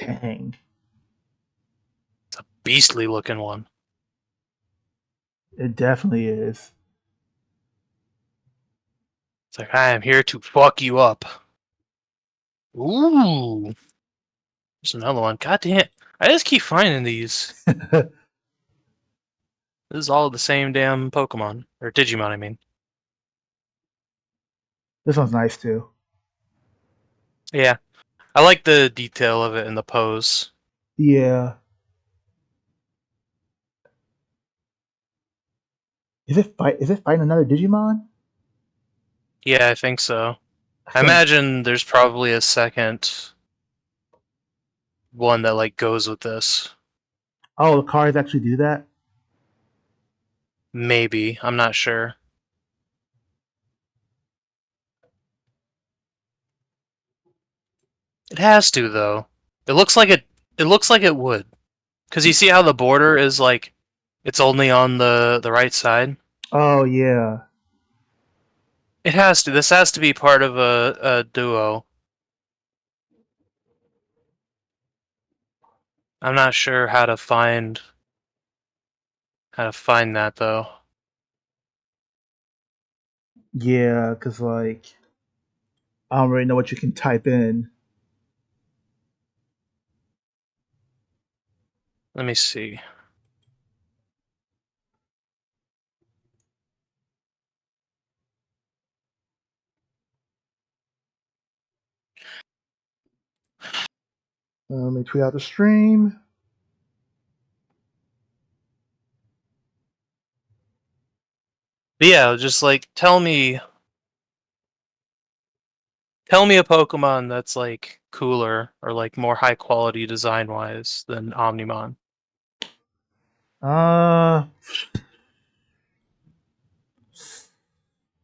Dang. Beastly looking one. It definitely is. It's like, I am here to fuck you up. Ooh. There's another one. God damn. I just keep finding these. This is all the same damn Pokemon. Or Digimon, I mean. This one's nice too. Yeah. I like the detail of it in the pose. Yeah. Is it fighting another Digimon? Yeah, I think so. I I think. imagine there's probably a second one that like goes with this. Oh, the cards actually do that? Maybe. I'm not sure. It has to though. It looks like it looks like it would. Cause you see how the border is like it's only on the right side? Oh yeah. It has to. This has to be part of a duo. I'm not sure how to find that though. Yeah, cause like I don't really know what you can type in. Let me see. Let me tweet out the stream. But yeah, just like tell me a Pokemon that's like cooler or like more high quality design wise than Omnimon. Uh,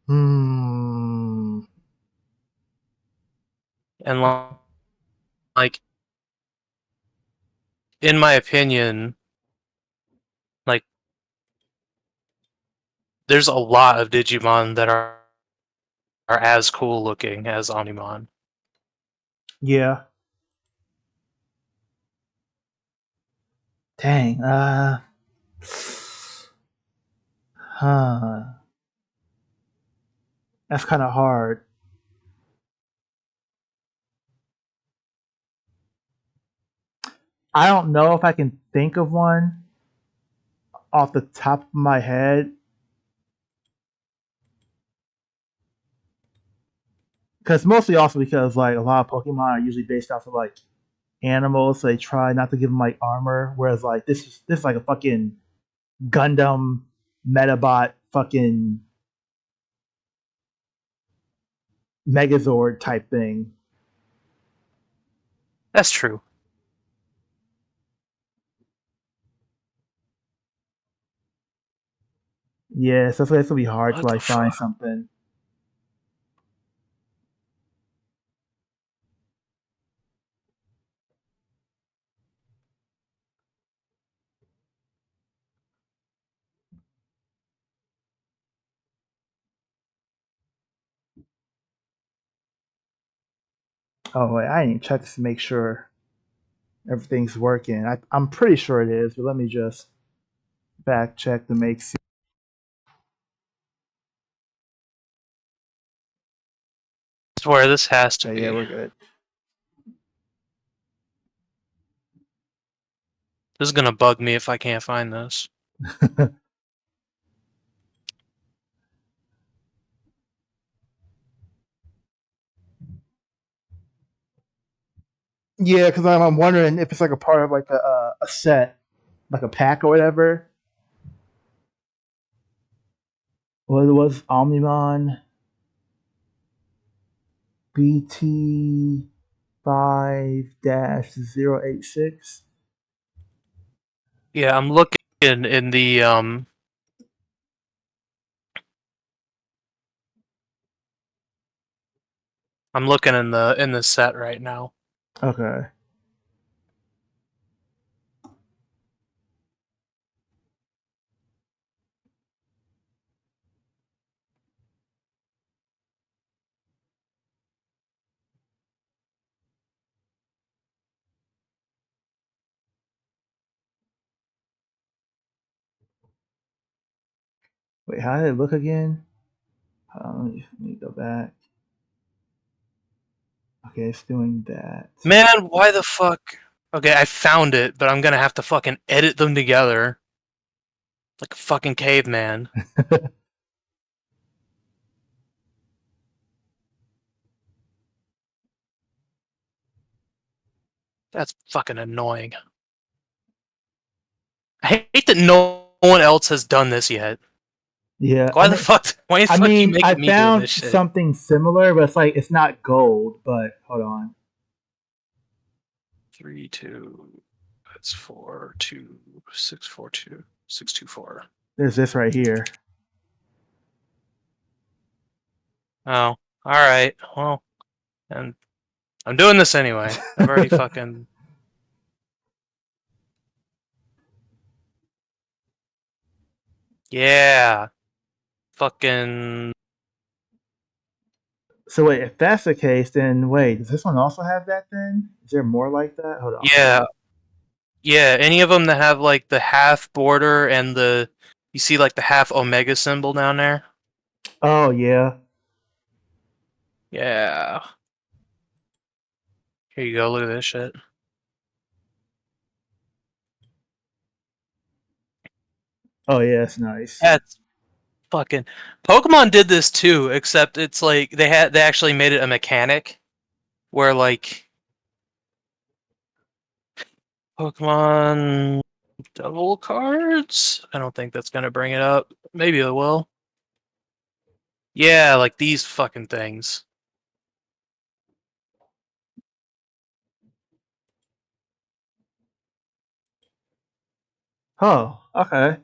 hmm. And like in my opinion, like there's a lot of Digimon that are as cool looking as Omnimon. Yeah. Dang. Huh. That's kind of hard. I don't know if I can think of one off the top of my head because mostly also because like a lot of Pokemon are usually based off of like animals, so they try not to give them like armor. Whereas like this is like a fucking Gundam Metabot fucking Megazord type thing. That's true. Yeah, so it's gonna be hard to What the like find fuck? something. Oh wait, I didn't check to make sure everything's working. I'm pretty sure it is, but let me just back check to make sure. I swear this has to Okay, yeah, be. we're good. This is gonna bug me if I can't find this. Yeah, because I'm wondering if it's like a part of like a set, like a pack or whatever. Well, it was Omnimon BT 5-086. Yeah, I'm looking in the I'm looking in the set right now. Okay. Wait, how did it look again? Let me go back. Okay, it's doing that. Man, why the fuck? Okay, I found it, but I'm gonna have to fucking edit them together like a fucking caveman. That's fucking annoying. I hate that no one else has done this yet. Yeah, Why the fuck? Why the I fuck you mean, I making me doing this found shit? something similar, but it's like it's not gold. But hold on, 3, 2. That's 4, 2, 6, 4, 2, 6, 2, 4. there's this right here. Oh, all right. Well, and I'm doing this anyway. I've already fucking yeah. Fucking So wait, if that's the case, then wait, does this one also have that? Then is there more like that? Hold on. yeah. Yeah, any of them that have like the half border and the you see like the half omega symbol down there? Oh yeah, Yeah. Here you go. Look at this shit. oh yeah, it's nice. That's fucking Pokemon did this too, except it's like they actually made it a mechanic where like Pokemon double cards? I don't think that's gonna bring it up. Maybe it will. Yeah, like these fucking things. Oh, okay.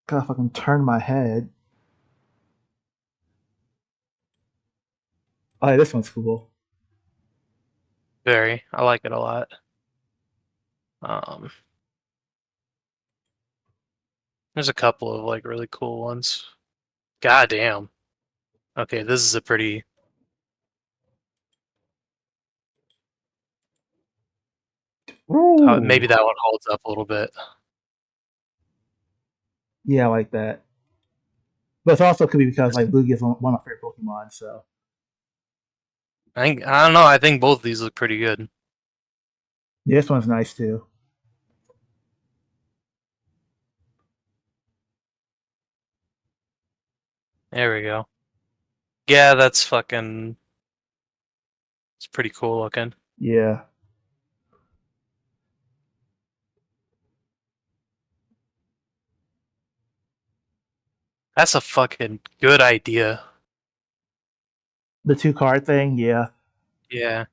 Gotta fucking turn my head. Oh, yeah, this one's cool. Very. I like it a lot. Um there's a couple of like really cool ones. God damn. Okay, this is a pretty Ooh, maybe that one holds up a little bit. yeah, I like that. But it also could be because like Lugia is one of my favorite Pokemon. So I don't know. I think both of these look pretty good. yeah, this one's nice too. There we go. Yeah, that's fucking. It's pretty cool looking. Yeah, That's a fucking good idea. the two card thing. Yeah, Yeah.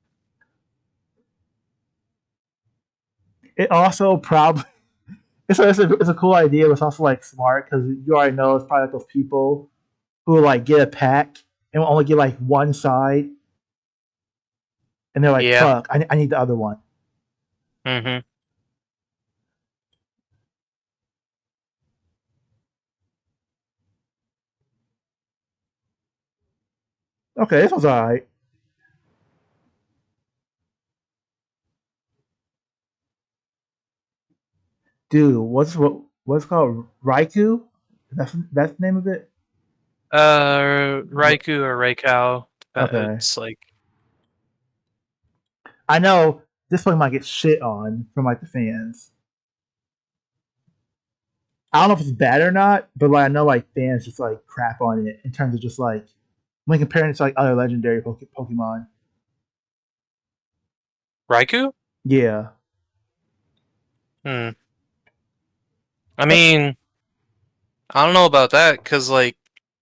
it also probably it's a cool idea, but it's also like smart because you already know it's probably like those people who like get a pack and will only get like one side, and they're like, Yeah. "Fuck, I need the other one." Mm-hmm. Okay, this one's alright. Dude, what's it called? Raikou? That's the name of it? Raikou or Raikau. Okay. It's like I know this one might get shit on from like the fans. I don't know if it's bad or not, but like I know like fans just like crap on it in terms of just like when comparing it to like other legendary Pokemon. Raikou. Yeah. Hmm. I Uh, mean, I don't know about that because like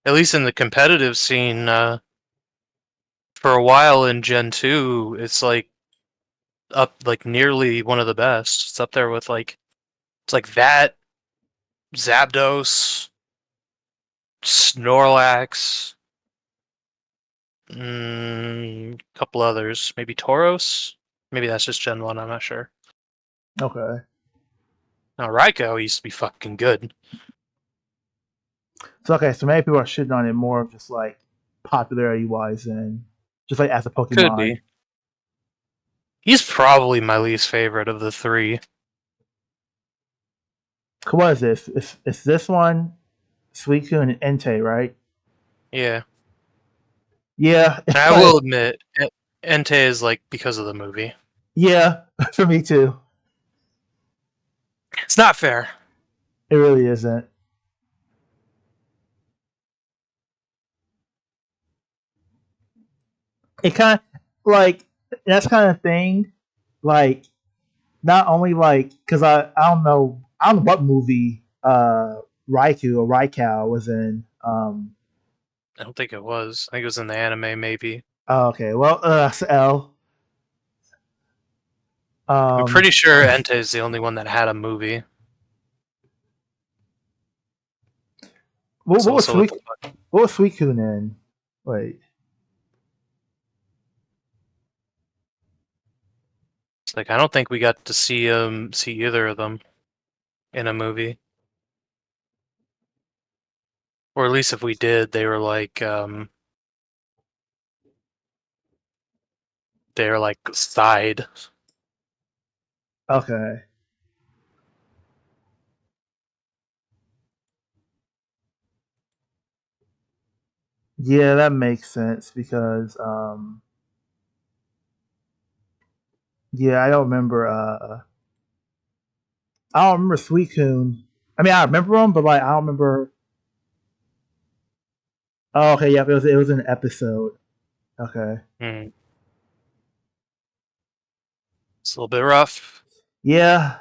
at least in the competitive scene, for a while in Gen 2, it's like up like nearly one of the best. It's up there with like it's like that Zapdos, Snorlax, a couple others, maybe Tauros. Maybe that's just Gen 1. I'm not sure. Okay. Now Raikou used to be fucking good. So okay, so maybe people are shitting on it more of just like popularity wise and just like as a Could Pokemon. be. He's probably my least favorite of the three. What is this? It's this one, Suicune and Entei, right? Yeah, Yeah, and it's I will like admit, Entei is like because of the movie. yeah, for me too. It's not fair. It really isn't. It kind of like that's kind of thing. Like not only like because I don't know what movie Raikou or Raikau was in. I don't think it was. I think it was in the anime, maybe. Oh, okay, well, that's L. I'm Um, pretty sure Entei is the only one that had a movie. what was So what the Sweet fuck? what was Suicune in? Wait, It's like I don't think we got to see either of them in a movie, or at least if we did, they were like side. okay, yeah, that makes sense because yeah, I don't remember Suicune. I mean, I remember him, but like I don't remember. Oh, okay, yeah, it was an episode. Okay, Hmm. It's a little bit rough. yeah.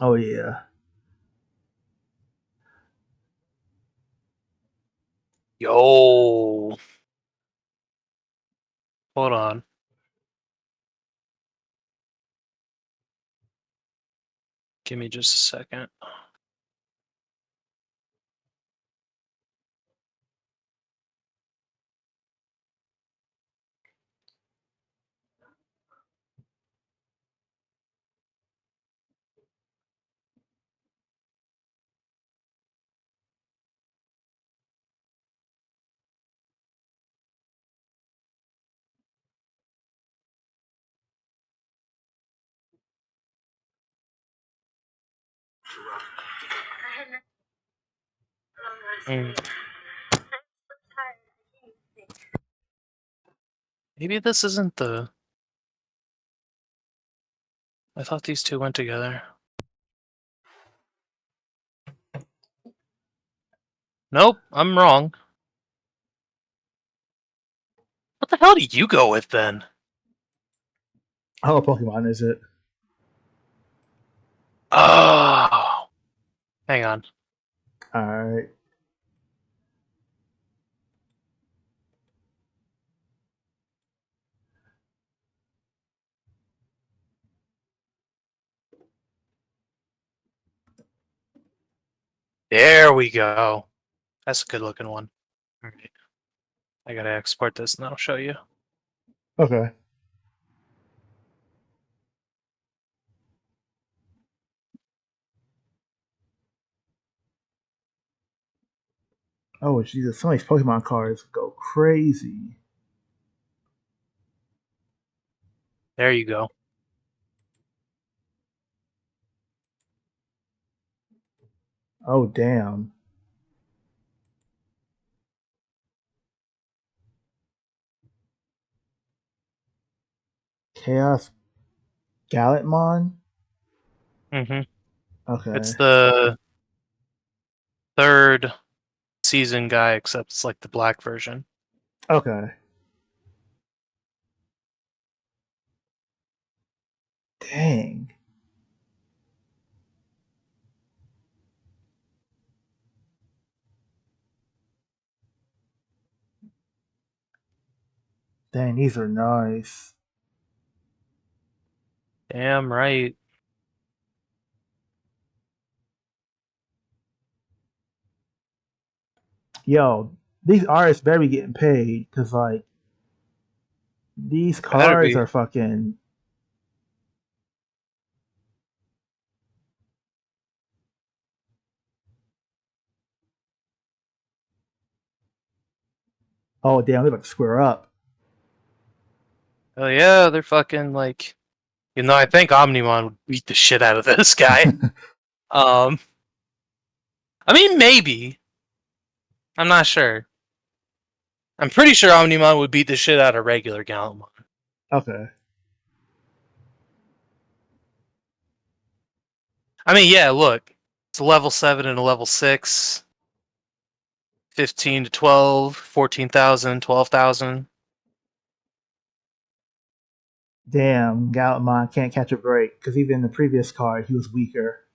Oh yeah. Yo, hold on. Give me just a second. Hmm. Maybe this isn't the. I thought these two went together. Nope, I'm wrong. What the hell do you go with then? Oh, Pokemon is it? Oh, hang on. All right. There we go. That's a good looking one. All right. I gotta export this and I'll show you. Okay. Oh Jesus! Some of these Pokemon cards go crazy. There you go. Oh damn! Chaos Gallantmon. Hmm. It's Okay. the third season guy, except it's like the black version. Okay. Dang. Dang. These are nice. Damn right. Yo, these artists better be getting paid because like these Better cards be. are fucking. Oh damn, they about to square up. Oh yeah, they're fucking like. You know, I think Omnimon would beat the shit out of this guy. Um, I mean, maybe. I'm not sure. I'm pretty sure Omnimon would beat the shit out of regular Gallantmon. Okay. I mean, yeah, look. It's a level 7 and a level 6. 15 to 12, 14,000, 12,000. Damn, Gallimon can't catch a break because even in the previous card he was weaker.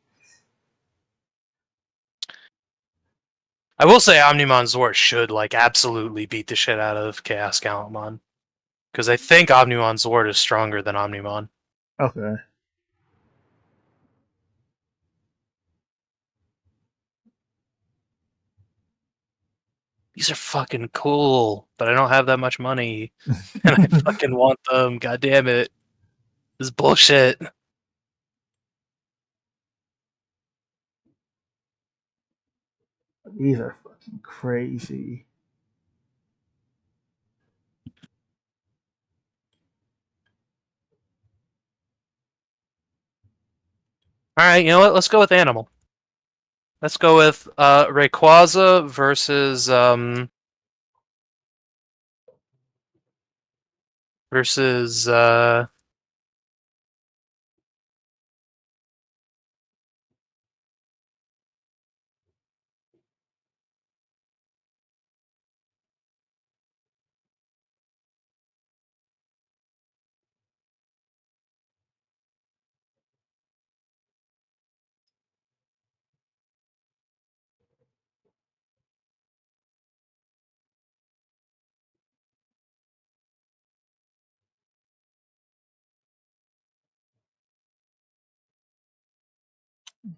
I will say Omnimon Zord should, like, absolutely beat the shit out of Chaos Gallantmon. Because I think Omnimon Zord is stronger than Omnimon. Okay. These are fucking cool, but I don't have that much money. And I fucking want them, god damn it. This is bullshit. These are fucking crazy. Alright, you know what? Let's go with Animal. Let's go with Rayquaza versus versus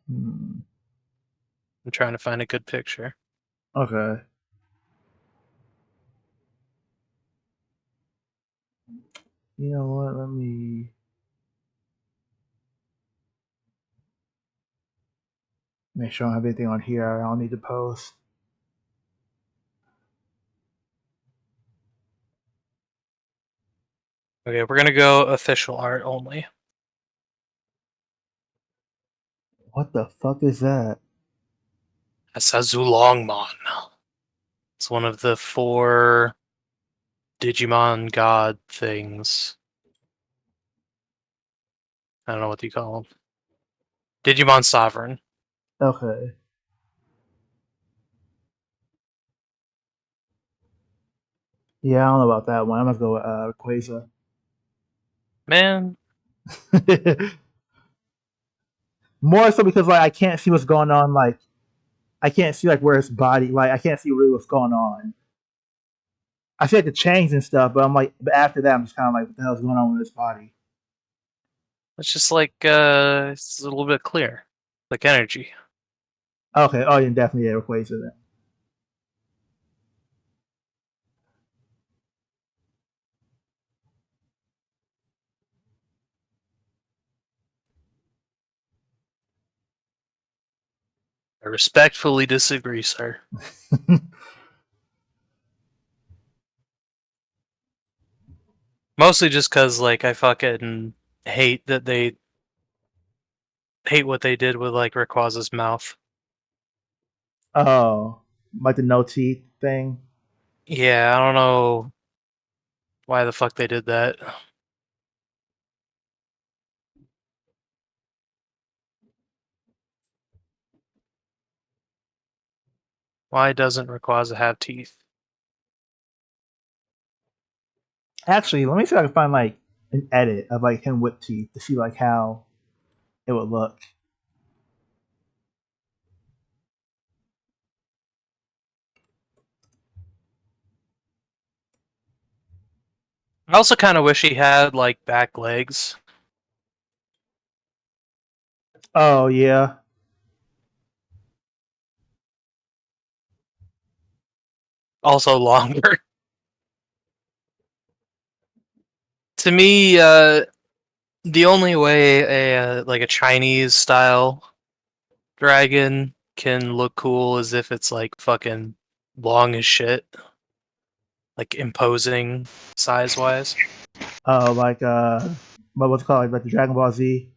Hmm. I'm trying to find a good picture. Okay. You know what? Let me make sure I don't have anything on here I don't need to post. Okay, we're gonna go official art only. What the fuck is that? That's a Zulongmon. It's one of the 4 Digimon god things. I don't know what you call them. Digimon Sovereign. Okay. Yeah, I don't know about that one. I'm gonna go with Quasar. Man, More so because like I can't see what's going on. Like I can't see like where his body. Like I can't see really what's going on. I see like the chains and stuff, but I'm like, but after that, I'm just kind of like, what the hell's going on with his body? it's just like it's a little bit clear, like energy. Okay. Oh, yeah, definitely yeah, Quasar then. I respectfully disagree, sir. Mostly just because, like, I fucking hate that they hate what they did with like Rayquaza's mouth. Oh, like the no teeth thing. Yeah, I don't know why the fuck they did that. Why doesn't Rayquaza have teeth? Actually, let me see if I can find like an edit of like him with teeth to see like how it would look. I also kind of wish he had like back legs, Oh yeah. also longer. To me, the only way a like a Chinese style dragon can look cool is if it's like fucking long as shit. like imposing size wise. Like what's it called, like the Dragon Ball Z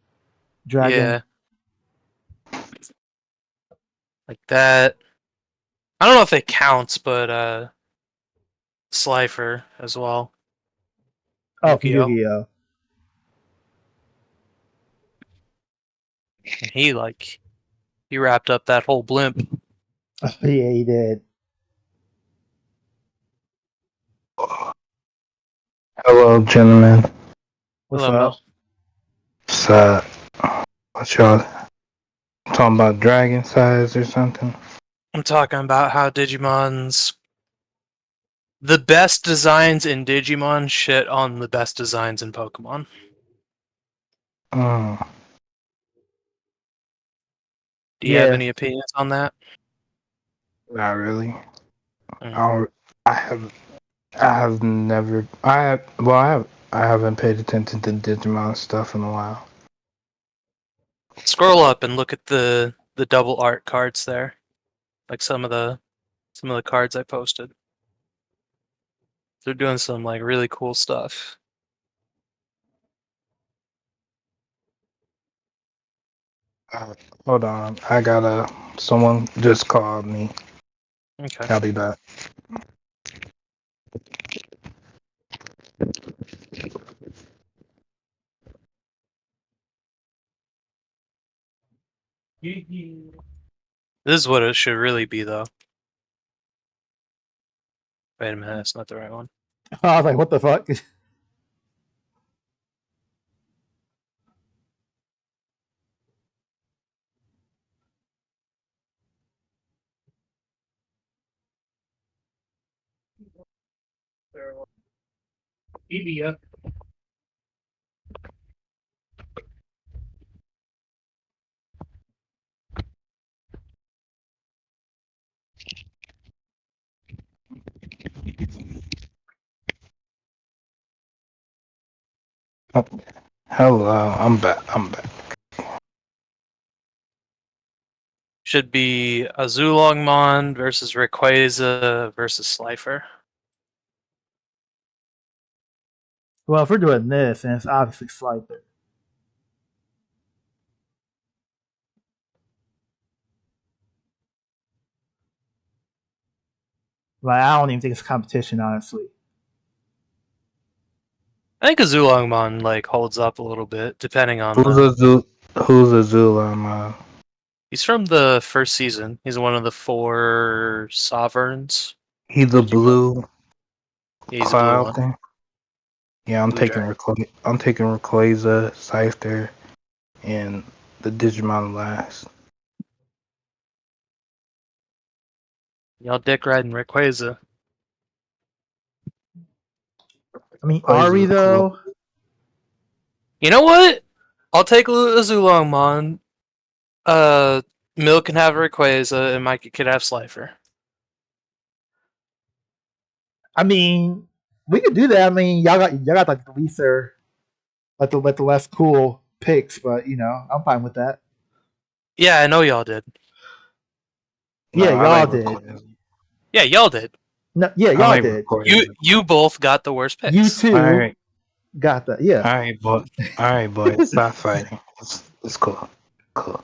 dragon. Yeah, like that. I don't know if it counts, but Slifer as well. Oh, from Yu-Gi-Oh. Yu-Gi-Oh. And he wrapped up that whole blimp. Yeah, he did. Hello, gentlemen. What's Hello, Mel. up? So, what y'all talking about? Dragon size or something? I'm talking about how the best designs in Digimon shit on the best designs in Pokemon. Mm, Do you have Yeah. any opinions on that? not really. Mm. I don't, I have. I have never. I have. Well, I have. I haven't paid attention to Digimon stuff in a while. Scroll up and look at the double art cards there. Like some of the cards I posted. They're doing some like really cool stuff. Uh, Hold on. I gotta. Someone just called me. Okay. I'll be back. This is what it should really be though. Wait a minute, that's not the right one. I was like, what the fuck? Oh, hello. I'm back. I'm back. Should be Azulongmon versus Rayquaza versus Slifer. Well, if we're doing this, and it's obviously Slifer. Like, I don't even think it's a competition, honestly. I think Azulongmon like holds up a little bit, depending on Who's the. Azul? Who's Azul? He's from the first season. He's one of the four sovereigns He's of a Digimon. blue Yeah, he's a blue cloud one, thing. Yeah, blue dragon. I'm taking Rayquaza, Scyther, and the Digimon last. Y'all dick riding Rayquaza. I mean, are we Rayquaza's cool. though? You know what? I'll take Azulongmon. Uh, Mill can have Rayquaza, and Mikey could have Slifer. I mean, we could do that. I mean, y'all got like the lesser, like the less cool picks, but I'm fine with that. Yeah, I know y'all did. No, Yeah, I y'all like did. Rayquaza. Yeah, y'all did. No, yeah, I y'all like did. Rayquaza. You both got the worst You picks. All two right, got that. Yeah. all right, boy. All right, boy. Stop fighting. It's cool. Cool.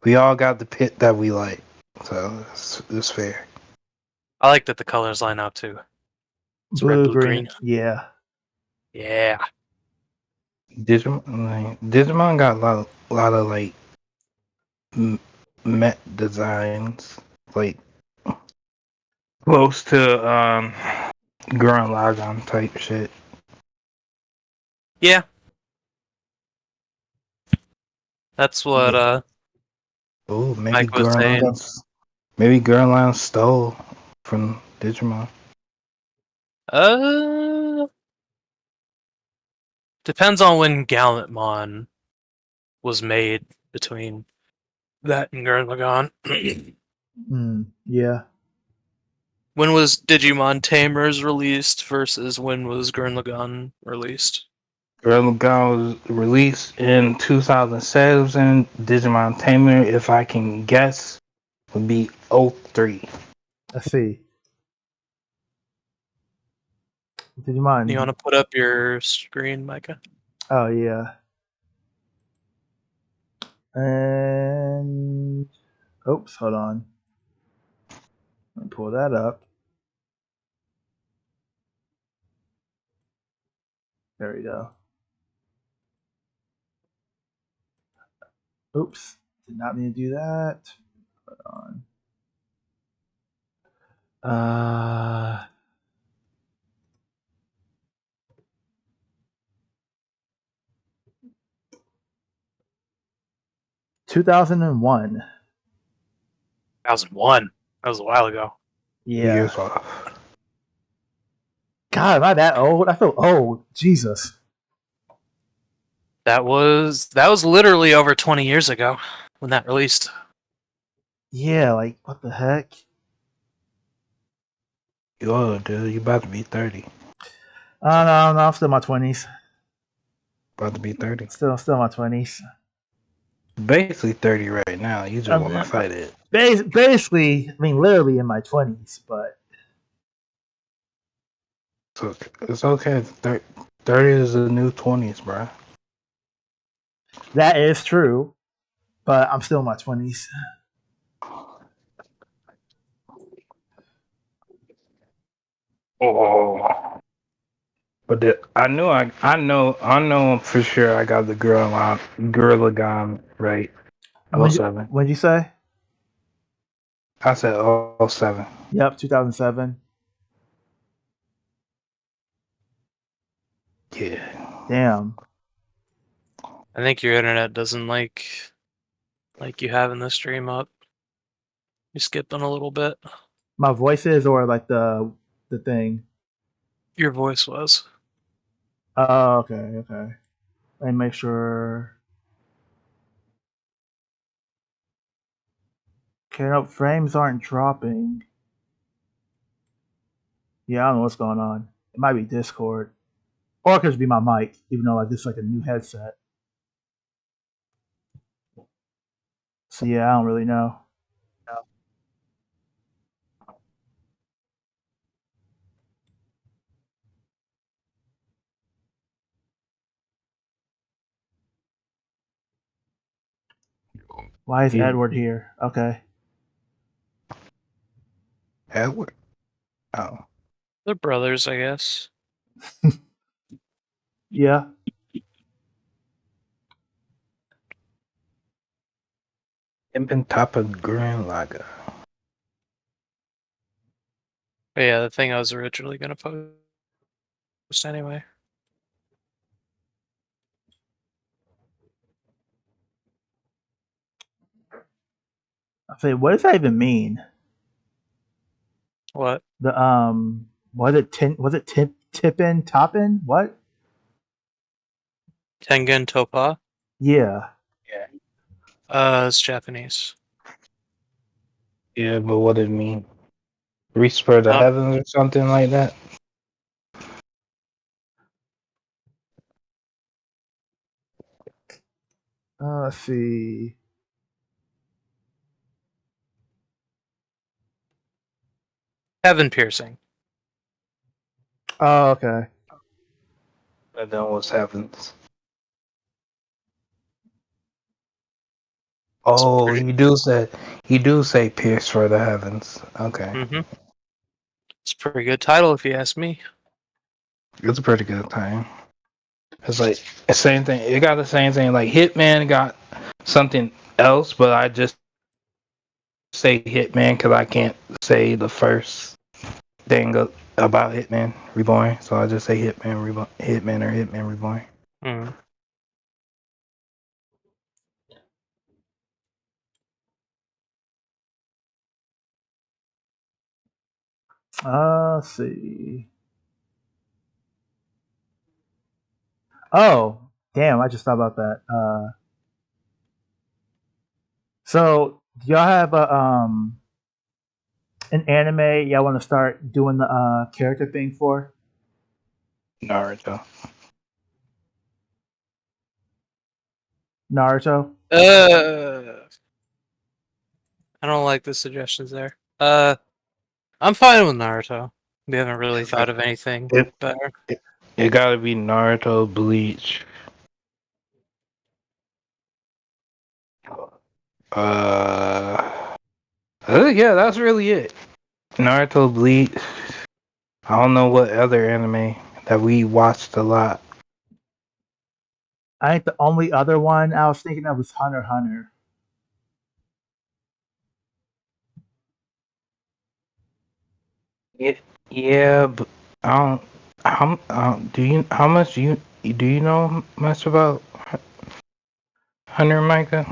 We all got the pit that we like, so it's fair. I like that the colors line up too. It's red, Blue, blue, green. green. Yeah. Yeah. Digimon got lot of like met designs, like close to Gurren Lagann type shit. Yeah. That's what Yeah. Oh, Mike was saying. Maybe Gurren Lagann stole from Digimon. Uh, depends on when Gallantmon was made between that and Gurren Lagann. Yeah. When was Digimon Tamers released versus when was Gurren Lagann released? Gurren Lagann was released in 2007. Digimon Tamer, if I can guess, would be '03. Let's see. Did you mind? You want to put up your screen, Micah? Oh yeah. And oops, hold on. Let me pull that up. There we go. Oops, did not mean to do that. Hold on. 2001. 2001. That was a while ago. Yeah. Years off. God, am I that old? I feel old. Jesus. That was literally over 20 years ago when that released. Yeah, like what the heck? You old, dude. You about to be 30. I don't know. I'm still in my 20s. About to be 30. Still in my 20s. Basically 30 right now. You just want to fight it. Basically, I mean, literally in my 20s, but It's okay. 30 is the new 20s, bro. that is true. But I'm still in my 20s. Oh. But I know for sure I got the Gorilla Gone right. '07. What'd you say? I said '07. Yep, 2007. Yeah. Damn. I think your internet doesn't like you having the stream up. You're skipping a little bit. My voice is, or like the thing. Your voice was. Oh, okay. Let me make sure. Okay, no, frames aren't dropping. Yeah, I don't know what's going on. It might be Discord. Or it could just be my mic, even though like this is like a new headset. So yeah, I don't really know. Why is Yeah. Edward here? Okay. Edward. Oh. They're brothers, I guess. Yeah. Impin top of Grand Lager. But yeah, the thing I was originally gonna post anyway. I say, what does that even mean? What? The was it tippin toppin? What? Tengen Toppa? Yeah. It's Japanese. Yeah, but what did it mean? Reach for the Oh, heavens or something like that? Let's see. heaven piercing. Oh, okay. And then what's heavens? It's Oh, pretty. he do say pierce for the heavens. Okay. Mm-hmm. It's a pretty good title if you ask me. It's a pretty good time. It's like the same thing. It got the same thing. Like Hitman got something else, but I just say Hitman because I can't say the first thing about Hitman Reborn. So I just say Hitman Reborn, Hitman or Hitman Reborn. Mm. Let's see. Oh, damn! I just thought about that. So do y'all have a an anime y'all want to start doing the character thing for? Naruto. Naruto. I don't like the suggestions there. I'm fine with Naruto. We haven't really thought of anything It, better. it gotta be Naruto, Bleach. Yeah, that's really it. Naruto, Bleach. I don't know what other anime that we watched a lot. I think the only other one I was thinking of was Hunter x Hunter. Yeah, yeah, but I don't. Do you? How much do you know much about Hunter, Micah?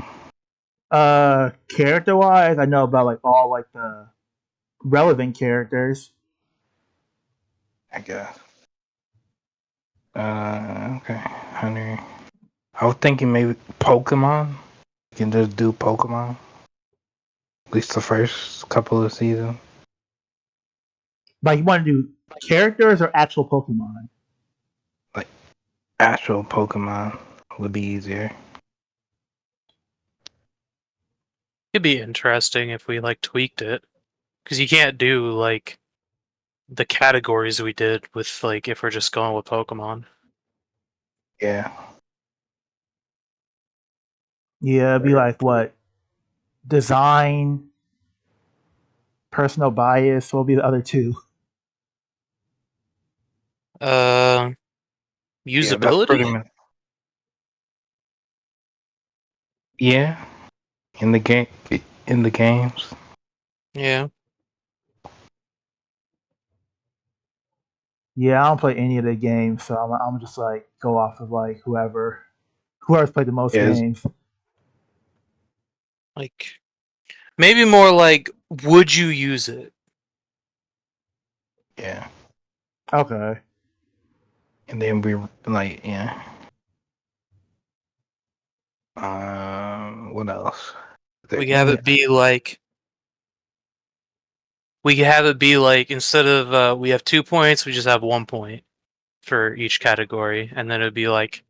Character wise, I know about like all like the relevant characters. I guess. Okay, Hunter. I was thinking maybe Pokemon. You can just do Pokemon. At least the first couple of seasons. Like you want to do characters or actual Pokemon? Like actual Pokemon would be easier. It'd be interesting if we like tweaked it, because you can't do like the categories we did with like if we're just going with Pokemon. Yeah. Yeah, it'd be like what design, personal bias. What will be the other two? Uh, Yeah, that's usability. pretty much. Yeah, in the game, in the games. Yeah, Yeah, I don't play any of the games, so I'm just like go off of like whoever's played the most Yeah, games. like maybe more like would you use it? yeah. Okay. And then we like, yeah. What else? Is there We have any? it be like we could have it be like instead of we have 2 points, we just have 1 point for each category, and then it'd be like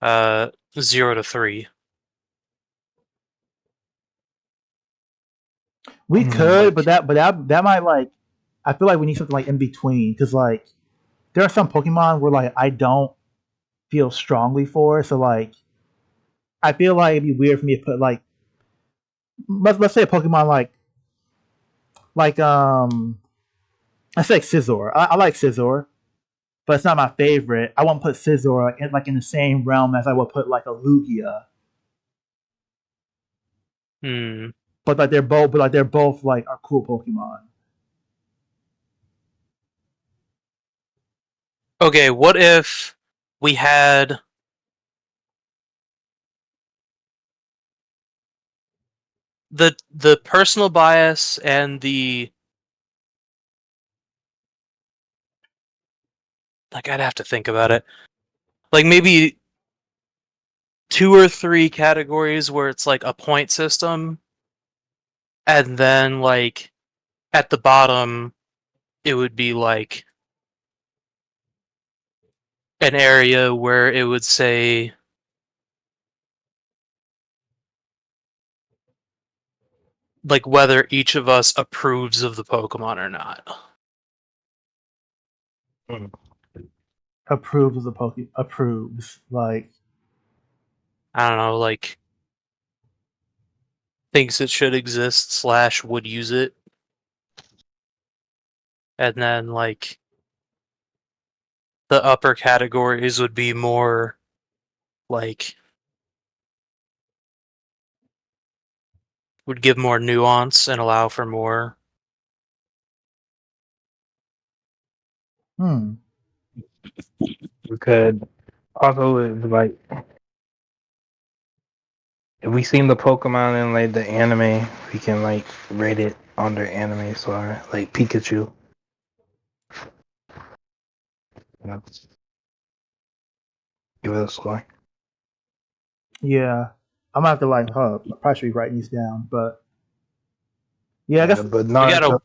uh 0 to 3. We could, but Like that might like I feel like we need something like in between because like there are some Pokemon where like I don't feel strongly for, so like I feel like it'd be weird for me to put like let's say a Pokemon like I say like Scizor. I like Scizor, but it's not my favorite. I won't put Scizor in the same realm as I would put like a Lugia. hmm. But they're both like are cool Pokemon. Okay, what if we had the personal bias and the like I'd have to think about it. Like maybe 2 or 3 categories where it's like a point system, and then like at the bottom it would be like an area where it would say like whether each of us approves of the Pokemon or not. Mm. Approves of Poke approves like I don't know, like thinks it should exist slash would use it, and then like the upper categories would be more like would give more nuance and allow for more. hmm. We could also like if we seen the Pokemon in like the anime, we can like rate it under anime score, like Pikachu. You know, give it a score. Yeah. I'm gonna have to like I probably should be writing these down, but yeah, I Yeah, guess but We Naruto. gotta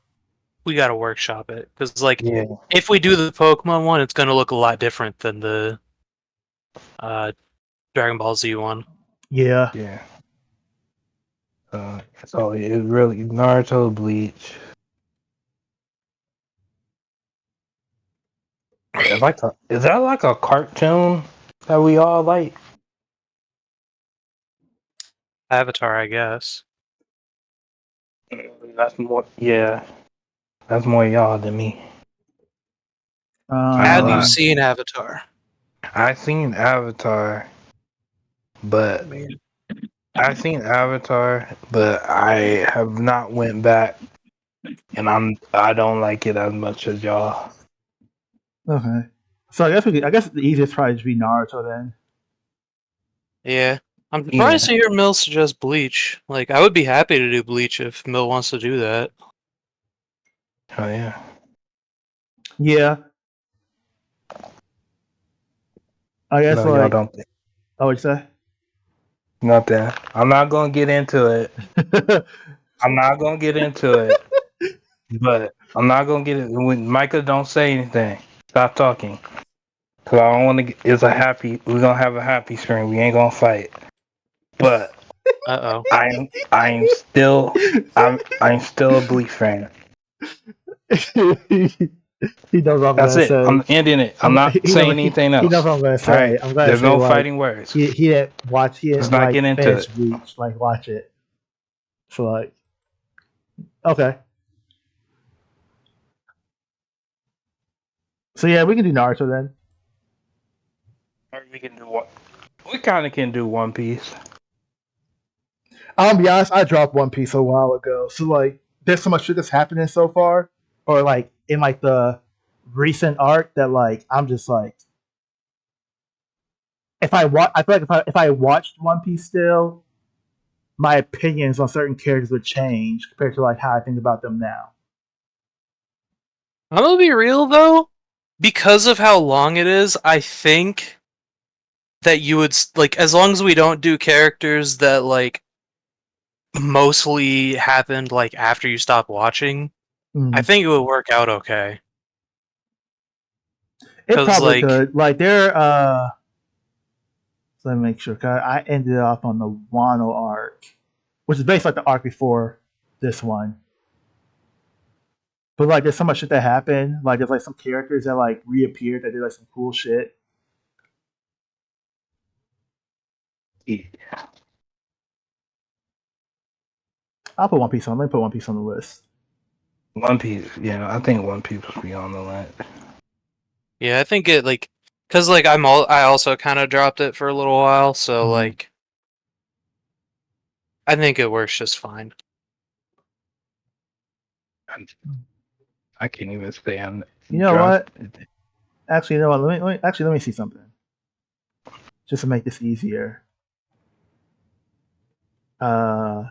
we gotta workshop it because like Yeah, if we do the Pokemon one, it's gonna look a lot different than the uh, Dragon Ball Z one. yeah. yeah. So it really Naruto, Bleach, Is that like a cartoon that we all like? Avatar, I guess. That's more. Yeah, that's more y'all than me. I ain't Have gonna you lie. seen Avatar? I seen Avatar, but Man. I have not went back, and I don't like it as much as y'all. Okay. So I guess the easiest probably just be Naruto then. Yeah. I'm surprised Yeah. to hear Mill suggest Bleach. Like, I would be happy to do Bleach if Mill wants to do that. Oh yeah. Yeah. I guess No, y'all like don't. I would say. Nothing. I'm not gonna get into it. I'm not gonna get into it. But I'm not gonna get it when Micah don't say anything. Stop talking. Cause I don't want to. It's a happy. We're gonna have a happy screen. We ain't gonna fight. But Uh-oh. I'm still. I'm still a Bleach fan. He knows what I'm That's gonna it. say. I'm ending it. I'm not He knows saying anything he knows else. what I'm gonna All right. say. I'm gonna There's say no like fighting words. he didn't watch he Let's didn't not like get into finish it. Bleach. Like watch it. So like okay. So yeah, we can do Naruto then. Or we can do what? We kind of can do One Piece. I'll be honest, I dropped One Piece a while ago. So like there's so much shit that's happening so far. Or like in like the recent arc that like I'm just like I feel like if I watched One Piece still, my opinions on certain characters would change compared to like how I think about them now. I'm gonna be real, though. Because of how long it is, I think that you would, like, as long as we don't do characters that, like, mostly happened, like, after you stop watching, I Mm. think it would work out okay. It Because, probably like, could. Like there, so let me make sure. 'Cause I ended up on the Wano arc, which is basically like the arc before this one. But like, there's so much shit that happened. Like, there's like some characters that like reappeared that did like some cool shit. Yeah. I'll put One Piece on. Let me put One Piece on the list. One Piece. Yeah, I think One Piece will be on the list. yeah, I think it, like, because, like, I also kind of dropped it for a little while, so, like, I think it works just fine. I can't even say I'm You know what? dropped. Actually, you know what? Let me see something. Just to make this easier. Uh,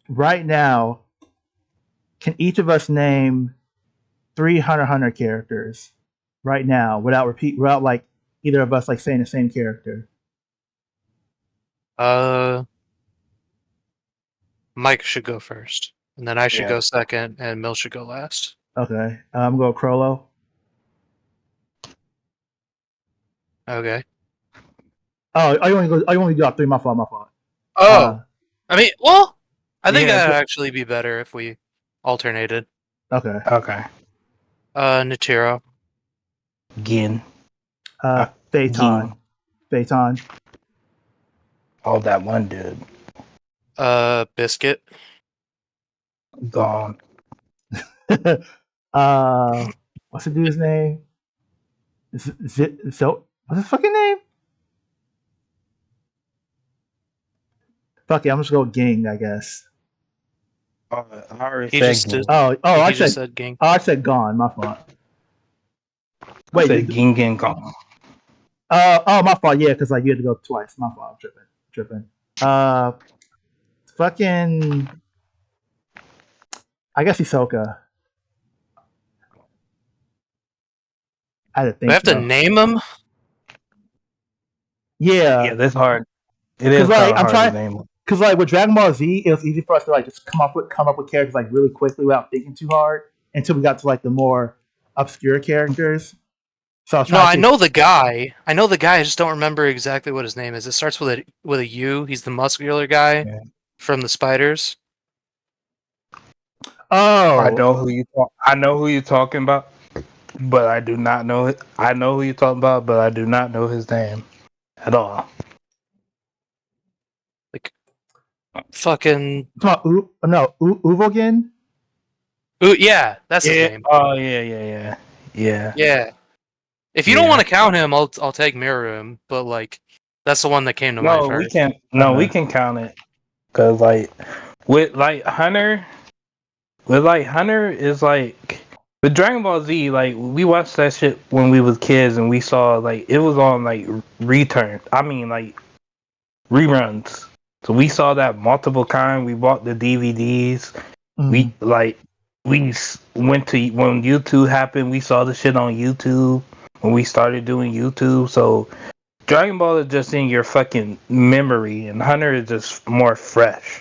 right now, can each of us name 300 characters right now without like either of us like saying the same character? Mike should go first, and then I should Yeah. go second, and Mill should go last. Okay, I'm going to Crollo. Okay. Oh, I only go. I only got three. My fault. My fault. Oh, I mean, well, I think Yeah. that'd actually be better if we alternated. Okay. Okay. Natiro. Gin. Phaeton. Gin. Phaeton. Oh, that one dude. Biscuit. Gone. What's the dude's name? So what's his fucking name? Fuck it, I'm just gonna go Ging, I guess. I already He said just Gin. did. I He just said said gang. I said gone. My fault. I Wait. said Gin Gone. My fault. Yeah, because like you had to go twice. My fault. I'm tripping. Uh, fucking. I guess Hisoka. I had to We think have to though. name him. Yeah, Yeah, that's hard. It because is kind like of I'm hard to trying. name. Because like with Dragon Ball Z, it was easy for us to like just come up with characters like really quickly without thinking too hard until we got to like the more obscure characters. So I was No, trying to I think. know the guy. I know the guy. I just don't remember exactly what his name is. It starts with a U. He's the muscular guy Yeah. from the Spiders. I Oh, know who you talk. I know who you're talking about. but I do not know it. I know who you're talking about, but I do not know his name at all. Like fucking. Uvogin. Ooh, yeah, that's his Yeah. name. Oh yeah. Yeah. If you don't want to count him, I'll take Mirum, but like that's the one that came to mind No, we first. can. No, we can count it because like with like Hunter, is like with Dragon Ball Z. Like we watched that shit when we was kids, and we saw like it was on like return. I mean like reruns. So we saw that multiple times. We bought the DVDs. We like went to when YouTube happened. We saw the shit on YouTube when we started doing YouTube. So Dragon Ball is just in your fucking memory, and Hunter is just more fresh.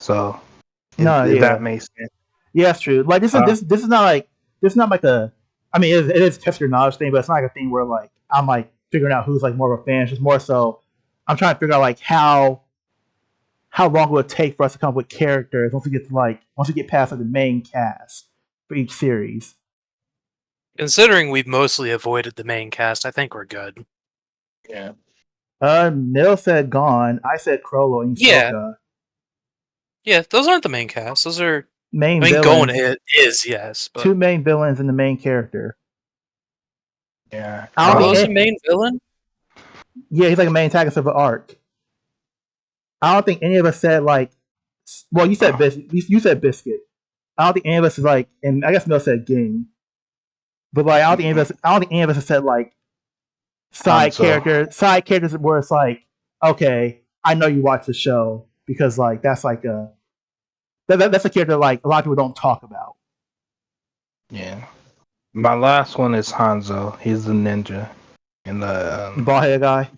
So No, if that yeah, makes sense. yeah, that's true. Like this is not like a. I mean, it is test your knowledge thing, but it's not like a thing where like I'm like figuring out who's like more of a fan. It's just more so I'm trying to figure out like how long it would take for us to come up with characters once we get past like, the main cast for each series. Considering we've mostly avoided the main cast, I think we're good. Yeah. Nil said gone. I said Crollo and Yeah. Hisoka. Yeah, those aren't the main cast. Those are. Main I mean, Gon villains. is yes, but Two main villains and the main character. Yeah. I don't Crollo's the think. main villain. Yeah, he's like a main antagonist of an arc. I don't think any of us said like. Well, you said biscuit. You said biscuit. I don't think any of us is like, and I guess Mel said Ging, but like I don't think any of us. I don't think any of us have said like Hanzo. side characters where it's like, okay, I know you watch the show because like that's like that's a character like a lot of people don't talk about. Yeah. My last one is Hanzo. He's the ninja in the Bald head guy.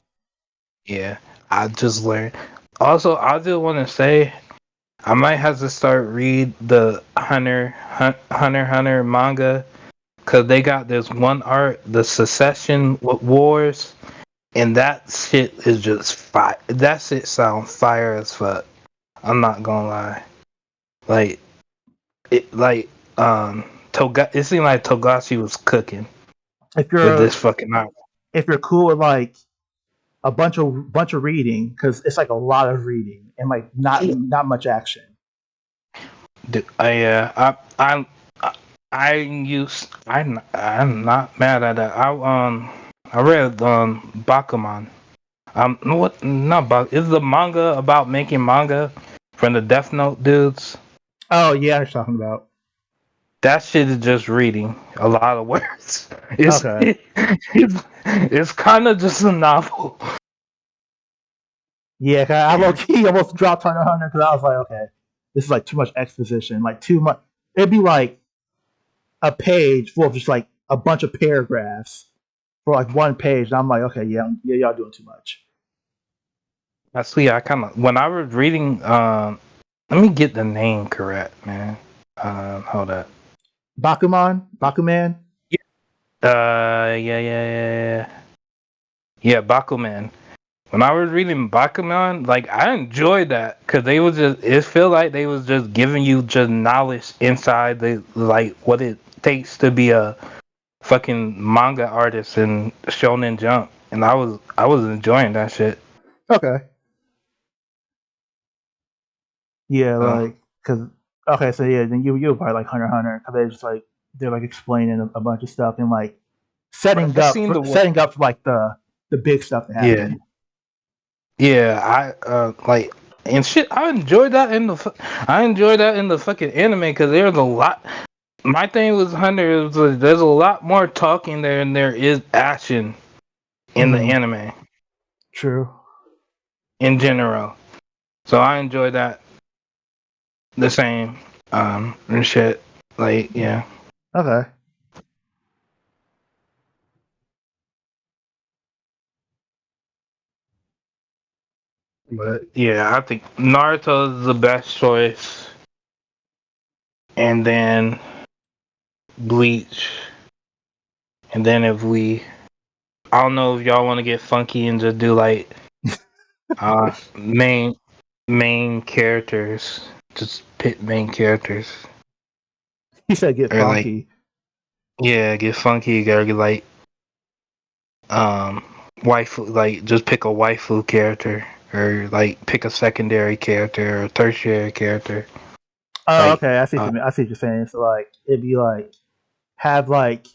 yeah. I just learned. Also, I just want to say I might have to start read the Hunter manga because they got this one art, the Secession Wars, and that shit is just fire. That shit sounds fire as fuck. I'm not gonna lie. Like it, like Toga. It seemed like Togashi was cooking If with this you're fucking art. if you're cool with like a bunch of reading because it's like a lot of reading and like not much action. I'm not mad at that. I read Bakuman. What not Bak is the manga about making manga from the Death Note dudes. Oh yeah, I was talking about. That shit is just reading a lot of words. Okay. It's kind of just a novel. Yeah, I low key almost dropped Hunter x Hunter because I was like, okay, this is like too much exposition, like too much. It'd be like a page full of just like a bunch of paragraphs for like one page. And I'm like, okay, yeah, y'all doing too much. Actually, I kind of when I was reading. Let me get the name correct, man. Hold up. Bakuman. Yeah, Bakuman. When I was reading Bakuman, like I enjoyed that because they was just it felt like they was just giving you just knowledge inside the like what it takes to be a fucking manga artist in Shonen Jump, and I was enjoying that shit. Okay. Yeah, So like because okay, so yeah, then you probably like Hunter x Hunter because they're like explaining a bunch of stuff and like but I seen the one. setting up for like the big stuff to Yeah, happen. yeah, I like and shit. I enjoyed that in the fucking anime because there's a lot. My thing with Hunter is there's a lot more talking there than there is action in the Mm-hmm. anime True. in general. So I enjoy that the same. And shit. Like, yeah. Okay. But yeah, I think Naruto is the best choice. And then Bleach. And then if we I don't know if y'all want to get funky and just do like uh main main characters. Just pick main characters. He said get Or like funky. Yeah, get funky. You gotta get like waifu, like just pick a waifu character, or like pick a secondary character or a tertiary character. Oh, Like okay. I see. I see what you're saying. So like, it'd be like have like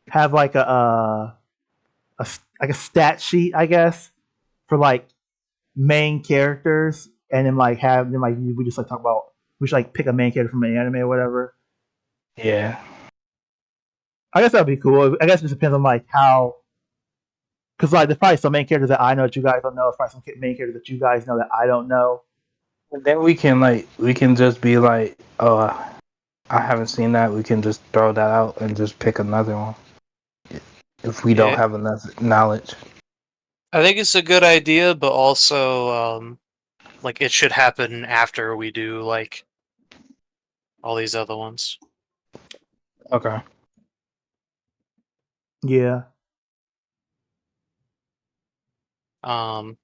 have like like a stat sheet, I guess, for like main characters, and then like have then like we just like talk about we should like pick a main character from an anime or whatever. yeah, I guess that'd be cool. I guess it just depends on like how, because like there's probably some main characters that I know that you guys don't know. There's probably some main characters that you guys know that I don't know. and then we can just be like, oh, I haven't seen that. We can just throw that out and just pick another one if we don't Yeah, have enough knowledge. I think it's a good idea, but also like it should happen after we do like all these other ones. Okay. Yeah. Um,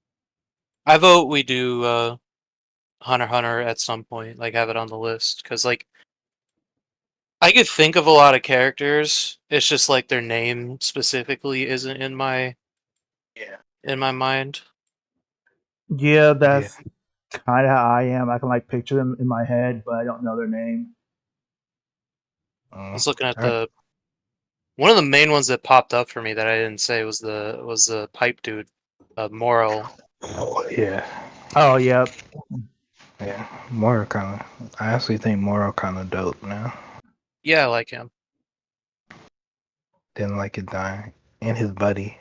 I vote we do Hunter x Hunter at some point, like have it on the list, because like I could think of a lot of characters. It's just like their name specifically isn't Yeah. in my mind. Yeah, Yeah. that's kind of how I am. I can like picture them in my head, but I don't know their name. I was looking at Alright. the one of the main ones that popped up for me that I didn't say was the pipe dude, Moral. Oh, yeah. Oh, yeah. Yeah. Moro kind of. I actually think Moro kind of dope now. Yeah, I like him. Didn't like it dying. And his buddy.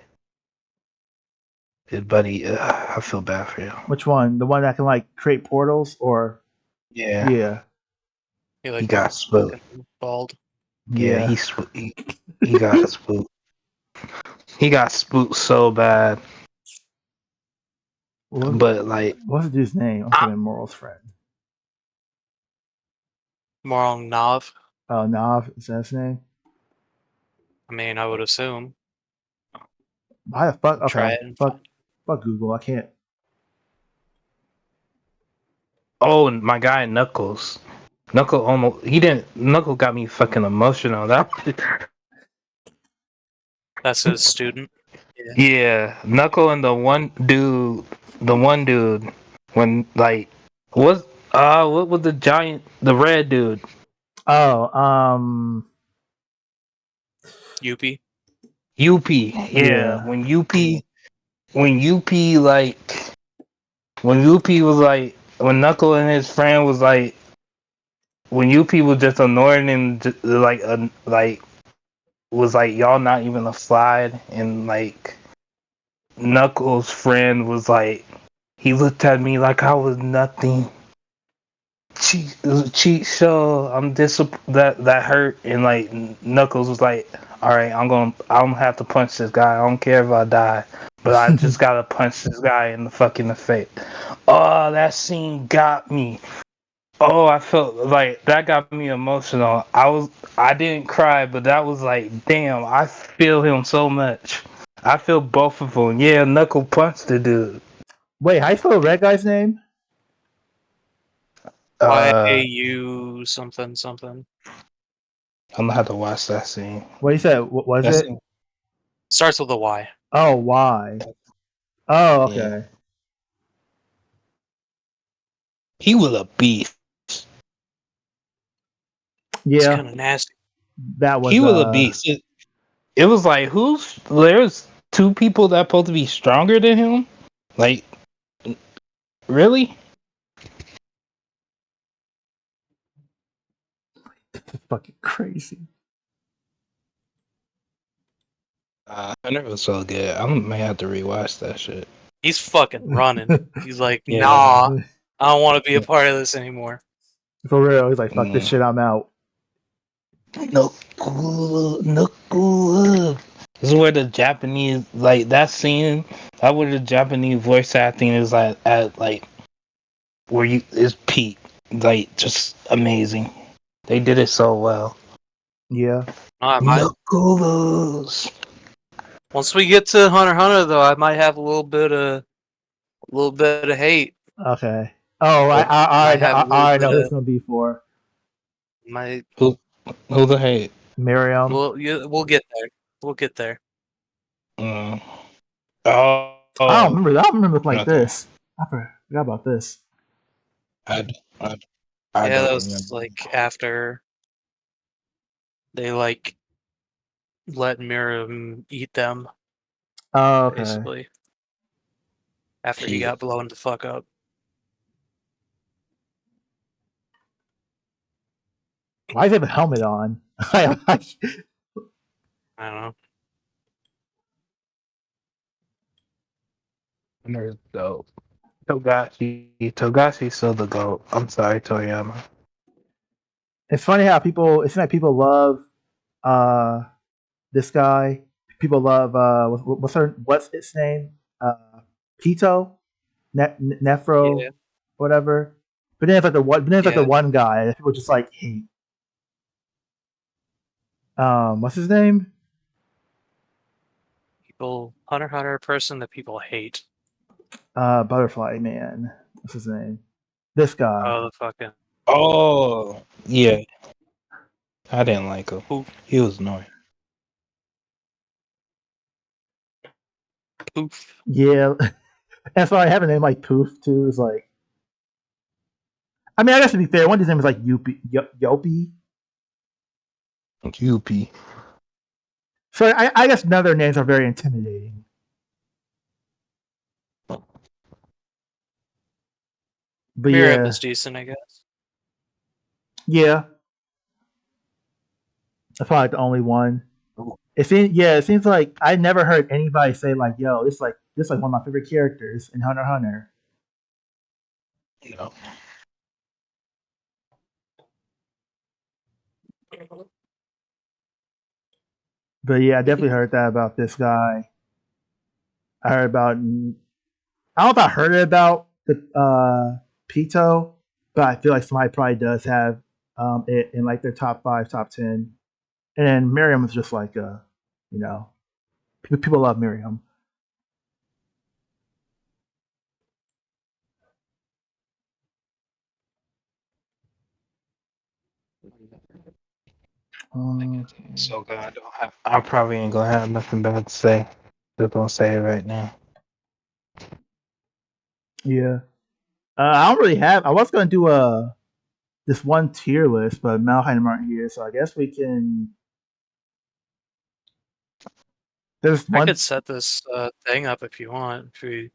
His buddy. I feel bad for you. Which one? The one that can like create portals, or Yeah. yeah, He He like got went spooked. bald. Yeah. yeah. He got spooked. He got spooked so bad. But like, What's the dude's name? I'm I, talking Moral's friend. Moral Nav. Oh, Nav, is that his name? I mean, I would assume. Why the fuck? Try Okay, it and fuck, find. fuck Google. I can't. oh, and my guy Knuckles. Knuckle got me fucking emotional. That's his student. Yeah. Yeah, Knuckle and the one dude, when like what was the red dude? Oh, Yuppie. UP, yeah, yeah. when UP like when UP was like when Knuckle and his friend was like when UP was just annoying him like was like y'all not even a slide, and like Knuckles' friend was like he looked at me like I was nothing. Cheat show. That hurt, and like Knuckles was like, all right, I'm gonna have to punch this guy. I don't care if I die, but I just gotta punch this guy in the fucking face. Oh, that scene got me. Oh, I felt like that got me emotional. I didn't cry, but that was like, damn, I feel him so much. I feel both of them. Yeah, Knuckle punched the dude. Wait, how you spell the red guy's name? Uh, YAU something something. I'm gonna have to watch that scene. What you said? What was That it? scene. Starts with a Y. Oh, why? Oh, Yeah. okay. He was a beast. It's Yeah, kind of nasty. that He was was a beast. It was like there's two people that supposed to be stronger than him? Like really? fucking crazy. I never was so good. I may have to rewatch that shit. He's fucking running. He's like, Yeah. nah, I don't want to be a part of this anymore. For real, he's like, fuck this Mm. shit, I'm out. No. This is where the Japanese like that scene. That where the Japanese voice acting is at like where you is peak. Like just amazing. They did it so well. Yeah. I might. Knuckles. Once we get to Hunter x Hunter, though, I might have a little bit of hate. Okay. Oh, I, Oh, I, I, Might know, have a I little already bit know who it's of gonna be for. might. who the hate? Miriam. We'll get there. We'll get there. Mm. Oh, I don't remember. I don't remember like nothing. this. I forgot about this. I, I, I Yeah, that don't was remember. like after they like let Miriam eat them, Oh, okay. basically. After he Shit. got blown the fuck up. Why does he have a helmet on? I don't know. There's dope. Togashi's still the GOAT. I'm sorry, Toyama. It's funny how people. It seems like people love uh this guy. People love what's its name? Pito, Nephro, Yeah, whatever. But then it's like the one. But then it's like the yeah. one guy that people just like hate. What's his name? People, Hunter x Hunter person that people hate. Butterfly Man. What's his name? This guy. Oh, the fucking Oh, yeah. I didn't like him. poof, He was annoying. poof. Yeah, that's why I have a name like Poof too. Is like, I mean, I guess to be fair, one of his name is like Yopi. UP. So I guess none of their names are very intimidating. But Miriam yeah, is decent, I guess. yeah, that's probably like the only one. It seems like I never heard anybody say like, "Yo, this like one of my favorite characters in Hunter x Hunter." You But yeah, I definitely heard that about this guy. I heard about. I don't know if I heard it about the Pito, but I feel like somebody probably does have it in like their top 5, top 10. And then Miriam is just like you know, people love Miriam. So good. I probably ain't gonna have nothing bad to say. Just gonna say it right now. Yeah, I don't really have. I was gonna do this one tier list, but Malheim and Martin here, so I guess we can. There's I could one set this thing up if you want, if you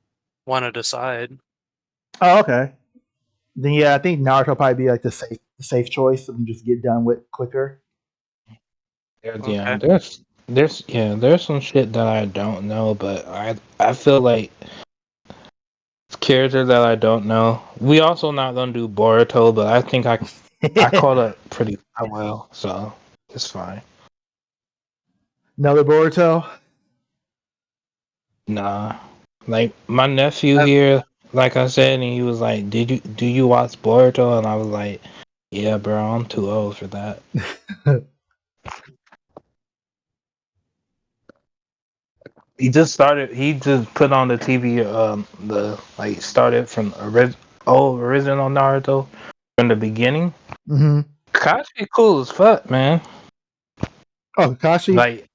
want to decide. oh okay. Then yeah, I think Naruto will probably be like the safe choice, so we can just get done with quicker. Yeah, Okay. there's some shit that I don't know, but I feel like character that I don't know. We also not gonna do Boruto, but I think I caught up pretty well, so it's fine. Another Boruto. Nah, like my nephew I've, here, like I said, and he was like, do you watch Boruto?" And I was like, "Yeah, bro, I'm too old for that." He just started. He just put on the TV. The like started from original Naruto from the beginning. hmm Kakashi cool as fuck, man. Oh, Kakashi. Like,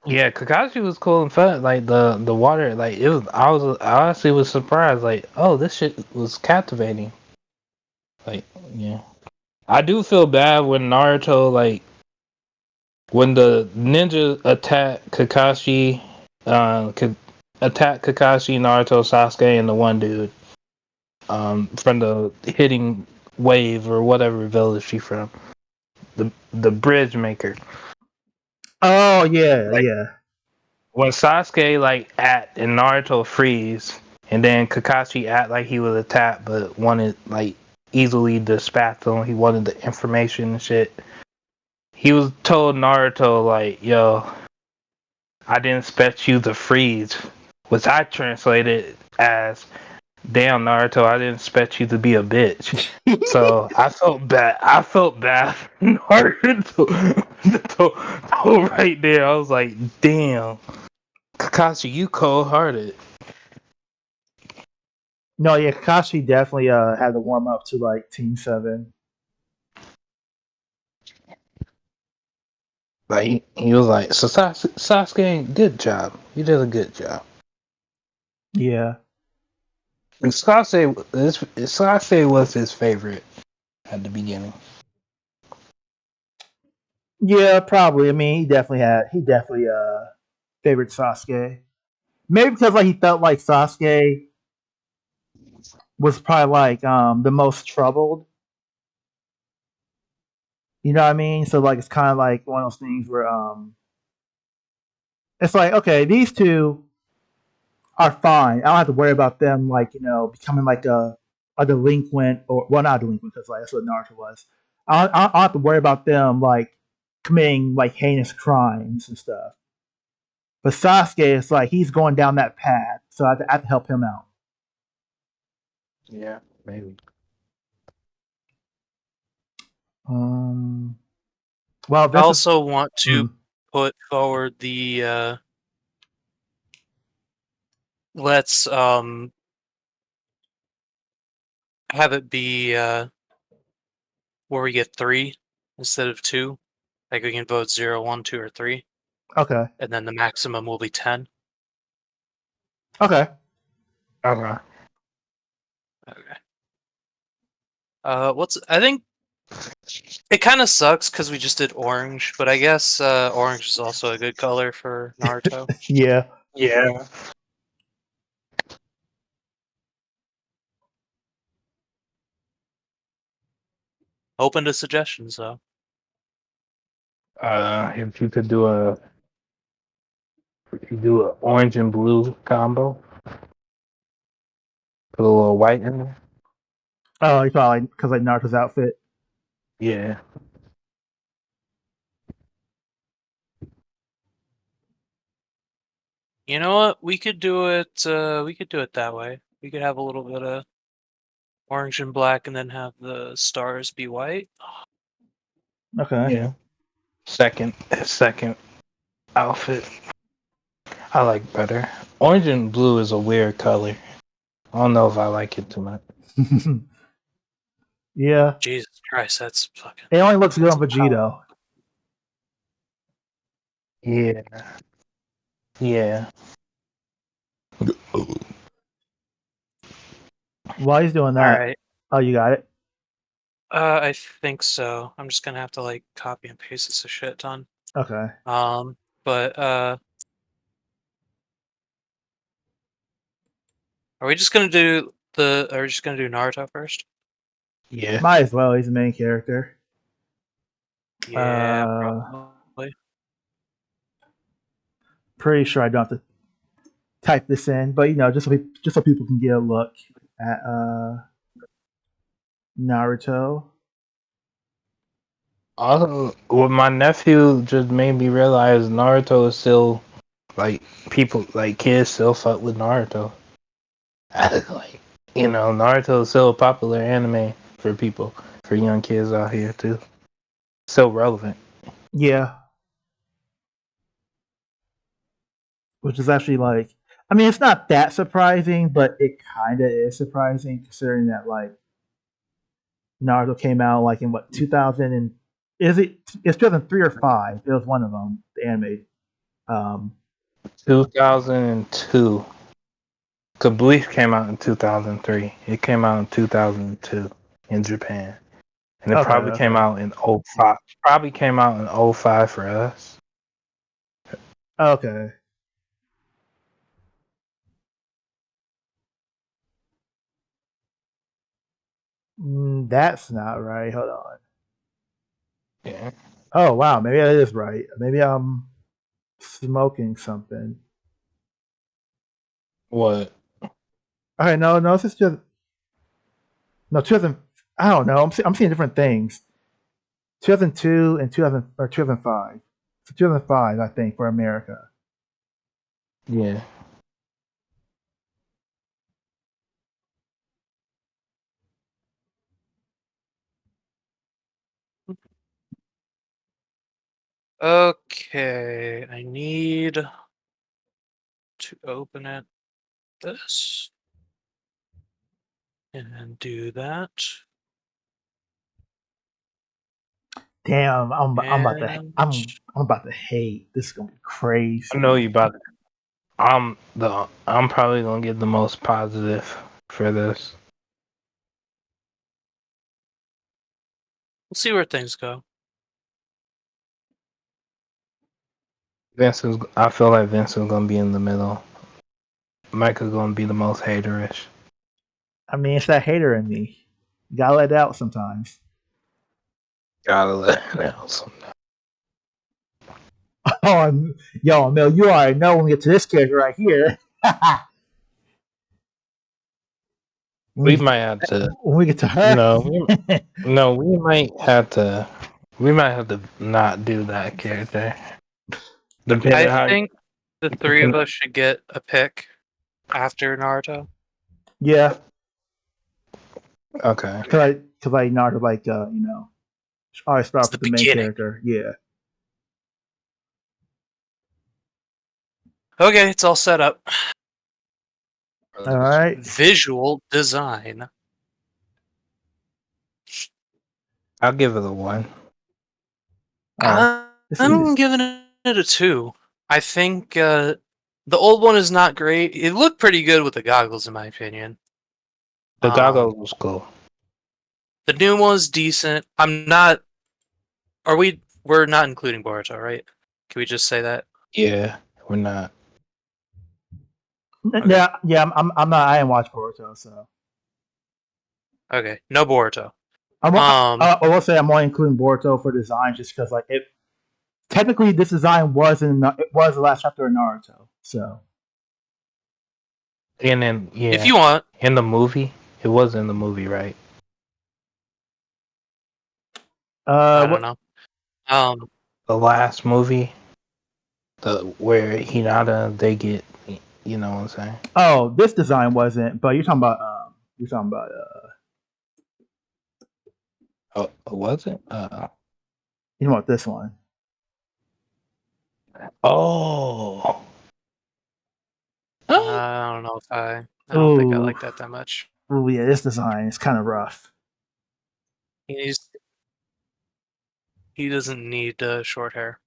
yeah, Kakashi was cool and fuck. Like the water, like it was. I honestly was surprised. Like, oh, this shit was captivating. Like, yeah, I do feel bad when Naruto when the ninja attacked Kakashi, could attack Kakashi, Naruto, Sasuke, and the one dude. From the hitting wave or whatever village she from. The bridge maker. Oh yeah, Like yeah. when Sasuke at and Naruto freeze, and then Kakashi act like he was attacked but wanted easily dispatch him. He wanted the information and shit. He was told Naruto yo, I didn't expect you to freeze, which I translated as, damn Naruto, I didn't expect you to be a bitch. So I felt bad. I felt bad for Naruto. Right there, I was like, damn, Kakashi, you cold hearted. No, yeah, Kakashi definitely had to warm up to like Team 7. Like he was like, so Sasuke, good job. You did a good job. Yeah. And Sasuke was his favorite at the beginning. Yeah, probably. I mean, he definitely favored Sasuke. Maybe because like he felt like Sasuke was probably like the most troubled. You know what I mean? So like it's kind of like one of those things where it's like okay, these two are fine. I don't have to worry about them like becoming like a delinquent or well not a delinquent because like that's what Naruto was. I don't have to worry about them like committing like heinous crimes and stuff. But Sasuke is like he's going down that path, so I have to help him out. Yeah, maybe. Um. Well, I this is. also want to Mm, put forward the let's have it be where we get 3 instead of 2. Like we can vote 0, 1, 2, or 3, okay. and then the maximum will be 10. Okay. Okay. Okay. What's I think it kind of sucks because we just did orange, but I guess orange is also a good color for Naruto. Yeah. Yeah. Open to suggestions though. If you could do a orange and blue combo, put a little white in there. Oh, you probably because like Naruto's outfit. Yeah. You know what? We could do it. We could do it that way. We could have a little bit of orange and black, and then have the stars be white. Okay. Yeah. Second outfit. I like better. Orange and blue is a weird color. I don't know if I like it too much. Yeah. Jesus Christ, that's fucking. It only looks good That's on Vegito. Yeah. Yeah. While he's doing all that, right. oh, you got it. I think so. I'm just gonna have to like copy and paste this a shit ton. Okay. But are we just gonna do the? Are we just gonna do Naruto first? Yeah. Might as well. He's the main character. Yeah, Uh, probably. pretty sure I don't have to type this in, but just so people can get a look at Naruto. Also, what my nephew just made me realize, Naruto is still like people, like kids still fuck with Naruto. Like, Naruto is still a popular anime for people, for young kids out here too. Still relevant. Yeah, which is actually like, I mean, it's not that surprising, but it kind of is surprising considering that like Naruto came out like in what 2000 and is it? It's 2003 or five. It was one of them. The anime. Um, 2002. Bleach came out in 2003. It came out in 2002 in Japan. And it okay, probably came okay, out in '05. Probably came out in '05 for us. okay. That's not right. Hold on. Yeah. Oh wow, maybe that is right. Maybe I'm smoking something. What? Okay, no, this is just no 2000. I don't know. I'm seeing different things. 2002 and 2000 or 2005. So 2005, I think, for America. Yeah. Okay, I need to open it. This and then do that. Damn, And I'm about to hate. This is gonna be I know crazy. you about it. I'm probably gonna get the most positive for this. we'll see where things go. I feel like Vince is gonna be in the middle. Mike is gonna be the most haterish. I mean, it's that hater in me. You gotta let it out sometimes. Gotta let it out sometime. Oh, yo, Mel, you already know when we get to this character right here. We might have to, when we get to you her. know, no, we might have to not do that character. Depending I how, think the three of us should get a pick after Naruto. Yeah, okay. because I Naruto I always start It's off the with the main beginning. character. Yeah. Okay, it's all set up. All right. Visual design. I'll give it a 1. Oh, this I'm is giving it a 2. I think the old one is not great. It looked pretty good with the goggles, in my opinion. The goggles was cool. The new one's decent. I'm not. Are we? We're not including Boruto, right? Can we just say that? Yeah, we're not. Okay. yeah. I'm not. I didn't watch Boruto, so Okay, no Boruto. I will say I'm only including Boruto for design just because like it. Technically, this design was it was the last chapter of Naruto, so. And then If yeah, you want, in the movie, it was in the movie, right? I don't What? know. The last movie, where Hinata they get, you know what I'm saying? Oh, this design wasn't. But you're talking about. You're talking about. Oh, was it? You know about this one. Oh. I don't know if I don't think I Ooh, like that much. ooh, yeah. This design is kind of rough. He's he doesn't need short hair.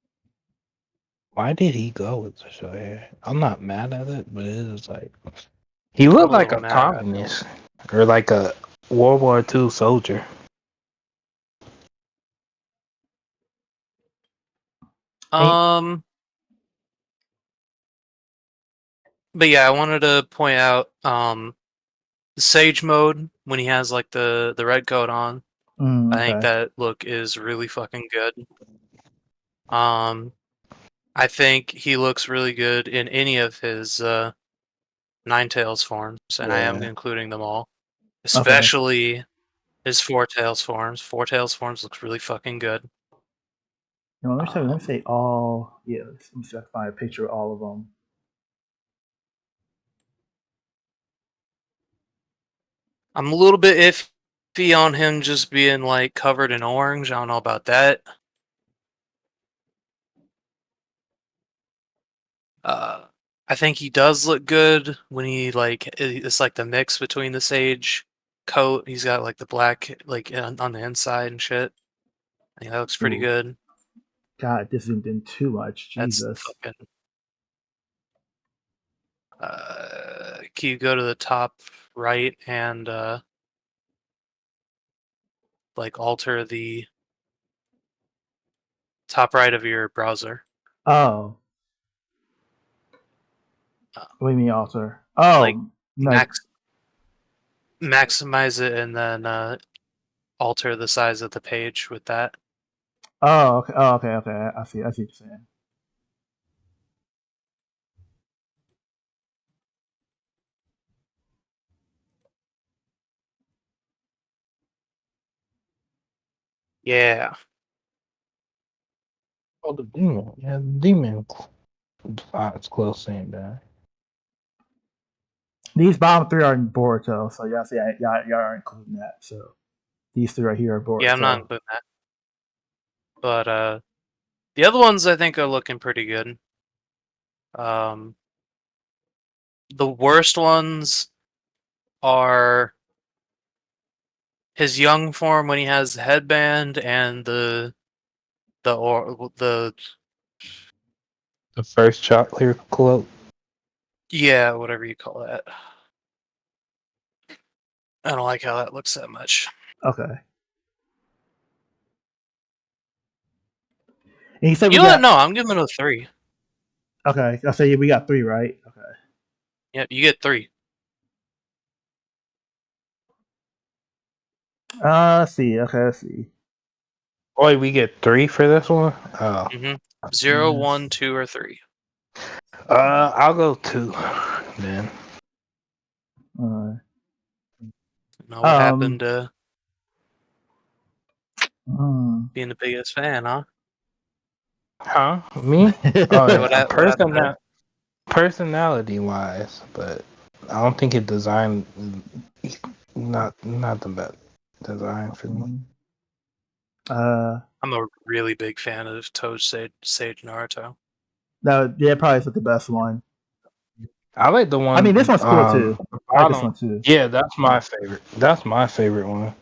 Why did he go with the short hair? I'm not mad at it, but it is like he I'm looked a like little a mad at him. communist or like a World War II soldier. Ain't. But yeah, I wanted to point out the Sage mode when he has like the red coat on. I think Okay. that look is really fucking good. Um, I think he looks really good in any of his Nine Tails forms, and I am Yeah. including them all, Okay. especially his Four Tails forms. Four Tails forms looks really fucking good. You know, let me Um, say all. Yeah. Let me see if I can find a picture of all of them. I'm a little bit iffy on him just being like covered in orange. I don't know about that. Uh, I think he does look good when he like it's like the mix between the sage coat. He's got like the black like on the inside and shit. I think that looks pretty Ooh, good. God, this zoomed in too much. That's Jesus. fucking. Can you go to the top right and like alter the top right of your browser? Oh, Uh, what do you mean alter? like Oh, like max maximize it and then alter the size of the page with that. oh, okay, oh, okay, okay. I see. I see what you're saying. Yeah. Oh, the demon. Yeah, the demon. It's close saying that. These bottom three are in Boruto, so y'all see, y'all are including that. So these three right here are Yeah, I'm not Boruto. including that. But the other ones I think are looking pretty good. Um, the worst ones are his young form when he has the headband and the the The first chocolate. yeah, whatever you call that. I don't like how that looks that much. Okay. And you said we You know what? got No, I'm giving it a 3. okay. I say we got 3, right? Okay. Yep, you get 3. Let's see. Okay, let's see. Boy, we get 3 for this one. Oh, 0, Yes. 1, 2, or 3. I'll go 2 then. Uh, Know what happened um. to hmm. being the biggest fan, huh? Huh? Me? Oh Yeah, yeah, what happened there? personality wise, but I don't think it designed not the best design for me. uh. I'm a really big fan of Toad Sage Naruto. No. Yeah, probably is the best one. I like the I mean, this one one's cool too. the I like this bottom. one too. Yeah, that's my favorite. That's my favorite one.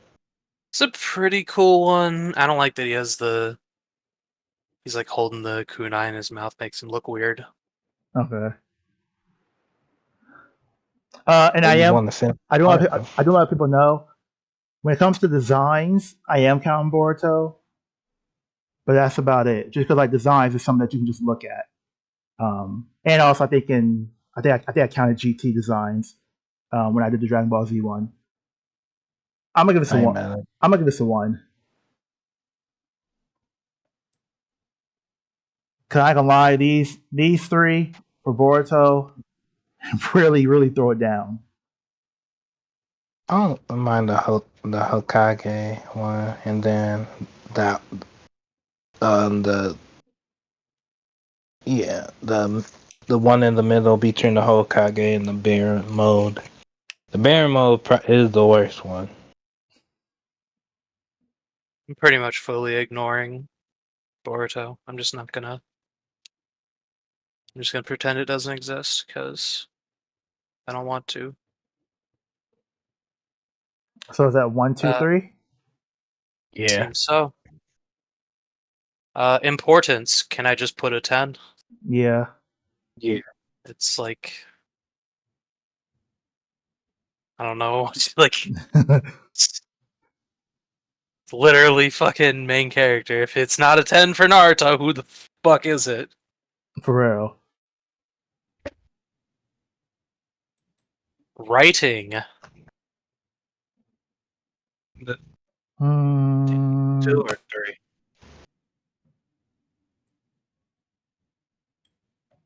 It's a pretty cool one. I don't like that he has he's like holding the kunai in his mouth, makes him look weird. Okay. And I I just am. want to finish I don't. Want, Naruto. I don't let people know when it comes to designs. I am counting Boruto, but that's about it. Just because like designs is something that you can just look at. And also I think I counted GT designs when I did the Dragon Ball Z one. I'm gonna give this a I ain't one. mad at it. I'm gonna give this a 1. Cause I can lie, these 3 for Boruto really throw it down. I don't mind the Hokage one, and then that the yeah the one in the middle between the Hokage and the bear mode. The bear mode is the worst one. I'm pretty much fully ignoring Boruto. I'm just not gonna. I'm just gonna pretend it doesn't exist because I don't want to. So is that 1, 2, Uh, 3? Yeah. Seems so. Importance. Can I just put a 10? Yeah. Yeah. It's like I don't know. Like it's literally fucking main character. If it's not a 10 for Naruto, who the fuck is it? For real. Writing. The 2 Hmm. or 3.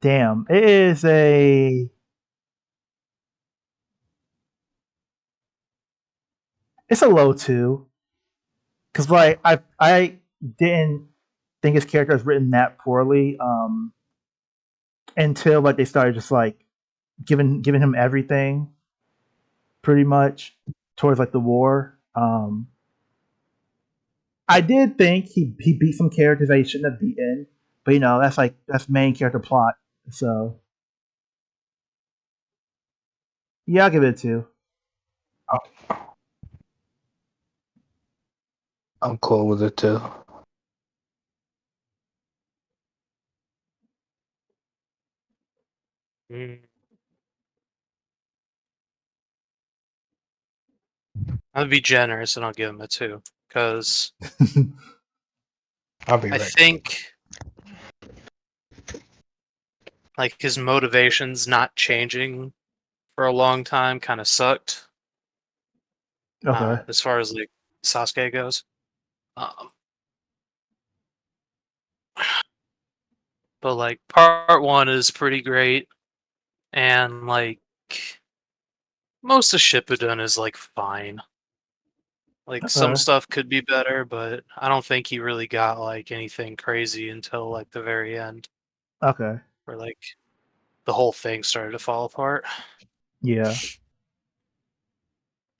Damn. It is a. It's a low 2. Cause like I didn't think his character was written that poorly. Until like they started just like giving him everything pretty much towards like the war. I did think he beat some characters that he shouldn't have beaten, but that's main character plot. So yeah, I'll give it a 2. I'm cool with it too. Mm. I'll be generous and I'll give him a 2 because I'll be I right. think like his motivations not changing for a long time kind of sucked. Okay. As far as like Sasuke goes. Um, but like part 1 is pretty great, and like most of Shippuden is like fine. Like some Okay. stuff could be better, but I don't think he really got like anything crazy until like the very end, Okay. where like the whole thing started to fall apart. Yeah.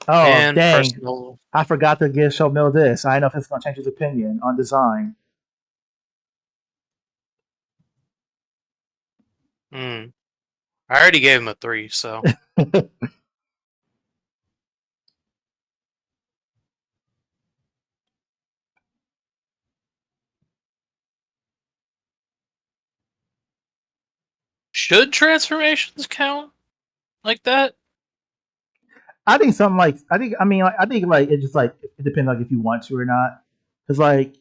Oh And dang! personal, I forgot to give Show Mill this. I don't know if it's gonna change his opinion on design. I already gave him a 3, so should transformations count like that? I think something like I mean like, I think like it just like it depends like if you want to or not. Cause like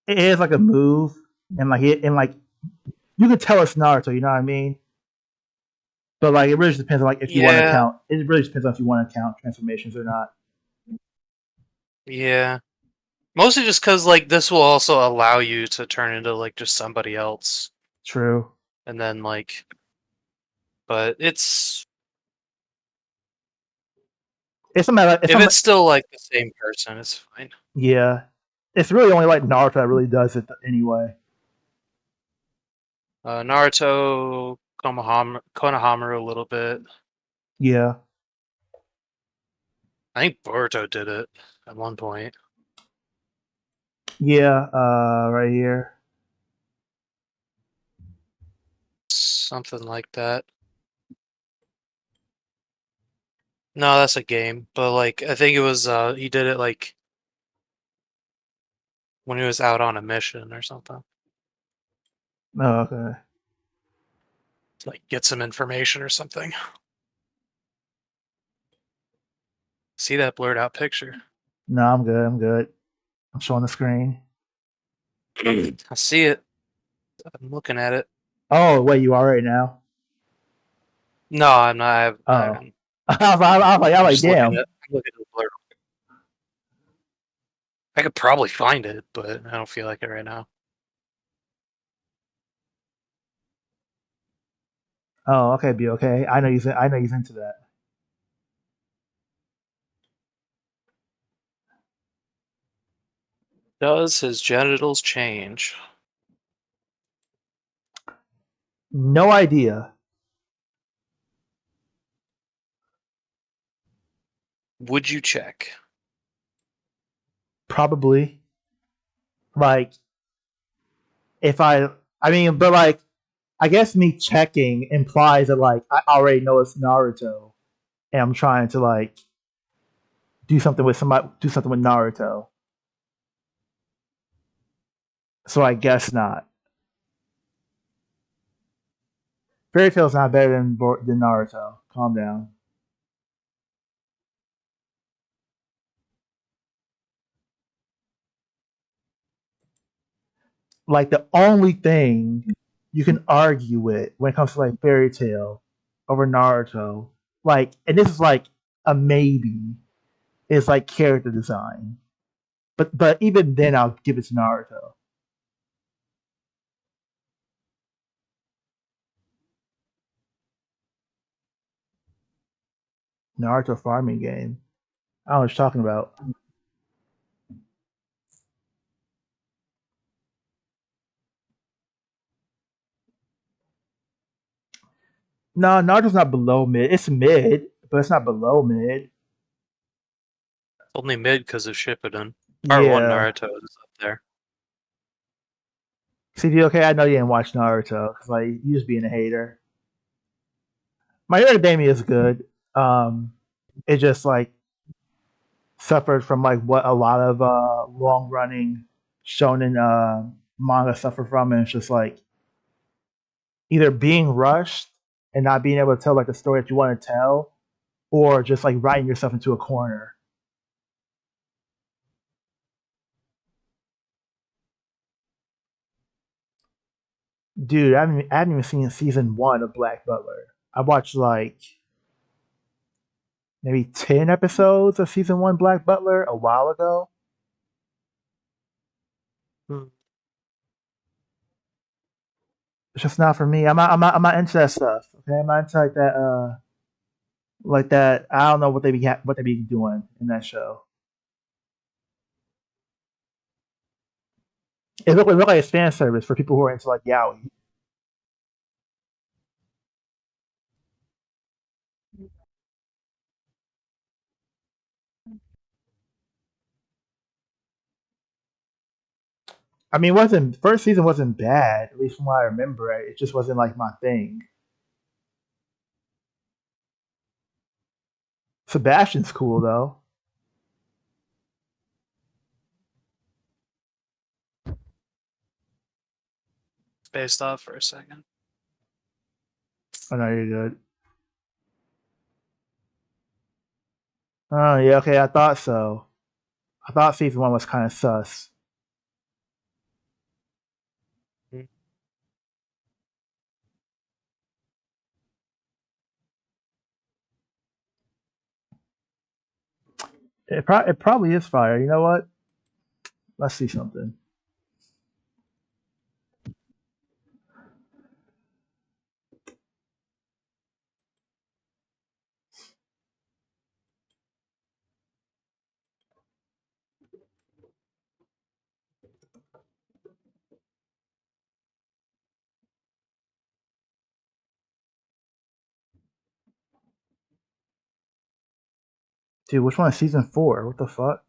it is like a move and like you can tell it's Naruto. You know what I mean? But like it really just depends on like if you want to Yeah, count. It really just depends on if you want to count transformations or not. yeah. Mostly just because like this will also allow you to turn into like just somebody else, True. and then like, but It's a matter. It's if some. it's still like the same person, it's fine. Yeah. It's really only like Naruto that really does it anyway. Naruto, Konohamaru a little bit. Yeah. I think Boruto did it at one point. Yeah. Right here. Something like that. No, that's a game, but like I think it was he did it like when he was out on a mission or something. Oh, okay. To, like get some information or something. See that blurred out picture? No, I'm good. I'm good. I'm showing the screen. I see it. I'm looking at it. Oh, wait, you are right now. No, I'm not. Oh. I was like, just looking damn. at. I'm looking at the blur. I could probably find it, but I don't feel like it right now. Oh, okay, be okay. I know he's into that. Does his genitals change? No idea. Would you check? Probably. Like if I mean, but like I guess me checking implies that like I already know it's Naruto and I'm trying to like do something with Naruto. So I guess not. Fairy Tail's not better than Naruto. Calm down. Like the only thing you can argue with when it comes to like Fairy Tail over Naruto, like, and this is like a maybe, is like character design. But even then, I'll give it to Naruto. Naruto farming game. I don't know what you're talking about. No, Naruto's not below mid. It's mid, but it's not below mid. Only mid because of Shippuden. Part one Yeah. Naruto is up there. CD, okay, I know you didn't watch Naruto because like you just being a hater. My Hero Academia is good. It just like suffered from like what a lot of long running shonen manga suffer from, and it's just like either being rushed and not being able to tell like the story that you want to tell, or just like writing yourself into a corner. Dude, I haven't even seen season one of Black Butler. I watched like maybe 10 episodes of season one Black Butler a while ago. Hmm. It's just not for me. I'm not into that stuff. Okay, I'm not into like that. Like that. I don't know what they be doing in that show. It looked like it's fan service for people who are into like yaoi. I mean, it wasn't first season wasn't bad, at least from what I remember. It just wasn't like my thing. Sebastian's cool though. Spaced off for a second. Oh no, you're good. Oh yeah, okay, I thought so. I thought season one was kind of sus. It probably is fire. You know what? Let's see something. Dude, which one is season four? What the fuck?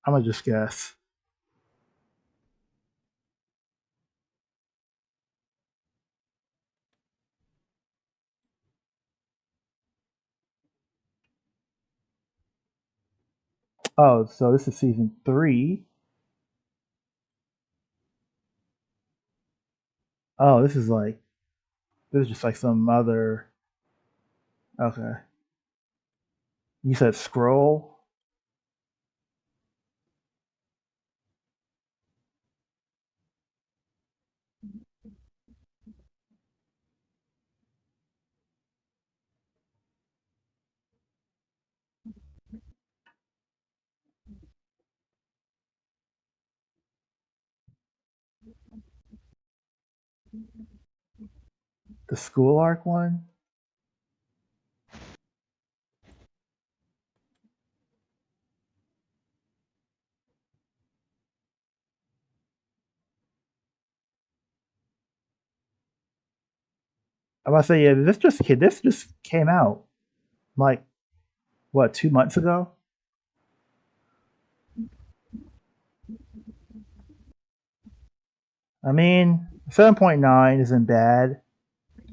I'm gonna just guess. Oh, so this is season three. Oh, this is just like some other. Okay, you said scroll. The school arc one. I'm about to say yeah. This just came out like what 2 months ago. I mean, 7.9 isn't bad,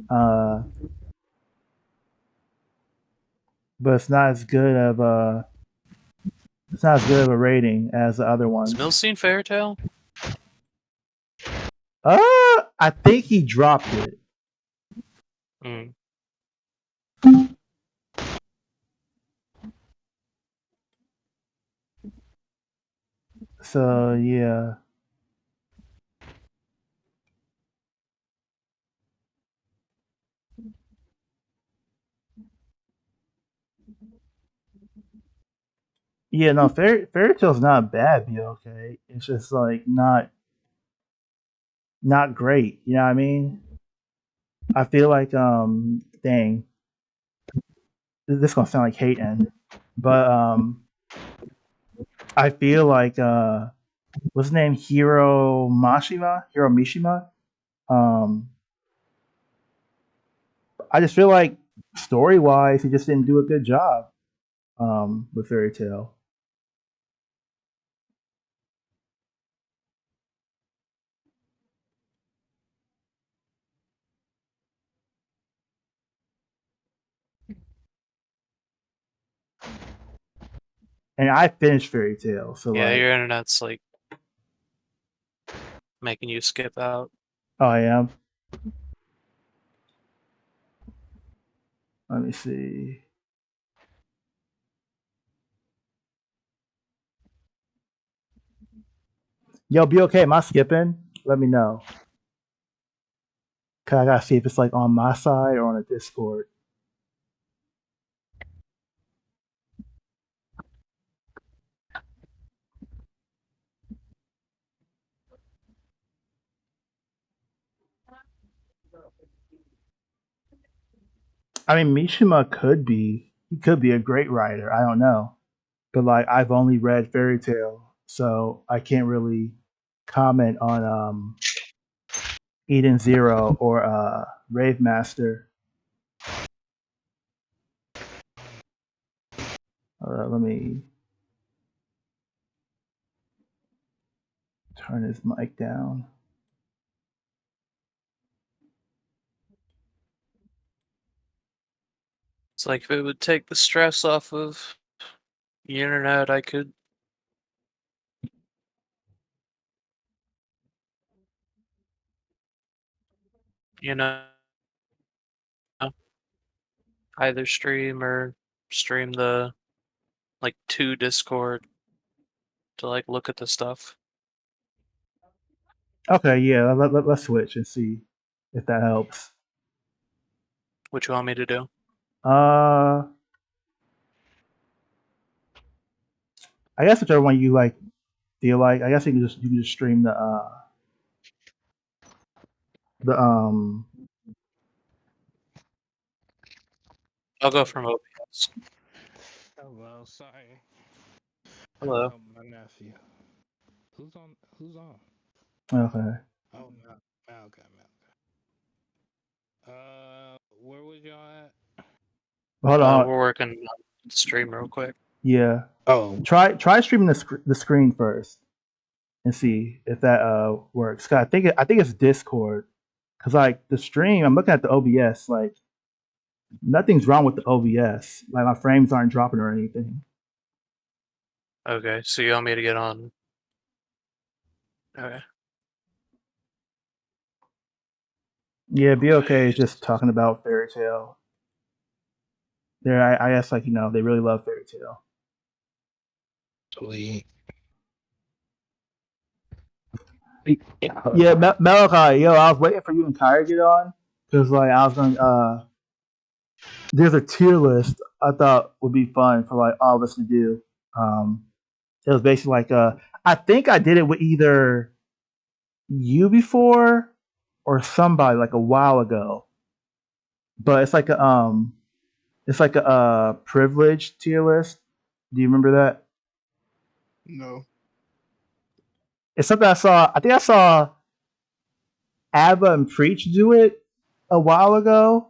uh, but it's not as good of a rating as the other Is ones. Mill seen Fairy Tail? I think he dropped it. Mm. So yeah, yeah. No, Fairy Tail's not bad. Be okay. It's just like not great. You know what I mean? I feel like dang, this is gonna sound like hating, but I feel like what's his name? Hiro Mishima. Um, I just feel like story wise, he just didn't do a good job with Fairy Tail. And I finished Fairy Tail, so Yeah, like, your internet's like making you skip out. oh, I am. Let me see. Yo, be okay. Am I skipping? Let me know. Cause I gotta see if it's like on my side or on the Discord. I mean, Mishima he could be a great writer. I don't know, but like I've only read Fairy Tail, so I can't really comment on Eden Zero or Rave Master. Let me turn his mic down. It's like if it would take the stress off of the internet, I could. You know, either stream or stream the like to Discord to like look at the stuff. Okay, yeah, let's switch and see if that helps. What you want me to do? Uh, I guess whichever one you like feel like. I guess you can just stream the I'll go from OBS. Hello, sorry. Hello. My nephew. Who's on? Who's on? okay. Oh, Malcolm. Where was y'all at? Hold on. We're working on the stream real quick. Yeah. Oh, Try streaming the screen first and see if that works. 'Cause I think it's Discord. Cause like the stream, I'm looking at the OBS. Like nothing's wrong with the OBS. Like my frames aren't dropping or anything. Okay, so you want me to get on? Okay. Yeah, be okay. Wait. Just talking about Fairy Tale. There, I guess like they really love Fairy Tale. sweet. Yeah, Malachi, yo, I was waiting for you and Kyra to get on because like I was gonna. There's a tier list I thought would be fun for like all of us to do. It was basically like I think I did it with either you before or somebody like a while ago, but it's like a privilege tier list. Do you remember that? No. It's something I saw. I think I saw Abba and Preach do it a while ago,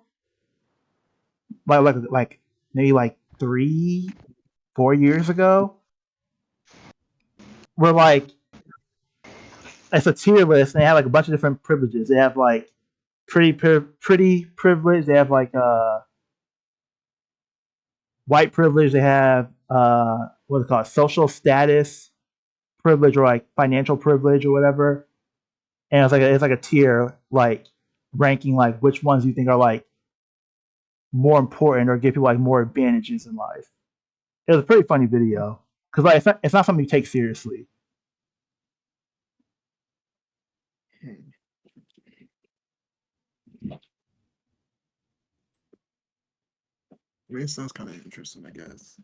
like maybe like 3, 4 years ago. Where like it's a tier list and they have like a bunch of different privileges. They have like pretty privilege. They have like white privilege. They have what's it called, social status privilege or like financial privilege or whatever. And it's like a tier like ranking like which ones you think are like more important or give people like more advantages in life. It was a pretty funny video because like it's not something you take seriously. I mean, it sounds kind of interesting, I guess.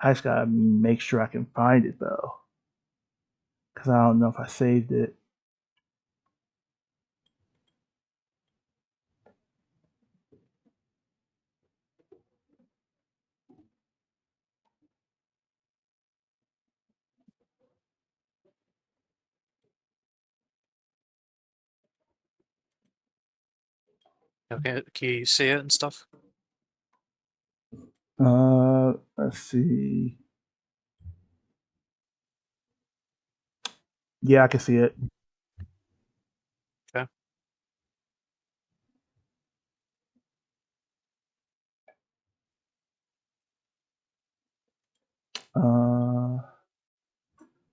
I just gotta make sure I can find it though, because I don't know if I saved it. Okay, can you see it and stuff? Let's see. Yeah, I can see it. Okay.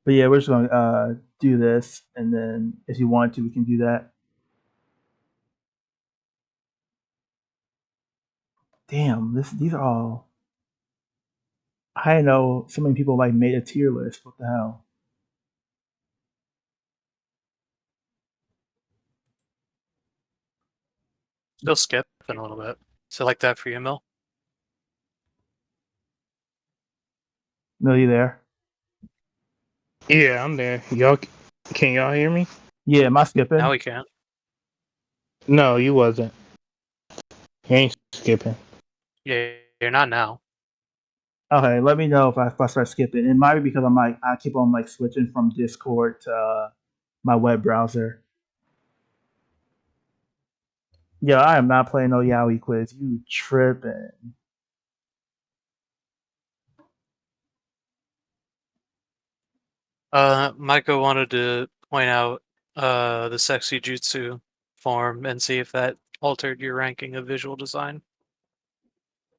But yeah, we're just gonna do this, and then if you want to, we can do that. Damn, these are all. I know so many people like made a tier list. What the hell? Still skipping a little bit. So like that for you, Mil? Mill, you there? Yeah, I'm there. Can y'all hear me? Yeah, am I Now skipping? we can't. No, you wasn't. You ain't skipping. Yeah, you're not now. Okay, let me know if I start skipping. It might be because I keep on like switching from Discord to my web browser. Yeah, I am not playing no Yaoi quiz. You tripping? Micah wanted to point out the sexy jutsu form and see if that altered your ranking of visual design.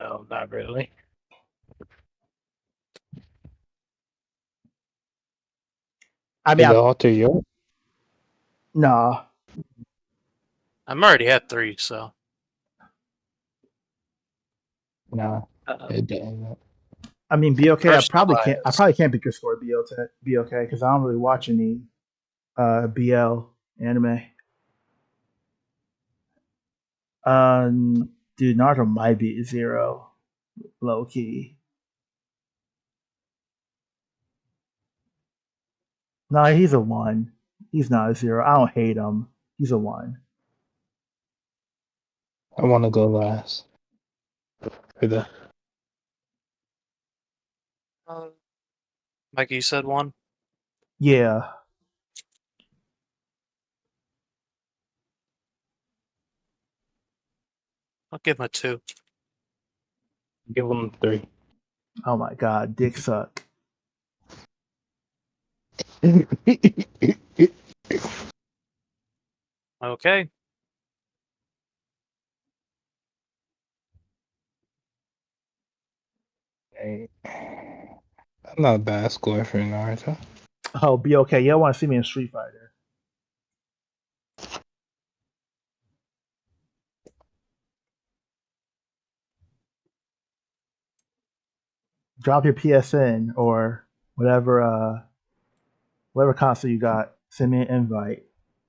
No, not really. I mean, Did it alter your? nah. I'm already at 3, so. No, Uh, it didn't. I mean, BOK. I personal probably can't. I bias. probably can't pick your score BOK because I don't really watch any BL anime. Dude, Naruto might be 0, low key. No, he's a 1. He's not a 0. I don't hate him. He's a 1. I want to go last for the. Mikey, you said 1? Yeah. I'll give him a 2. Give them 3. Oh my god, dick suck. Okay. Hey, that's not a bad score for Naruto. Oh, BOK. You don't want to see me in Street Fighter. Drop your PSN or whatever console you got. Send me an invite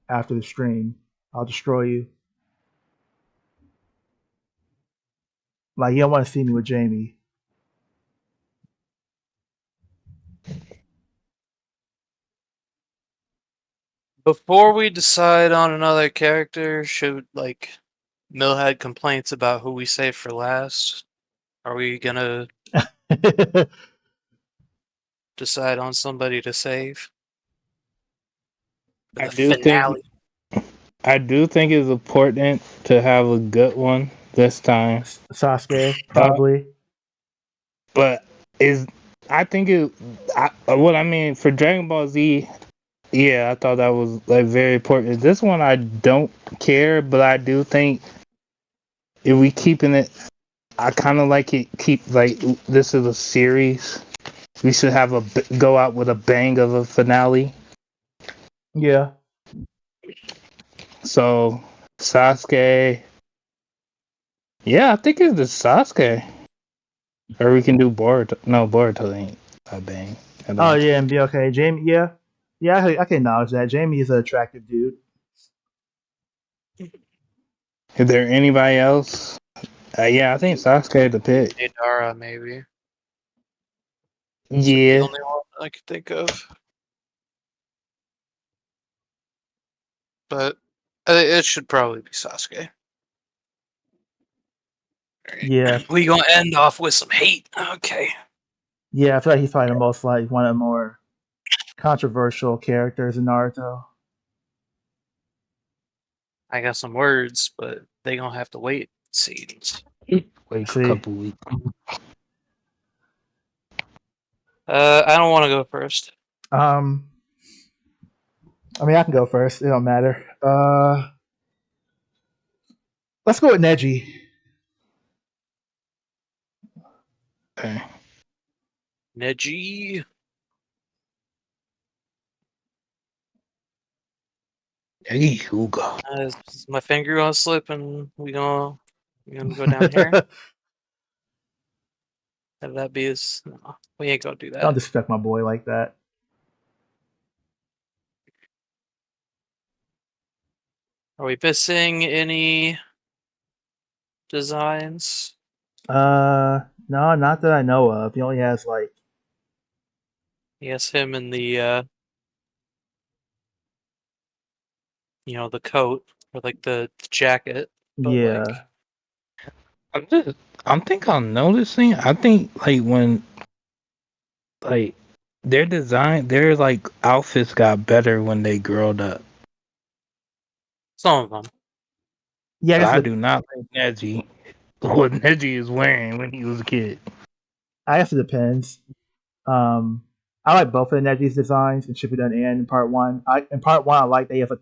after the stream. I'll destroy you. Like you don't want to see me with Jamie. Before we decide on another character, should, like, Mill had complaints about who we save for last. Are we gonna decide on somebody to save for I the do think finale? I do think it's important to have a good one this time. Sasuke, Uh, probably. but is I think it. What I mean for Dragon Ball Z, yeah, I thought that was like very important. This one I don't care, but I do think if we keeping it, I kind of like it. Keep like this is a series. We should have go out with a bang of a finale. Yeah. So Sasuke, yeah, I think it's the Sasuke. Or we can do Boruto. No, Boruto ain't a bang at Oh all. yeah, and BOK. Jamie, yeah. Yeah, I can acknowledge that. Jamie is an attractive dude. Is there anybody else? Yeah, I think Sasuke the pick. Adara, maybe. It's like the Yeah, only one I could think of. But it should probably be Sasuke. Alright. Yeah. We gonna end off with some hate. Okay. Yeah, I feel like he's probably the most like one of the more controversial characters in Naruto. I got some words, but they gonna have to wait. See. wait a See. couple weeks. I don't want to go first. I mean I can go first, it don't matter. Let's go with Neji. Okay. Neji. Hey, Hugo. Is my finger gonna slip and we gonna go down here? Have that be his? No, we ain't gonna do Don't that. disrespect my boy like that. Are we missing any designs? No, not that I know of. He only has like Yes, him in the the coat or like the jacket, but yeah. like I'm noticing. I think like when like their like outfits got better when they growed up. some of them. Yeah, I But guess I it, do not like Neji. What Neji is wearing when he was a kid. I guess it depends. I like both of the Neji's designs in Shippuden and in Part One. In Part One, I like that he has like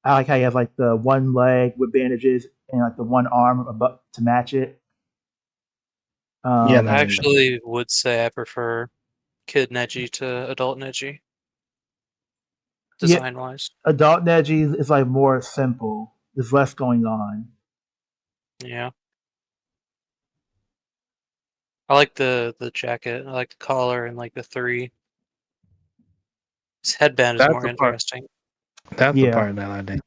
I like how he has like the one leg with bandages and like the one arm to match it. Yeah, I that- actually would say I prefer kid Neji to adult Neji, Yeah, design wise. adult Neji is like more simple. There's less going on. Yeah. I like the jacket. I like the collar and like the three. His headband is that's more the part. interesting. That's the Yeah, part that I did.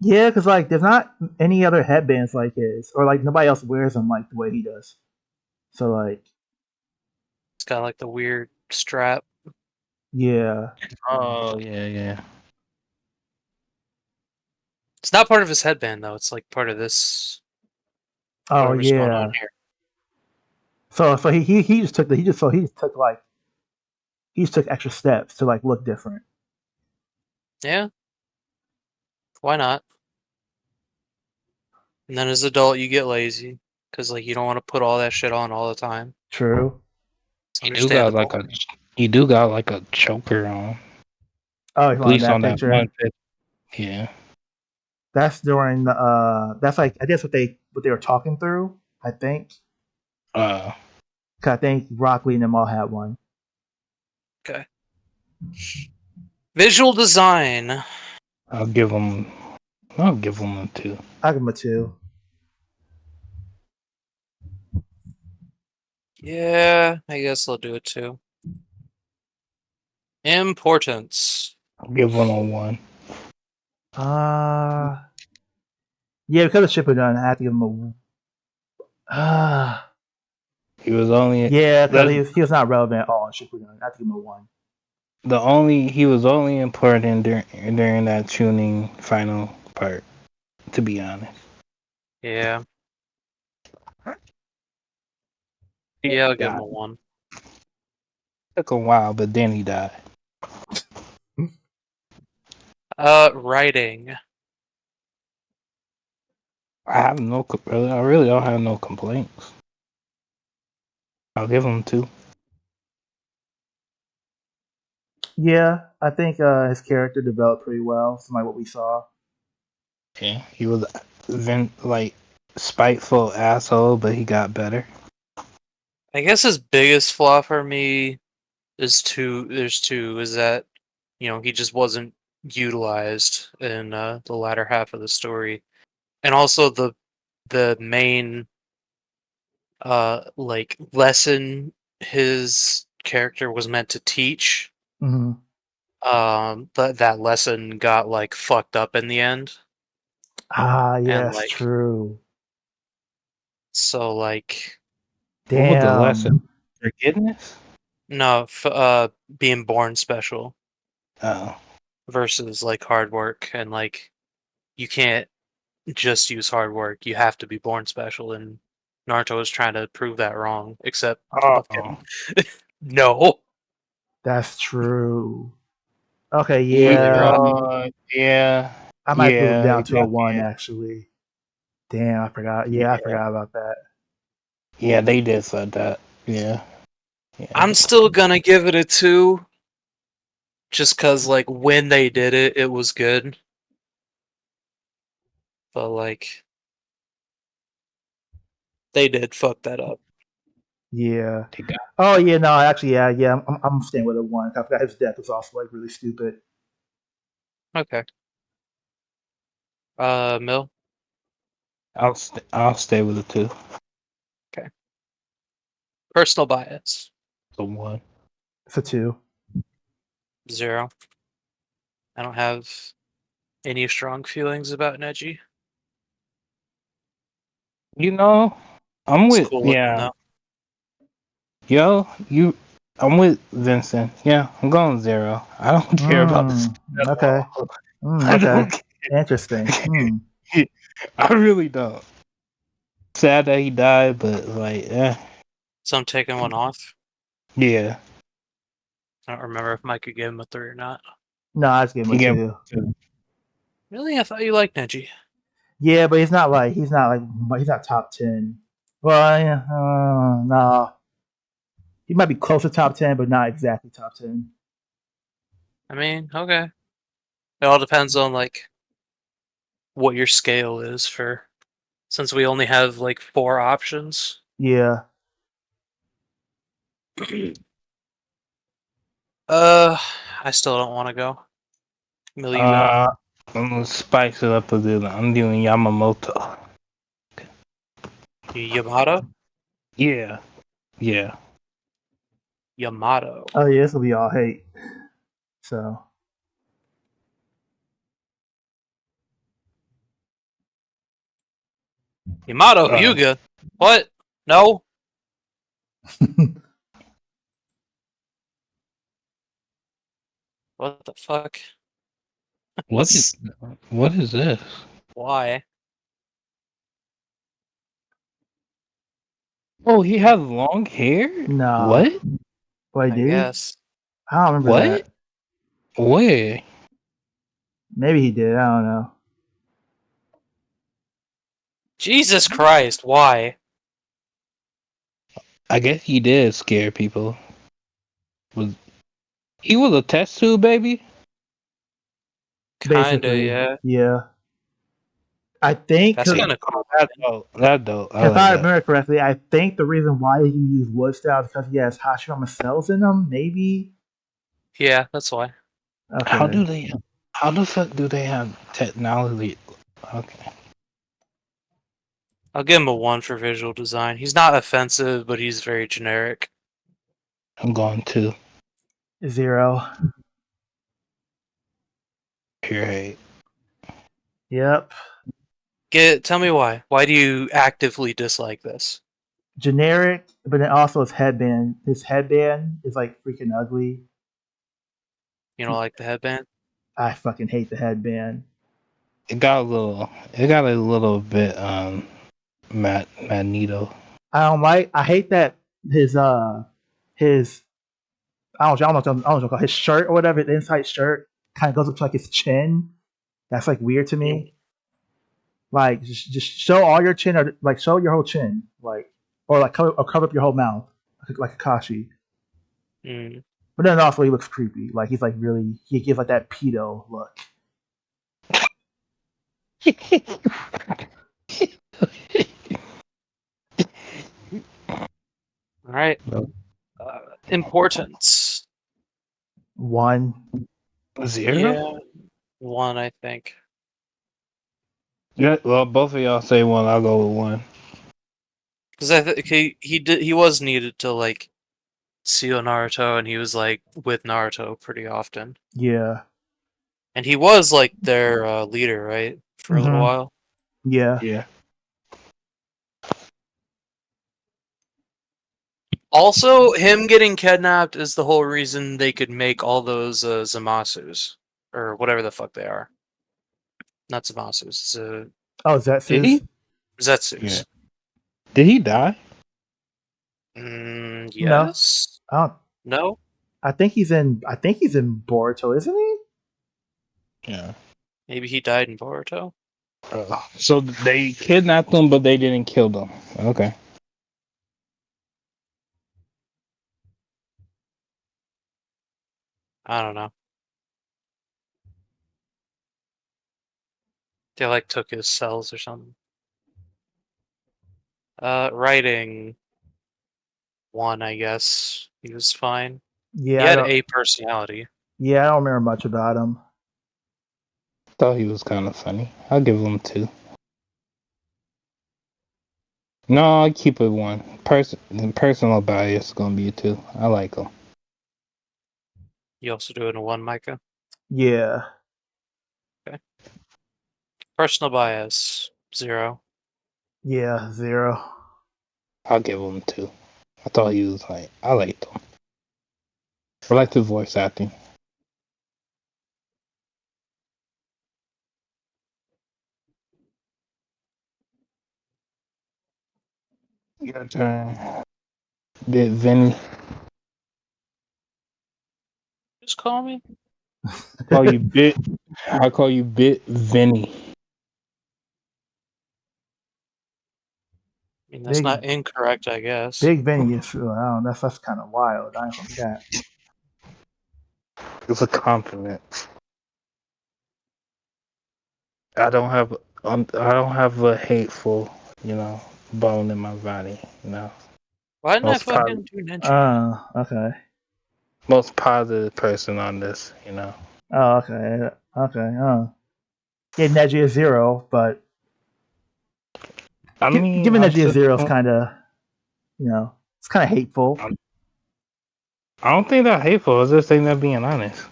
yeah, because like there's not any other headbands like his, or like nobody else wears them like the way he does. So like, It's got like the weird strap. yeah, Oh yeah. It's not part of his headband though. It's like part of this oh whatever's going on yeah. here. So he just took he just took extra steps to like look different. Yeah, why not? And then as an adult, you get lazy because like you don't want to put all that shit on all the time. True. It's He do got understandable. like a he do got like a choker on. Oh, At you on least that on that one picture? picture. Yeah. That's during the that's like I guess what they were talking through. I think. Uh 'Cause I think Rock Lee and them all had one. Okay. Visual design. I'll give him a 2. I'll give him a 2. Yeah, I guess I'll do it too. Importance. I'll give him a 1. Yeah, because of Shippuden, I have to give him a. He was only Yeah, because that's he was not relevant at all in Shippuden. I have to give him a 1. he was only important during that tuning final part, to be honest. Yeah. He Yeah, I'll give him died. a 1. Took a while, but then he died. Writing. I really don't have no complaints. I'll give him 2. Yeah, I think his character developed pretty well from like what we saw. Yeah, he was like spiteful asshole, but he got better. I guess his biggest flaw for me is there's two, is that, he just wasn't utilized in the latter half of the story. And also the main like lesson his character was meant to teach, Hmm. but that lesson got like fucked up in the end. Ah, And yes, like true. so like What was the lesson? Damn. Forgiveness? no being born special Oh. versus like hard work, and like you can't just use hard work. You have to be born special, and Naruto was trying to prove that wrong. Except look at Oh. no, That's true. Okay, completely wrong. Yeah. I might move him Yeah. down to a Exactly. 1 actually. Damn, I forgot. Yeah, I Yeah. forgot about that. Yeah, they did said that. Yeah. Yeah. I'm still gonna give it a 2, just cause like when they did it, it was good. But like they did fuck that up. Yeah. They got Oh yeah, no, actually, yeah. I'm staying with a 1. I forgot his death was also like really stupid. Okay. Mill. I'll stay with the 2. Okay. Personal bias. The 1. It's a 2. 0. I don't have any strong feelings about Neji. You know, I'm It's with cool looking though. Yo, I'm with Vincent. Yeah, I'm going 0. I don't care about this at Okay. all. I Okay. don't Interesting. care. I really don't. Sad that he died, but like, So I'm taking one off. yeah. I don't remember if Mike could give him a 3 or not. No, I just gave him a He gave 2. 2. Really? I thought you liked Neji. Yeah, but he's not top 10. Well, yeah, no. He might be close to top 10, but not exactly top 10. I mean, okay. It all depends on like what your scale is for Since we only have like 4 options. Yeah. I still don't want to go. Will you go? I'm gonna spice it up a little. I'm doing Yamamoto. Yamato? Yeah. Yeah. Yamato. Oh yeah, this will be all hate. So Yamato Uh, Hyuga? What? No? What the fuck? what is this? Why? Oh, he has long hair? nah. What? Wait, I did he? guess. I don't remember What? that. Where? Maybe he did. I don't know. Jesus Christ, why? I guess he did scare people. He was a test tube baby? Kinda, Basically, yeah. yeah. I think That's because kind of cool. That's dope. That's dope. I if like I that. remember correctly, I think the reason why he can use wood styles is because he has Hashirama cells in him. Maybe. Yeah, that's why. How Okay. do they how the fuck do they have technology? Okay. I'll give him a 1 for visual design. He's not offensive, but he's very generic. I'm going to 0. pure hate. Yep. Tell me why. Why do you actively dislike this? Generic, but then also his headband. His headband is like freaking ugly. You don't like the headband? I fucking hate the headband. It got a little bit Magneto. I don't like. I hate that his I don't know what to call it, his shirt or whatever. The inside shirt kind of goes up to like his chin. That's like weird to me. Like just show all your chin or like show your whole chin, like or like cover up your whole mouth like Akashi. Mm. But then also he looks creepy. Like he's like really he gives like that pedo look. All right. Importance. 1. 0? Yeah, 1, I think. Yeah, well both of y'all say 1, I'll go with 1. Because I think he was needed to like seal Naruto, and he was like with Naruto pretty often, Yeah. and he was like their leader, right, for a little Mm-hmm. while. Yeah. Yeah. Also, him getting kidnapped is the whole reason they could make all those Zamasus or whatever the fuck they are. Not Zamasus, Oh, Did Zetsu's. he? Yeah. Zetsus. Did he die? No. Yes. I don't. No. I think he's in. I think he's in Boruto, isn't he? Yeah. Maybe he died in Boruto. So they kidnapped him, but they didn't kill them. Okay. I don't know. They like took his cells or something. Writing 1, I guess. He was fine. He Yeah. I had don't. a personality. Yeah, I don't remember much about him. Thought he was kind of funny. I'll give him 2. No, I'll keep it 1. Personal bias is gonna be a 2. I like him. You also doing a 1, Micah? Yeah. Okay. Personal bias 0. Yeah. 0. I'll give him 2. I thought he was like I liked him. I like the voice acting. Your turn. Bit Vinny. Just call me. Call you Bit. I call you Bit Vinny. I mean, that's Big not incorrect, I guess. Big Vinny is. I don't know. That's kind of wild. I ain't gonna cat. It's a compliment. I don't have I don't have a hateful, bone in my body. Why didn't I Most fucking positive, do ninja? Okay. most positive person on this. Oh, okay. Okay. Gave Neji a 0, but I mean, giving I'm Neji a just. 0 is kind of, it's kind of hateful. I don't think that hateful. I was just saying that being honest.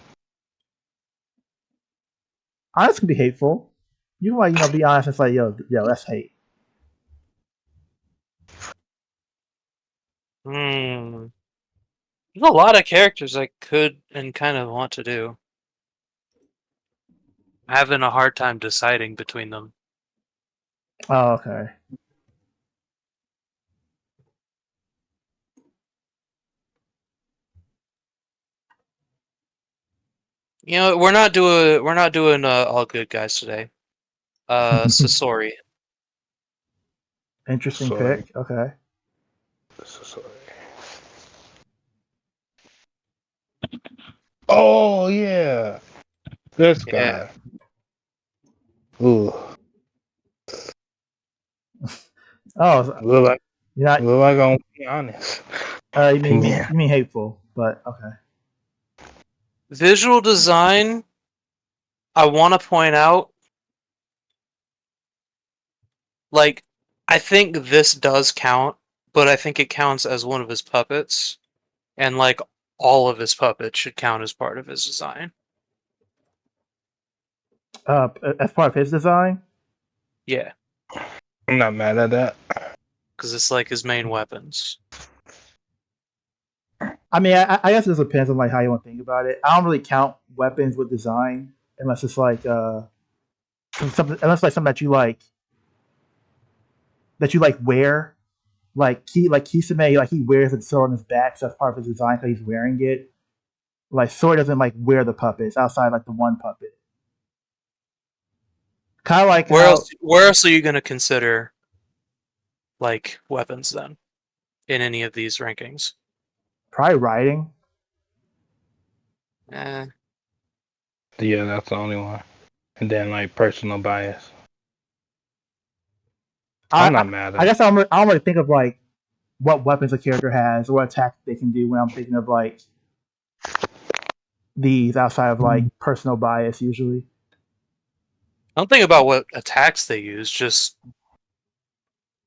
Honest can be hateful. You can, like, be honest and say, yo, that's hate. Hmm. There's a lot of characters I could and kind of want to do. I'm having a hard time deciding between them. Oh, okay. You know, we're not doing all good guys today. Sasori. Interesting Sorry. pick. Okay. Sorry. Oh yeah, this Yeah. guy. Ooh, Oh, so look like you're not. look like I'm being honest. You mean Yeah. hateful, but okay. Visual design, I want to point out, like, I think this does count, but I think it counts as one of his puppets, and like all of his puppets should count as part of his design. As part of his design. Yeah, I'm not mad at that. because it's like his main weapons. I mean, I guess it depends on, like, how you want to think about it. I don't really count weapons with design unless it's like something, unless like something that you like wear. Like Kisame, like he wears a sword on his back, so that's part of his design because he's wearing it. Like Sword doesn't like wear the puppets outside like the one puppet. Kind of like how Where else are you gonna consider like weapons then in any of these rankings? probably writing. Eh. Yeah, that's the only one. And then like personal bias. I'm I not mad I at. guess I don't really think of like what weapons a character has or what attacks they can do when I'm thinking of like these outside of like personal bias usually. I don't think about what attacks they use. Just,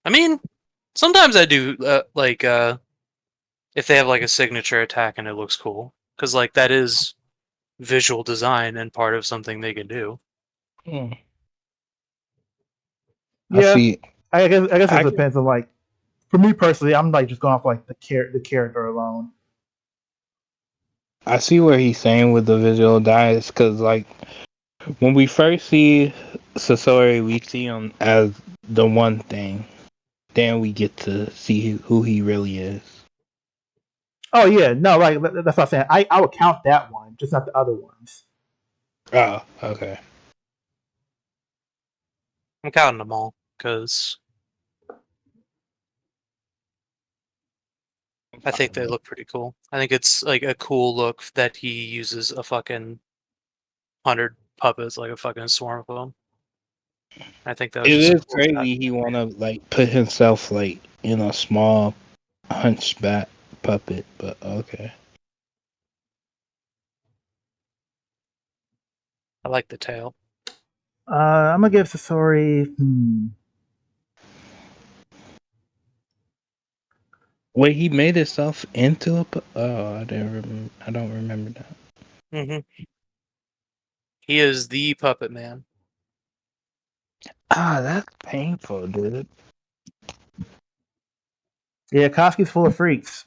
I mean, sometimes I do if they have like a signature attack and it looks cool, because like that is visual design and part of something they can do. Hmm. I Yeah, see. I guess it I depends on like for me personally, I'm like just going off like the character alone. I see where he's saying with the visual bias because like when we first see Sasori, we see him as the one thing. Then we get to see who he really is. Oh yeah, no, like that's what I'm saying. I would count that one, just not the other ones. Oh, okay. I'm counting them all because I think they look pretty cool. I think it's like a cool look that he uses a fucking 100 puppets, like a fucking swarm of them. I think that was It just a is cool shot. crazy. He wanna like put himself like in a small hunchback puppet, but okay. I like the tail. I'm gonna give Sasori. Wait, he made himself into oh, I didn't. I don't remember that. Hmm. He is the puppet man. Ah, that's painful, dude. Yeah, Koski's full of freaks.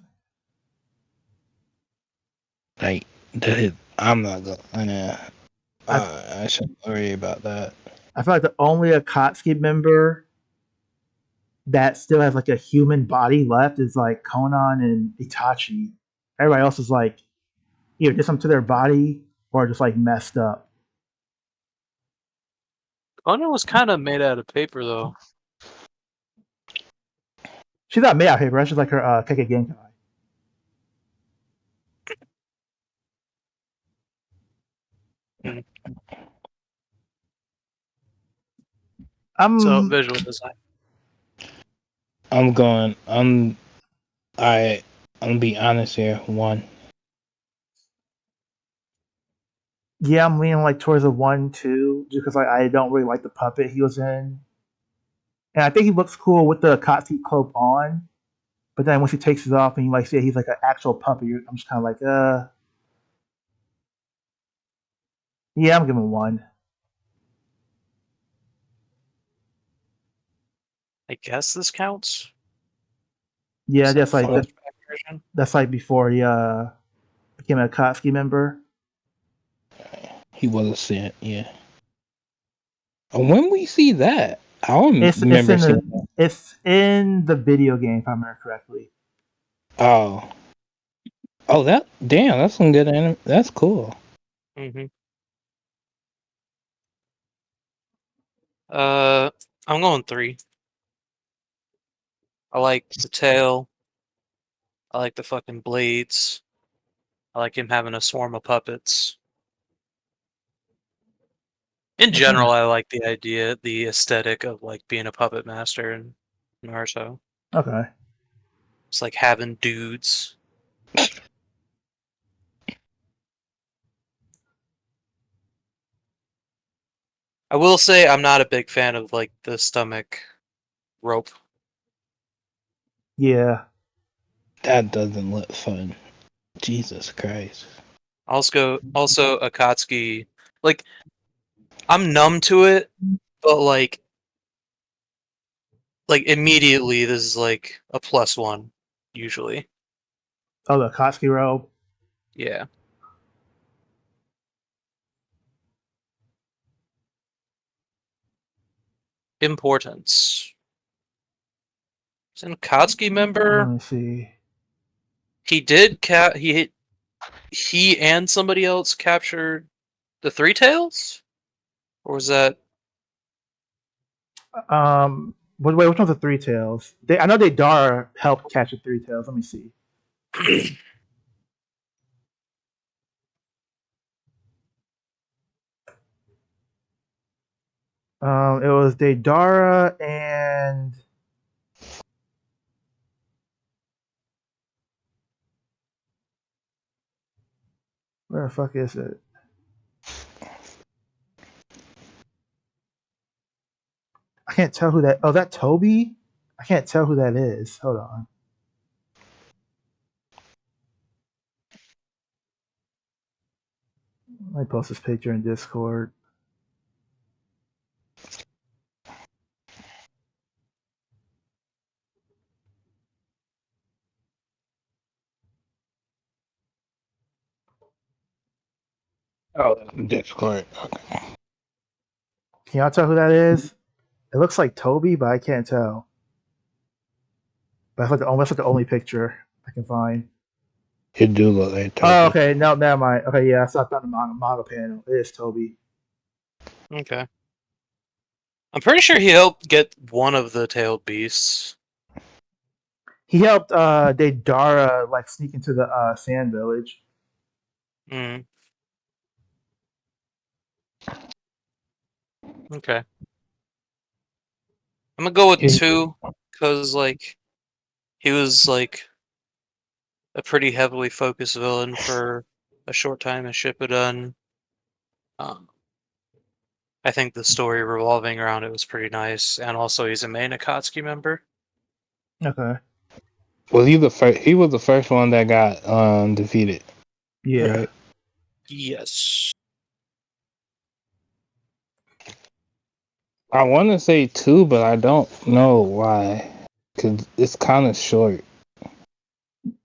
Like, dude, I'm not gonna. I I shouldn't worry about that. I feel like the only Akatsuki member that still has like a human body left is like Conan and Itachi. Everybody else is like either did something to their body or just like messed up. Conan was kind of made out of paper though. She's not made out of paper. That's just like her Kekkei Genkai. Mm. So I'm visual design. I'm gonna be honest here. 1. yeah, I'm leaning like towards a 1, 2, just because like I don't really like the puppet he was in, and I think he looks cool with the Akatsuki cloak on. But then once he takes it off and you like see he's like an actual puppet, I'm just kind of like, yeah, I'm giving 1. I guess this counts. Yeah, Is that that's like flashback version? that's like before he became a Akatsuki member. He was a Sith, yeah. When we see that, I don't It's remember in seeing the that. it's in the video game if I remember correctly. Oh, that's some good anime. That's cool. Mm-hmm. I'm going 3. I like the tail. I like the fucking blades. I like him having a swarm of puppets. In Okay. general, I like the idea, the aesthetic of like being a puppet master in Naruto. Okay. It's like having dudes. I will say I'm not a big fan of like the stomach rope. Yeah. That doesn't look fun. Jesus Christ. Also Akatsuki, like I'm numb to it, but like immediately this is like a +1 usually. Oh, the Akatsuki robe. Yeah. Importance. Is an Akatsuki Let member. me see. He did he and somebody else captured the Three Tails? Or was that Wait, which one's the Three Tails? I know Dara helped catch the Three Tails. Let me see. It was Dara and where the fuck is it? I can't tell who that. Oh, that Toby. I can't tell who that is. Hold on. Let me post this picture in Discord. Oh, Discord. Okay. Can y'all tell who that is? It looks like Toby, but I can't tell. But that's like the only picture I can find. It do look like Oh, Toby. okay. No, never mind. Okay, yeah, I saw it on the manga panel. It is Toby. okay? I'm pretty sure he helped get one of the tailed beasts. He helped Dara like sneak into the sand village. Mm. Okay. I'm gonna go with It, 2, because like he was like a pretty heavily focused villain for a short time in Shippuden. Um, I think the story revolving around it was pretty nice, and also he's a main Akatsuki member. Okay. was he the first? He was the first one that got defeated, Yeah. right? Yes. I want to say 2, but I don't know why. Cause it's kind of short.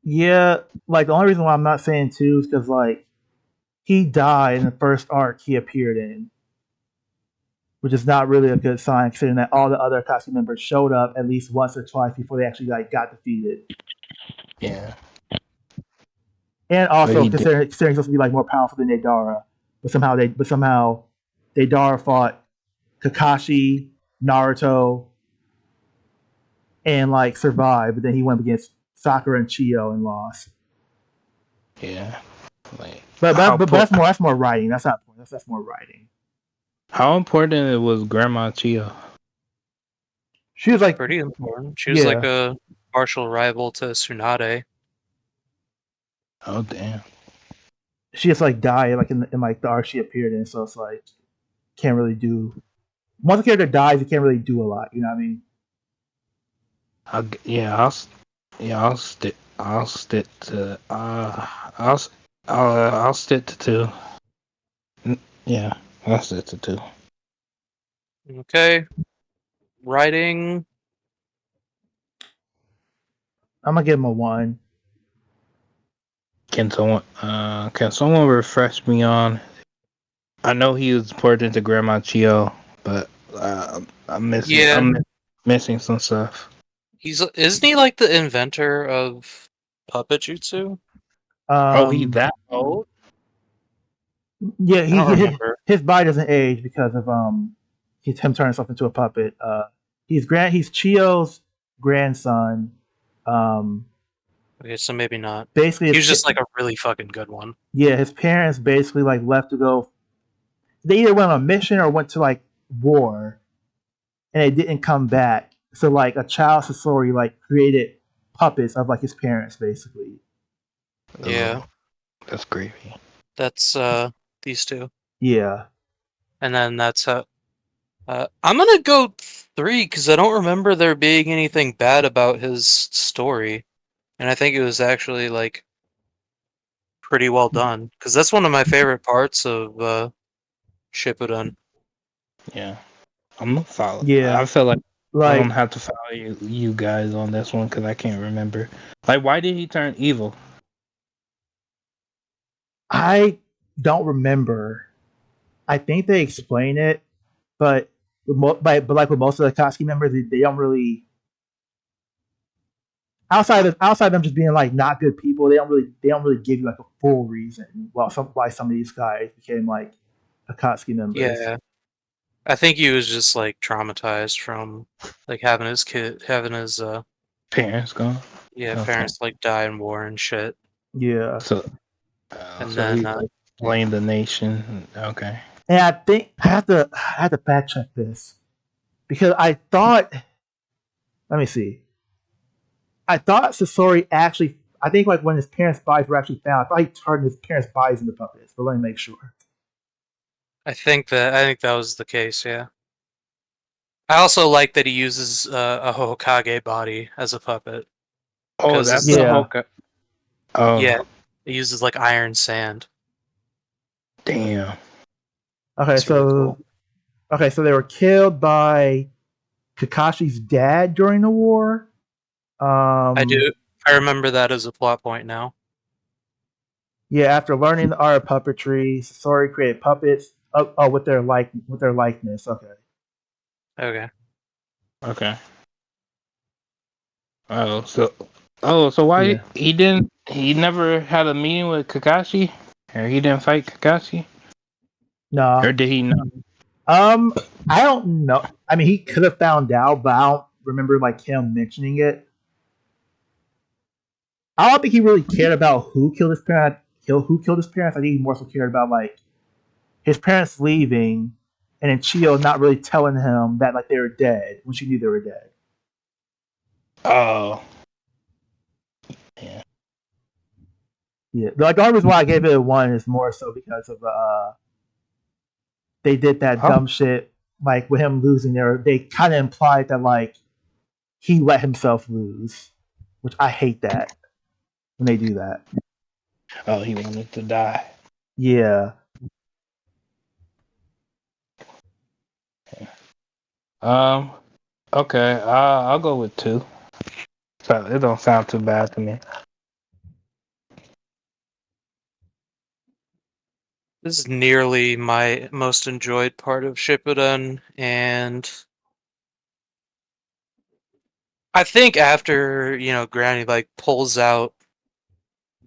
Yeah. Like the only reason why I'm not saying 2 is because like he died in the first arc he appeared in, which is not really a good sign considering that all the other Akatsuki members showed up at least once or twice before they actually like got defeated. Yeah, And but also he did. considering he's supposed to be like more powerful than Deidara, but somehow Deidara fought Kakashi, Naruto, and like survived, but then he went up against Sakura and Chiyo and lost. Yeah, like But that's more writing. That's not that's more writing. how important it was Grandma Chia. She was like, Pretty important. She was like yeah, a partial rival to Tsunade. Oh damn. she just like died like in like the arc she appeared in. So it's like can't really do. Once a character dies, you can't really do a lot. You know what I mean? I'll stick. I'll stick to. I'll stick to two. Yeah, I'll stick to two. Okay. Writing. I'm gonna give him a 1. Can someone refresh me on? I know he was important to Grandma Chio, but I'm missing. Yeah. Missing some stuff. Isn't he like the inventor of puppet jutsu? Oh, he Um, that old? yeah, I don't remember. his body doesn't age because of he's him turning himself into a puppet. He's Chio's grandson. Um, Okay, so maybe not. basically, He was just like a really fucking good one. yeah, his parents basically like left to go. They either went on a mission or went to like war, and they didn't come back. So like a child Sasori like created puppets of like his parents basically. Yeah, Ugh, that's creepy. that's these two, Yeah, and then that's how. I'm gonna go 3 because I don't remember there being anything bad about his story, and I think it was actually like pretty well done. Because that's one of my favorite parts of Shippuden. Yeah, I'm gonna follow. I yeah. feel like I'm gonna Like have to follow you guys on this one because I can't remember. Like, why did he turn evil? I don't remember. I think they explain it, but but like with most of the Akatsuki members, they don't really outside of them just being like not good people. They don't really give you like a full reason why some of these guys became like Akatsuki members. Yeah, I think he was just like traumatized from like having his Parents gone. yeah Okay, parents like die in war and shit, Yeah, so and so then he like blamed the nation. Okay. and I think I have to fact check this because I thought. Let me see. I thought Sasori actually. I think like when his parents' bodies were actually found, I thought he turned his parents' bodies into puppets. But let me make sure. I think that was the case. Yeah. I also like that he uses a Hokage body as a puppet Oh, because that's it's the Yeah. Hoka. Oh, yeah, it uses like iron sand. damn. Okay, It's really cool. so they were killed by Kakashi's dad during the war. I Um, do. I remember that as a plot point now. yeah, after learning the art of puppetry, Sasori created puppets. With their likeness. Okay. Okay. Okay. Oh, so why Yeah. he never had a meeting with Kakashi, or he didn't fight Kakashi, or No. did he not? I don't know. I mean, he could have found out, but I don't remember like him mentioning it. I don't think he really cared about who killed his parents. Who killed his parents? I think he more so cared about like his parents leaving, and then Chio not really telling him that like they were dead when she knew they were dead. Oh, yeah. Yeah, like the only reason why I gave it a 1 is more so because of they did that Huh? dumb shit like with him losing there. They kind of implied that like he let himself lose, which I hate that when they do that. Oh, he wanted to die. Yeah, Um. Okay. I'll go with 2. So it don't sound too bad to me. This is nearly my most enjoyed part of Shippuden, and I think after Granny like pulls out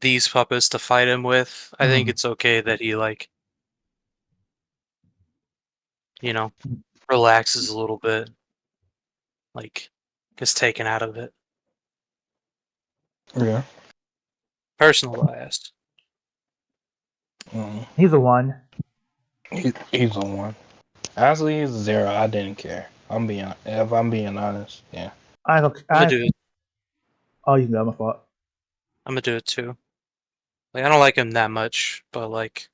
these puppets to fight him with, I think mm. it's okay that he like you know relaxes a little bit, like gets taken out of it. Yeah. Personal bias. He's a 1. He's a 1. Actually, he's a 0. I didn't care. If I'm being honest, yeah. I don't. I'm gonna do it. Oh, you can go. My fault. I'm gonna do it too. Like I don't like him that much, but like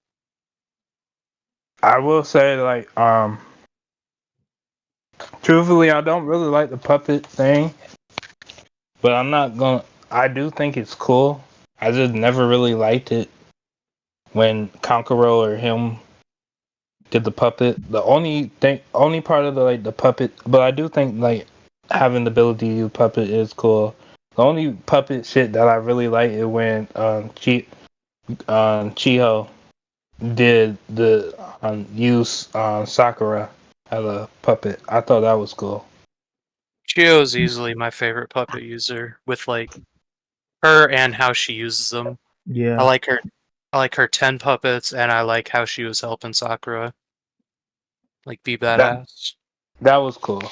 I will say, like, truthfully, I don't really like the puppet thing, but I'm not gonna. I do think it's cool. I just never really liked it when Conqueror or him did the puppet. Only part of the puppet, but I do think like having the ability to do puppet is cool. The only puppet shit that I really like is when Chiho did the use Sakura as a puppet. I thought that was cool. Chio is easily my favorite puppet user with like her and how she uses them. I Yeah. like her. I like her 10 puppets, and I like how she was helping Sakura like be That badass. that was cool.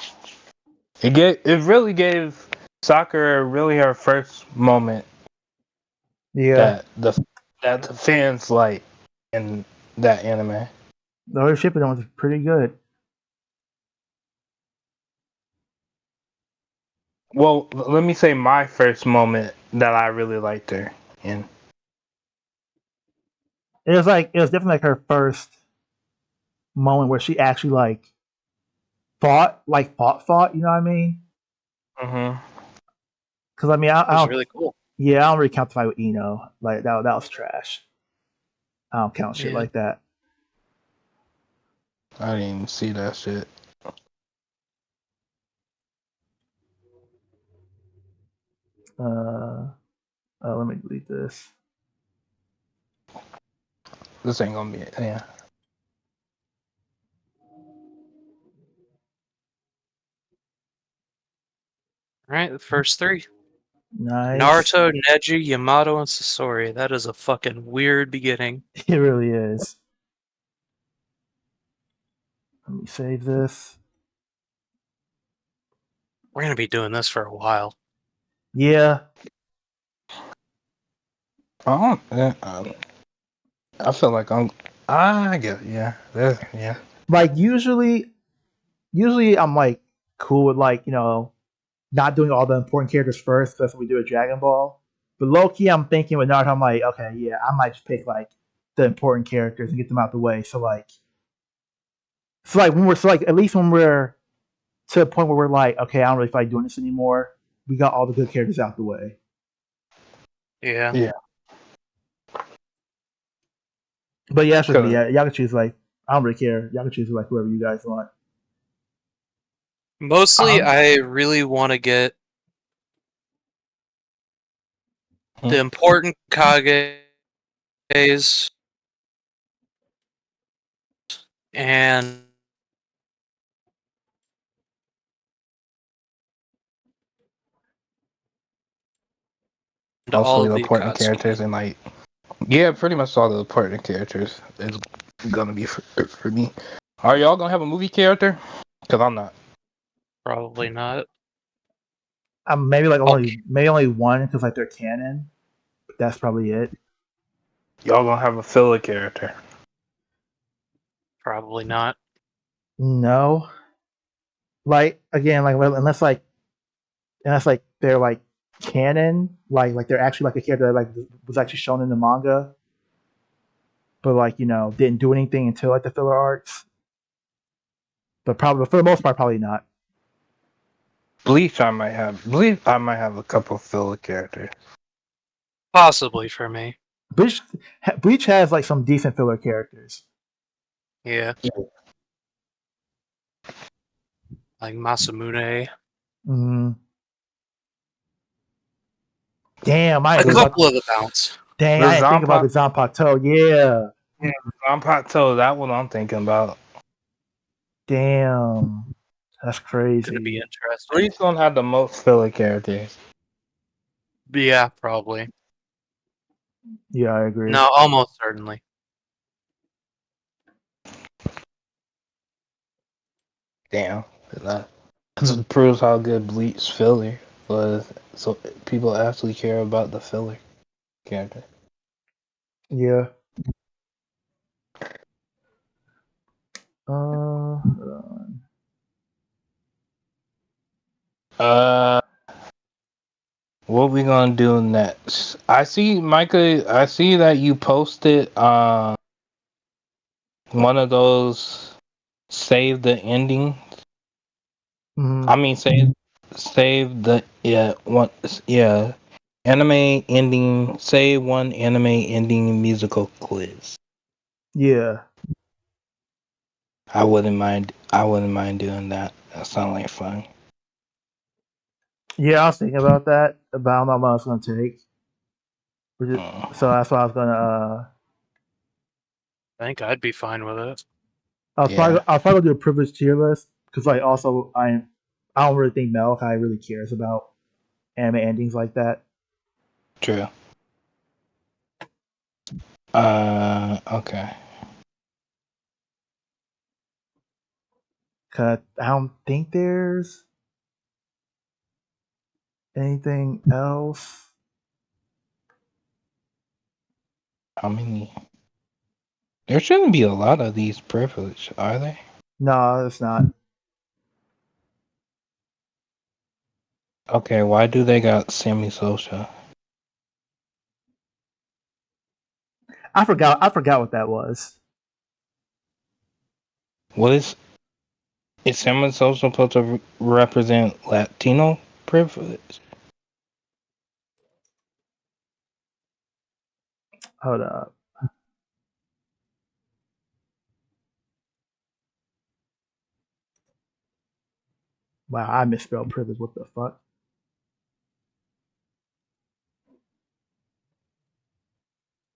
It really gave Sakura really her first moment Yeah. that the fans like in that anime. The other shipping was pretty good. Well, let me say my first moment that I really liked her in. It was definitely like her first moment where she actually like fought. You know what I mean? Mm-hmm. Because I mean, It I was don't. really cool. Yeah, I don't really count the fight with Eno. Like that was trash. I don't count shit Yeah. like that. I didn't even see that shit. Uh, let me delete this. This ain't gonna be it. Yeah. All right, the first three: Nice. Naruto, Neji, Yamato, and Sasori. That is a fucking weird beginning. It really is. Let me save this. We're gonna be doing this for a while. Yeah. I don't. I feel like I get yeah. Yeah. Like usually I'm like cool with like not doing all the important characters first. That's what we do at Dragon Ball. But low key, I'm thinking with Naruto, I'm like, okay, yeah, I might just pick like the important characters and get them out the way. So like at least when we're to a point where we're like, okay, I don't really feel like doing this anymore. We got all the good characters out the way. Yeah. Yeah. But yeah, that's just me. Cause Yeah, y'all can choose like I don't really care. Y'all can choose like whoever you guys want. Mostly, um, I really want to get hmm. the important Kages and all Mostly of the the important Akatsuki. characters and like yeah, pretty much all the important characters is gonna be for me. Are y'all gonna have a movie character? Cause I'm not. Probably not. Maybe like Okay. maybe only one because like they're canon. But that's probably it. Y'all gonna have a filler character. Probably not. No, like again, like unless like they're like canon, like they're actually like a character that like was actually shown in the manga, but like didn't do anything until like the filler arcs. But probably for the most part, probably not. Bleach I might have a couple filler characters. Possibly for me. Bleach, Bleach has like some decent filler characters. Yeah. Like Masamune. Mm. Damn, I A didn't think The about. couple of the bounce. Dang, the I didn't think about the Zanpakuto, Zanpakuto. Yeah, yeah, Zanpakuto, that one I'm thinking about. damn, that's Gonna be crazy. interesting. Bleach don't have the most filler characters. Yeah, probably. Yeah, I agree. No, almost certainly. Damn. That just proves how good Bleach filler was. So people actually care about the filler character. Yeah. Hold on. What we gonna do next? I see, Micah. I see that you posted one of those save the ending. Mhm. I mean, save the anime ending. Save one anime ending musical quiz. Yeah. I wouldn't mind. I wouldn't mind doing that. That sounds like fun. Yeah, I was thinking about that, but I don't know what it's gonna take. Mm. So that's why I was gonna. I think I'd be fine with it. Yeah, I'll probably do a privileged tier list because, like, also I don't really think Malachi really cares about anime endings like that. true. Okay. Cause I don't think there's anything else. How many? There shouldn't be a lot of these privileged, are they? No, it's not. Okay, why do they got semi-social? I forgot. I forgot what that was. What is semi-social supposed to represent Latino privilege? Hold up. Wow, I misspelled privilege. What the fuck?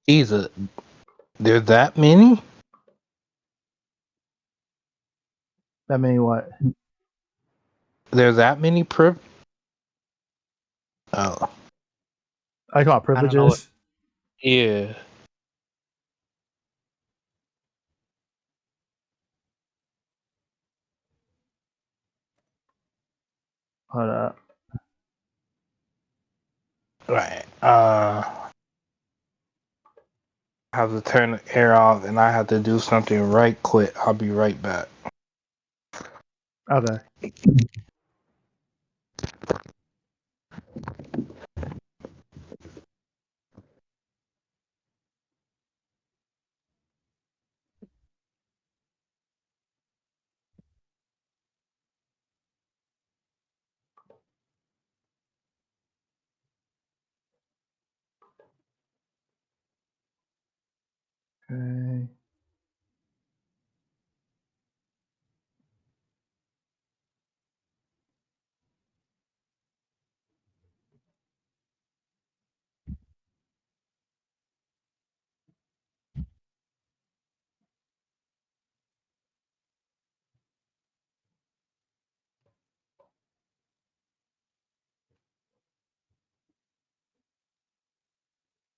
Jesus, there's that many? That mean what? There's that many Oh, I call it I don't know what. privileges. yeah. Hold up. Right. I have to turn the air off and I have to do something right quick. I'll be right back. Okay. Okay.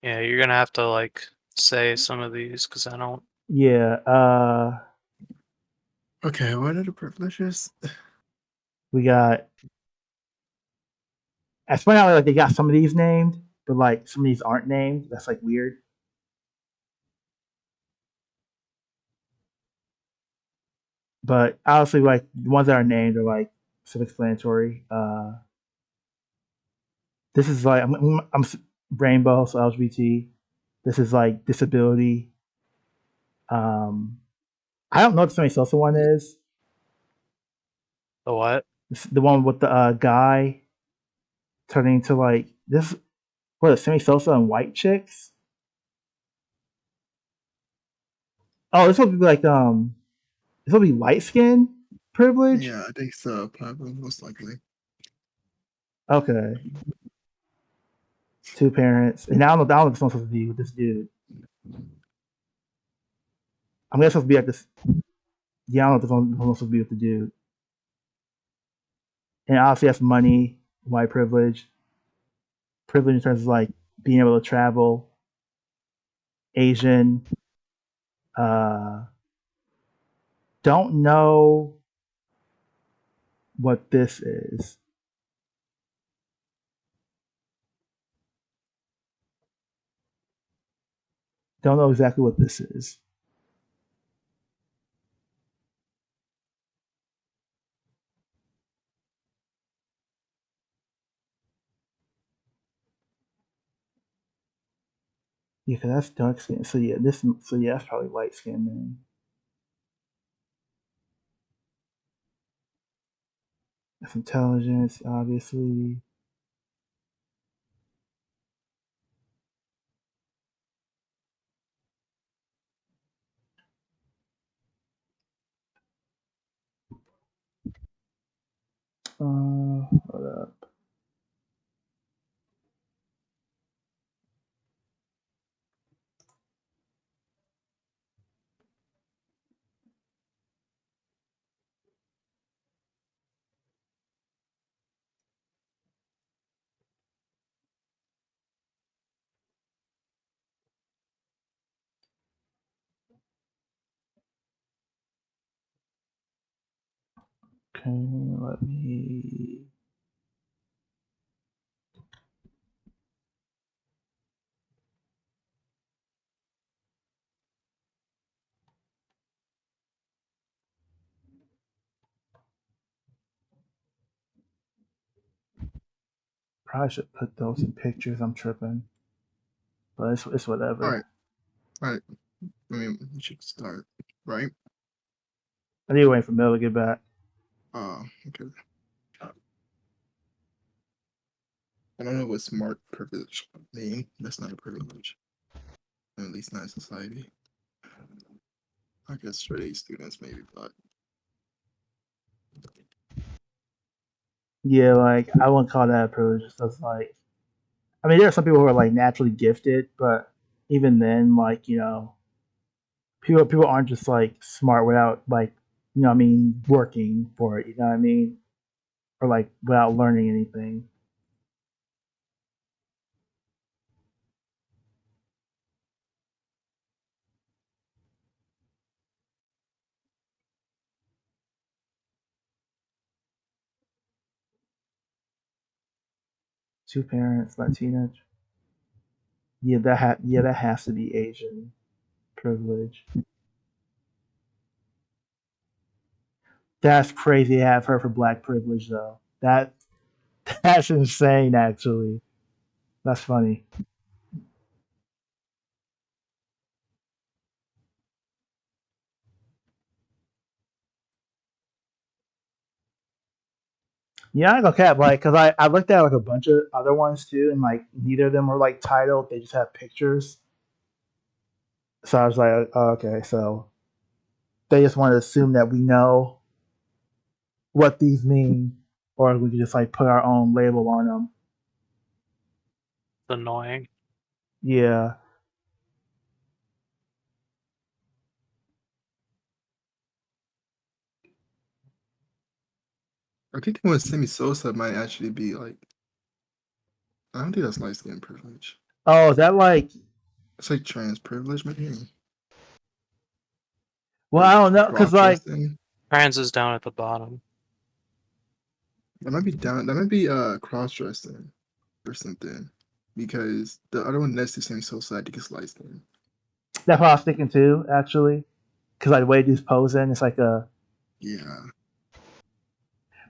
Yeah, you're gonna have to like say some of these because I don't. Yeah. Okay, what are the privileges? We got. It's funny how like they got some of these named, but like some of these aren't named. That's like weird. But obviously, like the ones that are named are like self-explanatory. This is like I'm rainbow, so LGBT. This is like disability. Um, I don't know what the Sammy Sosa one is. The what? The one with the guy turning into like this. What is Sammy Sosa and white chicks? Oh, this will be like this will be light skin privilege. Yeah, I think so. Probably most likely. Okay, two parents, and I don't know. I don't know if it's supposed to be with this dude. I'm guessing supposed to be like this. Yeah, I don't know if it's supposed to be with the dude. And obviously, that's money, white privilege, privilege in terms of like being able to travel, Asian. Uh, don't know what this is. Don't know exactly what this is. Yeah, because that's dark skin. So yeah, that's probably light skin then. That's intelligence, obviously. Hold up. Okay, let me. Probably should put those in pictures. I'm tripping, but it's whatever. All right. All right. I mean, we should start, right? I need to wait for Mel to get back. Okay. I don't know what smart privilege mean. That's not a privilege. At least not in society. I guess straight A students maybe, but Yeah, like I wouldn't call that a privilege. It's like, I mean, there are some people who are like naturally gifted, but even then, like people aren't just like smart without like what I mean, working for it. You know what I mean, or like without learning anything. Two parents, Latina. Yeah, that has to be Asian privilege. That's crazy to have her for black privilege though. That's insane actually. That's funny. Yeah, I go cap like because I looked at like a bunch of other ones too, and like neither of them were like titled. They just have pictures. So I was like, oh, okay, so they just want to assume that we know what these mean, or we can just like put our own label on them. It's annoying. Yeah, I think the one Semi Sosa might actually be like. I don't think that's light skin privilege. oh, is that like? It's like trans privilege, maybe. Well, Or I don't know, cross cause like, dressing. Trans is down at the bottom. That might be down. That might be cross dressing or something. Because the other one next to Semi Sosa, I think is light skin. that's what I was thinking too, actually, cause like the way he's posing, it's like a. Yeah.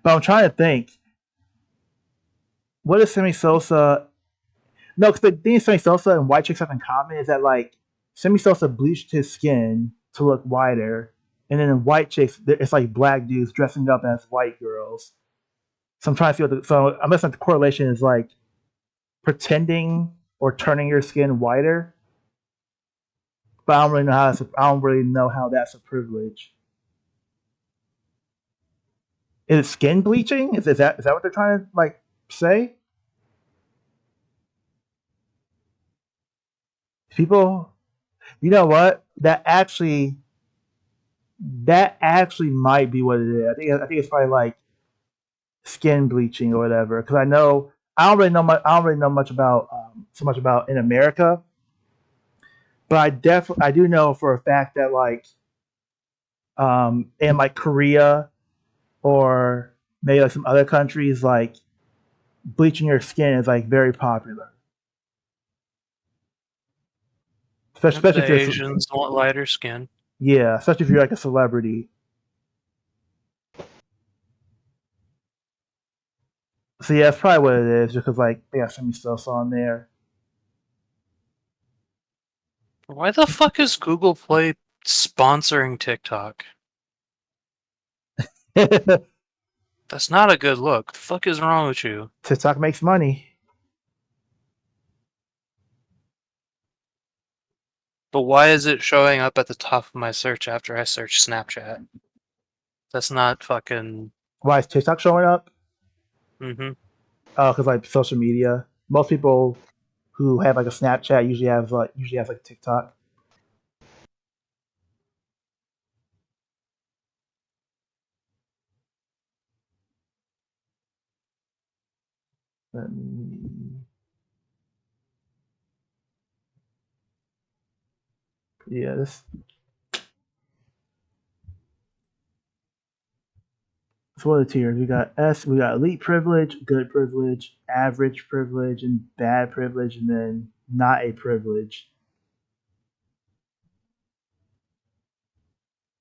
But I'm trying to think, what is Semi Sosa? No, because the thing Semi Sosa and white chicks have in common is that like Semi Sosa bleached his skin to look whiter, and then in white chicks, it's like black dudes dressing up as white girls. So I'm trying to see what the so I'm guessing the correlation is like pretending or turning your skin whiter. But I don't really know how that's a privilege. Is it skin bleaching? Is that what they're trying to like say? People, you know what? That actually might be what it is. I think it's probably like skin bleaching or whatever. Because I don't really know much. I don't really know much about so much about in America, but I do know for a fact that like in like Korea or maybe like some other countries, like bleaching your skin is like very popular. Especially, Yep, especially the if you're Asians want lighter skin. yeah, especially if you're like a celebrity. So yeah, that's probably what it is. Just because like they got some stuff on there. Why the fuck is Google Play sponsoring TikTok? That's not a good look. The fuck is wrong with you? TikTok makes money. But why is it showing up at the top of my search after I search Snapchat? That's not fucking. Why is TikTok showing up? Mm-hmm. Oh, because like social media. Most people who have like a Snapchat usually have like TikTok. Let me... Yeah, this. So what are the tiers? We got we got elite privilege, good privilege, average privilege, and bad privilege, and then not a privilege.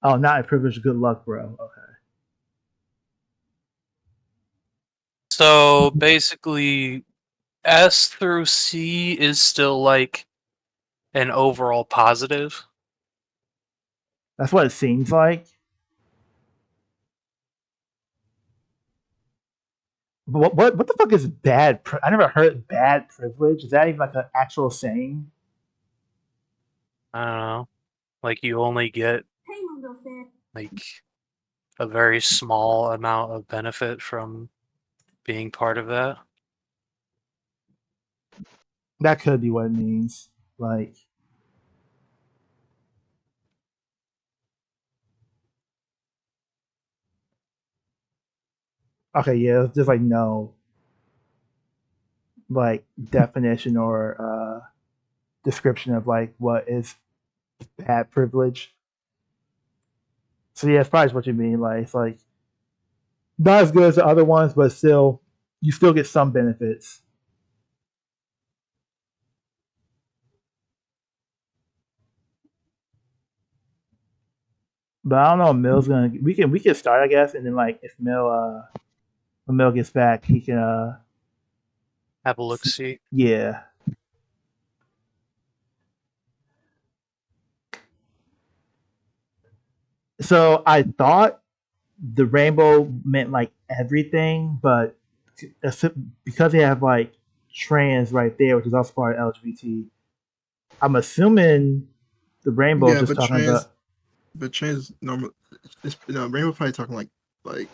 Oh, not a privilege. Good luck, bro. Okay. So basically, S through C is still like an overall positive. That's what it seems like. But what the fuck is bad? I never heard bad privilege. Is that even like an actual saying? I don't know. Like you only get like a very small amount of benefit from being part of that. That could be what it means. Like, okay, yeah, it's just like no, like definition or description of like what is bad privilege. So yeah, it's probably what you mean. Like, it's like not as good as the other ones, but still, you still get some benefits. But I don't know. Mill's gonna. We can start, I guess, and then like if Mill when Mill gets back, he can Have a look see. yeah. So I thought the rainbow meant like everything, but because they have like trans right there, which is also part of LGBT, I'm assuming the rainbow is Yeah, just talking about but trans normal. Rainbow probably talking like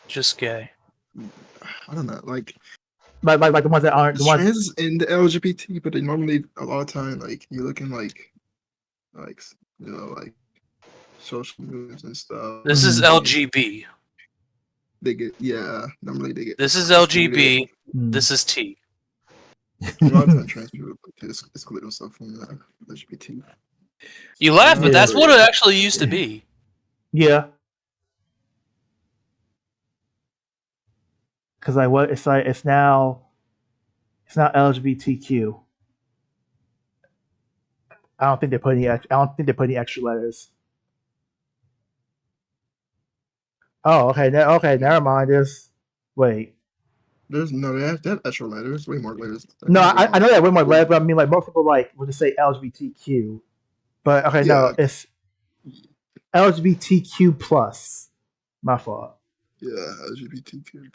Just gay. I don't know, like like the ones that aren't the ones. trans in the LGBT, but they normally a lot of time like you're looking like like social movements and stuff. This is Mhm. LGB. They get normally they get This is excluded. LGB. This is T. A lot of time trans people exclude themselves from the LGBT. You laugh, but Yeah. that's what it actually used to be. Yeah, because like what it's like it's now LGBTQ. I don't think they put any. I don't think they put any extra letters. Oh, okay. Okay, never mind. There's wait. There's no they have extra letters, way more letters. No, I know that way more letters, Yeah. but I mean like most people like would just say LGBTQ. But okay, Yeah, no, it's LGBTQ plus. My fault. yeah, LGBTQ.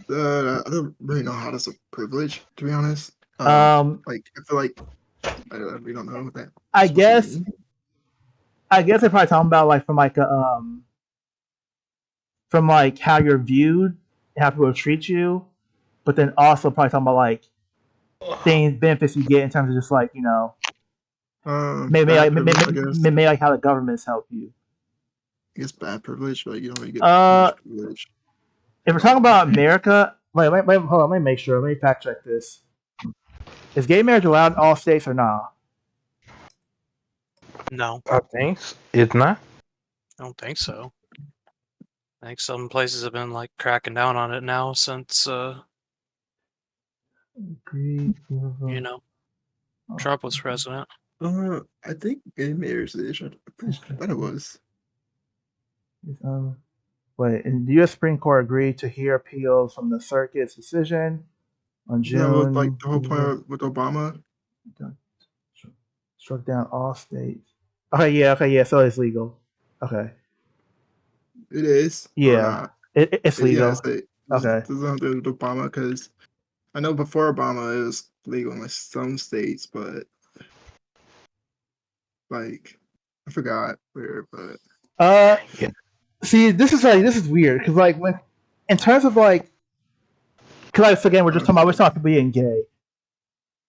I don't really know how that's a privilege, to be honest. Like I feel like I really don't know what that. I Supposed to guess mean. I guess they're probably talking about like from like how you're viewed and how people treat you, but then also probably talking about like things benefits you get in terms of just like Bad privilege, I guess. maybe like how the governments help you. I guess bad privilege, like you don't really get Uh, much privilege. if we're talking about America, wait, hold on, let me make sure. Let me fact check this. Is gay marriage allowed in all states or not? No, I think it's not. I don't think so. I think some places have been like cracking down on it now since Trump was president. I think gay marriage is. I thought it was. Wait, and the U.S. Supreme Court agreed to hear appeals from the circuit's decision on Yeah, with like June. the whole point with Obama. Struck down all states. Okay, yeah. So it's legal. Okay, It is or yeah, not? it's Yeah, legal. it's like Okay, this is under Obama because I know before Obama it was legal in like some states, but like I forgot where. But uh, Yeah. see, this is weird because like when in terms of like, because like, again we're talking about being gay.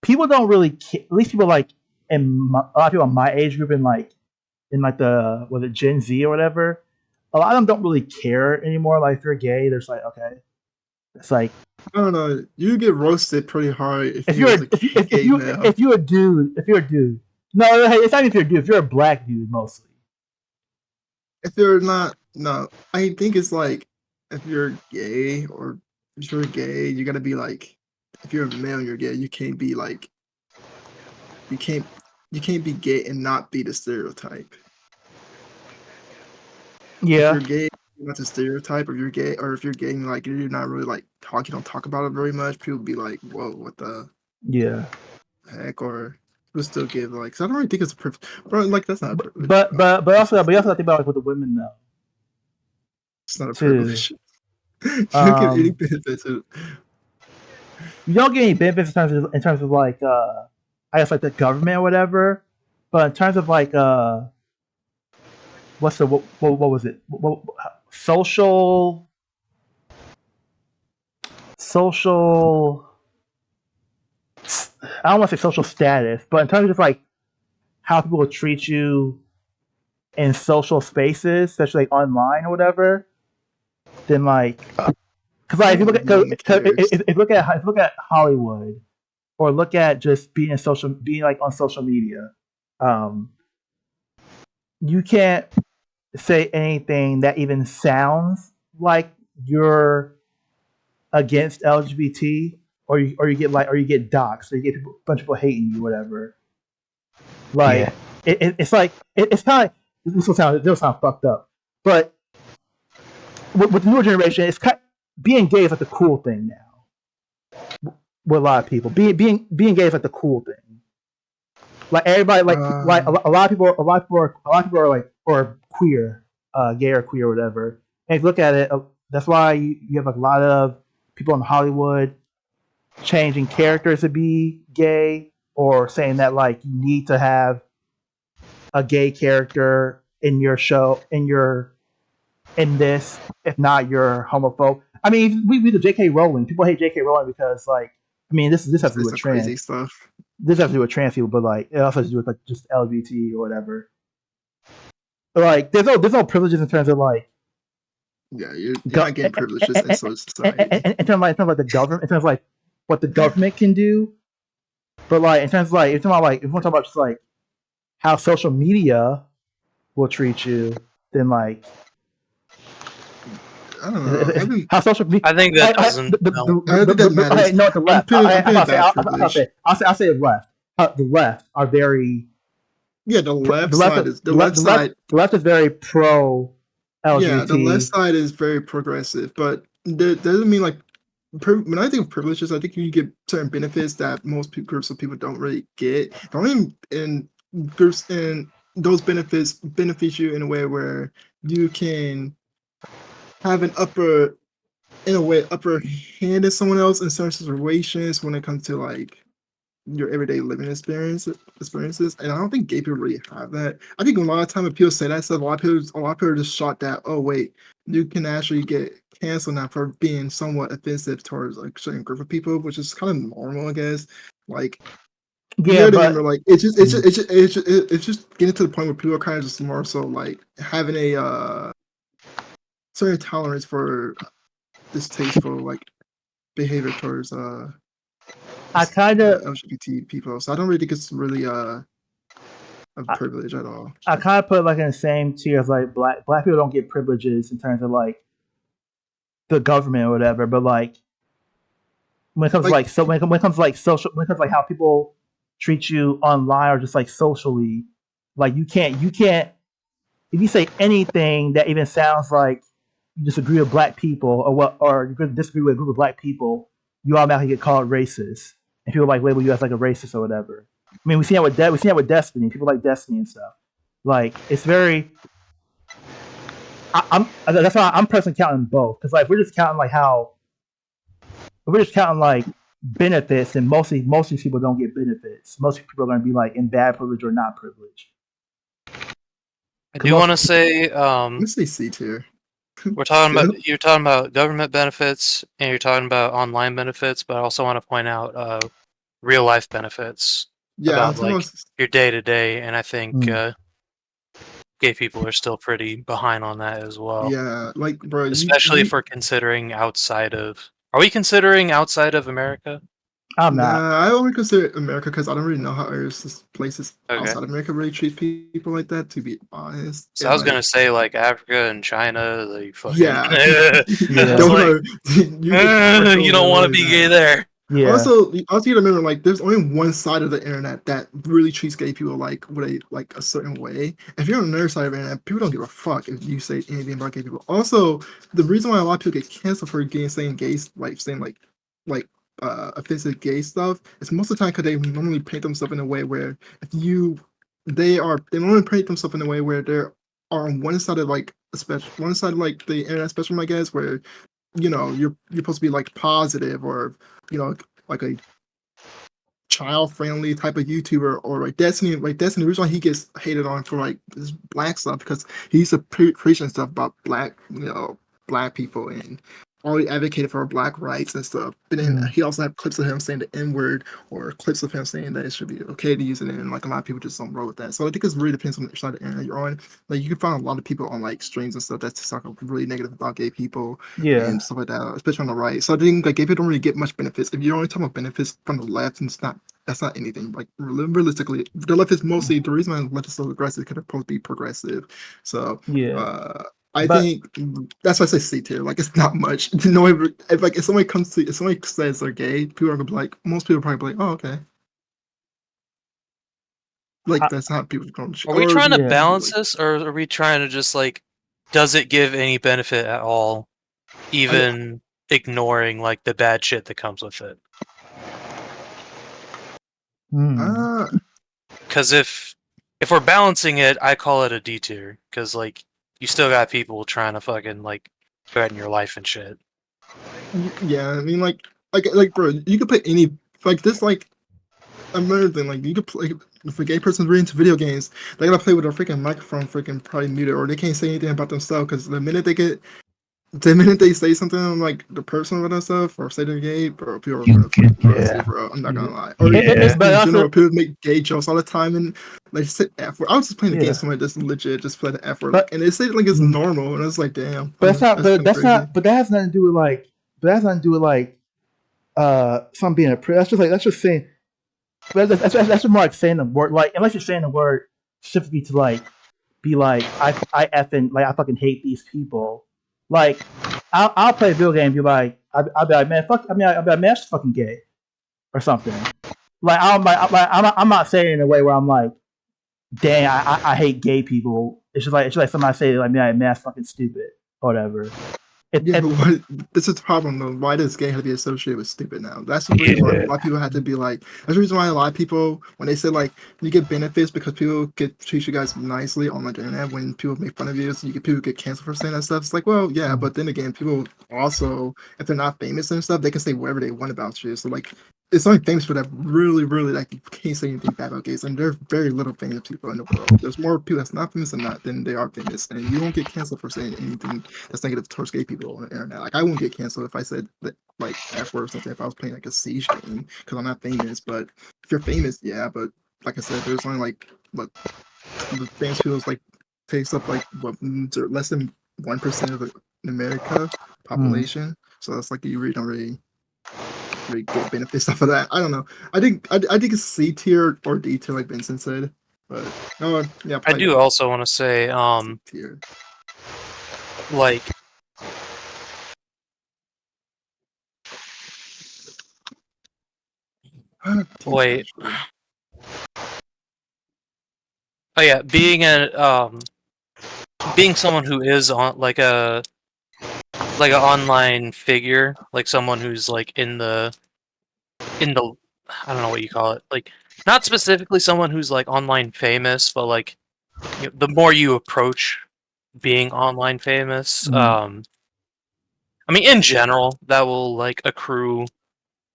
People don't really at least people like a lot of people in my age group in like the was it Gen Z or whatever. A lot of them don't really care anymore. Like if you're gay, they're just like okay. It's like I don't know. You get roasted pretty hard if if you you're was a if gay you male. if you're a dude. No, hey, it's not even if you're a dude. If you're a black dude, mostly. If you're not, no, I think it's like if you're gay or if you're gay, you gotta be like, if you're a male, you're gay. You can't be like, you can't, you can't be gay and not be the stereotype. If Yeah, you're gay, you're not the stereotype. Or you're gay, or if you're gay, and like you're not really like talk, you don't talk about it very much. People be like, whoa, what the yeah. heck? Or people still give like, so I don't really think it's a privilege, bro. Like that's not a But privilege. but also think about like with the women though It's not a too. privilege. You don't get any Um, benefits. you don't get any benefits in terms of like I guess like the government or whatever. But in terms of like what's the what was it? Social I don't want to say social status, but in terms of like how people will treat you in social spaces, especially like online or whatever, then like because like if you look at No one cares. if you look at Hollywood or look at just being like on social media, um, you can't say anything that even sounds like you're against LGBT or you get doxxed or you get a bunch of people hating you, whatever. Yeah. Like it's like it's kind of this will sound fucked up, but with the newer generation, it's kind being gay is like the cool thing now. With a lot of people, being gay is like the cool thing. Like everybody, like a lot of people, a lot of people are like or queer, gay or queer or whatever. And if you look at it, that's why you have like a lot of people in Hollywood changing characters to be gay or saying that like you need to have a gay character in your show in this if not you're homophobe. I mean we do J.K. Rowling. People hate J.K. Rowling because like I mean this has to do it's with some crazy trans stuff. this has to do with trans people, but like it also has to do with like just LGBT or whatever. Like there's no privileges in terms of like Yeah, you're go, not getting privileges in society. in terms of like the government in terms of like what the government can do. But like in terms of like if you want to talk about just like how social media will treat you, then like I don't know. I've been. how social media. I think that doesn't. No. I don't think that matters. Okay, no, at the I'm left. putting I'll say that privilege. I'll say the left. The left are very Yeah, the left the left side is the left side. the left is very pro Yeah, the left LGBT. side is very progressive, but that doesn't mean like when I think of privileges, I think you get certain benefits that most groups of people don't really get. The only in groups and those benefits benefit you in a way where you can have an upper upper hand in someone else in certain situations when it comes to like your everyday living experiences. And I don't think gay people really have that. I think a lot of time when people say that stuff, a lot of people just shot that, oh wait, you can actually get canceled now for being somewhat offensive towards like certain group of people, which is kind of normal, I guess. Like you Yeah, gotta but remember, like it's just getting to the point where people are kind of just more so like having a certain tolerance for distasteful like behavior towards I kind of LGBT people. So I don't really think it's really a privilege at all. I kind of put it like in the same tier as like black people don't get privileges in terms of like the government or whatever, but like when it comes to Like like so when it comes to like social when it comes to like how people treat you online or just like socially, like you can't if you say anything that even sounds like you disagree with black people or you disagree with a group of black people, you automatically get called racist and people like label you as like a racist or whatever. I mean, we see that with Destiny. People like Destiny and stuff. Like it's very. That's why I'm personally counting both because like we're just counting like how we're just counting like benefits, and most of these people don't get benefits. Most people are going to be like in bad privilege or not privilege. I 'Cause do want to most, say, Let's say C tier. you're talking about government benefits and you're talking about online benefits, but I also want to point out real life benefits Yeah, I'm about talking like about. your day to day, and I think mm, gay people are still pretty behind on that as well. Yeah, like bro, Especially if we're considering outside of. Are we considering outside of America? I'm not. Nah, I only consider America because I don't really know how places Okay. outside America really treat people like that. To be honest, So I and was gonna like, say like Africa and China, like fucking. yeah, Yeah. It's those like are you get fucked you over don't want to really be gay bad. there. Yeah. Also, you gotta remember, like, there's only one side of the internet that really treats gay people like like a certain way. If you're on another side of the internet, people don't give a fuck if you say anything about gay people. Also, the reason why a lot of people get canceled for saying gays, like saying like offensive gay stuff, is most of the time because they normally paint themselves in a way where if you they normally paint themselves in a way where they're on one side of like one side of like the internet spectrum, I guess, where you're supposed to be like positive or like a child friendly type of YouTuber or like Destiny. The reason why he gets hated on for like this black stuff because he used to preach and stuff about black people and already advocated for black rights and stuff. But then Mm, he also had clips of him saying the N word or clips of him saying that it should be okay to use it, and like a lot of people just don't roll with that. So I think it really depends on which side of the internet you're on. Like you can find a lot of people on like streams and stuff that's talking really negative about gay people yeah. and stuff like that, especially on the right. So I think like gay people don't really get much benefits. If you're only talking about benefits from the left, and that's not anything. Like realistically, the left is mostly the reason why the left is so aggressive because they're supposed to be progressive. So Yeah. I But think that's why I say C tier. Like it's not much. No, if somebody says they're gay, people are gonna be like, most people are probably be like, oh okay. Like I, that's how people are going Are we or trying to yeah. balance like this, or are we trying to just like, does it give any benefit at all, I even ignoring like the bad shit that comes with it? Mm, Because if we're balancing it, I call it a D tier. Because like you still got people trying to fucking like threaten your life and shit. yeah, I mean like bro, you could put any like this like another thing, like you could play if a gay person's really into video games, they gotta play with a freaking microphone freaking probably muted or they can't say anything about themselves because the minute they say something like the person about themselves or say they're gay, bro, people are You gonna fucking get roast you, yeah. bro. I'm not Yeah. gonna lie. Or yeah. just But in general, also, people make gay jokes all the time and like say F word. I was just playing the game, yeah. somebody just legit just play the F word, like, But and they say it like it's mm, normal, and I was like, damn, but that's not. that's But kind of that's crazy. not. But that has nothing to do with like. But that has nothing to do with like. Some being a prick. That's just like that's just saying. That's just more like saying the word. Like unless you're saying the word specifically to like be like I effing like I fucking hate these people. Like I'll play a video game and be like I'll be like man fuck I mean I'll be like man that's fucking gay or something. Like I'm not saying it in a way where I'm like dang I hate gay people. It's just like somebody say like man that's fucking stupid or whatever. Yeah, but It what this is the problem though. Why does gay have to be associated with stupid now? That's the reason why a Yeah. lot of people had to be like. That's the reason why a lot of people, when they say like you get benefits because people get treat you guys nicely on like the internet, when people make fun of you, so people get canceled for saying that stuff. It's like, well, yeah, but then again, people also, if they're not famous and stuff, they can say whatever they want about you. So like, it's only famous people that really like you can't say anything bad about gays, and there's very little famous people in the world. There's more people that's not famous than they are famous, and you won't get canceled for saying anything that's negative towards gay people on the internet. Like I wouldn't get canceled if I said that like F word or something if I was playing like a siege game because I'm not famous. But if you're famous, yeah. But like I said, there's only like what the famous people is like takes up like less than 1% of the America mm, population. So that's like you really don't really get benefits off of that. I don't know. I think it's C tier or D tier, like Vincent said. But no, yeah, I probably do also want to say, C tier. like T's wait, actually. oh yeah, being someone who is on like an online figure, like someone who's like in the I don't know what you call it, like not specifically someone who's like online famous, but like the more you approach being online famous, I mean, in general, that will like accrue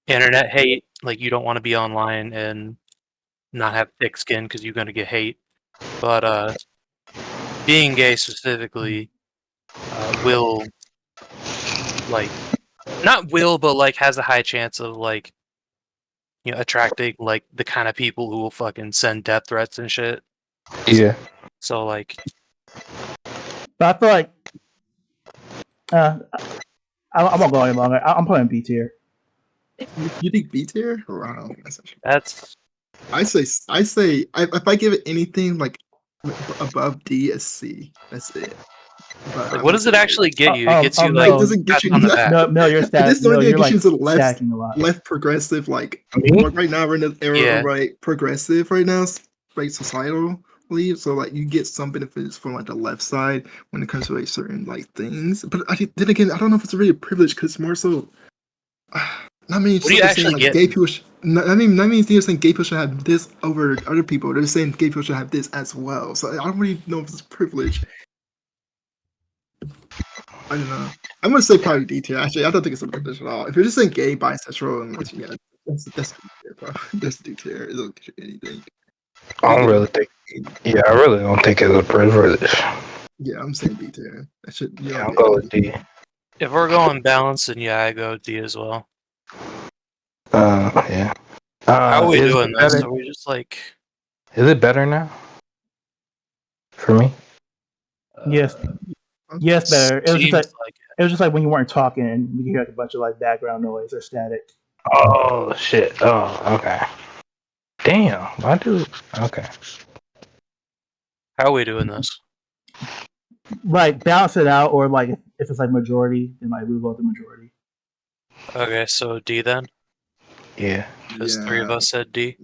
internet hate. Like you don't want to be online and not have thick skin because you're gonna get hate. But being gay specifically will like not will, but like has a high chance of like attracting like the kind of people who will fucking send death threats and shit. Yeah. So like, But I feel like uh, I won't go any longer. I'm putting B tier. You think B tier? Wow, that's if I give it anything like above D, it's C. That's it. But like, I'm what gonna does it say actually get you? It gets you like it no, doesn't get pats you on the nothing. back. no, you're This the only thing you're that gets you like into the stacking a lot. left progressive, like Me? right now we're in the era Yeah. of right progressive right now, right societally. So like you get some benefits from like the left side when it comes to like certain like things. But then again, I don't know if it's really a privilege because more so. Not many What do you stuff are saying actually like get? gay people. Not many things saying gay people should have this over other people. They're saying gay people should have this as well. So I don't really know if it's privilege. I don't know. I'm gonna say probably D tier. Actually, I don't think it's a privilege at all. If you're just saying gay, bisexual, and yeah, that's D tier, bro. That's D tier. It don't get you anything. I don't really think. Yeah, I really don't think it's a privilege. Yeah, I'm saying D tier. That shit. You Yeah, don't I'll get go with anything. D. If we're going balance, then yeah, I go D as well. Yeah. How are we Is doing it this? better? Are we just like? Is it better now? For me? Yes, yes, better. It was just Seems like like when you weren't talking and you could hear like a bunch of like background noise or static. Oh shit. Oh, okay. Damn. Why do? Okay. How are we doing this? Like balance it out, or like if it's like majority, then like we vote the majority. Okay, so D then, Yeah. because three of Yeah. us said D.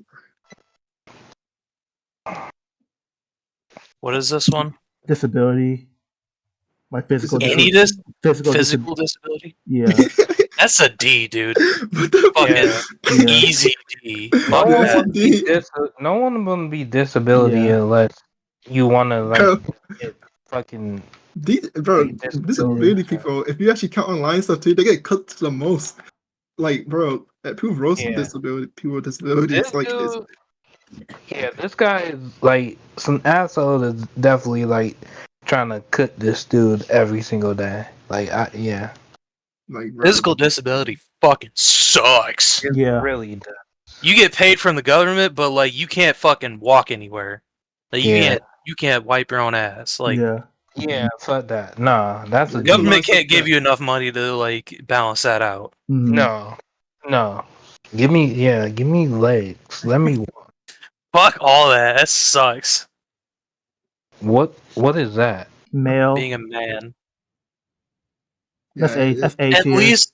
What is this one? Disability, like physical Any Disability. physical physical disability? Yeah, That's a D, dude. What the Fucking Yeah. yeah, easy D. No Fuck one That's a that. want to be D. no one want to be disability yeah, unless you want to like Bro, get fucking bro, like disability. disability people, if you actually count online stuff too, they get cooked the most. Like, bro, people roast Yeah. people with disabilities. This Like, it's dude. Yeah, this guy is like some asshole that's definitely like trying to cook this dude every single day. Like, yeah, like, bro, Physical disability fucking sucks. it yeah, really does. You get paid from the government, but like you can't fucking walk anywhere. Like Yeah, you can't wipe your own ass. Like yeah. yeah, fuck that. Nah, that's the a there's a lot D. government of stuff can't give that you enough money to like balance that out. Mm-hmm. No, no. Give me legs. Let me. Fuck all that. That sucks. What is that? Being Male. a man. That's yeah, That's A At tier. least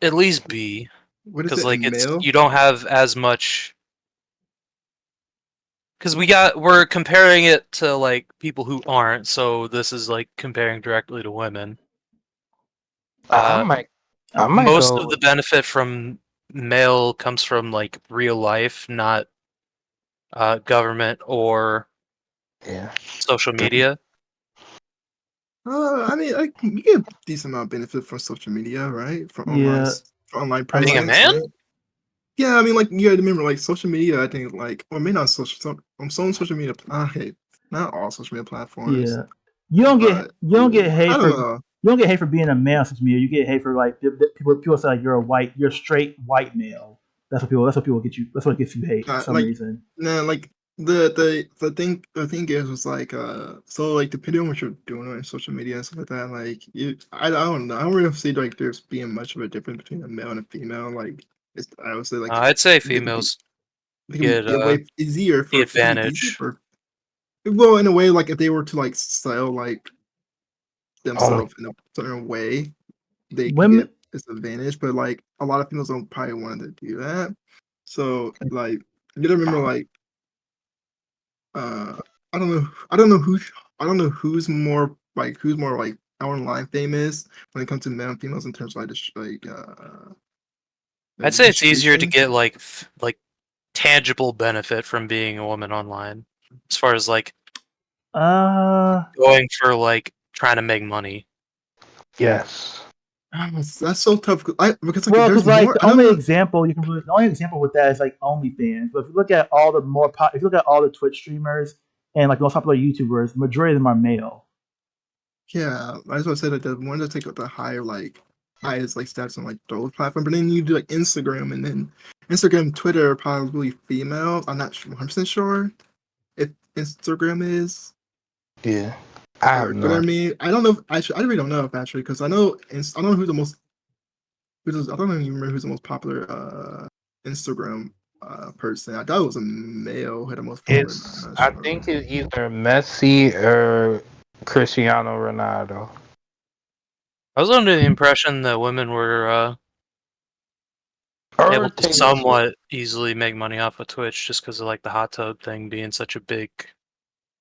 at least B. what is Because it, like it's male? you don't have as much because we're comparing it to like people who aren't, so this is like comparing directly to women. I might I might Most of go. the benefit from male comes from like real life, not government or Yeah. social media. I mean, you get a decent amount of benefit from social media, right? Yeah, From online I Being a presence, man? right? Yeah, I mean, like you got to remember, like social media. I think, like, or maybe not some social media. I hate not all social media platforms, yeah. but You don't get I hate don't for know. being a male on social media. You get hate for like people say like you're a straight white male. That's what people get you. That's what gets you hate for some Like, reason. nah, like the thing is was like so like depending on what you're doing on social media and stuff like that, like I don't know. I don't really see like there's being much of a difference between a male and a female. Like I would say like I'd say they can be females they can get be way easier the for it can be easier advantage. for well in a way like if they were to like sell like Only themselves in a certain way they can Women, get this advantage, but like a lot of females don't probably want to do that. So like you gotta remember like uh I don't know who's more like online famous when it comes to male and females in terms of like I'd say it's easier to distribution. get like tangible benefit from being a woman online, as far as like Uh, going for like trying to make money. Yes. That's so tough. Because like well, there's because like more. the I don't only know. example you can really, the only example with that is like OnlyFans. But if you look at all the if you look at all the Twitch streamers and like the most popular YouTubers, the majority of them are male. Yeah, I just want to say that the one that take up the higher highest like stats on like those platforms, but then you do like Instagram, and then Instagram, Twitter are probably female. I'm not 100% sure if Instagram is. Yeah. I have Or no Twitter. I idea. mean, I don't know. Actually, I really don't know if actually because I know I don't know who's the most. I don't even remember who's the most popular Instagram person. I thought it was a male who had the most followers. But I'm not I sure. think it's either Messi or Cristiano Ronaldo. I was under the impression that women were Or able to Taylor Swift. somewhat easily make money off of Twitch just because of like the hot tub thing being such a big.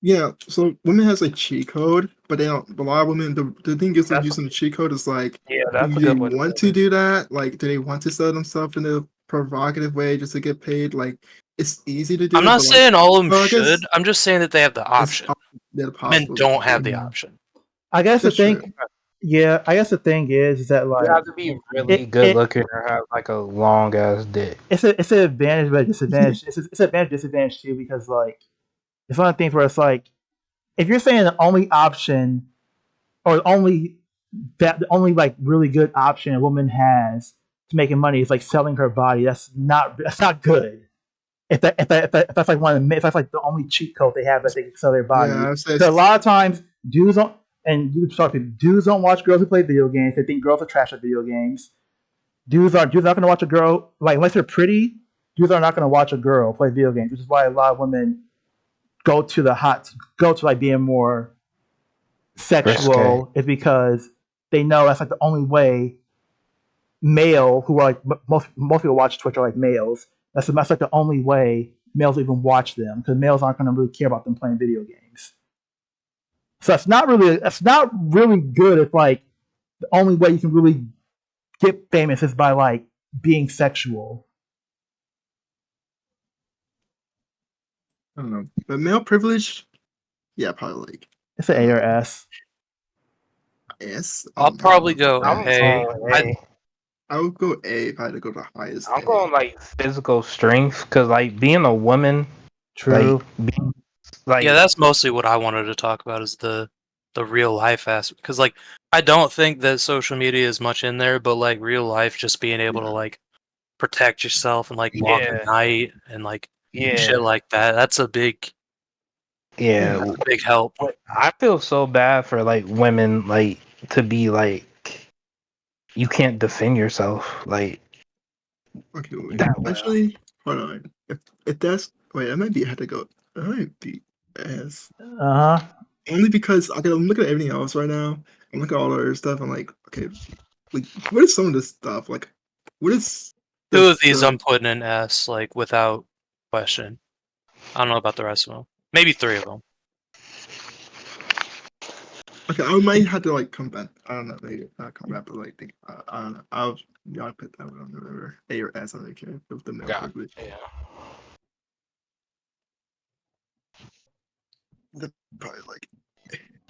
Yeah, so women has a cheat code, but they don't. A lot of women, the thing is, like That's using the cheat code is like, yeah, do that's a they good way to want put to it. do that? Like, do they want to sell themselves in a provocative way just to get paid? Like, it's easy to I'm do, not but like, saying all of them well, I should. guess I'm just saying that they have the it's option. they're Men possible to don't do. have the option. I guess the That's true. thing, yeah, I guess the thing is that You like have to be really good it looking or have like a long ass dick. it's an advantage but a disadvantage. It's an advantage disadvantage too because like it's one of the things where it's like if you're saying the only option or the only like really good option a woman has to making money is like selling her body. That's not good. If that's like if that's like the only cheat code they have that they can sell their body. Yeah, I say Because a lot of times dudes don't and you talk to dudes don't watch girls who play video games. They think girls are trash at video games. Dudes not going to watch a girl like unless they're pretty. Dudes are not going to watch a girl play video games, which is why a lot of women go to like being more Risque. sexual is because they know that's like the only way male who are like most people watch Twitch are like males. That's like the only way males even watch them because males aren't going to really care about them playing video games. So it's not really good if like the only way you can really get famous is by like being sexual. I don't know, but male privilege, yeah, probably like It's an I A don't or know, S. S. I'll I don't probably know about go I'm S. A. going A. I would go A if I had to go the highest I'm going A. like physical strength because like being a woman, like True. being Yeah, like that's mostly what I wanted to talk about is the real life aspect. Because like I don't think that social media is much in there, but like real life, just being able to Yeah, like protect yourself and like walk at yeah, night and like shit yeah, like that. That's a yeah. yeah. big help. I feel so bad for like women like to be like you can't defend yourself like Okay, wait. that well. Actually, hold on. If that's wait, that might be had to go. That might be S. Uh huh. Only because I'm looking at everything else right now. I'm looking at all the other stuff. I'm like, okay, like what is some of this stuff? Like, what is Two of this? these I'm putting in S, like without question. I don't know about the rest of them. Maybe three of them. Okay, I might have to like come back. I don't know, maybe not come back, but like think. I don't know. Y'all put that one on whatever A or S. I don't care. With the male God, privilege. yeah. That's probably like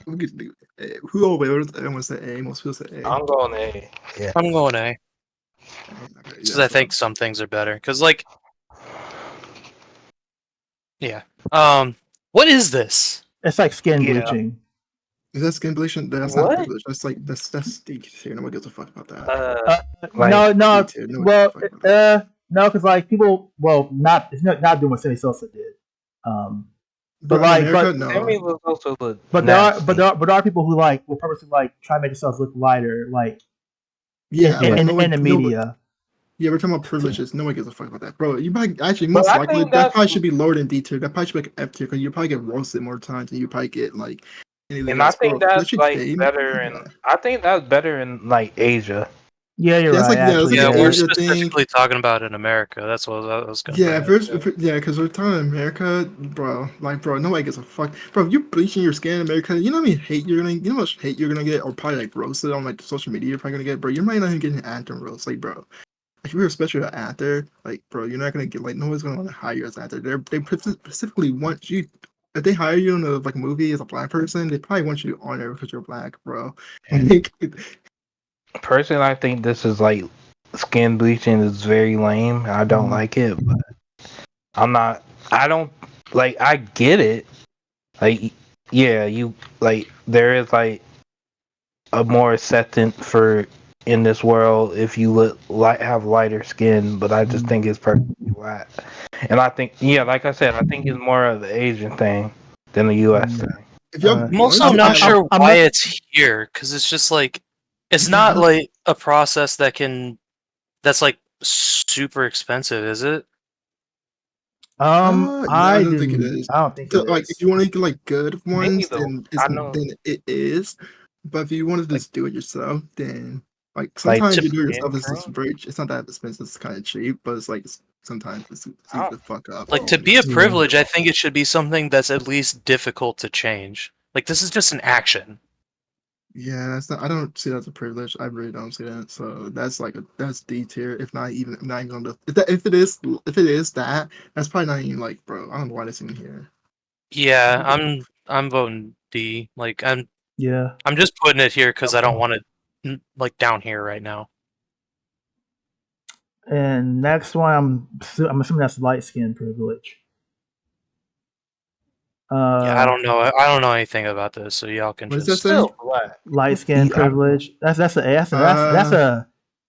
we could do A. Who all wait? Everyone say A. Most people say A. I'm going A. Yeah. I'm going A. Okay, Because yeah, I so think some things are better. Because like, yeah. What is this? It's like skin Yeah. bleaching. is that skin bleaching? That's not What? privilege. That's like that's D tier. Nobody gives a fuck about that. Uh, Like D no. tier. Nobody gives Well, a fuck about that. no, because like people, well, it's not doing what Sammy Sosa did. But But in like, America, no. Sammy was also look but nasty. there are people who like will purposely like try to make themselves look lighter, like Yeah, but in nobody, the nobody. media. Yeah, we're talking about privileges. Nobody gives a fuck about that, bro. You probably actually But most I likely think that that's probably should be lower than D tier. That probably should be like F tier because you probably get roasted more times than you probably get like anything and I else, bro. think that's That should like change. better and I think that's better in like Asia. Yeah, you're That's right. like it's Actually, like Yeah, an yeah. we're Asia thing. specifically talking about in America. That's what I was gonna Yeah, bring up. first, yeah, because we're talking America, bro. Like, bro, nobody gives a fuck, bro. If you're bleaching your skin in America, you know how many hate you're gonna, you know how much hate you're gonna get, or probably like roasted on like social media. You're probably gonna get, bro. You might not even get an anthem roast, like, bro. Like, if you're especially an actor, like bro, you're not gonna get like no one's gonna want to hire you as an actor. They specifically want you. If they hire you in a like movie as a black person, they probably want you on there because you're black, bro. Like, Personally, I think this is like skin bleaching is very lame. I don't Mhm. like it, but I'm not. I don't like. I get it. Like, yeah, you like there is like a more acceptance for in this world if you look like have lighter skin, but I just Mhm. think it's perfectly whack. And I think, yeah, like I said, I think it's more of the Asian thing than the U.S. Mhm. thing. if y'all I'm also want to not add like, sure I'm why not. it's here, because it's just like it's yeah, I not don't, like a process that's like super expensive, is it? yeah, I I don't think it didn't. is. I don't think So, it like, if is. you want to get like good Me ones, either. I know, then it is. But if you want to like, just do it yourself, then like like sometimes To you do it skin yourself. It's just cream. very. It's not that expensive. It's kind of cheap, but it's like sometimes it's I easy don't to fuck up. like know. to be a Yeah. privilege, I think it should be something that's at least difficult to change. Like this is just an action. Yeah, that's not. I don't see that as a privilege. I really don't see that. So that's D tier. If not even not even on the if it is that that's probably not even like bro. I don't know why that's even here. Yeah, I'm voting D. Like Yeah. I'm just putting it here because I don't Okay. want it like down here right now. And next one, I'm assuming that's light skin privilege. Yeah, I Uh, don't know. I don't know anything about this, so y'all can What does that just. say? Still black. light skin I don't know. privilege. That's Uh,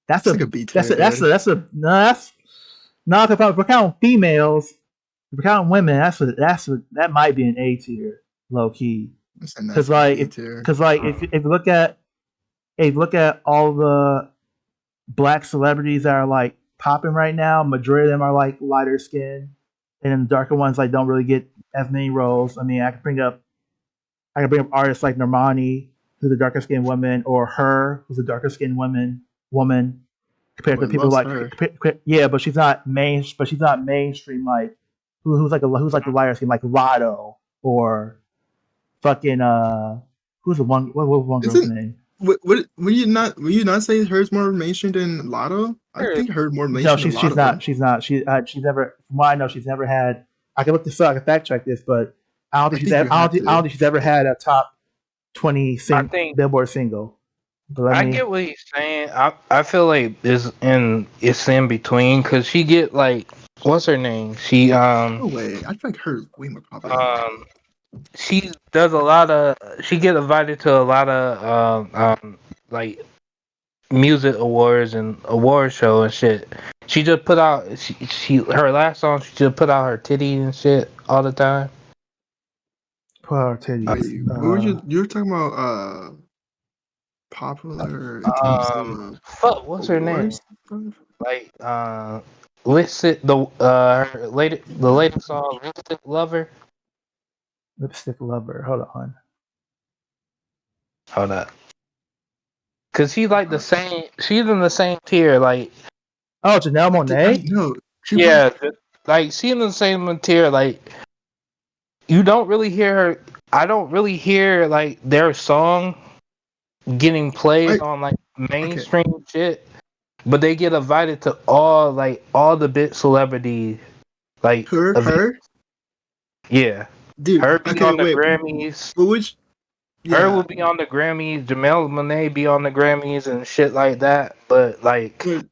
that's it's like a a B tier, dude. that's a no. That's not if we're counting females. If we're counting women, that might be an A tier, low key. I'm saying Because that's like a like B tier. if you look at all the black celebrities that are like popping right now, majority of them are like lighter skin, and then the darker ones like don't really get as many roles. I mean, I can bring up artists like Normani, who's a darker skinned woman, or her, who's a darker skinned woman, compared to Everybody people loves like her. yeah, but she's not mainstream like who's like the lighter skin like Lotto or fucking who's the one what was one girl's Isn't name? what will you not say hers more mainstream than Lotto? I think hers more No, mainstream than she's never from what I know she's never had. I can look this up. I can fact check this, but I think you have I don't to. think she's ever had a top 20 I think Billboard single. But let I me. get what he's saying. I feel like it's in between because she get like what's her name? No way. I feel like hers way more popular than Lotto. Um she does a lot of she get invited to a lot of like music awards and award show and shit. She just put out she her last song she just put out her titties and shit all the time. Poor titties. Wait, what were you were talking about popular in terms of Fuck, what's her name? awards and stuff? Like listen her the latest song Lipstick Lover. Lipstick Lover. Hold on. Hold up. Cause she's like the Uh, same. She's in the same tier. Like Oh, Janelle I Monáe. know. She yeah, like she's in the same tier. Like you don't really hear her. I don't really hear like their song getting played I on like okay. mainstream shit. But they get invited to all the big celebrity like events. Her Yeah, dude. her be Okay, on the wait. Grammys. But which Her yeah. will be on the Grammys. Jamel Monet be on the Grammys and shit like that. But like But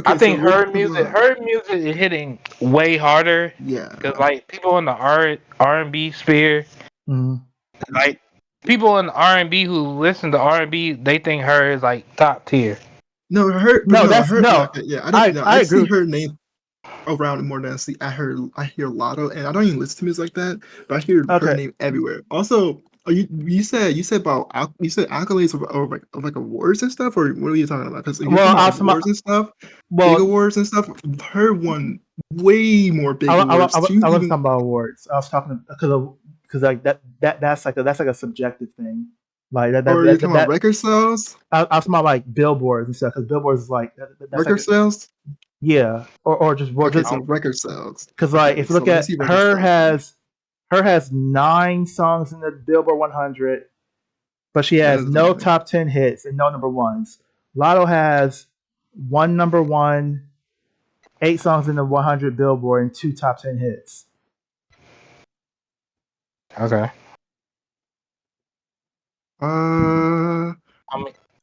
I okay, so think we're talking about her music is hitting way harder because yeah. like people in the R&B sphere, Mm. like people in R&B who listen to R&B, they think her is like top tier. No, her, but No, no, that's her. Yeah, no. okay, yeah. I don't know. I I agree see with. her name around more than I see. I hear Lotto, and I don't even listen to music like that, but I hear her Okay. name everywhere. Also, you said about you said accolades of like awards and stuff, or what are you talking about? Because you're Well, talking about awards and stuff, big well, awards and stuff. Her won way more big awards. She I wasn't even talking about awards. I was talking because like that's like a subjective thing. Like or you're talking about record sales, I was talking about like billboards and stuff because billboards is like that's like record sales. yeah or just Okay, I so don't, record sales. because like Okay, if you so look let me at see record sales then. her has 9 songs in the Billboard 100, but she Yeah, has that's no annoying. top 10 hits and no number ones. Lotto has one number one 8 songs in the 100 Billboard and 2 top 10 hits. Okay. Uh,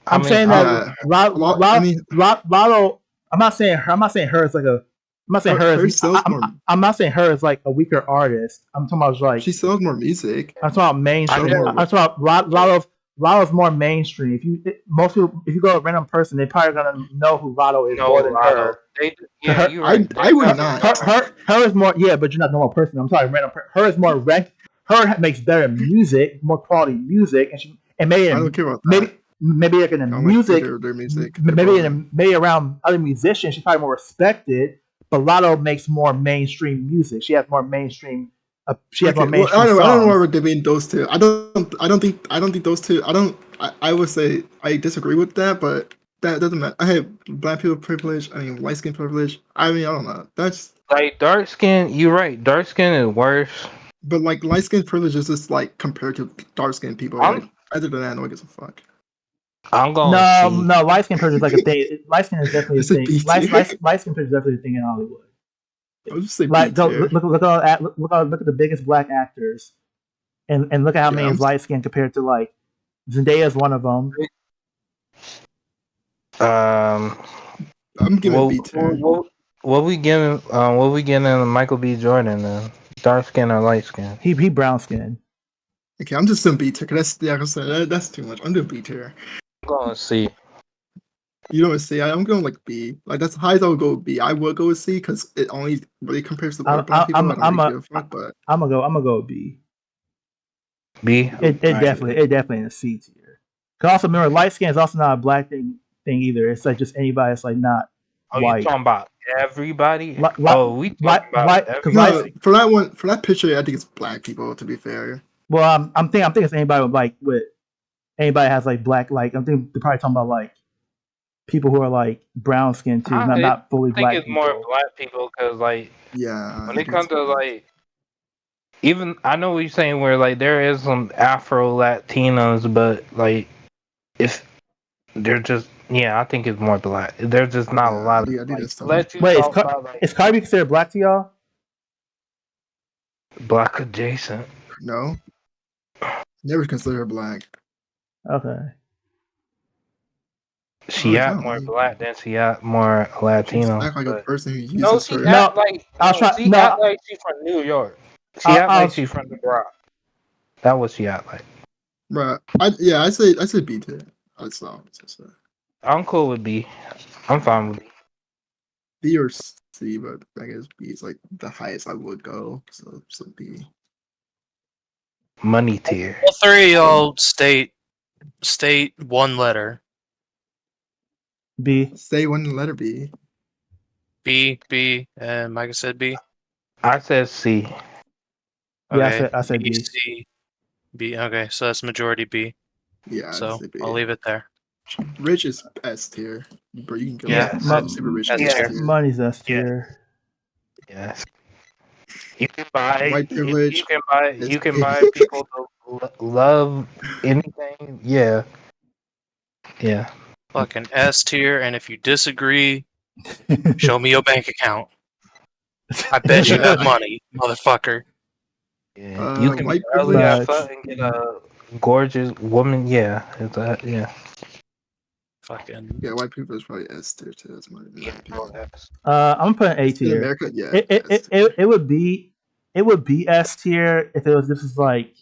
I'm saying that yeah, a lot. I mean, Lotto. I'm not saying her. I'm not saying her is like a. I'm not saying her her is. sells more. I'm not saying her is like a weaker artist. I'm talking about like. She sells more music. I'm talking about mainstream. never- I'm talking about Lotto's more mainstream. Most people, if you go to a random person, they probably gonna know who Lotto is more than her. Yeah, you're right. I would not. Her is more. Yeah, but you're not the normal person. I'm talking random. Her is more Her makes better music, more quality music, and maybe I don't care about that. maybe like in the I don't music, like their music. maybe around other musicians, she's probably more respected. But Lotto makes more mainstream music. She has more mainstream. She has more mainstream I don't know why songs. we're debating those two. I don't think those two. I would say I disagree with that, but that doesn't matter. I have black people privilege. I mean, light skin privilege. I mean, I don't know. That's Like dark skin, you're right. Dark skin is worse. but like light skin privilege is just like compared to dark skin people. I'm- Like other than that, no one gives a fuck. I'm going No, light skin privilege is like a thing. Light skin is definitely a It's a thing. B Light tier. skin privilege is definitely a thing in Hollywood. I'll just say Like B go tier. look at the biggest black actors, and look at how many is light skin compared to like Zendaya is one of them. I'm giving B tier. What we getting Michael B. Jordan then? Dark skin or light skin? He brown skin. Okay, I'm just doing B tier because that's too much. I'm doing B tier. I'm going to see. You know what C? I'm going like B. Like that's high as I would go with B. I would go with C because it only really compares to the other black people. I don't really give a fuck, but I'm gonna go with B. B. It definitely in a C tier. Cause also remember, light skin is also not a black thing either. It's like just anybody that's like not white. You talking about everybody? We talking about everybody. for that picture, I think it's black people. To be fair. Well, I'm thinking it's anybody with anybody has like black. Like I'm thinking they're probably talking about like people who are like brown skin too, not fully black. I think it's more black people because like when it comes to like even I know what you're saying where like there is some Afro Latinos, but like if they're just I think it's more black. There's just not a lot of. Wait, is Cardi B considered black to y'all? Black adjacent. No, never consider her black. Okay. She got more black than she got more Latino. She act like a person who uses no, she her. act like she act like she's from New York. She act like she's from the Bronx. That was she act like. Bruh, I say B tier. I'm cool with B. I'm fine with B. B or C, but I guess B is like the highest I would go. So B. Money tier. All three of y'all state one letter. B. Say one letter B. B, and Micah said B. I said C. Okay. Yeah, I said B. C. B. Okay, so that's majority B. Yeah, so I'll leave it there. Rich is S tier. Bro, you can go super rich. Money's S tier. Yes. You can buy white privilege. You can buy people to love anything. Yeah. Yeah. Fucking S tier, and if you disagree, show me your bank account. I bet you have money, motherfucker. Yeah. You can white be ugly privilege. and get a gorgeous woman. Yeah. It's yeah. Fucking white privilege is probably S tier too. That's my opinion. I'm putting A tier. In America, yeah. It would be S tier if this was like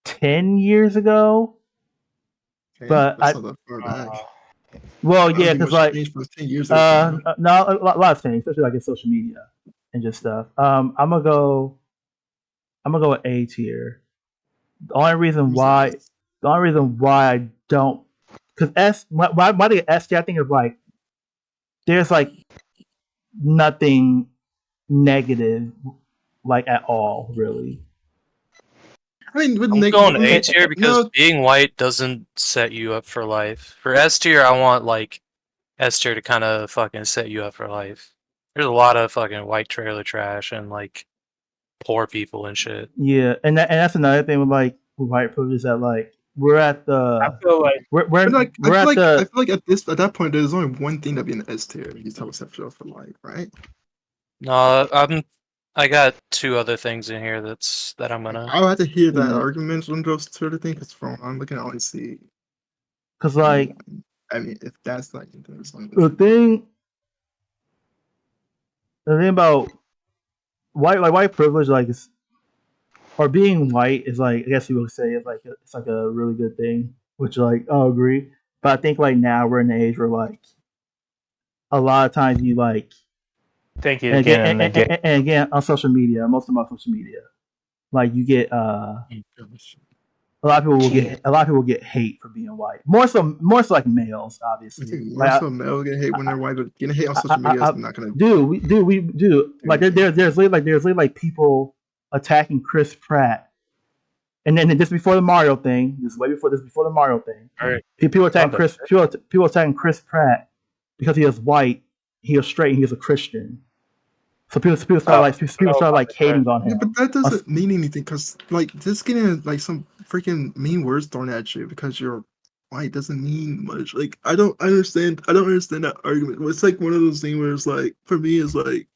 10 years ago. Okay, but that's not that far back. Well, yeah, because like 10 years ago, no, a lot of things, especially like in social media and just stuff. I'm gonna go with A tier. The only reason why I don't, because S, why do you S tier? I think of like there's like nothing negative like at all, really. I mean, I'm going A tier because being white doesn't set you up for life. For S tier, I want like S tier to kind of fucking set you up for life. There's a lot of fucking white trailer trash and like poor people and shit. Yeah, and that's another thing with white privilege, that like we're at I the feel like we're But like, we're at I the feel like at that point, there's only one thing that'd be an S tier. He's homosexual for life, right? No, I got two other things in here that I'm gonna. I'll have to hear that Yeah. argument on those sort of things. Because from I'm looking, I only see. because like I mean, if that's like the thing about white privilege like is or being white is like I guess you would say it's like a really good thing, which like I'll agree. But I think like now we're in an age where like a lot of times you like think and it's again getting negated. and again on social media, most of them on social media, like you get a lot of people get hate for being white. More so like males, I obviously. think more Like so males get hate when they're white, but getting hate on I, social media is I, not gonna. we do like there's literally like people attacking Chris Pratt, and then just before the Mario thing, this is way before the Mario thing, Right. people attacking people attacking Chris Pratt because he is white, he is straight, and he is a Christian. So people started like hating on Yeah, him. but that doesn't mean anything because like just getting like some freaking mean words thrown at you because you're white doesn't mean much. Like I don't understand. I don't understand that argument. It's like one of those things where it's like for me it's like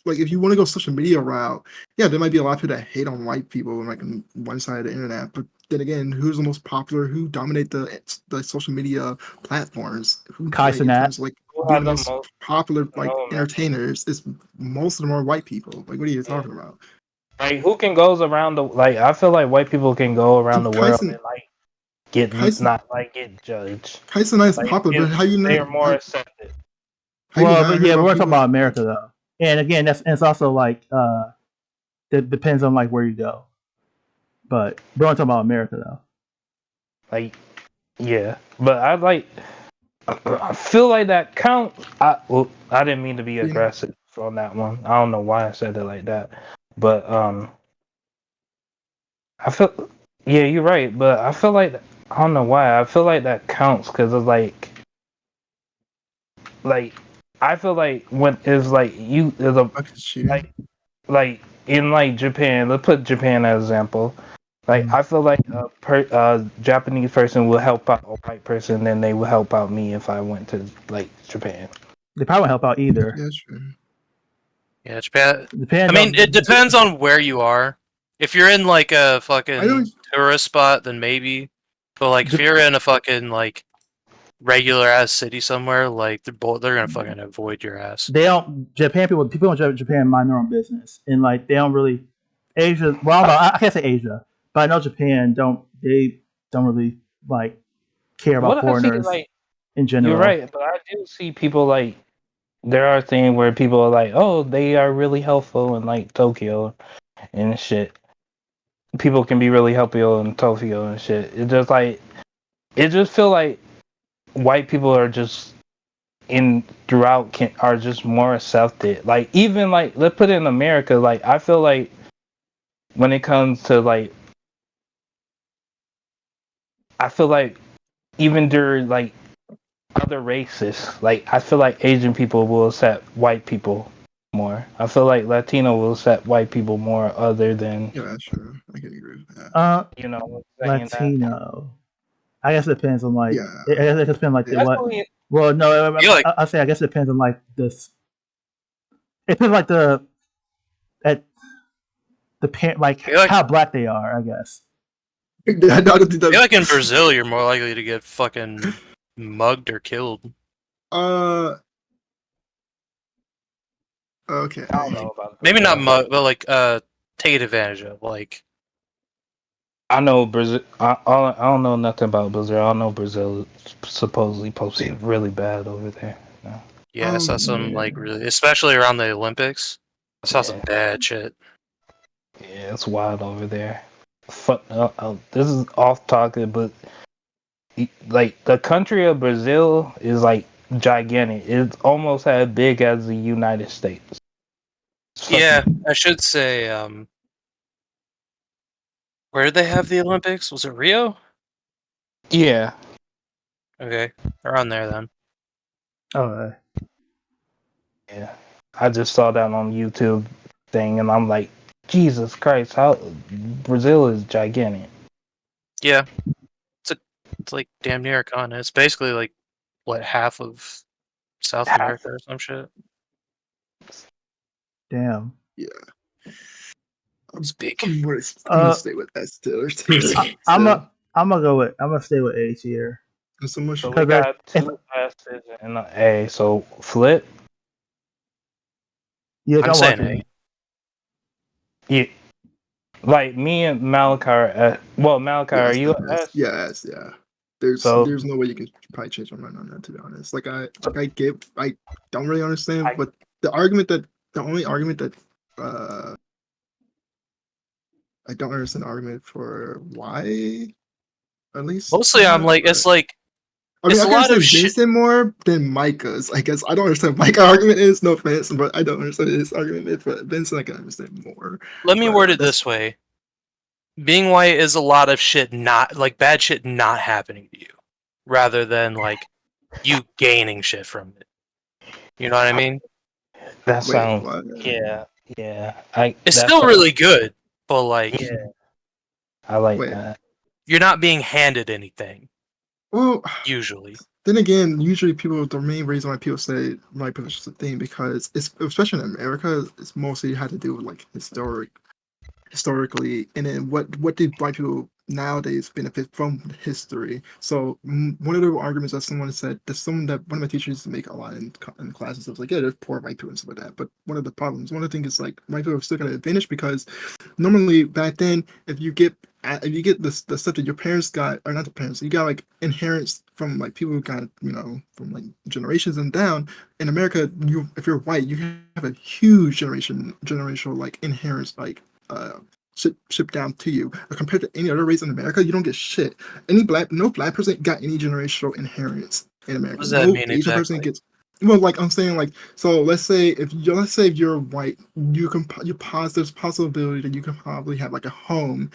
if you want to go social media route, yeah, there might be a lot of people that hate on white people and like on one side of the internet. But then again, who's the most popular? Who dominate the social media platforms? Who Kai like in Cenat. terms of like Who being has the the most most? popular like No, man. entertainers? It's most of them are white people. Like what are you talking about? Like who can goes around the like? I feel like white people can go around the world Kyson, and like get Kyson, not like get judged. Kyson is Like popular, but how you they not? are more accepted. How you Well, not but heard yeah, about we're talking people? about America though, and again, it's also like it depends on like where you go. But we're not talking about America though. Like yeah, but I feel like that counts. I didn't mean to be You know, aggressive on that one. I don't know why I said it like that, but I feel yeah, you're right. But I feel like I don't know why. I feel like that counts because it's like I feel like when it's like you there's a I could cheer. like in like Japan. Let's put Japan as an example. Like Mhm. I feel like a Japanese person will help out a white person, then they will help out me if I went to like Japan. They probably won't help out either. Yeah, sure. Yeah, Japan. Japan I mean, don't. it depends on where you are. If you're in like a I don't. fucking tourist spot, then maybe. But like, if Jap- you're in a fucking like regular ass city somewhere, like they're gonna fucking avoid your ass. They don't. Japan people in Japan mind their own business, and like they don't really. Asia. Well, I don't know. I can't say Asia, but I know Japan don't. They don't really like care about What I see foreigners like in you're general. right, but I do see people like there are things where people are like, oh, they are really helpful in like Tokyo and shit. People can be really helpful in Tokyo and shit. It just feel like white people are just in throughout are just more accepted. Like even like let's put it in America. Like I feel like when it comes to like I feel like even during like other races, like I feel like Asian people will accept white people more. I feel like Latino will accept white people more other than Yeah, sure. I can agree with that. you know saying that. Latino. I guess it depends on like. Yeah. I guess it depends on like the what. Especially Well, no, I feel like I say I guess it depends on like this. It depends like the at the like I feel like how black they are. I guess. I don't think I feel like in that. Brazil, you're more likely to get fucking mugged or killed. Uh. Okay. I don't know about Maybe not Brazil. mugged, but like taken advantage of. Like I know Brazil. I don't know nothing about Brazil. I know Brazil is supposedly supposed to be really bad over there. No. yeah, I saw some Yeah. like really, especially around the Olympics. I saw some Yeah, bad shit. yeah, it's wild over there. This is off topic, but like the country of Brazil is like gigantic. It's almost as big as the United States. It's Yeah, fucking I should say. Where did they have the Olympics? Was it Rio? yeah. Okay, around there then. Oh, Yeah. I just saw that on YouTube thing, and I'm like, Jesus Christ, how Brazil is gigantic. Yeah, it's like damn near a continent. It's basically like what, half of South America or some shit. Damn. Yeah. It's big. I'm gonna Uh, stay with S tier. I'm So, gonna stay with A tier. there's so much. So we Because got if two S's and an A. So flip. yeah, I'm I'm saying A. watching. Yeah. Like me and Malachi are Malachi, Yeah, are it's you definitely an S? yes, yeah. There's So no way you can probably change my mind on that, to be honest. I don't really understand, but the only argument that uh I don't understand the argument for why, at least Mostly, I'm not. like, But it's like I mean, it's I a can lot of understand shit. Vincent more than Micah's. I guess I don't understand what Micah's argument is. No offense, but I don't understand his argument. But Vincent, I can understand more. Let me But word it that's this way: being white is a lot of shit, not like bad shit, not happening to you, rather than like you gaining shit from it. You know what I mean? that wait, sounds what? yeah. I It's that still sounds really good, but like yeah. I like Wait, that. you're not being handed anything well. usually. Then again, usually the main reason why people say white privilege is a thing because it's especially in America, it's mostly had to do with like historically, and then what do black people nowadays benefit from history? So one of the arguments that someone said that someone that one of my teachers used to make a lot in classes, it was like, yeah, there's poor white people and stuff like that. But one of the things is like white people are still got an advantage because normally back then, if you get the stuff that your parents got, or not the parents, you got like inheritance from like people who got, from like generations and down. In America, you if you're white, you have a huge generational like inheritance like uh shipped down to you. Compared to any other race in America, you don't get shit. No black person got any generational inheritance in What America. does that No mean Asian person exactly? gets. Well, like I'm saying, like so. Let's say if you're white, there's possibility that you can probably have like a home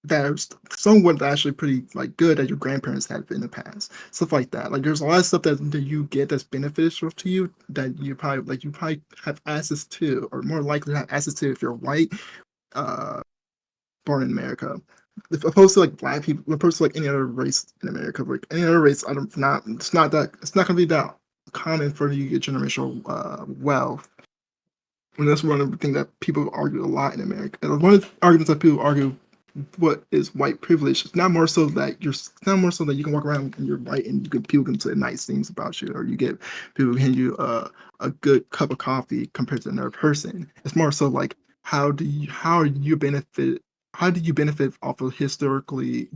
that's somewhat actually pretty like good that your grandparents had in the past, stuff like that. Like there's a lot of stuff that you get that's beneficial to you that you probably have access to, or more likely to have access to if you're white, uh, born in America. If opposed to like black people, opposed to like any other race in America, like any other race, it's not gonna be that common for you to get generational wealth. And that's one of the things that people argue a lot in America. And one of the arguments that people argue what is white privilege. It's not more so that you can walk around and you're white and people can say nice things about you, or you get people hand you a good cup of coffee compared to another person. It's more so like how do you benefit off of historically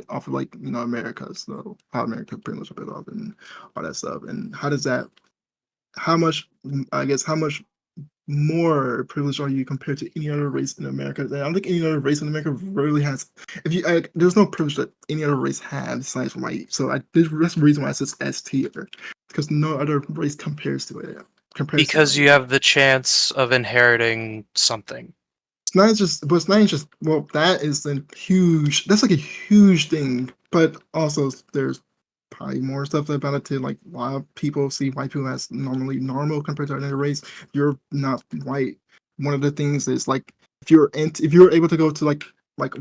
off of like America, so how America pretty much built up and all that stuff, and how much how much more privileged are you compared to any other race in America? I don't think any other race in America really has. If you, there's no privilege that any other race has besides white. So that's the reason why it says S tier, because no other race compares to it. Compares to Because white. you have the chance of inheriting something. It's not just well, that is a huge. That's like a huge thing. But also, there's probably more stuff about it too. Like a lot of people see white people as normally normal compared to another race. You're not white. One of the things is like if you're able to go to like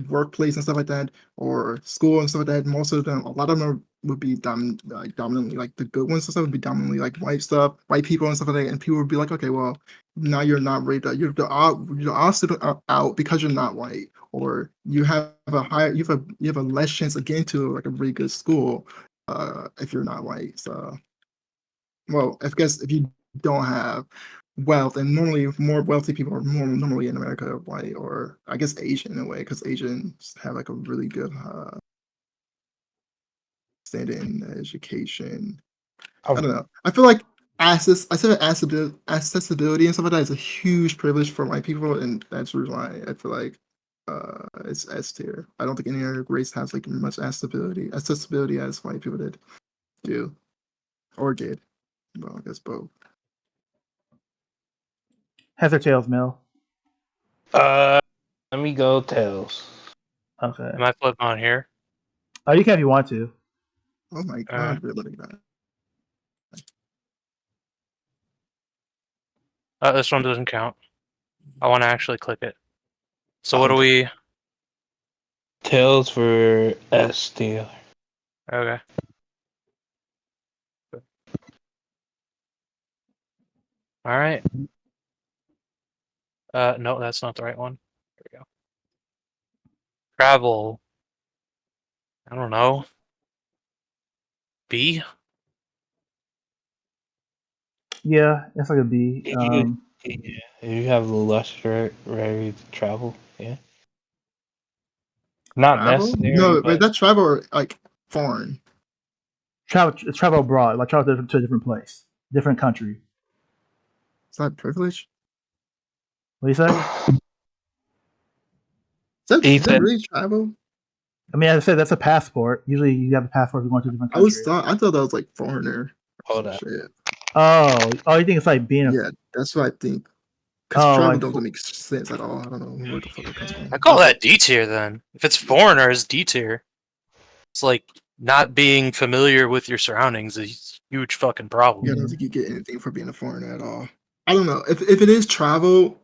workplace and stuff like that, or school and stuff like that, most of them, a lot of them would be dominantly like the good ones and stuff would be dominantly like white people and stuff like that, and people would be like, okay, well, now you're not raped. You're also out because you're not white, or you have a less chance of getting to like a really good school if you're not white. So, well, I guess if you don't have wealth, and normally more wealthy people are more normally in America are white, or I guess Asian in a way, because Asians have like a really good standard in education. I don't know. I feel like accessibility and stuff like that is a huge privilege for white people, and that's the reason why I feel like it's S tier. I don't think any other race has like much accessibility as white people did do or did. Well, I guess both. Heads or tails, Mill. Uh, let me go tails. Okay. Am I flipping on here? Oh, you can if you want to. Oh my Alright. god, really that. This one doesn't count. I want to actually click it. So what I'm do we? Tails for S tier. Okay. All right. No, that's not the right one. There we go. Travel. I don't know. B. Yeah, that's like a B. Yeah, you have less rare travel. Yeah, not Travel? necessary, No, wait, but that travel or like foreign. Travel abroad, like travel to a different place, different country. Is that privilege? What do you say? Is that Ethan. really travel? I mean, as I said, that's a passport. Usually, you have a passport if you're going to a different country. I thought that was like foreigner. Hold up. Shit. Oh, you think it's like being a Yeah, that's what I think. Because oh, travel like don't make sense at all. I don't know where the fuck that comes from. I call that D tier then. If it's foreigners, D tier. It's like not being familiar with your surroundings is a huge fucking problem. Yeah, I don't think you get anything for being a foreigner at all. I don't know. If it is travel,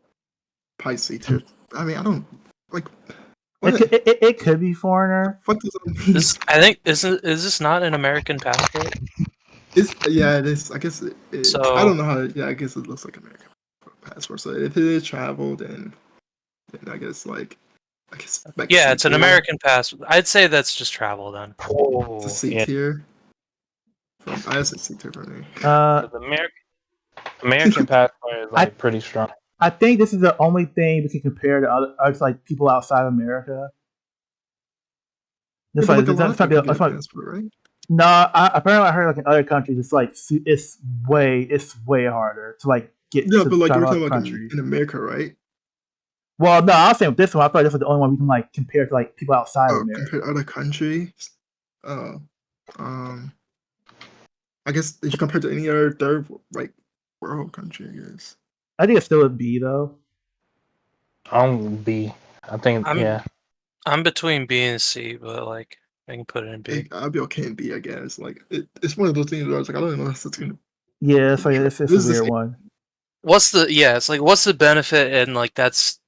probably C tier. I mean, I don't like. What it could be foreigner. fuck does that mean? I think is this not an American passport? Yeah, it is. I guess it is. So- I don't know how. Yeah, I guess it looks like American passport. So if it is travel, then I guess like Yeah, C it's an tier. American passport. I'd say that's just travel then. It's a C yeah. tier. I guess it's C tier for me. The American passport is like pretty strong. I think this is the only thing we can compare to other like people outside of America. This Yeah, but, like, like a lot of people get a like, passport, right? no, apparently I heard like in other countries it's way harder to like get Yeah, to but like travel you're out talking of the about country. in America, right? Well, no, I was saying with this one, I thought this was the only one we can like compare to like people outside of America. Compared to other countries. I guess if you compare to any other third like world country, I guess. I think it's still a B though. I'm B. I think yeah. I'm between B and C, but like I can put it in B. I'll be okay in B, I guess. Like it's one of those things where I was like, I don't know if it's gonna. Yeah, it's like it's a This is weird one. What's the benefit? And like that's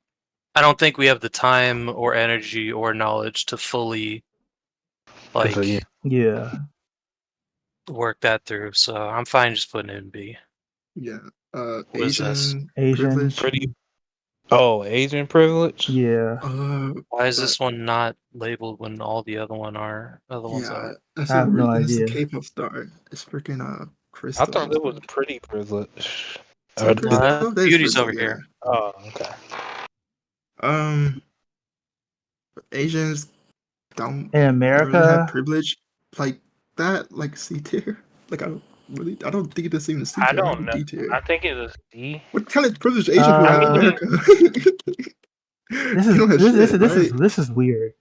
I don't think we have the time or energy or knowledge to fully like So, yeah. Yeah. work that through. So I'm fine just putting it in B. Yeah. What is this? Asian. Privilege. Pretty. Oh, Asian privilege. Yeah. Why is but- this one not labeled when all the other ones are? That's I have no That's a idea. K-pop star. It's freaking I Crystal. thought it was pretty privilege. Is that No, Crystal? That is Beauty's Crystal, over yeah. here. Oh, okay. Asians don't In really America, have privilege like that, like C tier. Like I don't think it's even a C tier. I don't Maybe know. D tier. I think it was D. What kind of privilege do Asian people have in Uh, America? this They don't have is shit, right? this is weird.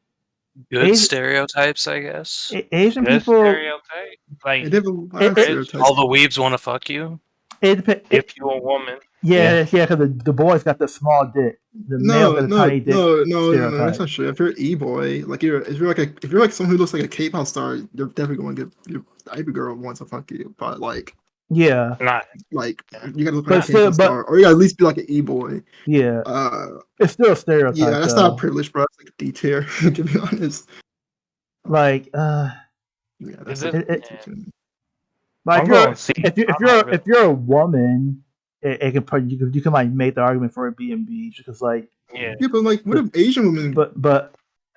Good Asian- stereotypes, I guess. Asian Good people. stereotype. Like They have a lot of It- stereotypes. All the weebs want to fuck you. if you're a woman. Yeah, because the boys got the small dick. The male got a tiny dick. No, stereotype. that's not true. If you're an e-boy, like if you're like someone who looks like a K-pop star, you're definitely going to get your every girl wants to fuck you. But like Yeah, you gotta look But like a still- K-pop star, or you gotta at least be like an e-boy. yeah. It's still a stereotype. Yeah, that's though. not privilege, bro. It's like a D tier, to be honest. Like, Yeah, that's Is like, it- like I'm going C. if you're a woman, it can probably you can like make the argument for it being B because like Yeah. yeah, but like what if Asian women but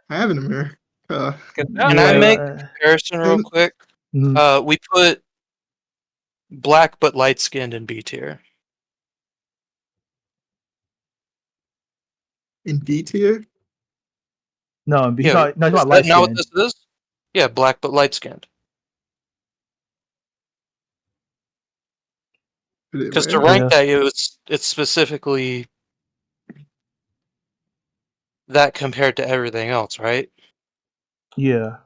have in America? Can I make a comparison real and- quick? mhm. We put black but light skinned in B tier. in D tier? No, because Yeah, no, is it's not that light not what skin. this is? Yeah, black but light skinned. Because to rank that, it's specifically that compared to everything else, right? Yeah.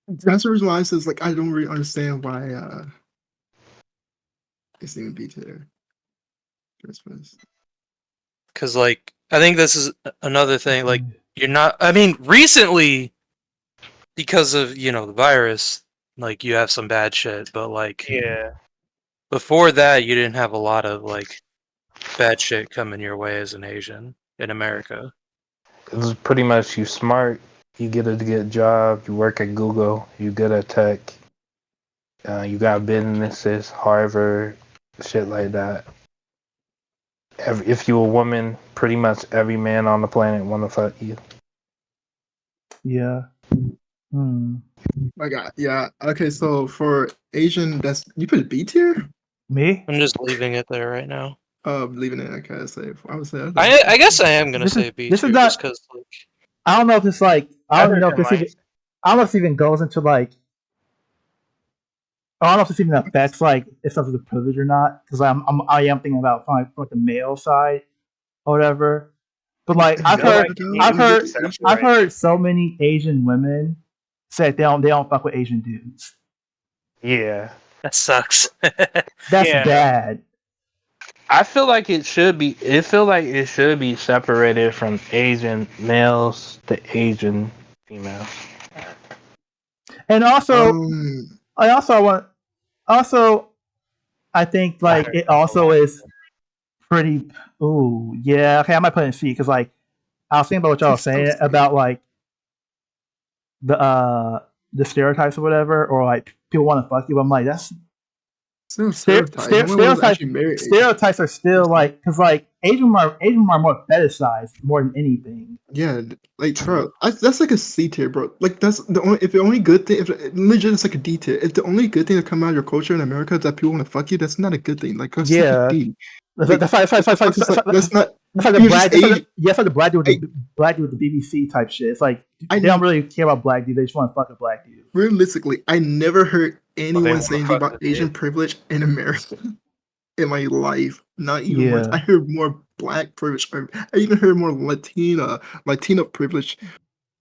That's the reason why I says like I don't really understand why it's even B tier. Because like I think this is another thing. Like you're not. I mean, recently because of the virus, like you have some bad shit, but like Yeah. before that, you didn't have a lot of like bad shit coming your way as an Asian in America. It's pretty much you smart. you get a good job, you work at Google, you good at tech, you got businesses, Harvard, shit like that. If you're a woman, pretty much every man on the planet want to fuck you. Yeah. Hmm. My God, yeah. Okay, so for Asian, that's you put a B tier. Me? I'm just leaving it there right now. Leaving it. Okay, say I would say I guess I am gonna This is say B this is tier just not. because like I don't know if it's like. I don't even know if Better this than even. I don't know if this even goes into like. I don't know if this even affects like if something's a privilege or not, because I am thinking about from like the male side or whatever. But like I feel like it needs I've to be heard, I've separate. heard so many Asian women say they don't fuck with Asian dudes. Yeah. that sucks. That's Yeah. bad. I feel like it should be. It feel like it should be separated from Asian males to Asian females. And also, um I also want also I think I like heard it that a also lot. is pretty. Ooh, yeah. Okay, I might put it in C because like I was thinking about what y'all were saying about like the the stereotypes or whatever, or like people want to fuck you. But I'm like that's still a stereotype. No one wants to stereotypes. actually marry Asian. Stereotypes are still like because like Asian are more fetishized more than anything. Yeah, like bro, that's like a C tier, bro. Like that's the only if the only good thing, if legit it's like a D tier. If the only good thing that come out of your culture in America is that people want to fuck you, that's not a good thing. Like that's like a Yeah, D. that's Like like what the fuck is like that's not. that's like the You're black. just That's like Asian. yeah, that's like the black dude with I, the black dude with the BBC type shit. It's like I they don't really care about black dude. They just want to fuck a black dude. realistically, I never heard But they anyone want say to anything fuck about the Asian dick. privilege in America in my life. Not even once. I Yeah, heard more black privilege. I even heard more Latino privilege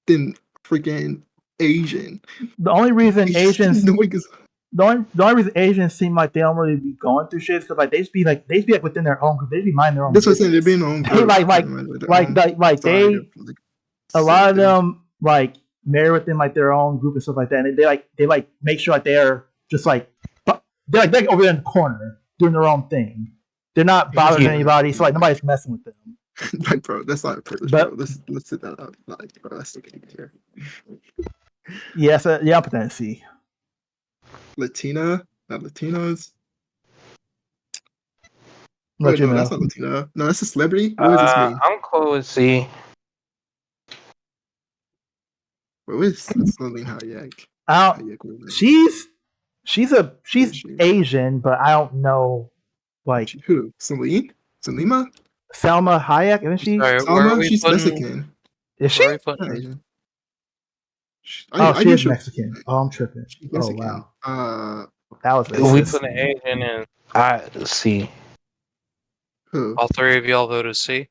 than freaking Asian. the only reason It's just Asians no one gets. the only reason Asians seem like they don't really be going through shit is because like they just be like within their own group. They just be minding their own That's what I'm saying. They're business. being their own They group, pretty much, like their own side they of like a lot of society. them like marry within like their own group and stuff like that, and they like make sure like they're just like they're like over there in the corner doing their own thing. They're not bothering Yeah. anybody, so like nobody's messing with them. Like, bro, that's not a privilege, But bro. Let's sit that up. Like, bro, that's okay here. yeah, so, yeah, I'll put that in C. Latina, not Latinos. Let Wait, you no, that's know. not Latina. No, that's a celebrity. What does this mean? I'm cool with C. What is Celine Hayek? I don't, Hayek, whatever. she's Who is she's she? Asian, but I don't know like Who? Celine? Selima? Selma Hayek, isn't she? Sorry, where are Salma? we She's putting? Mexican. Is she? Where are we Not putting? Asian. Oh, I she guess is Mexican. Oh, I'm tripping. she's Oh Mexican. wow, that was We racist. put an Asian in C. Who? All three of y'all voted C.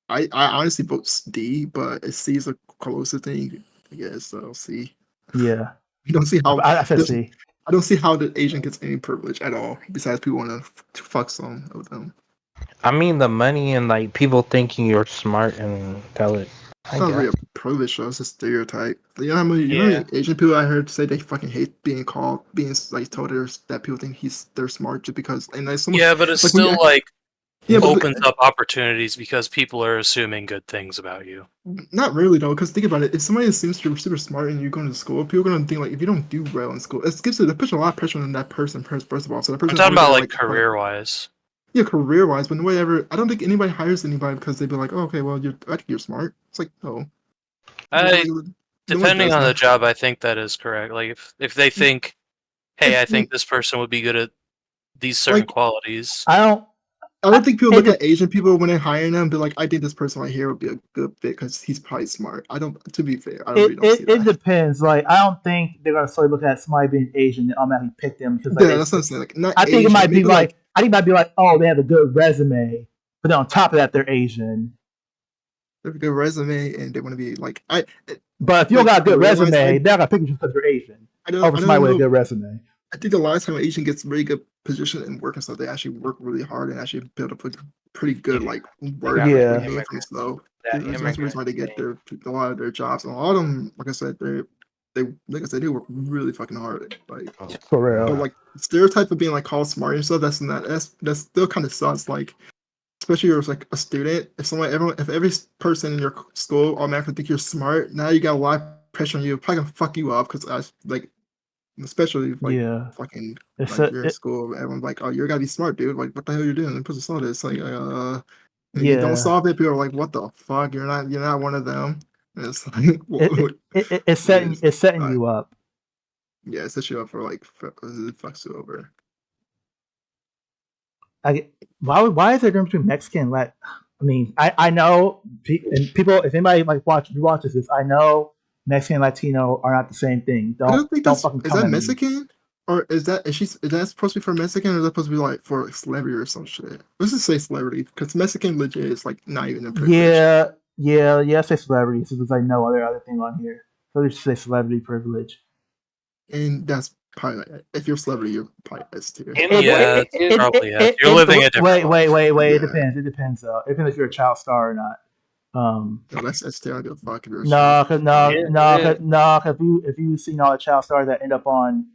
I honestly vote D, but C is a closer thing, I guess. So C. Yeah, You don't see how I said C. I don't see how the Asian gets any privilege at all. Besides, people want to fuck some of them. I mean the money and like people thinking you're smart and intelligent. It's not really a privilege, though. It's a stereotype. You know how many Asian people I heard say they fucking hate being like told that people think they're smart just because and like someone Yeah, but it's like when you still act- like yeah, but opens up opportunities because people are assuming good things about you. not really though. Because think about it, if somebody assumes you're super smart and you're going to school, people are gonna think like if you don't do well in school, it puts a lot of pressure on that person first of all. So that I'm person talking always about gotta, like career wise. yeah, career wise, but nobody ever. I don't think anybody hires anybody because they'd be like, oh, okay, well, I think you're smart. It's like, no. No one Depending does on the that. job, I think that is correct. Like if they think, hey, I think this person would be good at these certain Like, qualities. I don't think people it look de- at Asian people when they're hiring them and be like, I think this person right here would be a good fit because he's probably smart. I don't. To be fair, I really don't see it that. depends. Like I don't think they're gonna sort of look at somebody being Asian and automatically pick them because like Yeah, that's what I'm saying. Like, not I think Asian. it might be Maybe like I think it might be like oh they have a good resume, but then on top of that they're Asian. they have a good resume and they want to be like But if you don't got a good career-wise, resume, they're not gonna pick you just because you're Asian over I somebody don't with a know. good resume. I think a lot of time when Asian gets really good position and work and stuff, they actually work really hard and actually build up a pretty good like work Yeah. like name for themselves. That's the reason why they get a lot of their jobs. And a lot of them, like I said, they like I said, they work really fucking hard. Like For real. but like stereotype of being like called smart and stuff, that's still kind of sucks. Like especially if like a student, if every person in your school automatically think you're smart, now you got a lot of pressure on you, probably gonna fuck you up because like, especially if, like Yeah. fucking It's like you're in school, everyone's like, oh, you gotta be smart, dude. Like, what the hell you're doing? And solve this. Like, and you don't yeah. solve it. People are like, what the fuck? You're not one of them. And it's like, It's is setting you up. yeah, it sets you up for like it fucks you over. Why is there a difference between Mexican and Latin? I mean, I know and people. If anybody like watches this, I know Mexican and Latino are not the same thing. I don't think Don't that's fucking is come that at me. Mexican or is that supposed to be for Mexican or is that supposed to be like for celebrity or some shit? Let's just say celebrity because Mexican legit is like not even a privilege. Yeah. Say celebrity since there's like no other thing on here. So let's just say celebrity privilege. And that's probably like, if you're a celebrity, you're probably S tier. Yeah, it's probably S. You're living a different life. Wait. Yeah. It depends though. It depends if you're a child star or not. No, that's S tier. I don't give a fuck if you're a No, child. cause if you've seen all the child stars that end up on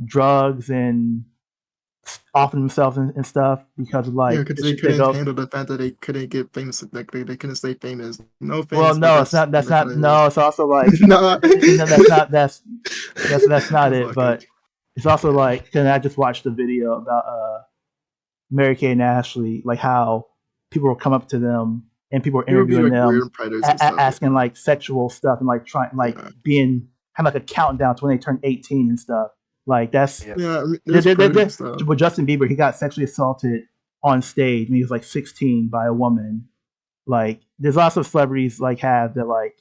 drugs and offing themselves and stuff because of Yeah, like because the they shit they couldn't go. handle the fact that they couldn't get famous. Like they couldn't stay famous. No Well, offense, but no, it's not. That's not. No, it's also like no. that's not. That's not it. Fuck But it's also like. Then I just watched a video about Mary Kay and Ashley, like how people will come up to them and people were It would be interviewing like weird them, predators and stuff. asking like sexual stuff and like trying like being having like a countdown to when they turn 18 and stuff. Like that's yeah. I mean, there's predators and stuff. with Justin Bieber, he got sexually assaulted on stage when he was like 16 by a woman. Like there's lots of celebrities like have that like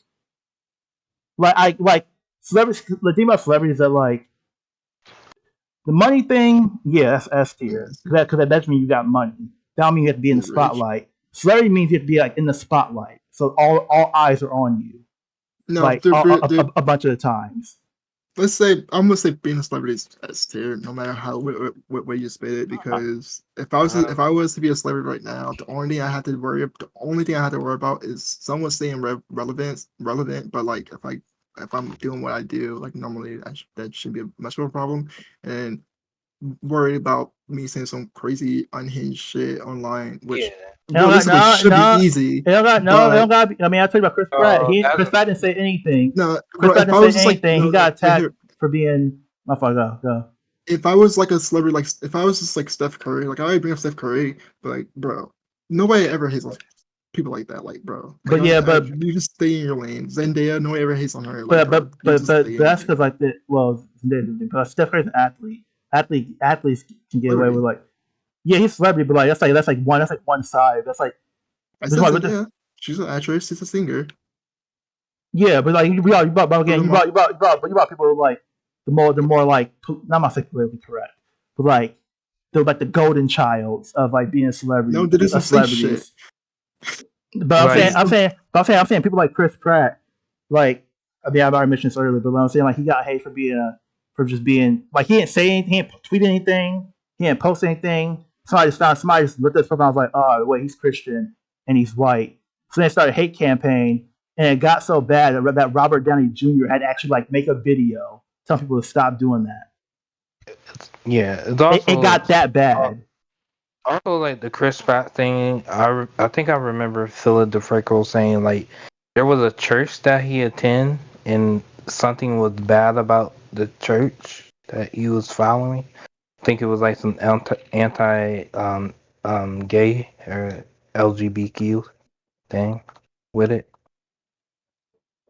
celebrities. The thing about celebrities that like the money thing, yeah, that's S tier. Because that means you got money. That don't mean you have to be in the spotlight. Celebrity means you have to be like in the spotlight, so all eyes are on you. No, like a bunch of the times. Let's say I'm gonna say being a celebrity is S tier, no matter how what way you spit it. Because if I was to be a celebrity right now, the only thing I had to worry about is someone staying relevant. But like if I'm doing what I do, like normally that shouldn't be much of a problem. And worried about me saying some crazy unhinged shit online, which realistically should be easy. It don't got. I mean, I told you about Chris Pratt. Chris Pratt didn't say anything. No, Chris Pratt didn't say anything. He got attacked right for being. My fuck, go. If I was like a celebrity, like if I was just like Steph Curry, like I already bring up Steph Curry, but like, bro, nobody ever hates like people like that, like, bro. Like, but you just stay in your lane. Zendaya, nobody ever hates on her. Like, but that's because like but Steph Curry's an athlete. Athletes can get away with like, yeah, he's a celebrity, but like that's like one side. That's like she's an actress, she's a singer. Yeah, but like you brought people like the more like not my politically correct, but like the golden childs of like being a celebrity. No, that isn't celebrities. But I'm saying people like Chris Pratt, like I mean I've already mentioned this earlier, but I'm saying like he got hate for just being like he didn't say anything, he didn't tweet anything, he didn't post anything. Somebody just looked at his profile and was like, oh wait, he's Christian and he's white. So they started a hate campaign, and it got so bad that Robert Downey Jr. had to actually like make a video telling people to stop doing that. It got that bad. Also, like the Chris Pratt thing, I think I remember Philip DeFranco saying like there was a church that he attended and something was bad about the church that he was following. I think it was like some anti gay or LGBTQ thing with it.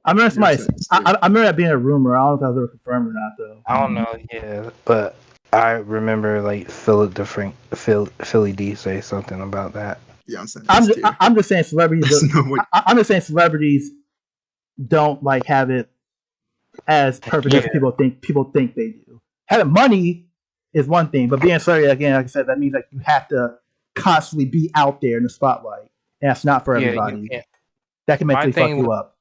I remember I remember that being a rumor. I don't know if that was ever confirmed or not, though. I don't know, yeah, but I remember like Philly D say something about that. Yeah, I'm just saying celebrities. I'm just saying celebrities don't like have it as perfect as people think they do. Having money is one thing, but being a celebrity, again, like I said, that means like you have to constantly be out there in the spotlight, and that's not for everybody. That can mentally fuck you up.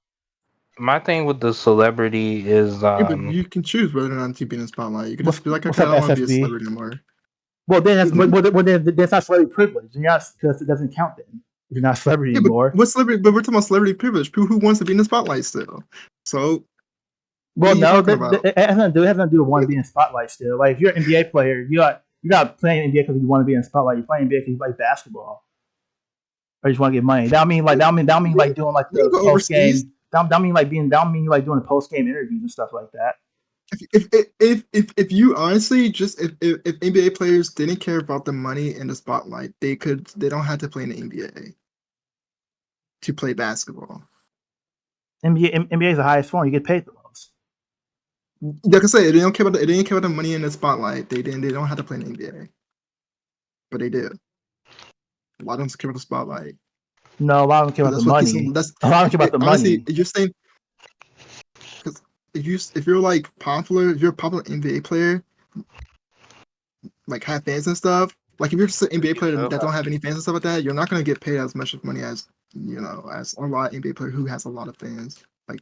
My thing with the celebrity is but you can choose whether or not to be in the spotlight. You can just be like, okay, I don't want to be a celebrity anymore. Well, then that's not celebrity privilege. Because it doesn't count then. If you're not a celebrity anymore. What celebrity? But we're talking about celebrity privilege. People who wants to be in the spotlight still. So. Well, no, it has nothing to do with wanting to be in the spotlight still. Like if you're an NBA player, you're not playing NBA because you want to be in the spotlight. You're playing NBA because you like basketball, or you just want to get money. That mean like doing like the post game. Don't mean like don't mean like doing post game interviews and stuff like that. If you honestly just if NBA players didn't care about the money in the spotlight, they don't have to play in the NBA to play basketball. NBA is the highest form. You get paid the most. Like I said, they didn't care about the money in the spotlight. They don't have to play in the NBA, but they do. A lot of them care about the spotlight. No, a lot of them care about the money. A lot of them care about the honestly, money. you're saying because if you're like popular, if you're a popular NBA player, like have fans and stuff. Like if you're just an NBA player that don't have any fans and stuff like that, you're not gonna get paid as much money as as a lot of NBA player who has a lot of fans. Like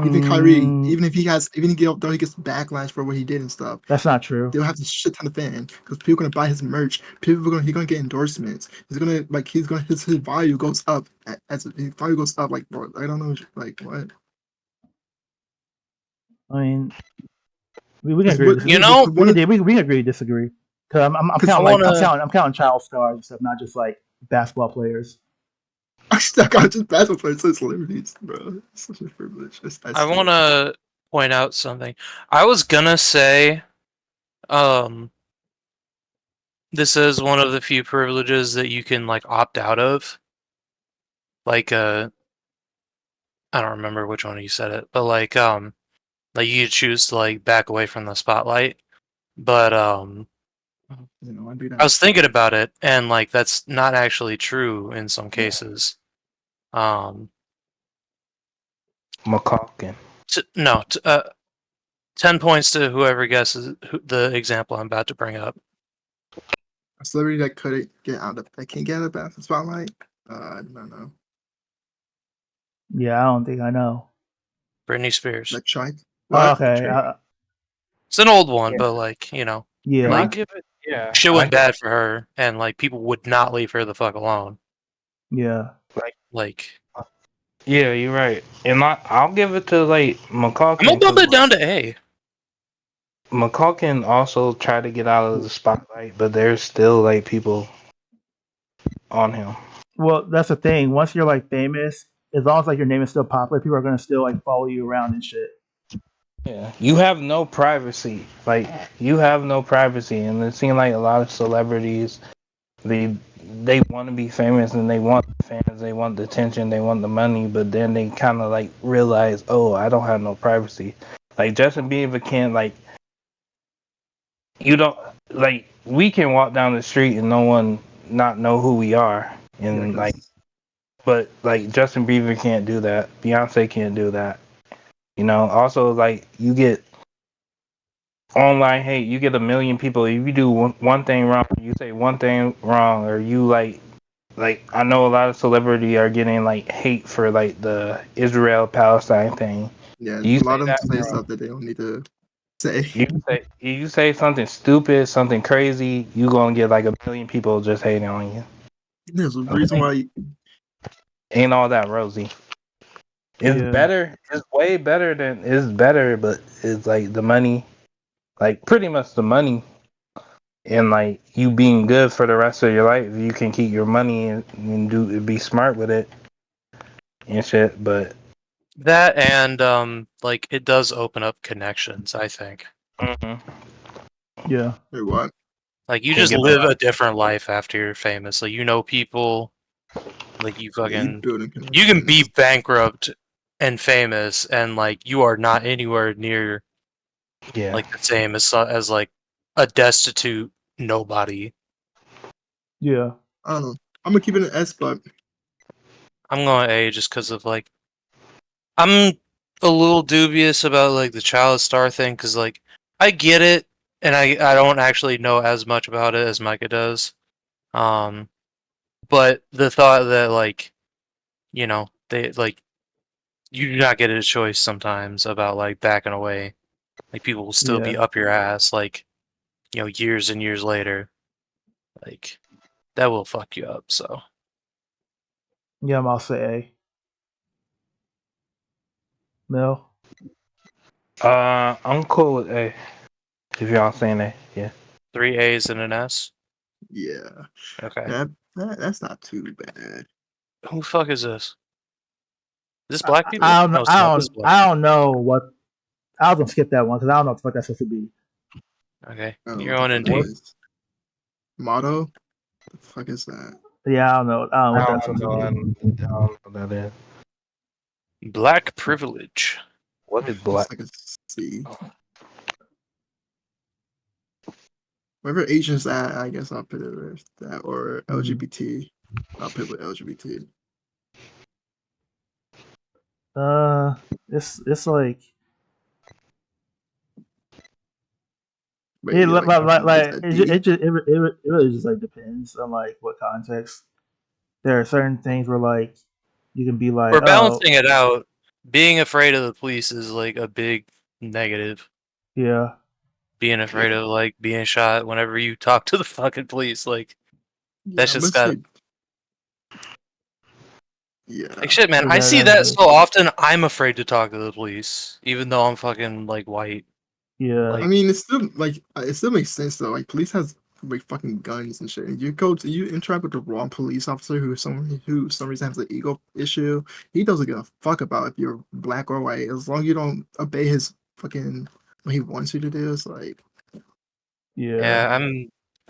even Kyrie, even if he gets backlash for what he did and stuff. That's not true. They'll have a shit ton of fans because people are gonna buy his merch. He's gonna get endorsements. His value goes up as his value goes up. Like bro, I don't know, like what. I mean, we can agree. What, You know, we can agree to disagree. Because I'm counting child stars and stuff, not just like basketball players. I got just basketball players, so celebrities, bro. It's such a privilege. I want to point out something. I was gonna say, this is one of the few privileges that you can like opt out of. Like, I don't remember which one you said it, but like you could choose to like back away from the spotlight. But I was thinking about it, and like that's not actually true in some cases. McCalkin. 10 points to whoever guesses the example I'm about to bring up. A celebrity that couldn't get out of that can't get out of the spotlight. I don't know. Yeah, I don't think I know. Britney Spears. Like Shy. Oh, okay. It's an old one, but like yeah, like give it. Yeah, shit went bad for her, and like people would not leave her the fuck alone. yeah. Like. Yeah, you're right, and I'll give it to like McCalkin. I'm gonna bump it down to A. McCalkin also tried to get out of the spotlight, but there's still like people on him. Well, that's the thing. Once you're like famous, as long as like your name is still popular, people are gonna still like follow you around and shit. Yeah, you have no privacy. Like you have no privacy, and it seems like a lot of celebrities, they want to be famous and they want the fans, they want the attention, they want the money, but then they kind of like realize, oh, I don't have no privacy. Like Justin Bieber can't like. You don't like we can walk down the street and no one not know who we are, and like, but like Justin Bieber can't do that. Beyonce can't do that. Also like you get online hate. You get a million people. If you do one thing wrong, you say one thing wrong, or you like I know a lot of celebrity are getting like hate for like the Israel Palestine thing. Yeah, a lot of them say stuff that they don't need to say. You say something stupid, something crazy, you gonna get like a million people just hating on you. There's a reason why. Ain't all that rosy. It's better. It's way better than. It's better, but it's like the money, like pretty much the money, and like you being good for the rest of your life. You can keep your money and be smart with it and shit. But that and like it does open up connections, I think. Yeah. Wait, what? Like you just live a different life after you're famous. Like you know people. Like you fucking you can be bankrupt and famous, and like you are not anywhere near like the same as like a destitute nobody. Yeah. I don't know. I'm gonna keep it an S, but I'm going A just because of like I'm a little dubious about like the child star thing because like I get it and I don't actually know as much about it as Micah does. But the thought that like they like you do not get a choice sometimes about like backing away. Like people will still be up your ass like years and years later. Like that will fuck you up. So yeah, I'll say A. Mel. I'm cool with A. If y'all saying A, yeah. 3 A's and an S. yeah. Okay. That's not too bad. Who the fuck is this? Is this black people? I don't No, it's not. This is black. I don't know what. I was gonna skip that one because I don't know what the fuck that's supposed to be. Okay, I don't know you're what on the fuck in that is. Motto? The fuck is that? Yeah, I don't know. I don't know what that's supposed I to be. don't know what that is. Black privilege. What is Looks black? like a C. Wherever Asians at, I guess I'll put it with that, or LGBT. I'll put it with LGBT. It's like But it yeah, like like that D. it really just like depends on like what context. There are certain things where like you can be like, We're oh balancing it out. Being afraid of the police is like a big negative. yeah, Being afraid Yeah, of like being shot whenever you talk to the fucking police, like yeah, that's I'm just gonna got say yeah. like shit, man. I see that so often. I'm afraid to talk to the police, even though I'm fucking like white. yeah, I Like, mean, it's still like it still makes sense though. Like police has like fucking guns and shit. And you interact with the wrong police officer who for some reason has an ego issue. He doesn't give a fuck about if you're black or white as long as you don't obey his fucking what he wants you to do. It's like yeah.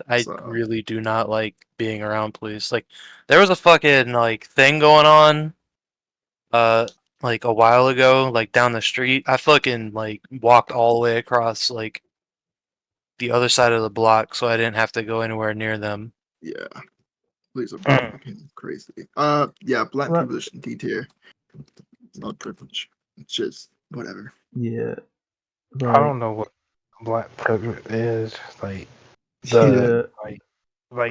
I so really do not like being around police. Like, there was a fucking like thing going on, like a while ago, like down the street. I fucking like walked all the way across like the other side of the block, so I didn't have to go anywhere near them. yeah, police are Mm. fucking crazy. Yeah, black What? privilege D tier. It's not privilege. It's just whatever. Yeah, I like don't know what black privilege is. Like yeah, the like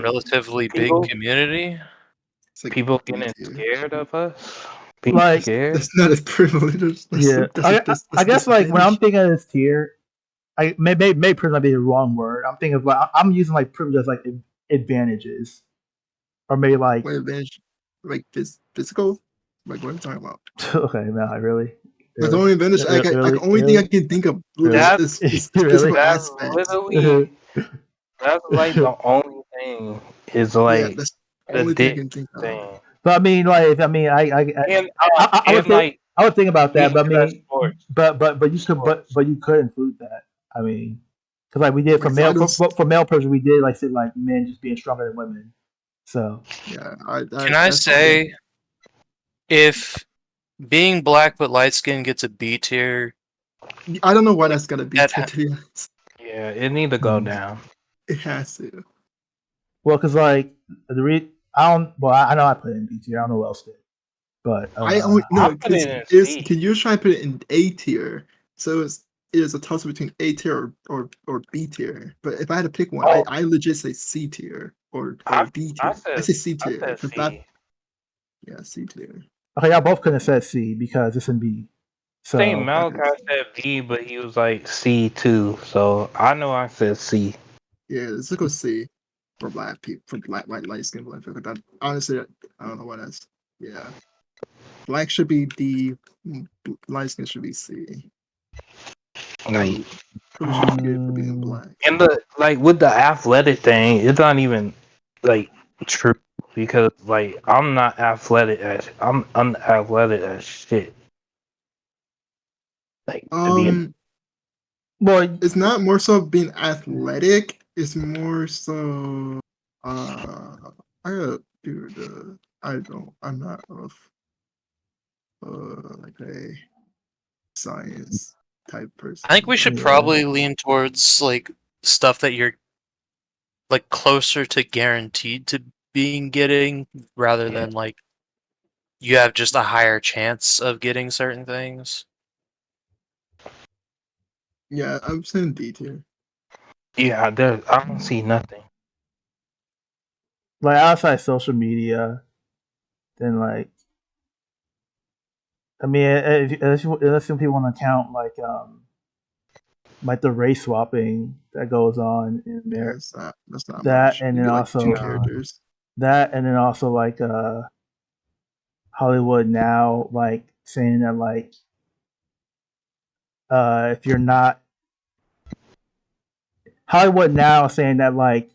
Relatively big people community. It's like people D getting tier. scared of us. Being like scared. That's not a privilege. yeah. I That's a guess like when I'm disadvantage. thinking of this tier, I may privilege be the wrong word. I'm thinking of like I'm using like privilege as like advantages, or maybe like What advantage? Like physical? Like what are you talking about? okay, not really, Like the only advantage really, only thing I can think of really, That's is really. physical that's aspects. literally that's like the only thing is Yeah, like that's the the only thing I dick can think of. thing. But I mean, like, I mean, I would And think, like I would think about being that. But I good at mean, sports. but you could, Sports. but you could include that. I mean, because like we did Like if I don't, for male person, we did like say like men just being stronger than women. So yeah, Can I that's fine. say if being black but light skin gets a B tier, I don't know why like that's gotta be that? tier, to be honest. Yeah, it need to go down. It has to. well, because like I don't. Well, I know I put it in B tier. I don't know what else did, but I only I no, put it because in it's C. can you try to put it in A tier? So it's a toss between A tier or B tier. But if I had to pick one, Oh, I legit say C tier or D I tier. I said say C tier I said because that C. yeah C tier. okay, y'all both couldn't have said C because it's in B. I think So Malachi said B, but he was like C too. So I know I said C. Yeah, let's go C for black people for black white light skin black people. That honestly I don't know what that's. Yeah, black should be D. Light skin should be C. Like Probably should be good for being black. and the like with the athletic thing, it's not even like true because like I'm not athletic as I'm unathletic as shit. Like to be well, It's not more so being athletic. It's more so I gotta do the I'm not of like a science type I think person. we should yeah. probably lean towards like stuff that you're like closer to guaranteed to being getting rather than like you have just a higher chance of getting certain things. Yeah, I'm saying D tier. yeah, there I don't see nothing. Like outside social media, then like I mean, unless some people want to count like the race swapping that goes on in Yeah, there, that's not that much. and You then get like two also characters. that and then also like Hollywood now like saying that like if you're not Hollywood now saying that like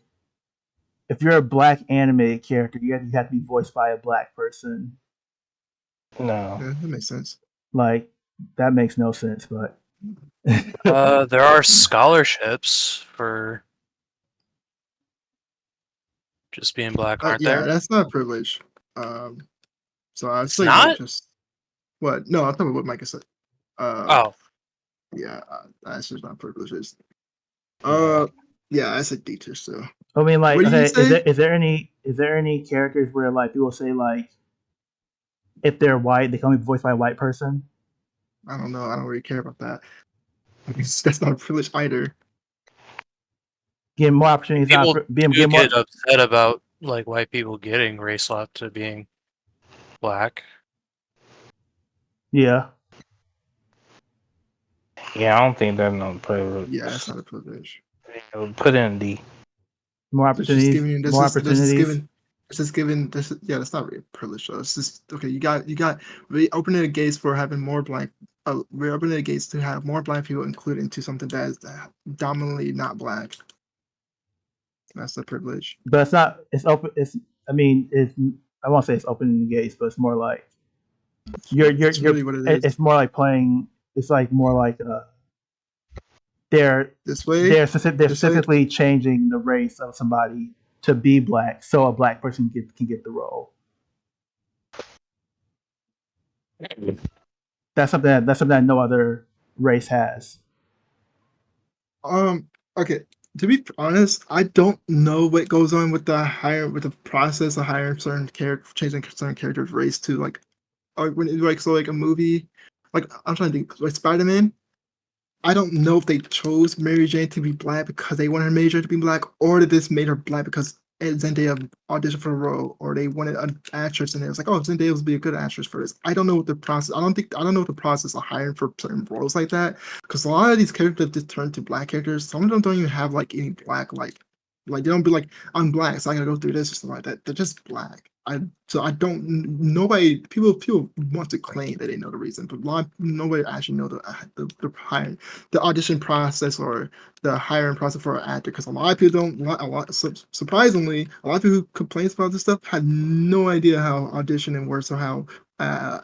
if you're a black animated character, you have to be voiced by a black person. No. Yeah, that makes sense. Like that makes no sense. But There are scholarships for just being black, aren't Yeah, there? that's not a privilege. Um, so I'd It's say like not? just what? No, I'm talking about what Micah said. Oh, Yeah, that's just not privileges. Yeah. Yeah, I said D tier still. I mean, like, What did you okay, say? is there any characters where like people say like if they're white they can only be voiced by a white person? I don't know. I don't really care about that. That's not a privilege either. Getting more opportunities, not people for, being do get get more. upset about like white people getting race swapped to being black. Yeah, Yeah, I don't think that's no privilege. Yeah, that's not a privilege. Put in D. more It's just opportunities, giving you more this is opportunities. giving it's just giving this yeah, that's not really a privilege though. It's just okay, you got we opening the gates for having more black we're opening the gates to have more black people included into something that is dominantly not black. That's the privilege. But it's not. It's open. It's. I mean, it's. I won't say it's opening the gates, but it's more like It's really what it is. It's more like playing. It's like more like they're This way, they're this way. specifically changing the race of somebody to be black, so a black person can get the role. That's something that no other race has. Okay. To be honest, I don't know what goes on with the process of hiring certain character, changing certain characters' race to like a movie. Like I'm trying to think, like Spider-Man. I don't know if they chose Mary Jane to be black because they wanted Mary Jane to be black, or they just made her black because Zendaya auditioned for the role, or they wanted an actress, and it was like, oh, Zendaya would be a good actress for this. I don't know what the process. I don't know what the process of hiring for certain roles like that, because a lot of these characters just turn to black characters. Some of them don't even have like any black like they don't be like I'm black, so I gotta go through this or something like that. They're just black. I don't nobody people want to claim that they know the reason, but nobody actually know the audition process or the hiring process for an actor, because a lot of people don't surprisingly a lot of people who complains about this stuff had no idea how auditioning works or how uh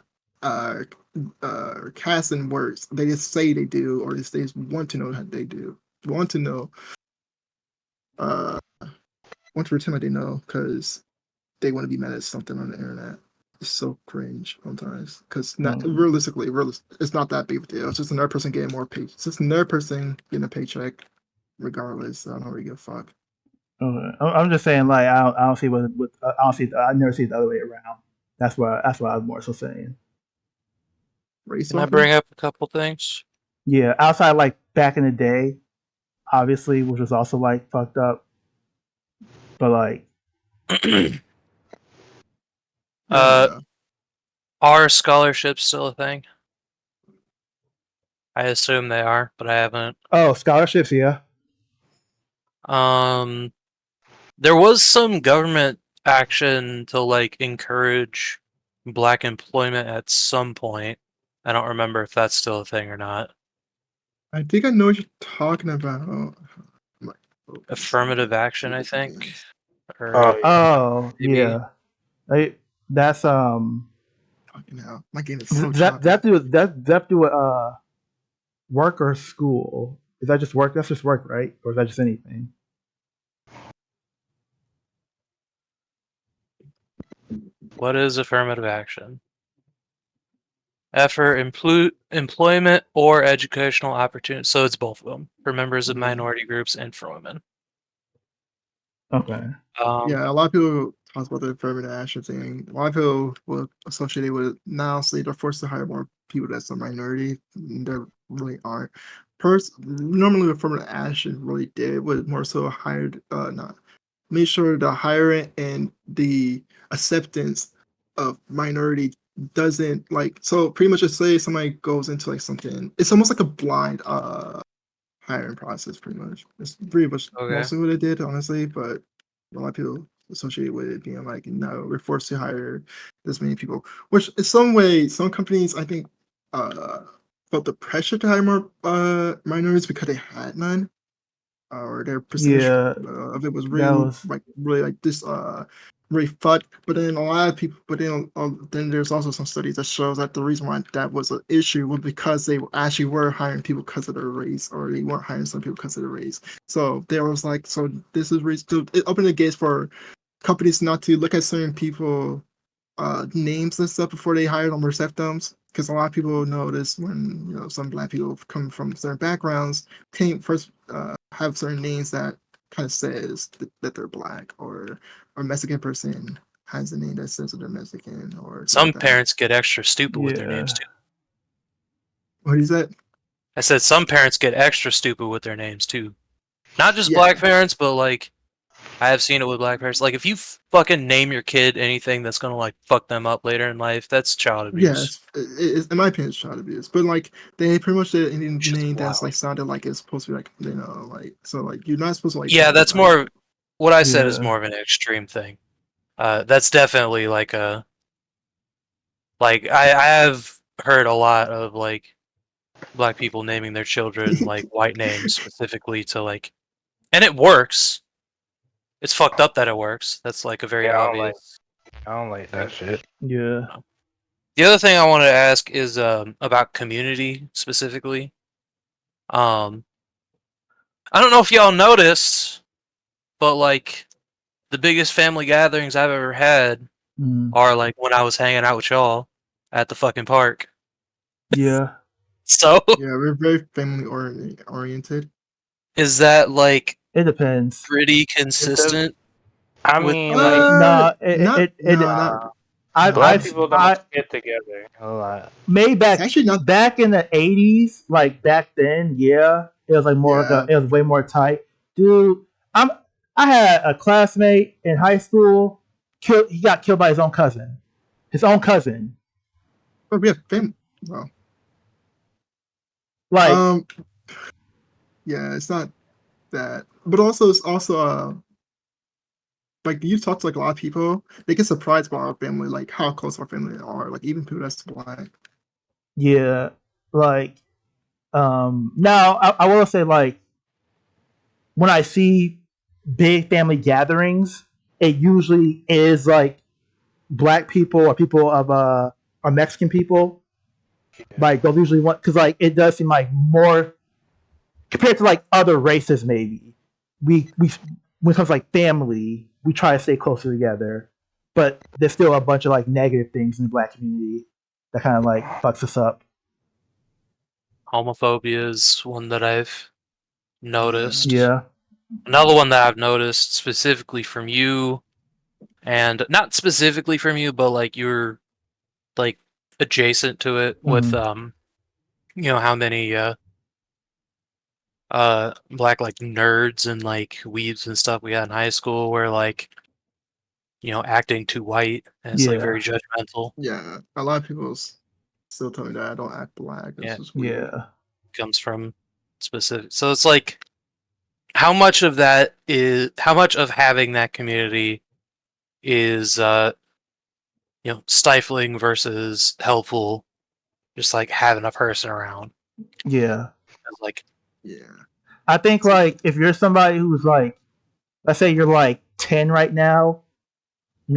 uh casting works. They just say they do, or they just want to know how they do, want to know uh want to pretend like they know because they want to be mad at something on the internet. It's so cringe sometimes because not realistically, it's not that big of a deal. It's just another person getting more pay. It's just another person getting a paycheck, regardless. I don't really give a fuck. Okay. I'm just saying, like, I don't see I don't see. I never see it the other way around. That's what I was more so saying. Race Can I swapping? bring up a couple things? Yeah, outside like back in the day, obviously, which was also like fucked up. But like, uh, Yeah. are scholarships still a thing? I assume they are, but I haven't. oh, scholarships, yeah, Um, there was some government action to like encourage black employment at some point. I don't remember if that's still a thing or not. I think I know what you're talking about. My focus Affirmative action, two I different think, things. or Oh yeah. oh maybe. yeah. That's Fucking hell, my game is so choppy. that do work or school? Is that just work? That's just work, right? Or is that just anything? What is affirmative action? Effort, employment, or educational opportunity. So it's both of them for members of Yeah. minority groups and for women. Okay. Um, Yeah, a lot of people talk about the affirmative action thing. A lot of people will associate it with it now, so they're forced to hire more people that's a minority. There really aren't. Normally, affirmative action really did was more so hired, not make sure the hiring and the acceptance of minority doesn't like. So pretty much, just say somebody goes into like something, it's almost like a blind hiring process. Pretty much, it's pretty much okay. mostly what it did, honestly. But a lot of people associate with it being like, no, we're forced to hire this many people, which in some way, some companies I think felt the pressure to hire more minorities because they had none, or their percentage Yeah, of it was that really was like really like this refute, but then a lot of people, but then there's also some studies that shows that the reason why that was an issue was because they actually were hiring people because of their race, or they weren't hiring some people because of their race. So there was like, so this is reason to it opened the gates for companies not to look at certain people names and stuff before they hire them or accept them, because a lot of people notice when some Black people come from certain backgrounds can't first have certain names that kind of says that they're Black, or a Mexican person has a name that says that they're Mexican, or Some like that. parents get extra stupid with their names too. What is that? I said some parents get extra stupid with their names too. Not just Yeah. Black parents, but like I have seen it with Black parents. Like if you fucking name your kid anything that's gonna like fuck them up later in life, that's child abuse. Yes, in my opinion, it's child abuse. But like they pretty much did any Which is name that's wild. like sounded like it's supposed to be like like so like you're not supposed to like Yeah, call that's anybody. more. What I said is Yeah. more of an extreme thing. That's definitely like a. Like I have heard a lot of like Black people naming their children like white names specifically to like, and it works. It's fucked up that it works. That's like a very Yeah, obvious I don't like that thing. shit. Yeah. The other thing I wanted to ask is about community specifically. I don't know if y'all noticed, but like the biggest family gatherings I've ever had Mm. are like when I was hanging out with y'all at the fucking park. Yeah. So Yeah, we're very family oriented. is that like It depends. pretty It's consistent? I with mean, like Nah, not. Black I've people don't I get together a lot. maybe It's actually not. back in the '80s, like back then, yeah, it was like more like Yeah, it was way more tight, dude. I'm I had a classmate in high school. He got killed by his own cousin. His own cousin. but we have family. Well, Like, um, yeah, it's not that, but also it's also like you talk to like a lot of people, they get surprised by our family, like how close our family are, like even people that's Black. yeah, like, now I will say, like, when I see big family gatherings, it usually is like Black people or people of or Mexican people. Like those usually want, because like it does seem like more compared to like other races. Maybe we when it comes to like family, we try to stay closer together, but there's still a bunch of like negative things in the Black community that kind of like fucks us up. Homophobia is one that I've noticed. Yeah, Another one that I've noticed specifically from you, and not specifically from you, but like you're like adjacent to it with mm, how many Black like nerds and like weebs and stuff we had in high school where like acting too white and it's like very yeah, judgmental. Yeah, a lot of people still tell me that I don't act Black. It's Yeah, just weird. yeah, comes from specific. So it's like how much of that is how much of having that community is stifling versus helpful, just like having a person around. yeah. Like Yeah, I think so, like if you're somebody who's like, let's say you're like 10 right now,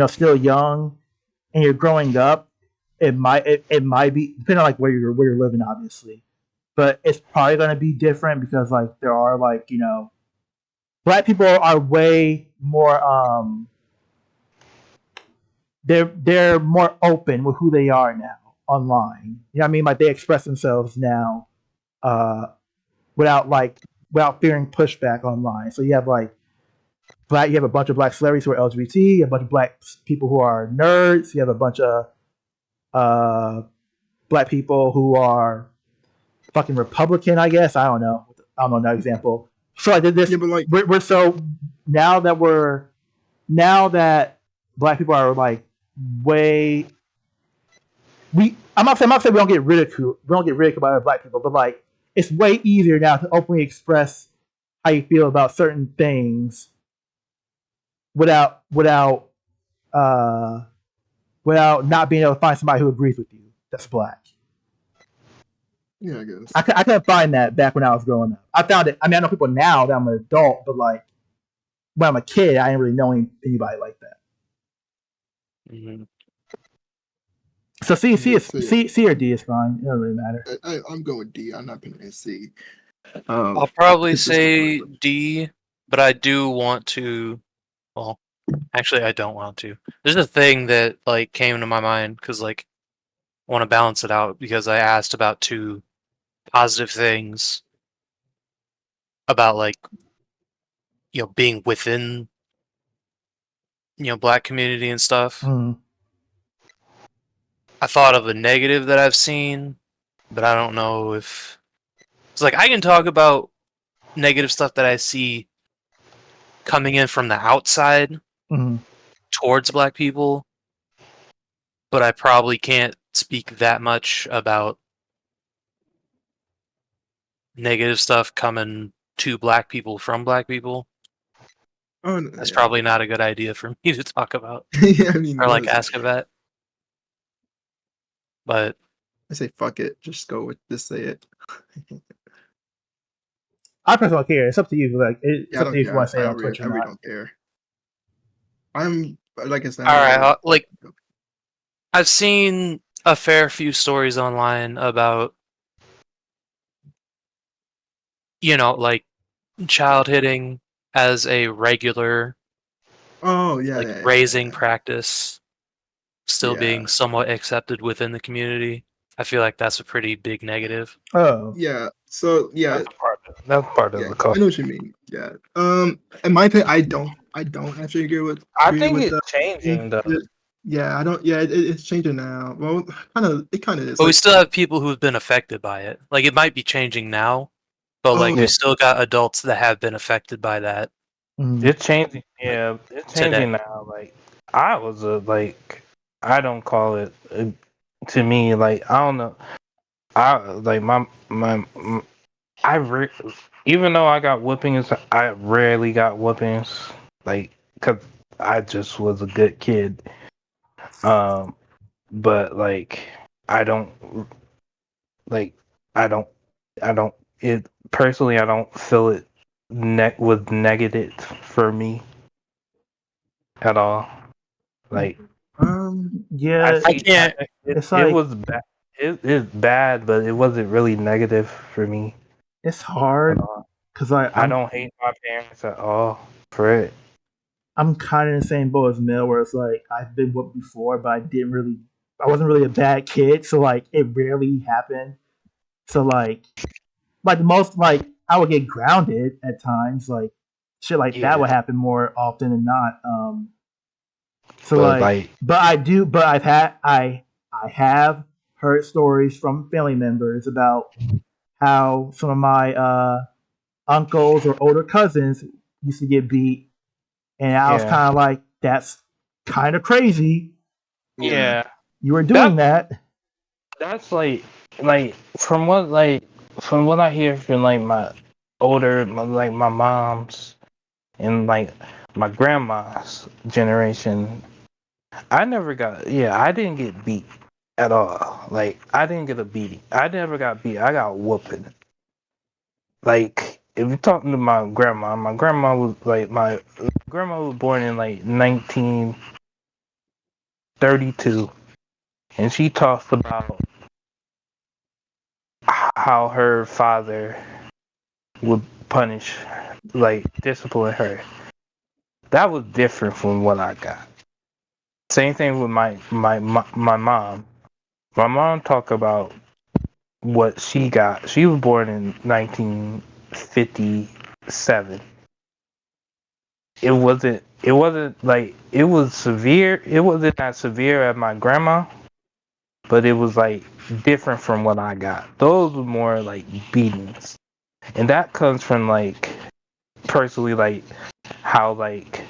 still young, and you're growing up, it might be depending on like where you're living, obviously, but it's probably going to be different because like there are like Black people are way more they're more open with who they are now online. You know what I mean? Like they express themselves now uh, without like without fearing pushback online. So you have like you have a bunch of Black celebrities who are LGBT, you have a bunch of Black people who are nerds, you have a bunch of uh, Black people who are fucking Republican, I guess. I don't know that example. So like this, yeah, but like we're so now that Black people are like way I'm not saying we don't get ridiculed. We don't get ridiculed by other Black people, but like it's way easier now to openly express how you feel about certain things without uh without not being able to find somebody who agrees with you that's Black. yeah, I guess. I couldn't find that back when I was growing up. I found it. I mean, I know people now that I'm an adult, but like when I'm a kid, I didn't really know anybody like that. Mhm. So C Yeah, C or D is fine. It doesn't really matter. I'm going with D. I'm not picking a C. I'll probably It's just not say perfect. D, but I do want to. Well, actually, I don't want to. There's a thing that like came to my mind because like I want to balance it out because I asked about two positive things about like being within black community and stuff. Mm. I thought of a negative that I've seen, but I don't know if it's like I can talk about negative stuff that I see coming in from the outside Mm. towards black people, but I probably can't speak that much about negative stuff coming to black people from black people. Oh, no, That's yeah. probably not a good idea for me to talk about Yeah, I mean, or like ask about. But I say fuck it. Just go with just say it. I personally don't care. It's up to you. Like it's Yeah, I up to don't you if you want care. to say it on Twitch I or really not. don't care. I'm like I said. all right, like I've seen a fair few stories online about like child hitting as a regular Oh yeah, like yeah, yeah, raising yeah. practice still Yeah, being somewhat accepted within the community. I feel like that's a pretty big negative. Oh, yeah. So yeah, That's part of yeah. the I culture. know what you mean. Yeah. In my opinion, I don't actually I agree think with it's the. changing though. Yeah, I don't. Yeah, it's changing now. Well, it kind of is. But we Like, still have people who've been affected by it. Like it might be changing now, but like oh we Yeah, still got adults that have been affected by that mm. it's changing. like Yeah, it's today. changing now. Like I was a like I don't call it to me like I don't know. I like I even though I got whoopings, I rarely got whoopings. Like because I just was a good kid. Um, but like I don't like I don't I don't it personally I don't feel it was negative for me at all. Like I Yeah, I see can't. it's it like was bad. It is bad, but it wasn't really negative for me it's at hard all. because like I don't hate my parents at all for it. I'm kind of in the same boat as Mel, where it's like I've been whooped before, but I wasn't really a bad kid, so like it rarely happened. So like the most like I would get grounded at times, like shit like that Yeah, would happen more often than not. So but like, like but I have heard stories from family members about how some of my uncles or older cousins used to get beat, and I was yeah, kind of like, that's kind of crazy. yeah. yeah. You were doing That that. that's like from what I hear from like my older like my mom's and like my grandma's generation. I never got yeah, I didn't get beat at all. Like I didn't get a beating. I never got beat. I got whooping. Like if you're talking to my grandma was like my grandma was born in like 1932, and she talks about how her father would punish, like discipline her. That was different from what I got. Same thing with my mom. My mom talked about what she got. She was born in 1957. It wasn't like it was severe. It wasn't as severe as my grandma, but it was like different from what I got. Those were more like beatings, and that comes from like personally like how like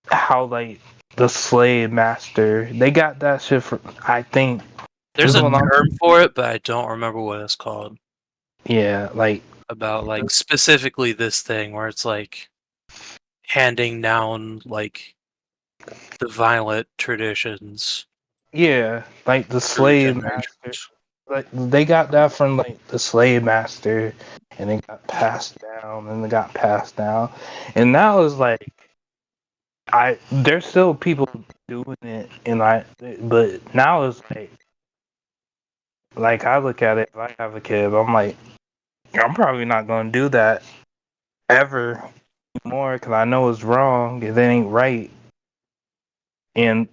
how like the slave master they got that shit from. I think this There's is a what I'm. term for it, but I don't remember what it's called. Yeah, like About like specifically this thing where it's like handing down like the violent traditions yeah, like the through slave master. generations. Like they got that from like the slave master, and it got passed down, and it got passed down, and now it's like there's still people doing it, and but now it's like I look at it. If I have a kid, I'm like, I'm probably not gonna do that ever anymore because I know it's wrong and it ain't right. And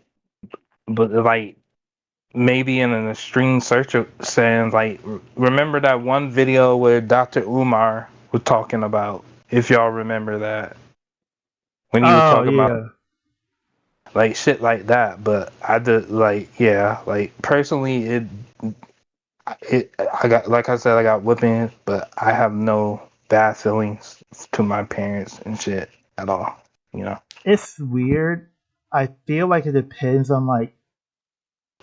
but like maybe in an extreme search of saying like, remember that one video where Dr. Umar was talking about? If y'all remember that, when he was Oh talking about yeah, like shit like that. But I did like, yeah, like personally, I got, like I said, I got whippings, but I have no bad feelings to my parents and shit at all. You know. it's weird. I feel like it depends on like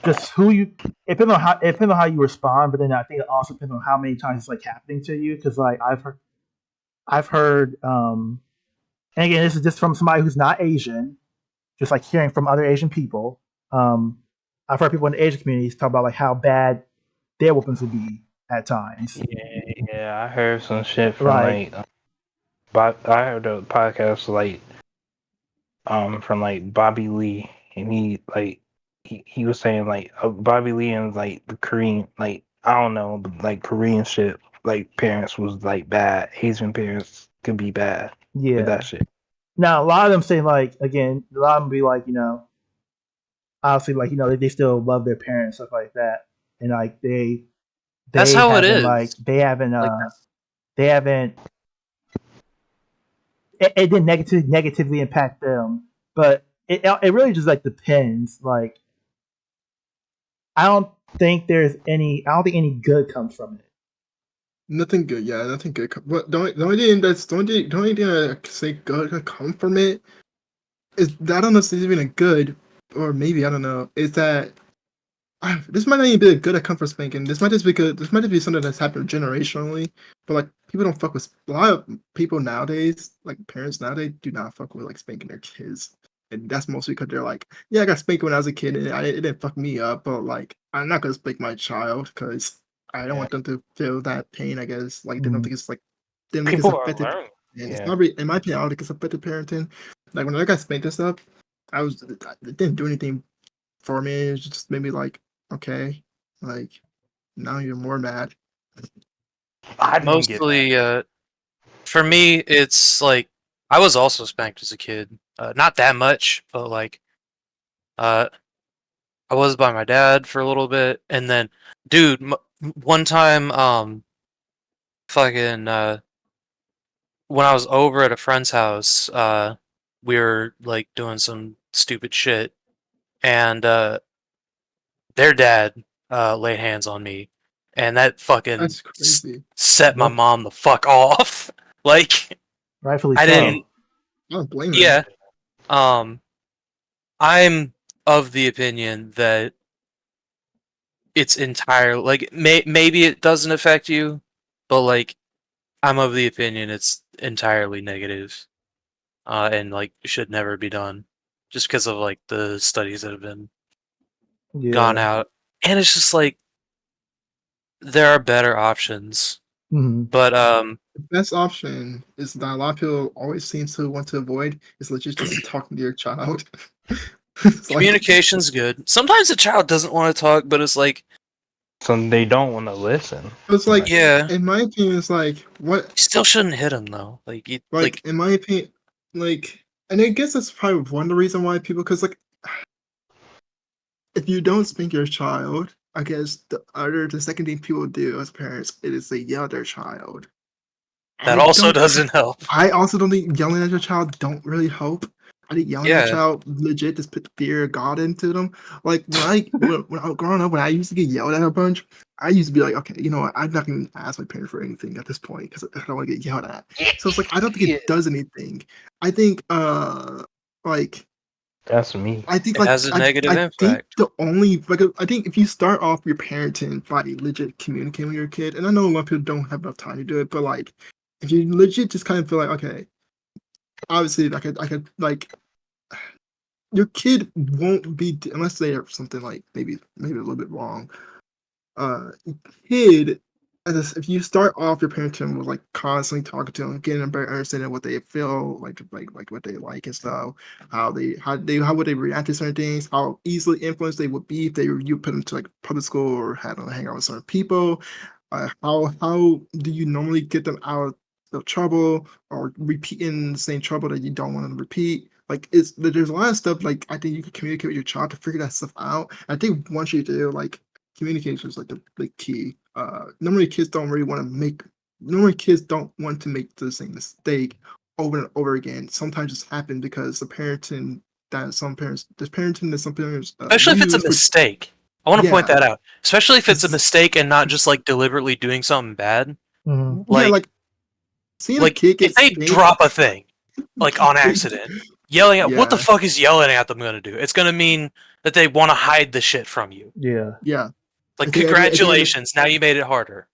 just who you. It depends on how you respond, but then I think it also depends on how many times it's like happening to you. Because like I've heard, and again, this is just from somebody who's not Asian, just like hearing from other Asian people. Um, I've heard people in the Asian communities talk about like how bad their weapons would be at times. Yeah, I heard some shit from Like, like, but I heard a podcast like from like Bobby Lee, and he was saying like Bobby Lee and like the Korean, like I don't know, but like Korean shit, like parents was like bad. Asian parents could be bad with that yeah. shit. Now a lot of them say like again, a lot of them be like obviously like they still love their parents stuff like that, and like That's they how it haven't is. Like they haven't it didn't negatively impact them, but it really just like depends. Like I don't I don't think any good comes from it. Nothing good, yeah, nothing good. But the only thing that I can say good could come from it is that I don't know if it's even a good, or maybe I don't know. Is that this might not even be a good that comes from spanking. This might just be good. This might just be something that's happened generationally. But like people don't fuck with a lot of people nowadays. Like parents nowadays do not fuck with like spanking their kids, and that's mostly because they're like, yeah, I got spanked when I was a kid, and it didn't fuck me up. But like, I'm not gonna spank my child because I don't Yeah, want them to feel that pain. I guess like they don't Mm. think it's like they don't think it's people are affected. learning. And it's Yeah, not really, in my opinion, I don't think it's affected parenting. Like when I got spanked and stuff, it didn't do anything for me. It just made me like, okay, like now you're more mad. I didn't get that. mostly, for me, it's like I was also spanked as a kid. Not that much, but like uh, I was by my dad for a little bit, and then, dude, one time, fucking, when I was over at a friend's house, we were like doing some stupid shit, and their dad laid hands on me, and that fucking That's crazy. set my Yep, mom the fuck off. Like rightfully I Yeah, so. didn't. I don't blame him. Yeah. Um. I'm of the opinion that it's entirely like maybe it doesn't affect you, but like I'm of the opinion it's entirely negative, and like should never be done, just because of like the studies that have been gone Yeah. out, and it's just like there are better options, Hmm. but The best option is that a lot of people always seem to want to avoid is legit just talking to your child. It's like communication's good. Sometimes the child doesn't want to talk, but it's like, so they don't want to listen. it's like yeah, in my opinion, it's like what you still shouldn't hit him though. Like you like like in my opinion, like and I guess that's probably one of the reason why people because like if you don't spank your child, I guess the second thing people do as parents is they yell at their child. that I also don't doesn't help. I also don't think yelling at your child don't really help. I think yelling at a Yeah, child legit just put the fear of God into them. Like when I was growing up, when I used to get yelled at a bunch, I used to be like, okay, you know what? I'm not gonna ask my parents for anything at this point because I don't want to get yelled at. So it's like I don't think Yeah, it does anything. I think like that's me. I think it like has a negative I think impact. the only like I think if you start off your parenting by legit communicating with your kid, and I know a lot of people don't have enough time to do it, but like if you legit just kind of feel like okay, obviously I could like your kid won't be unless they have something like maybe a little bit wrong. Your kid if you start off your parenting with like constantly talking to them, getting a better understanding of what they feel, like what they like and stuff, how would they react to certain things, how easily influenced they would be if you put them to like public school or had them hang out with certain people, how do you normally get them out of trouble or repeating the same trouble that you don't want them to repeat. Like there's a lot of stuff like I think you can communicate with your child to figure that stuff out. I think once you do, like communication is like the key. Normally kids don't really want to make. Normally kids don't want to make the same mistake over and over again. Sometimes it's happened because the parenting that some parents, Especially if it's a mistake. I want to point Yeah. that out. Especially if it's a It's- mistake and not just like deliberately doing something bad. Mhm. like seeing a Like kid get if they spanked, drop a thing, like on accident, yelling at what the Yeah. fuck is yelling at them gonna do? It's gonna mean that they want to hide the shit from you. Yeah. Yeah. Like If they ever- congratulations, now you made it harder.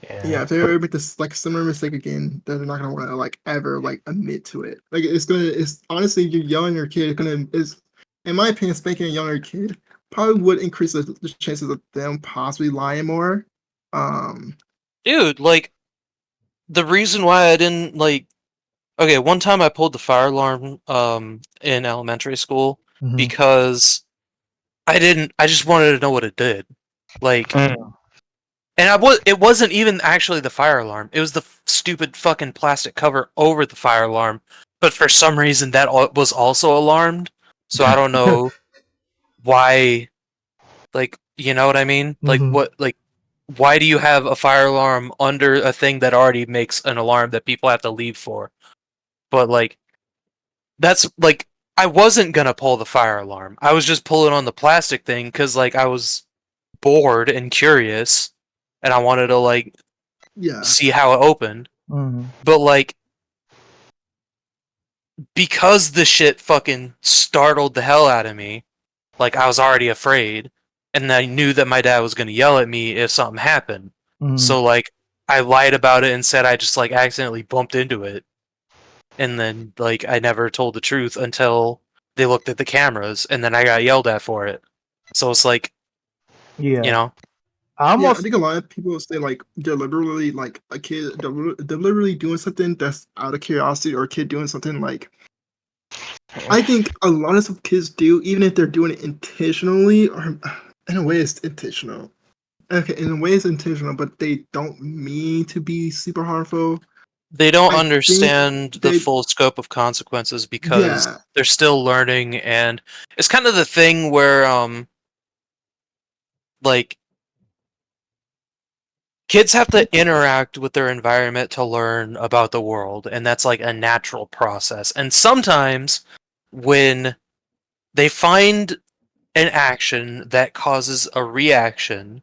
Yeah, if they ever make this like similar mistake again, then they're not gonna want to like ever like admit to it. Like it's honestly you're yelling at your kid is in my opinion, spanking a younger kid probably would increase the chances of them possibly lying more. Dude, like the reason why I didn't like okay, one time I pulled the fire alarm in elementary school Mhm. because I just wanted to know what it did. Like Mm. and it wasn't even actually the fire alarm. It was the stupid fucking plastic cover over the fire alarm. But for some reason that was also alarmed. So I don't know why, like, you know what I mean? Like Mhm. what like why do you have a fire alarm under a thing that already makes an alarm that people have to leave for? But like that's like I wasn't going to pull the fire alarm. I was just pulling on the plastic thing cuz like I was bored and curious and I wanted to like Yeah. see how it opened. Mhm. But like because the shit fucking startled the hell out of me, like I was already afraid and I knew that my dad was going to yell at me if something happened. Mhm. So like I lied about it and said I just like accidentally bumped into it. And then like I never told the truth until they looked at the cameras and then I got yelled at for it. So it's like, Yeah. you know, I Yeah, I almost think a lot of people say like deliberately like a kid deliberately doing something that's out of curiosity or a kid doing something like I think a lot of stuff kids do, even if they're doing it intentionally, or in a way it's intentional. Okay, in a way it's intentional, but they don't mean to be super harmful. they don't I think understand the they, full scope of consequences because yeah, they're still learning and it's kind of the thing where like kids have to interact with their environment to learn about the world and that's like a natural process. And sometimes when they find an action that causes a reaction,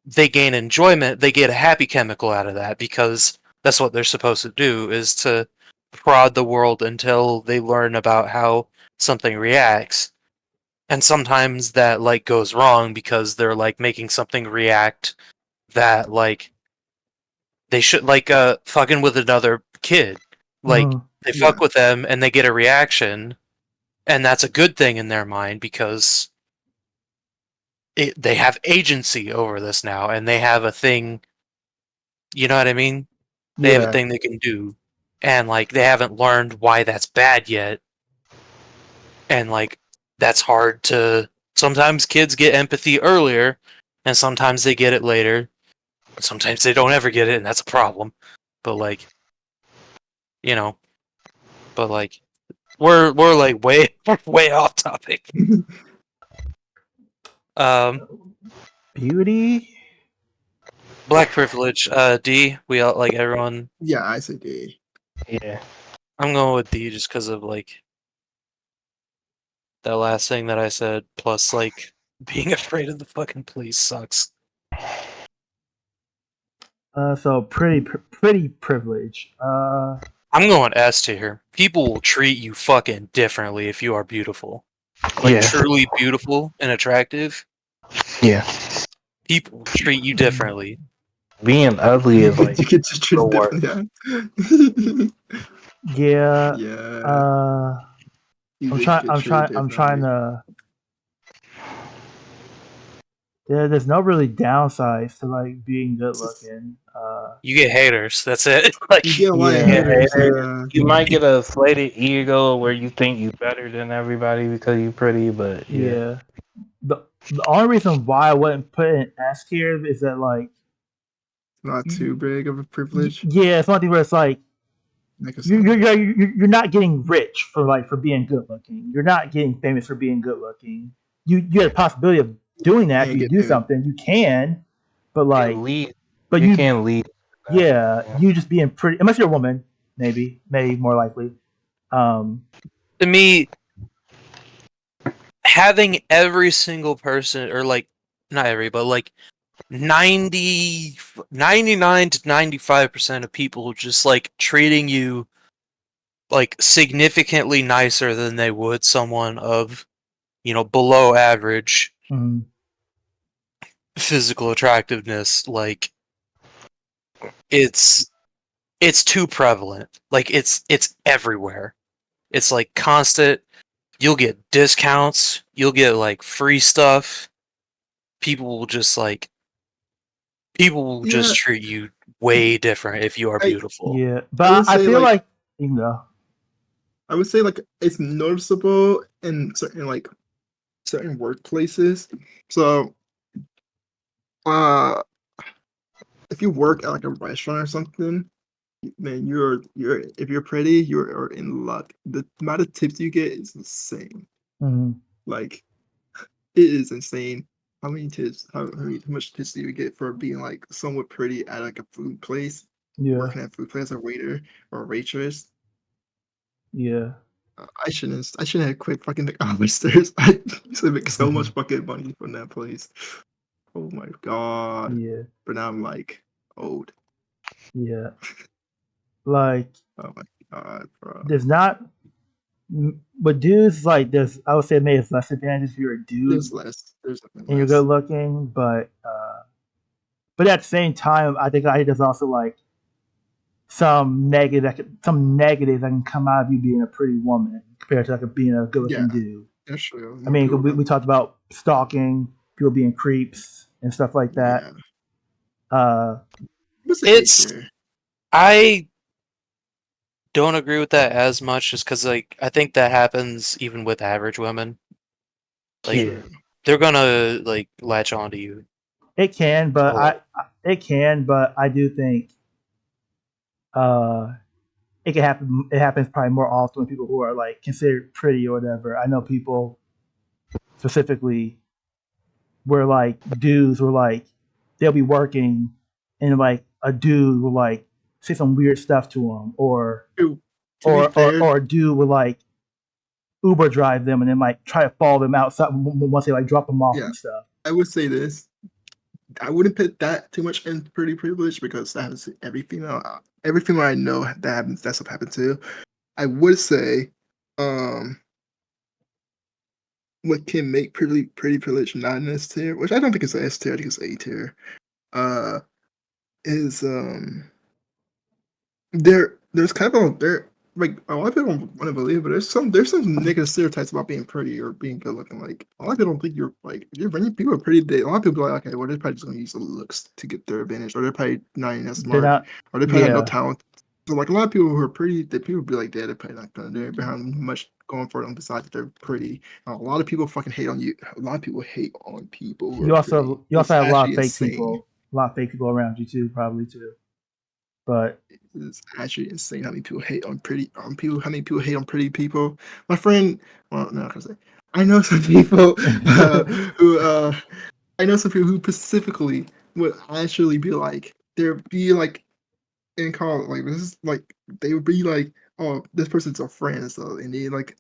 they gain enjoyment, they get a happy chemical out of that because that's what they're supposed to do is to prod the world until they learn about how something reacts. And sometimes that like goes wrong because they're like making something react that like they should like fucking with another kid. Like Mhm. they yeah, fuck with them and they get a reaction and that's a good thing in their mind because they have agency over this now and they have a thing, you know what I mean? They have a Yeah. thing they can do. And like they haven't learned why that's bad yet. And like that's hard to sometimes kids get empathy earlier and sometimes they get it later. Sometimes they don't ever get it and that's a problem. But like, you know, but like we're like way way off topic. Um Beauty. Black privilege, D, we all like everyone. yeah. I say D. Yeah. I'm going with D just because of like that last thing that I said, plus like being afraid of the fucking police sucks. So pretty privilege. I'm going S tier. People will treat you fucking differently if you are beautiful. Like Yeah. truly beautiful and attractive. Yeah. People will treat you differently. Being ugly is like You get just the treated worst. differently. yeah. Yeah, you I'm just trying. get treated I'm trying differently. to. there's no really downsides to like being good looking. You get haters. That's it. Like You get a lot of Yeah. haters. You might get a inflated ego where you think you better than everybody because you're pretty, but yeah. yeah. The only reason why I wouldn't put it in S tier is that like Not too big of a privilege. yeah, it's one thing where it's like Like I you're, said. you're not getting rich for being good looking. You're not getting famous for being good looking. You have the possibility of doing that if Can't you get do paid. something. You can, but You like, can't lead. but You can't lead. yeah, you just being pretty. Unless you're a woman, maybe more likely. to me, having every single person, or like not every, but like 99 to 95% of people just like treating you like significantly nicer than they would someone of, below average mm, physical attractiveness, like it's too prevalent. Like it's everywhere. It's like constant. You'll get discounts, you'll get like free stuff. People will just like people will Yeah, just treat you way different if you are I beautiful. yeah, I but would I say feel like like you can go. I would say like it's noticeable in certain workplaces. So uh if you work at like a restaurant or something, man, you're if you're pretty, you're in luck. The amount of tips you get is insane. Mm, Like it is insane. How many tips? How much tips do you get for being like somewhat pretty at like a food place, yeah, working at a food place, a waiter or a waitress? yeah, I shouldn't have quit fucking the oysters. I used to make so much fucking money from that place. Oh my god. yeah, But now I'm like old. yeah. Like Oh my god, bro. there's not, but dudes like there's. I would say maybe it's less advantages if you're a There's dude less. There's definitely and you're good less. looking, but at the same time, I think there's also like some negatives that can come out of you being a pretty woman compared to like being a good Yeah, looking dude. that's true. I More mean, people we don't. talked about stalking, people being creeps and stuff like that. Yeah. Uh, What's the A It's tier? I don't agree with that as much just because like I think that happens even with average women. Like yeah, True. they're gonna like latch onto you. it can, A lot. but I do think uh, it can happen. It happens probably more often with people who are like considered pretty or whatever. I know people specifically where like dudes were like they'll be working and like a dude will like say some weird stuff to them To be fair, or a dude will like Uber drive them and then like try to follow them outside once they like drop them off yeah, and stuff. I would say this. I wouldn't put that too much in pretty privilege because that happens to every female. Every female I know that happens. That's what happened to. I would say, um, what can make pretty privilege not an S tier, which I don't think it's an S tier. I think it's A tier. Uh, is there's kind of there like a lot of people don't want to believe it, but there's some negative stereotypes about being pretty or being good looking. Like a lot of people don't think you're like if you're when people are pretty. A lot of people are like, okay, well they're probably just gonna use the looks to get their advantage, or they're probably not even that They're smart, not. or they probably have no Yeah, talent. So like a lot of people who are pretty, that people be like, they're probably not gonna do behind much going for them besides that they're pretty. A lot of people fucking hate on you. A lot of people hate on people who are pretty. you also It's have actually insane. a lot of fake people around you too, probably too. But It's actually insane how many people hate on pretty people. How many people hate on pretty people? My friend, well, no, I can say I know some people who I know some people who specifically would actually be like there'd be like in college, like this is like they would be like, oh, this person's a friend, so and they like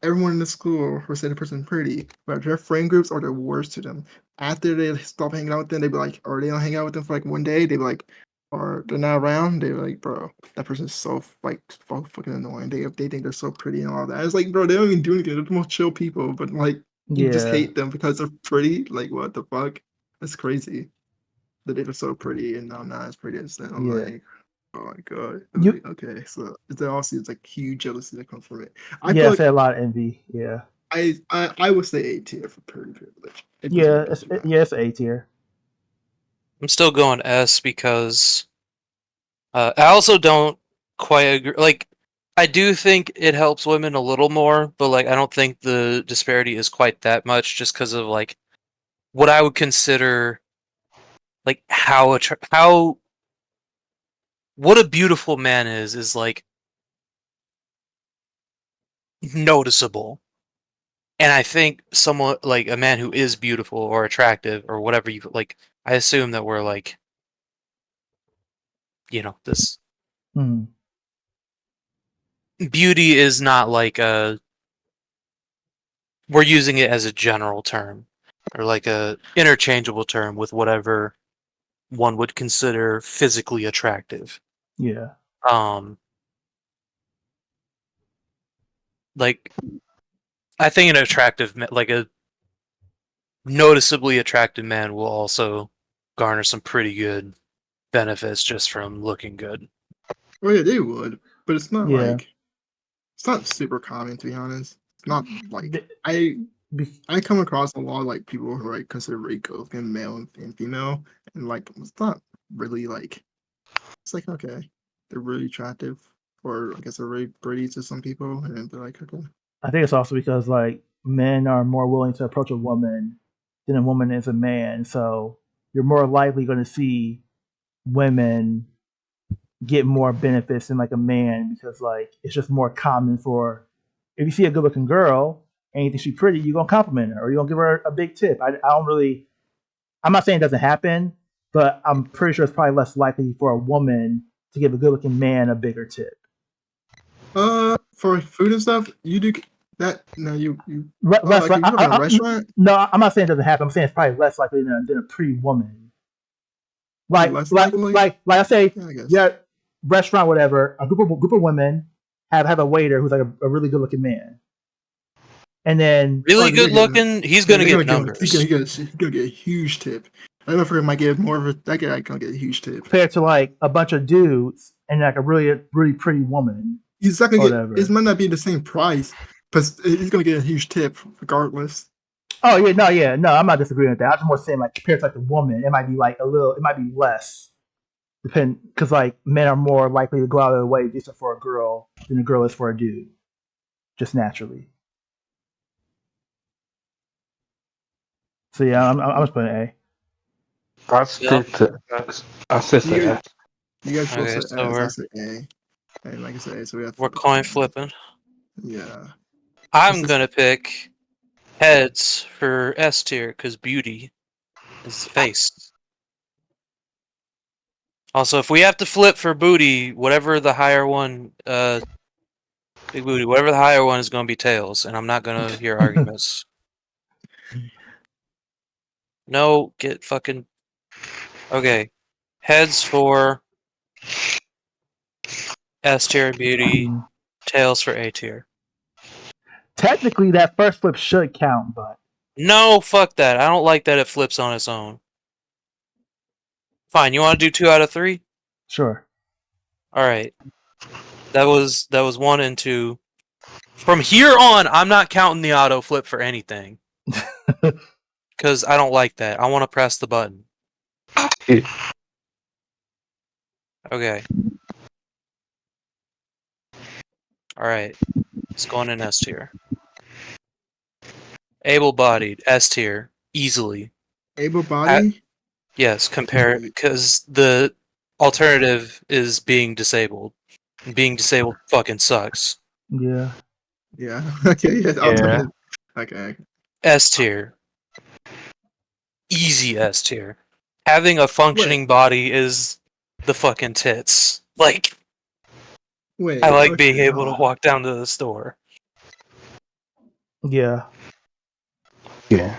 everyone in the school would say the person pretty, but their friend groups are the worst to them. After they stop hanging out with them, they'd be like, or they don't hang out with them for like one day, they'd be like, or they're not around, they're like, bro, that person's so like so fucking annoying. They think they're so pretty and all that. It's like, bro, they don't even do anything. They're the most chill people, but like you just yeah, hate them because they're pretty. Like what the fuck? That's crazy. That they're so pretty and I'm not as pretty as them. I'm yeah. like, oh my god. I'm You like, okay, so there also is like huge jealousy that comes from it. I feel yeah, I like say a lot of envy. Yeah, I would say A tier for pretty privilege. It Yeah, deserves to be that. yeah, it's A tier. I'm still going S because I also don't quite agree. Like, I do think it helps women a little more, but like, I don't think the disparity is quite that much, just because of like what I would consider like how what a beautiful man is like noticeable. And I think someone like a man who is beautiful or attractive or whatever you like, I assume that we're like, this Hmm. beauty is not like we're using it as a general term or like a interchangeable term with whatever one would consider physically attractive. Yeah. Um, like I think an like a noticeably attractive man will also garner some pretty good benefits just from looking good. Oh yeah, they would, but it's not Yeah. like it's not super common to be honest. It's not like Be- I come across a lot of like people who like consider rape both in male and female, and like it's not really like it's like okay, they're really attractive, or I guess they're really pretty to some people, and they're like okay. I think it's also because like men are more willing to approach a woman than a woman is a man, so you're more likely going to see women get more benefits than like a man because like it's just more common for if you see a good looking girl and you think she's pretty, you're gonna compliment her or you're gonna give her a big tip. I don't really. I'm not saying it doesn't happen, but I'm pretty sure it's probably less likely for a woman to give a good looking man a bigger tip. For food and stuff, you do that. No, you. Less Like like if you go in a restaurant, no, I'm not saying it doesn't happen. I'm saying it's probably less likely than a pretty woman. Like less like likely. like like I say, Yeah, I guess. yeah, restaurant whatever. A group of women have a waiter who's like a really good looking man, and then Oh, Really they're good gonna get looking, he's yeah, gonna they're get gonna give him. numbers. He's gonna get a huge tip. I don't know if we're might give more of a that guy gonna get a huge tip. compared to like a bunch of dudes and like a really pretty woman He's not gonna or get. It whatever. might not be the same price, but he's gonna get a huge tip regardless. Oh yeah, no, I'm not disagreeing with that. I'm just more saying like compared to like the woman, it might be like a little, it might be less, depend because like men are more likely to go out of their way just for a girl than a girl is for a dude, just naturally. So yeah, I'm just putting A. I Yep. stick to S. I stick to You S. you guys both Okay, said so S. I we're said A, and like I said, A, so we have we're to coin flipping. yeah. This I'm is gonna pick heads for S tier because beauty is the face. Also, if we have to flip for booty, whatever the higher one, big booty, whatever the higher one is gonna be tails, and I'm not gonna hear arguments. No, get fucking okay. Heads for S tier beauty, Mhm. tails for A tier. Technically, that first flip should count, but No, fuck that. I don't like that it flips on its own. Fine, you want to do 2 out of 3? sure. All right. That was 1 and 2. From here on, I'm not counting the auto flip for anything because I don't like that. I want to press the button. Okay. All right. It's going in S tier. Able-bodied S tier easily. able body. Yes, compare because the alternative is being disabled. Being disabled fucking sucks. Yeah. Yeah. Okay. Yeah. Yeah. Alternative. Okay. S tier, easy S tier. Having a Wait. functioning body is the fucking tits. Like I Wait. like being Okay. able Hold to on. walk down to the store. Yeah. Yeah.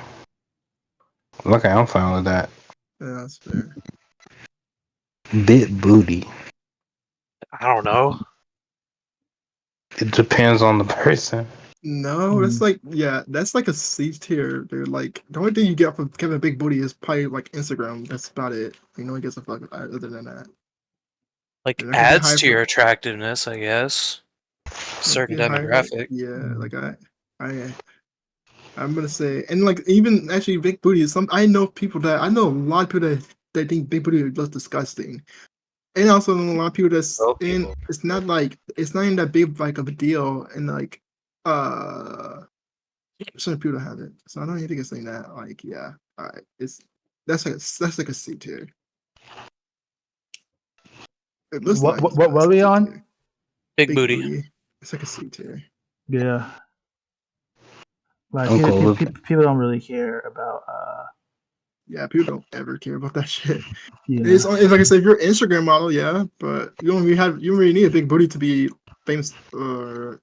Okay, I'm fine with that. Yeah, that's fair. Bit booty. I don't know. It depends on the person. No, that's Mm. like yeah, that's like a C tier, dude. Like the only thing you get from Kevin Big Booty is probably like Instagram. That's about it. You know, he gets a fuck other than that. Like And if you get adds high to for your attractiveness, I guess. like Certain get high, like demographic. yeah, Mm. like I I'm gonna say, and like even actually big booty. I know a lot of people that think big booty looks disgusting, and also know a lot of people that's Those in. people. It's not even that big like of a deal, and like certain people have it. So I don't even think it's saying that. Like yeah, it's that's like a C tier. It looks What nice, what but what it's were a we C on? tier. Big Big booty. booty. It's like a C tier. Yeah, like I'm cool with people don't really care about Yeah, people don't ever care about that shit. you It's, know. it's like I said, if you're an Instagram model, yeah, but you don't really need a big booty to be famous. Or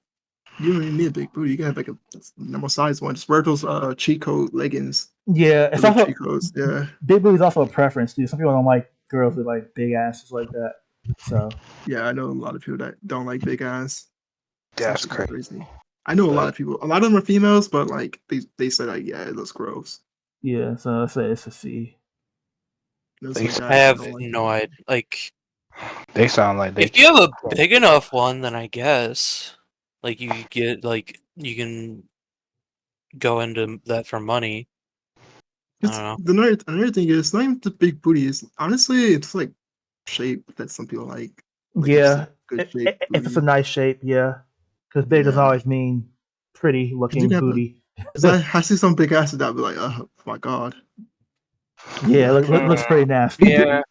you don't really need a big booty. You can have like a normal size one. Just wear those cheat code leggings. Yeah, it's Those are also cheat codes. Yeah, big booty is also a preference too. Some people don't like girls with like big asses like that. So yeah. I know a lot of people that don't like big ass. It's that's actually kind of crazy. crazy. I know a lot of people. A lot of them are females, but like they said, like yeah, it looks gross. yeah, so let's say it's a C. There's They some s- I guys that have don't like no it. idea. Like, They sound like they if you have a big enough one, then I guess, like, you get like you can go into that for money. I don't know. Another thing is it's not even the big booty. It's honestly it's like shape that some people like. Like if it's a Yeah, good shape if it's a booty. nice shape, yeah, because big doesn't Yeah. always mean pretty Cause you looking can have booty. cause I see some big asses that be like, oh my god. Yeah, Yuck. looks pretty nasty. Yeah,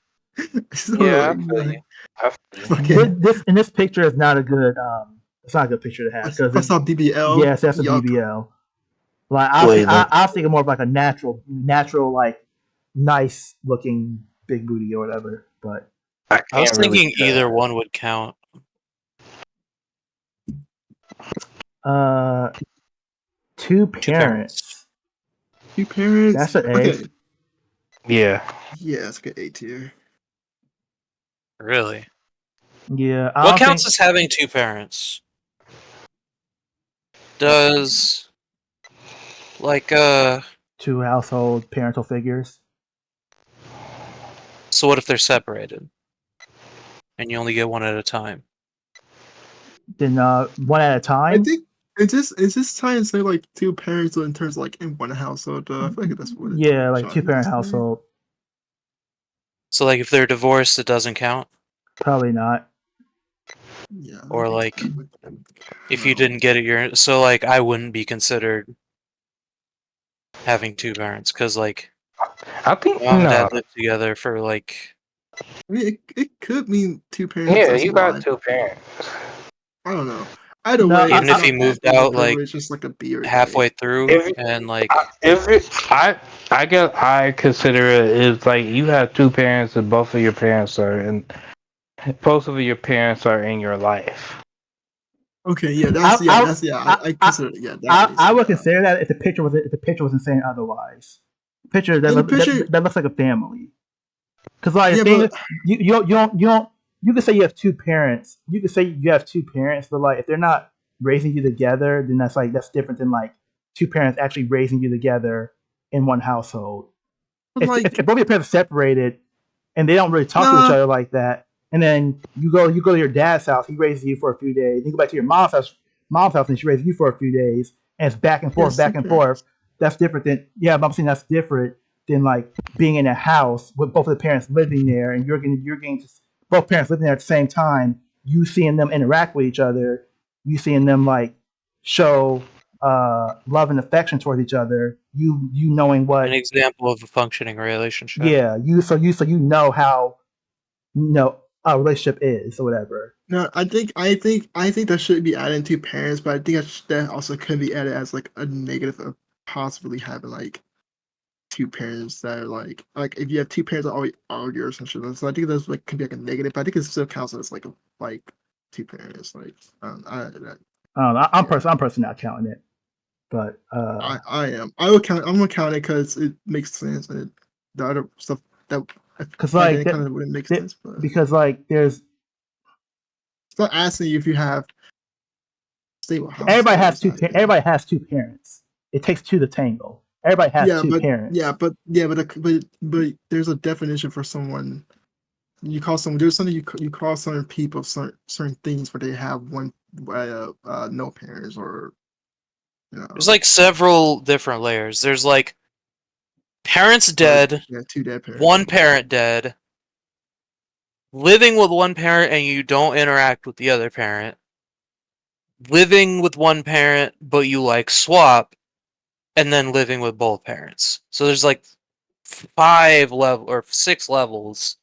So yeah, like, I feel yuck. you. I feel you. this, Fucking this in this picture is not a good it's not a good picture to have because that's not BBL. yes, that's a Yuck. BBL. Like Wait, look. I was thinking more of like a natural like nice looking big booty or whatever. But I I was can't really thinking either tell. one would count. uh, two Two parents. parents. Two parents. That's an A. Okay. Yeah. Yeah, it's like an A tier. Really? Yeah, I What don't counts think as having two parents? Does like two household parental figures. so what if they're separated and you only get one at a time? Then one at a I time. think it's just trying to say like two parents in terms of, like in one household. I feel like that's what it's Yeah, like two trying to parent say. household. So like if they're divorced it doesn't count? Probably not. Yeah. I Or don't think like that would if you count. didn't get it you're so like I wouldn't be considered having two parents because like I think mom and no. dad lived together for like I mean, it could mean two parents. Yeah, That's you got why. two parents. I don't know. Either No, way, even it's if he not that moved big of a out like privilege. Just like a B or A. halfway through If and like if it, I guess I consider it is like you have two parents and both of your parents are in both of your parents are in your life. Okay, yeah, I that's yeah. I I I, consider it. Yeah, that makes I it. would Yeah, consider that if the picture wasn't saying otherwise. Picture and the picture. that looks like a family. Because like the Yeah, thing is, but you don't you can say you have two parents. You can say you have two parents, but like if they're not raising you together, then that's different than like two parents actually raising you together in one household. like If both your parents are separated and they don't really talk to each nah, other like that, and then you go to your dad's house, he raises you for a few days, then you go back to your mom's house, and she raises you for a few days, and it's yes, two back and forth. parents. That's different than yeah, but I'm saying that's different than like being in a house with both of the parents living there, and you're getting to, both parents living there at the same time. You seeing them interact with each other, you seeing them like show love and affection towards each other. You knowing an what example of a functioning relationship. yeah you know how a relationship is or whatever. No, I think that should be added to parents, but I think that also could be added as like a negative of possibly having like two parents that are like if you have two parents that always argue or something. So I think that's like could be like a negative, but I think it still counts as like two parents. Like yeah, I'm personally not counting it, but I am. I would count. I'm gonna count it because it makes sense, and the other stuff that because if I like didn't count it, wouldn't make sense. But because like there's it's not asking you if you have stable household. It's asking. everybody has two parents. It takes two to tangle. Everybody has two parents. But there's a definition for someone. You call someone. There's something you call certain people certain things where they have one no parents or There's like several different layers. There's like parents dead, Yeah, 2 dead parents. one parent dead, living with one parent and you don't interact with the other parent, living with one parent but you like swap, and then living with both parents. So there's like 6 levels,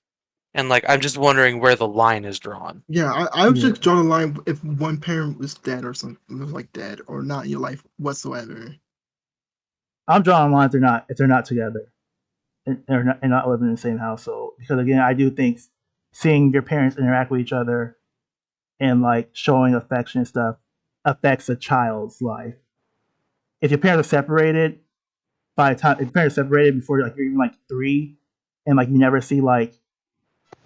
and like I'm just wondering where the line is drawn. Yeah, I would just draw the line if one parent was dead or something, was like dead or not in your life whatsoever. I'm drawing lines if they're not together and not living in the same household. Because again, I do think seeing your parents interact with each other and like showing affection and stuff affects a child's life. If your parents are separated, by the time if your parents are separated before like you're even like 3, and like you never see like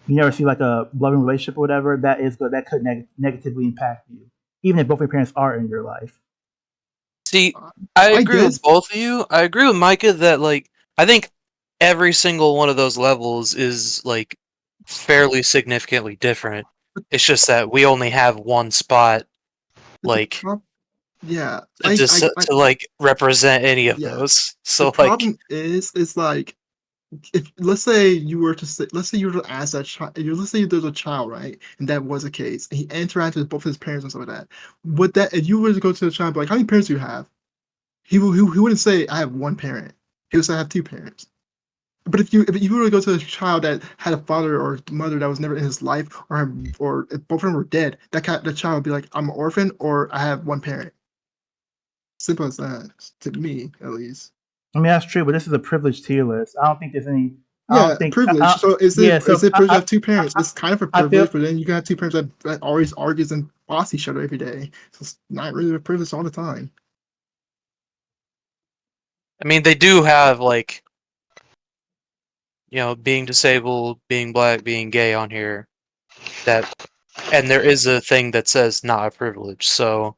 a loving relationship or whatever, that is good. That could negatively impact you, even if both your parents are in your life. See, I agree guess. with both of you. I agree with Micah that like I think every single one of those levels is like fairly significantly different. It's just that we only have one spot like Yeah, to like represent any of Yeah. those. So the like problem is like if let's say you were to ask that child, let's say there's a child, right, and that was the case, and he interacted with both his parents and stuff like that. Would that if you were to go to the child, and be like, how many parents do you have? He wouldn't say I have one parent. He would say I have 2 parents. But if you were to go to a child that had a father or mother that was never in his life, or if both of them were dead, the child would be like, I'm an orphan or I have one parent. Simple as that, to me at least. I mean, that's true, but this is a privileged tier list. I don't think there's any. I Yeah, don't think privilege. So is yeah, it so is it privilege to I, have 2 parents? It's kind of a I feel privilege, but then you can have 2 parents that always argues and boss each other every day. So it's not really a privilege all the time. I mean they do have like being disabled, being black, being gay on here. And there is a thing that says not a privilege. So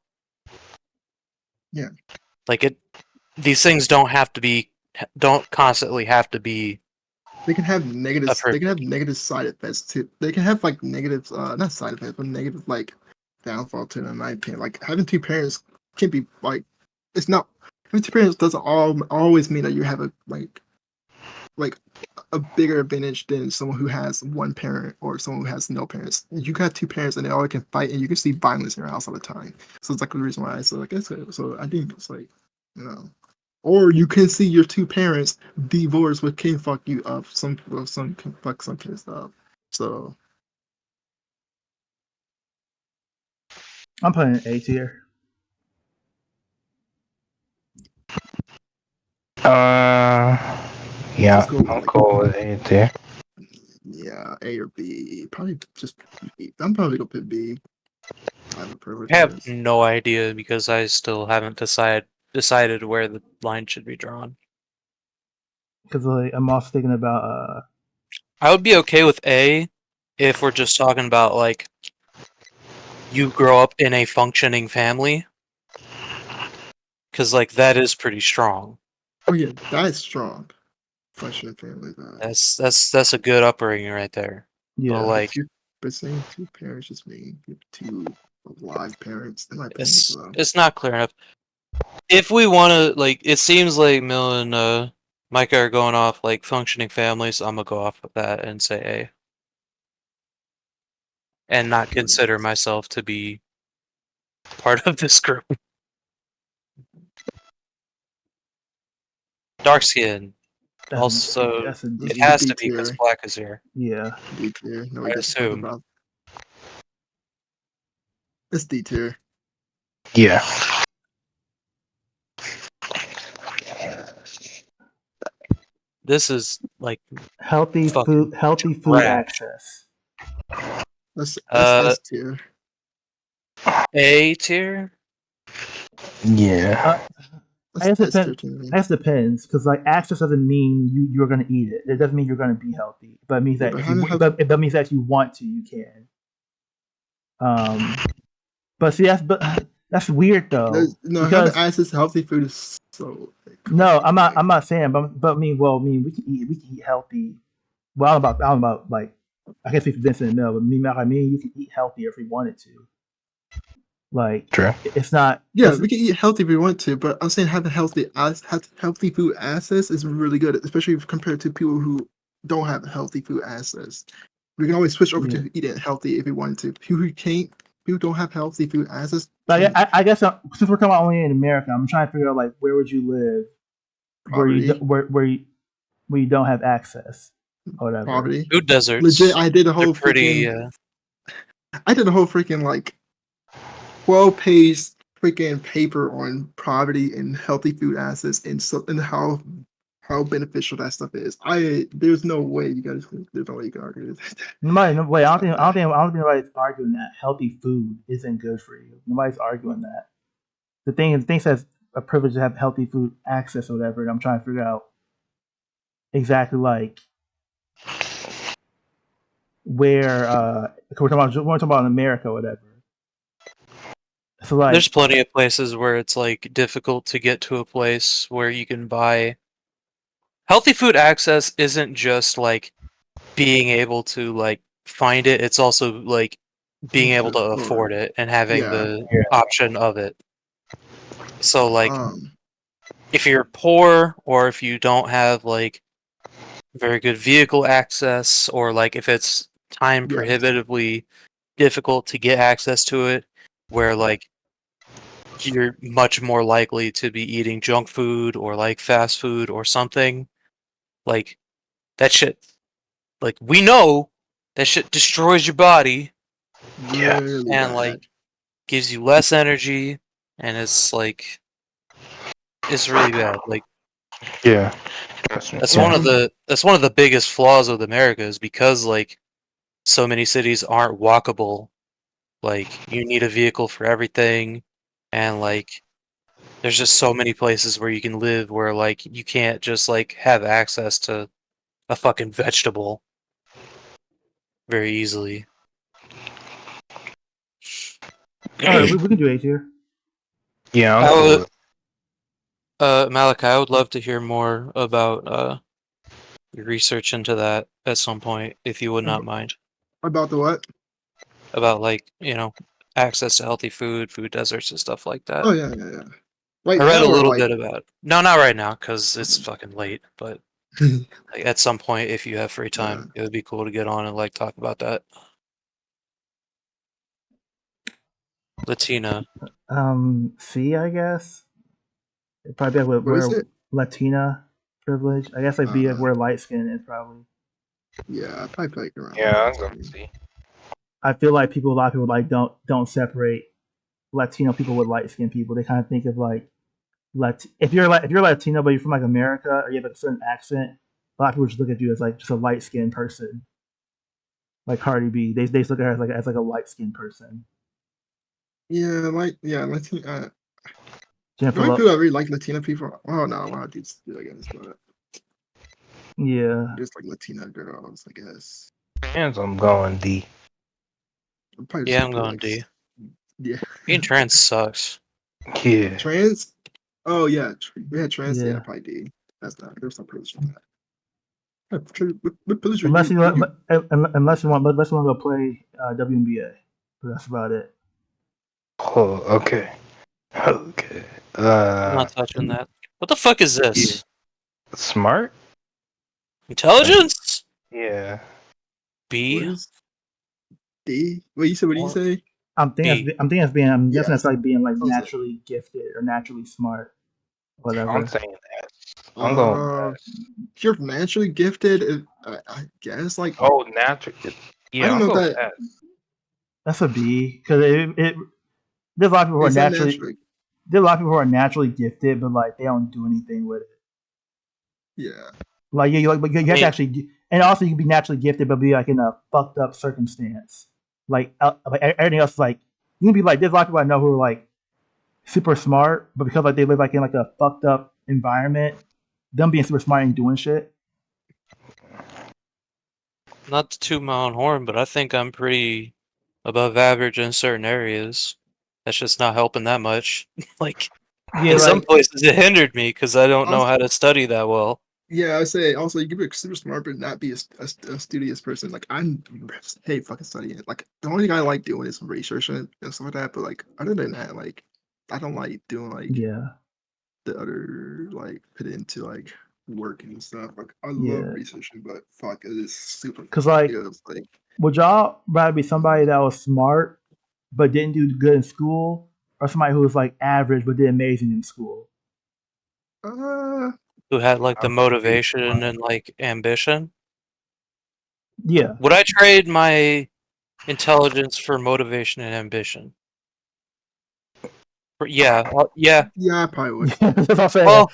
Yeah. like these things don't constantly have to be. They can have negative. A They can have negative side effects too. They can have like negative, not side effects, but negative like downfall to them. In my opinion, like having 2 parents can be like, it's not having 2 parents doesn't always mean that you have a like a bigger advantage than someone who has one parent or someone who has no parents. You got 2 parents and they all can fight, and you can see violence in your house all the time. So it's like the reason why I said like I said. So I think it's like, you know. Or you can see your 2 parents divorce with can fuck you up. Some can fuck some kids up. So I'm putting an A tier. Yeah, Let's go with, I'll like, go with A there. yeah, A or B. Probably just B. I'm probably gonna put B. I have a privilege. I have no idea because I still haven't decided where the line should be drawn. Because like, I'm also thinking about I would be okay with A if we're just talking about like you grow up in a functioning family, because like that is pretty strong. Oh yeah, that is strong. Functioning family. That's a good upbringing right there. yeah. But like But saying 2 parents just mean you have 2 alive parents. In my opinion, so. it's not clear enough. If we want to, like, it seems like Mill and Micah are going off like functioning families. I'm gonna go off with that and say A, and not consider myself to be part of this group. Dark skin. Also, that's a D. it has D to be because tier. black is here. Yeah. D tier. No, I assume. It's D tier. Yeah. This is like Healthy fucking food trash. access. That's S tier. A tier. Yeah. I guess That's it 13. depends, because like access doesn't mean you're gonna eat it. It doesn't mean you're gonna be healthy, but it means Yeah, that but if how you many that means that if you want to, you can. But see that's weird though, No, having because access to healthy food is so. no, I'm not saying, but I mean we can eat healthy. Well, I don't know about like I guess if Vincent and Mel, but me, you can eat healthier if we wanted to. Like, True. it's not. Yeah, It's, we can eat healthy if we want to, but I'm saying having healthy food access is really good, especially compared to people who don't have healthy food access. We can always switch over Yeah. to eating healthy if we want to. People who don't have healthy food access, but can't. I guess since we're coming only in America, I'm trying to figure out like where would you live Poverty. where you don't have access or whatever. Poverty. Food deserts. Legit, I did a They're whole pretty. freaking. I did a whole freaking like 12-page freaking paper on poverty and healthy food access and how beneficial that stuff is. There's no way you guys there's no way you can argue with that. No, wait, It's not bad. I don't think nobody's arguing that healthy food isn't good for you. Nobody's arguing that. The thing says a privilege to have healthy food access or whatever. And I'm trying to figure out exactly like where we're talking about in America or whatever. So like There's plenty of places where it's like difficult to get to a place where you can buy healthy food access isn't just like being able to like find it, it's also like being able to afford it and having Yeah. the option of it. So like Um. if you're poor or if you don't have like very good vehicle access or like if it's time Yeah. prohibitively difficult to get access to it where like you're much more likely to be eating junk food or like fast food or something like that shit like we know that shit destroys your body Yeah. Really and bad. like gives you less energy and it's like it's really bad like Yeah. that's Yeah. one of the biggest flaws with America is because like so many cities aren't walkable. Like you need a vehicle for everything, and like there's just so many places where you can live where like you can't just like have access to a fucking vegetable very easily. all right, we can do A tier. Yeah. I'm I cool would, with Malachi, I would love to hear more about your research into that at some point, if you would not mind. About the what? About like access to healthy food, food deserts, and stuff like that. Oh yeah. Right I read now a or little like bit about it. No, not right now, because it's fucking late. But like, at some point, if you have free yeah. time, it would be cool to get on and like talk about that. Latina. C, I guess. It'd probably be like What is where it? Latina privilege. I guess like be like Uh, where light skin is probably. yeah, probably like around. Yeah, I'm going to see. I feel like a lot of people like don't separate Latino people with light skinned people. They kind of think of like if you're Latino but you're from like America or you have like a certain accent, a lot of people just look at you as like just a light skinned person. Like Cardi B, they just look at her as like a light skinned person. Yeah, Latina. The Jennifer only Lo- people that really like Latina people. Oh no, a lot of dudes do, I guess, but yeah. just like Latina girls, I guess. Hands, I'm going D. I'm probably just Yeah, gonna I'm put going like D. yeah. Being trans sucks. Yeah. Trans. Oh yeah, we had trans. Yeah, Yeah. probably D. That's not. There's no privilege from that. What privilege are Unless you? you What want, you? unless you want to go play WNBA, but that's about it. Oh, okay. Okay. I'm not touching that. What the fuck is Yeah. this? Smart? Intelligence? Yeah. What B? is D? What you said? What do you Or say? B? I'm guessing that's Yes. like being like I was like, naturally gifted or naturally smart, I'm whatever. saying S. I'm going S. if you're naturally gifted, I guess like Oh, natural. I Yeah, don't I'll know go that S. That's a B because it there's a lot of people who are it's not naturally. there's a lot of people who are naturally gifted, but like they don't do anything with it. Yeah. Like but you I have to mean, actually, and also you can be naturally gifted, but be like in a fucked up circumstance. Like everything else is like you can be like there's a lot of people I know who are like super smart, but because like they live like in like a fucked up environment, them being super smart and doing shit. not to toot my own horn, but I think I'm pretty above average in certain areas. That's just not helping that much. Like, Yeah, in some like places, it hindered me because I don't know Also, how to study that well. Yeah, I say also you can be super smart but not be a studious person. Like I hate fucking studying. Like the only thing I like doing is research and stuff like that. But like other than that, like I don't like doing like Yeah, the other like put into like work and stuff. Like I love yeah. researching, but fuck, it is super. Cause like, It was like would y'all rather be somebody that was smart but didn't do good in school, or somebody who was like average but did amazing in school? uh Who had like the I'm gonna be motivation and like ambition? Yeah, Would I trade my intelligence for motivation and ambition? Yeah, yeah. yeah, I probably would. that's what I'm saying. Well,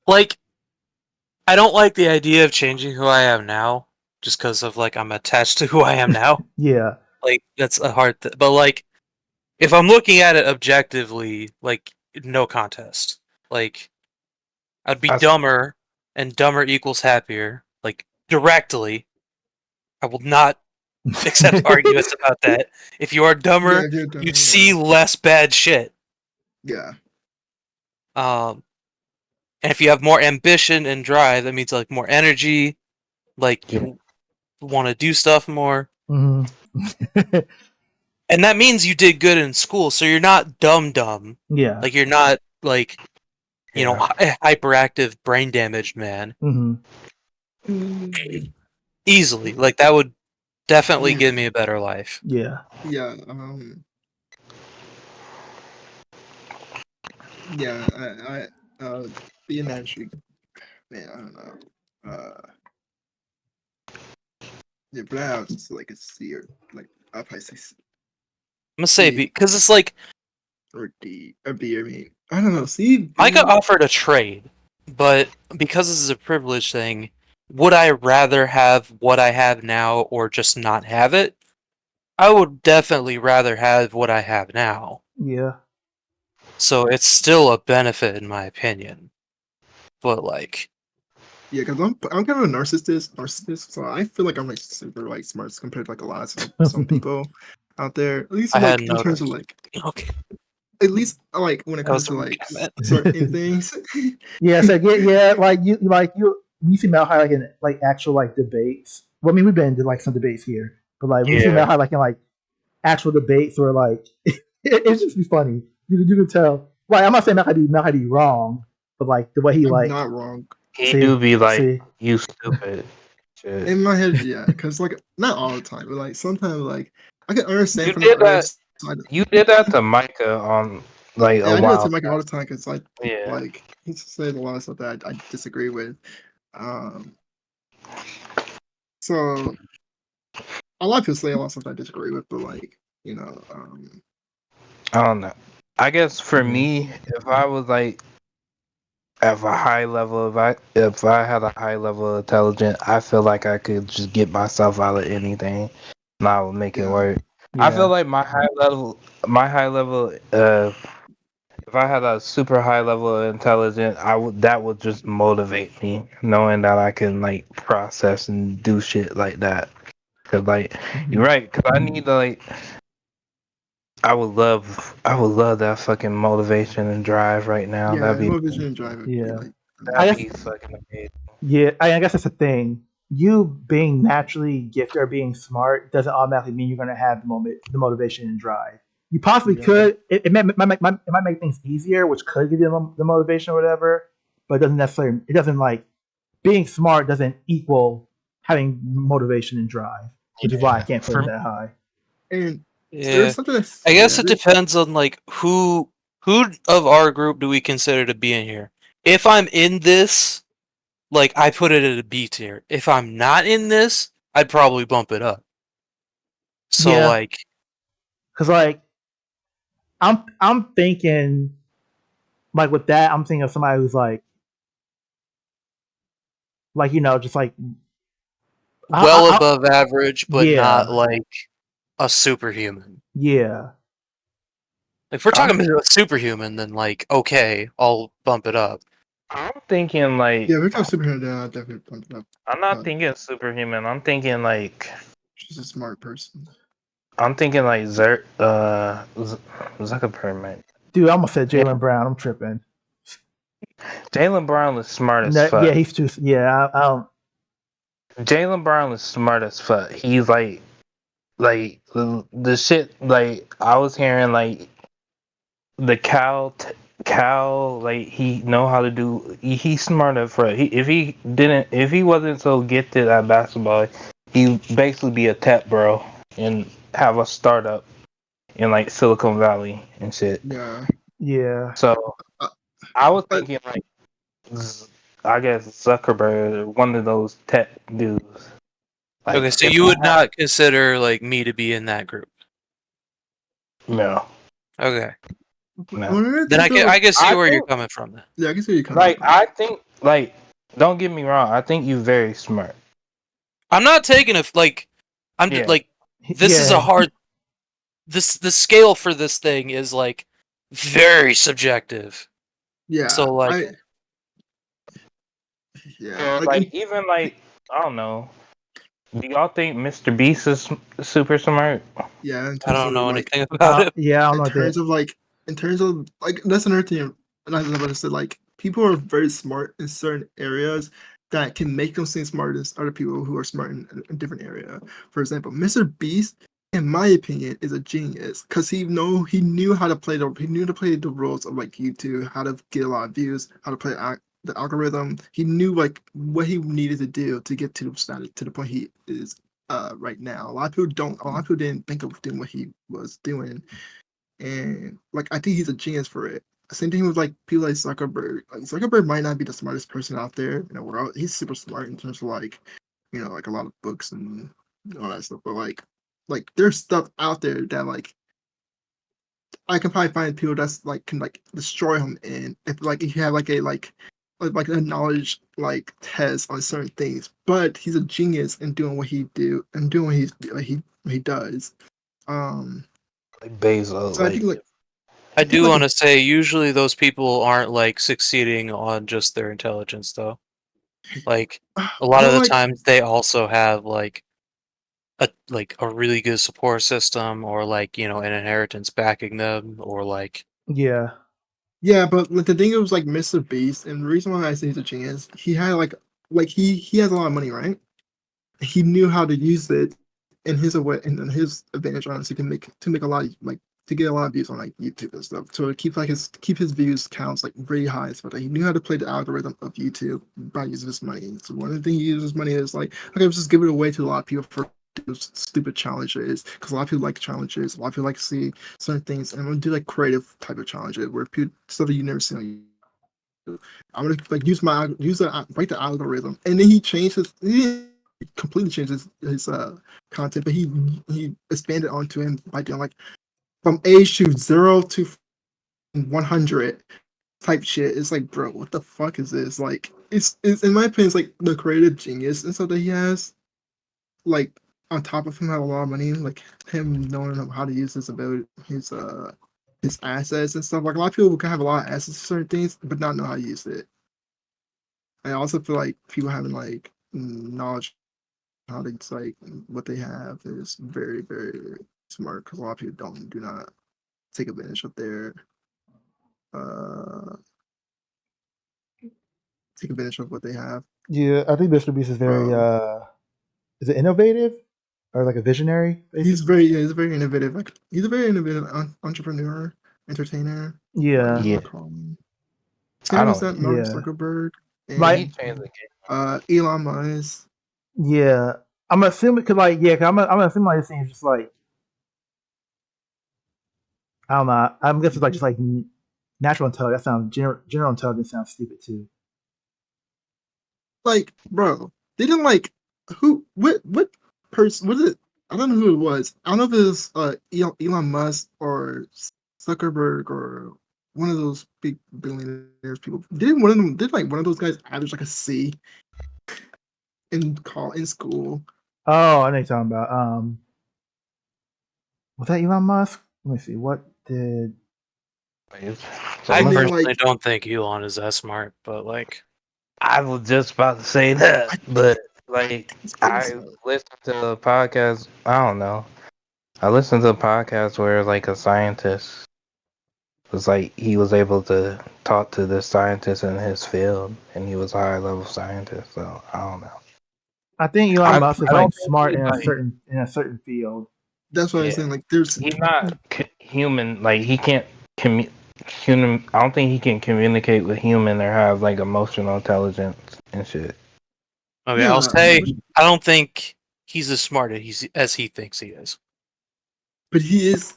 like I don't like the idea of changing who I am now, just because of like I'm attached to who I am now. Yeah, Like that's a hard. But like if I'm looking at it objectively, like no contest. Like I'd be I, dumber, and dumber equals happier. Like directly. I will not accept arguments about that. If you are Yeah, dumber, if you're done, you'd yeah, see less bad shit. yeah, Um, and if you have more ambition and drive, that means like more energy. Like yeah. you want to do stuff more, hmm and that means you did good in school. So you're not dumb. yeah. Like you're not like Yeah. hyperactive, brain damaged man. hmm Mm, Easily, like that would definitely yeah, give me a better life. Yeah. yeah. Yeah, being actually, man, I don't know. Yeah, but I was just like a C or like I probably say I'm gonna say C because it's like or D or B. I mean, I don't know. C, I got B. offered a trade, but because this is a privilege thing, would I rather have what I have now or just not have it? I would definitely rather have what I have now. Yeah. So it's still a benefit in my opinion. But like Yeah, because I'm kind of a narcissist, so I feel like I'm like super like smart compared to like a lot of some people out there. At least I like hadn't in terms of noticed. like Okay, at least like when it that was comes a to rude like comment. certain things. Yeah, so yeah, like you we see Mel High like in like actual like debates. Well, I mean we've been to like some debates here, but like when you see Mel Yeah. High like in like actual debates or like it's just be funny. You can tell. Like I'm not saying Mel High be wrong, but like the way he I'm like not wrong. He do be like, see you stupid. Shit. In my head, yeah, because like not all the time, but like sometimes like I can understand You from the did other that. side. You did that to Micah on like Yeah, a I do that while to Mike all back. the time because Yeah. like he said a lot of stuff that I disagree with. Um, so a lot of people say a lot of stuff I disagree with, but like you know, I don't know. I guess for yeah me, if I was like at a high level, if I had a high level of intelligence, I feel like I could just get myself out of anything, and I would make it yeah, work. I feel yeah like my high level, if I had a super high level of intelligence, that would just motivate me, knowing that I can like process and do shit like that. Cause like you're mhm. right, cause I need to like I would love that fucking motivation and drive right now. yeah. That'd be Motivation and drive would be Yeah. like I that'd guess be fucking amazing. yeah. I guess that's the thing. You being naturally gifted or being smart doesn't automatically mean you're going to have the motivation and drive. You possibly yeah, could. It might make things easier, which could give you the motivation or whatever. But it doesn't necessarily. It doesn't like being smart doesn't equal having motivation and drive, which is why I Yeah, can't put for him me, that high. and Yeah, there's something that's I guess yeah, it depends on like who of our group do we consider to be in here. If I'm in this, like I put it at a B tier. If I'm not in this, I'd probably bump it up. So Yeah, like because like I'm thinking like with that I'm thinking of somebody who's like just like well I above average, but not yeah like a superhuman. yeah If we're I'm talking about a superhuman, then like okay, I'll bump it up. I'm thinking yeah. like We're talking superhero now. I definitely pumped it up. I'm not thinking superhuman. She's a smart person. I'm thinking like Zuckerberg. dude I almost said Yeah, Jalen Brown. I'm tripping. Jaylen Brown is smart as No, yeah, fuck. he's too. Yeah, I don't. Jaylen Brown is smart as fuck. He's like the shit. Like I was hearing, like the Cal, like he know how to do. He's smart as fuck. If he wasn't so gifted at basketball, he basically be a tech bro and have a startup in like Silicon Valley and shit. Yeah. Yeah, So Uh, I was but thinking like, I guess Zuckerberg, or one of those tech dudes. Okay, Like so if you I would had not consider like me to be in that group. no, Okay, no. when I then think I of can see I where you're think coming from. Then yeah, I can see where you're coming like from. I think like don't get me wrong. I think you very smart. I'm not taking a like. Yeah. Like this is a yeah, hard. This the scale for this thing is like very subjective. Yeah, So like, I yeah, So, like like even like I don't know. Do y'all think Mr. Beast is super smart? yeah, in I terms don't of know like anything about it. yeah. I don't in know what that. terms of like in terms of like that's another thing. And I was about to say like people are very smart in certain areas that can make them seem smarter than other people who are smart in a different area. For example, Mr. Beast, in my opinion, is a genius because he knew how to play the rules of like YouTube, how to get a lot of views, how to play the algorithm. He knew like what he needed to do to get to the status to the point he is right now. A lot of people don't. A lot of people didn't think of doing what he was doing, and like I think he's a genius for it. Same thing with like people like Zuckerberg. Like Zuckerberg might not be the smartest person out there in the world. He's super smart in terms of like, like a lot of books and all that stuff. But like there's stuff out there that like I can probably find people that's like can like destroy him in if you have like a knowledge like test on certain things. But he's a genius in doing what he do and doing what he does. Um, Like Bezos, so I think like like I I think do like want to say usually those people aren't like succeeding on just their intelligence though. Like a lot of well the like times they also have like a really good support system or like, an inheritance backing them or like Yeah, yeah, but like the thing was like Mr. Beast, and the reason why I say he's a genius, he had like he has a lot of money, right? He knew how to use it in his way and in his advantage honestly to make a lot of, like to get a lot of views on like YouTube and stuff. So to keep his views counts like very high. So that he knew how to play the algorithm of YouTube by using his money. So one of the things he uses money is like, okay, let's just give it away to a lot of people for those stupid challenges because a lot of people like challenges. A lot of people like to see certain things, and I'm gonna do like creative type of challenges where people stuff that you never see on YouTube. I'm gonna like write the algorithm, and then he changed he didn't completely changed his content, but he expanded onto him by doing like from age to 0 to 100 type shit. It's like, bro, what the fuck is this? Like, it's in my opinion, it's like the creative genius and stuff that he has. Like on top of him have a lot of money, like him knowing how to use his ability, his assets and stuff. Like a lot of people can have a lot of assets for certain things, but not know how to use it. I also feel like people having like knowledge how to like what they have is very very smart because a lot of people do not take advantage of their uh take advantage of what they have. yeah. I think Mr. Beast is very. Uh, Is it innovative or like a visionary, basically? he's very innovative. Like he's a very innovative entrepreneur, entertainer, whatever you Yeah, want to yeah. call him. I Same as don't. that Mark yeah. Zuckerberg He Like, and changed the game. Elon Musk. yeah. I'm assuming because like yeah, 'cause I'm assuming like this thing is just like I don't know. I'm guessing like just like natural intelligence. That sounds general intelligence sounds stupid too. Like, bro, they didn't like what person was it? I don't know who it was. I don't know if it was Elon Musk or Zuckerberg or one of those big billionaires people. Did like one of those guys average like a C in school? Oh, I know you're talking about. Was that Elon Musk? Let me see. What did? So I And then personally like don't think Elon is that smart, but like I was just about to say that, I but like think he's pretty I smart. listened to a podcast. I don't know. I listened to a podcast where like a scientist was like he was able to talk to the scientists in his field, and he was a high level scientist. So I don't know. I think Elon I, Musk is I like don't think smart he's like in a certain field. That's what I'm yeah. saying. Like, there's He's not human. Like he can't human. I don't think he can communicate with human or have like emotional intelligence and shit. Okay, I'll yeah, say I don't think he's as smart as he thinks he is. but he is.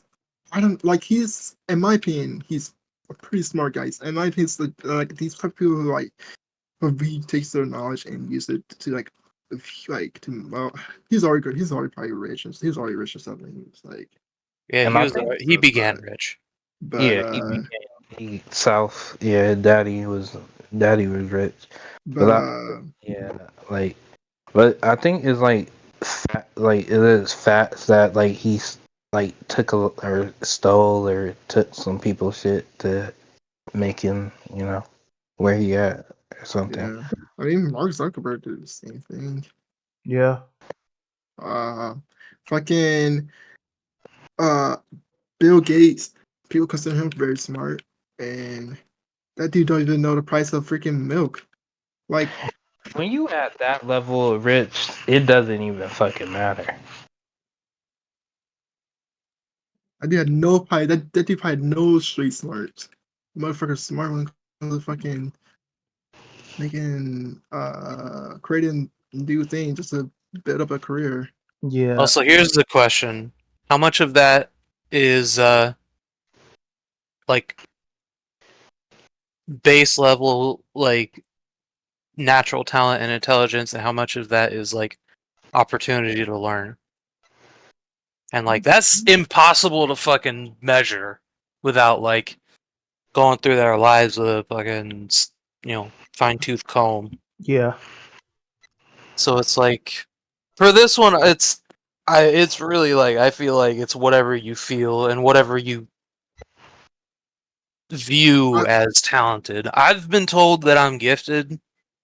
I don't like. He's, in my opinion, he's a pretty smart guy. In my opinion, it's like these type of people who like who really takes their knowledge and use it to like to well, he's already good. He's already probably rich. And he's already rich or something. He's like, Yeah, And I think he so, began rich. but yeah, he South. Yeah, daddy was rich. but But yeah, like, but I think it's like like it is facts that like he's like took or stole or took some people's shit to make him, where he at or something. yeah. I mean, Mark Zuckerberg did the same thing. Yeah, Fucking uh Bill Gates, people consider him very smart, and that dude don't even know the price of freaking milk. Like, When you at that level of rich, it doesn't even fucking matter. I dude had no probably that dude probably had no street smarts. Motherfucker smart when it comes to fucking making creating new things just to build up a career. yeah, Also, here's the question: how much of that is like base level, like natural talent and intelligence, and how much of that is like opportunity to learn? And like that's impossible to fucking measure without like going through their lives with a fucking fine tooth comb. yeah, So it's like for this one, it's really like I feel like it's whatever you feel and whatever you view I, as talented. I've been told that I'm gifted,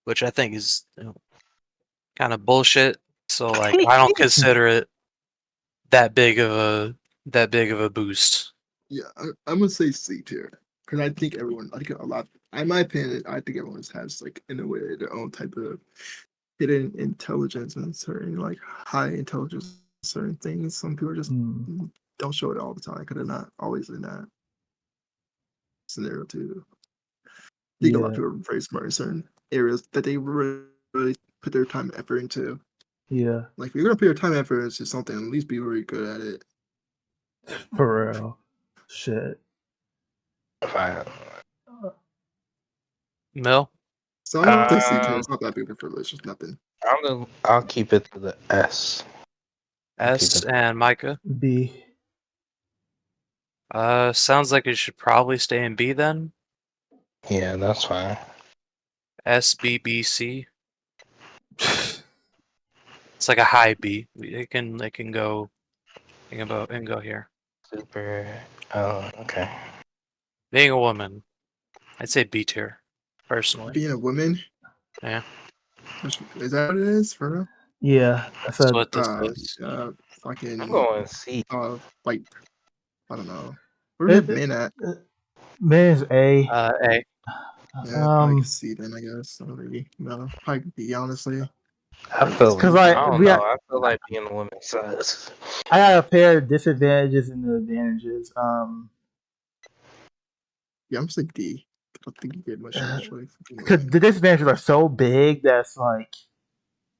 which I think is kind of bullshit. So like I don't consider it that big of a boost. yeah, I'm gonna say C tier because I think a lot. In my opinion, I think everyone has like in a way their own type of hidden intelligence and certain like high intelligence certain things. Some people just mm, don't show it all the time because they're not always in that scenario too. I think a lot of yeah, people are very smart in certain areas that they really put their time and effort into. yeah, Like if you're gonna put your time and effort into something, at least be really good at it. for real. Shit. Fine. Mill? So I'm gonna say C tier. Um, It's not that big of a privilege. It's nothing. I'll keep it to the S. I'll keep S it. and Micah? B. Sounds like it should probably stay in B then. Yeah, that's fine. SBBC. It's like a high B. It can go here. Super. Oh, okay. Being a woman, I'd say B tier, personally. Being a woman, Yeah, is that what it is for real? Yeah, I that's said what this is. I'm Fucking going C. like I don't know. Where do we it, have men at? man's A. A. Yeah, probably Um, C then I guess. Already. No, probably B honestly. I Probably feel. just because B. I like don't know. I feel like being a woman sucks. I got a pair of disadvantages and the advantages. Yeah, I'm just like D. I don't think you get much choice for being a Because woman. the disadvantages are so big that's like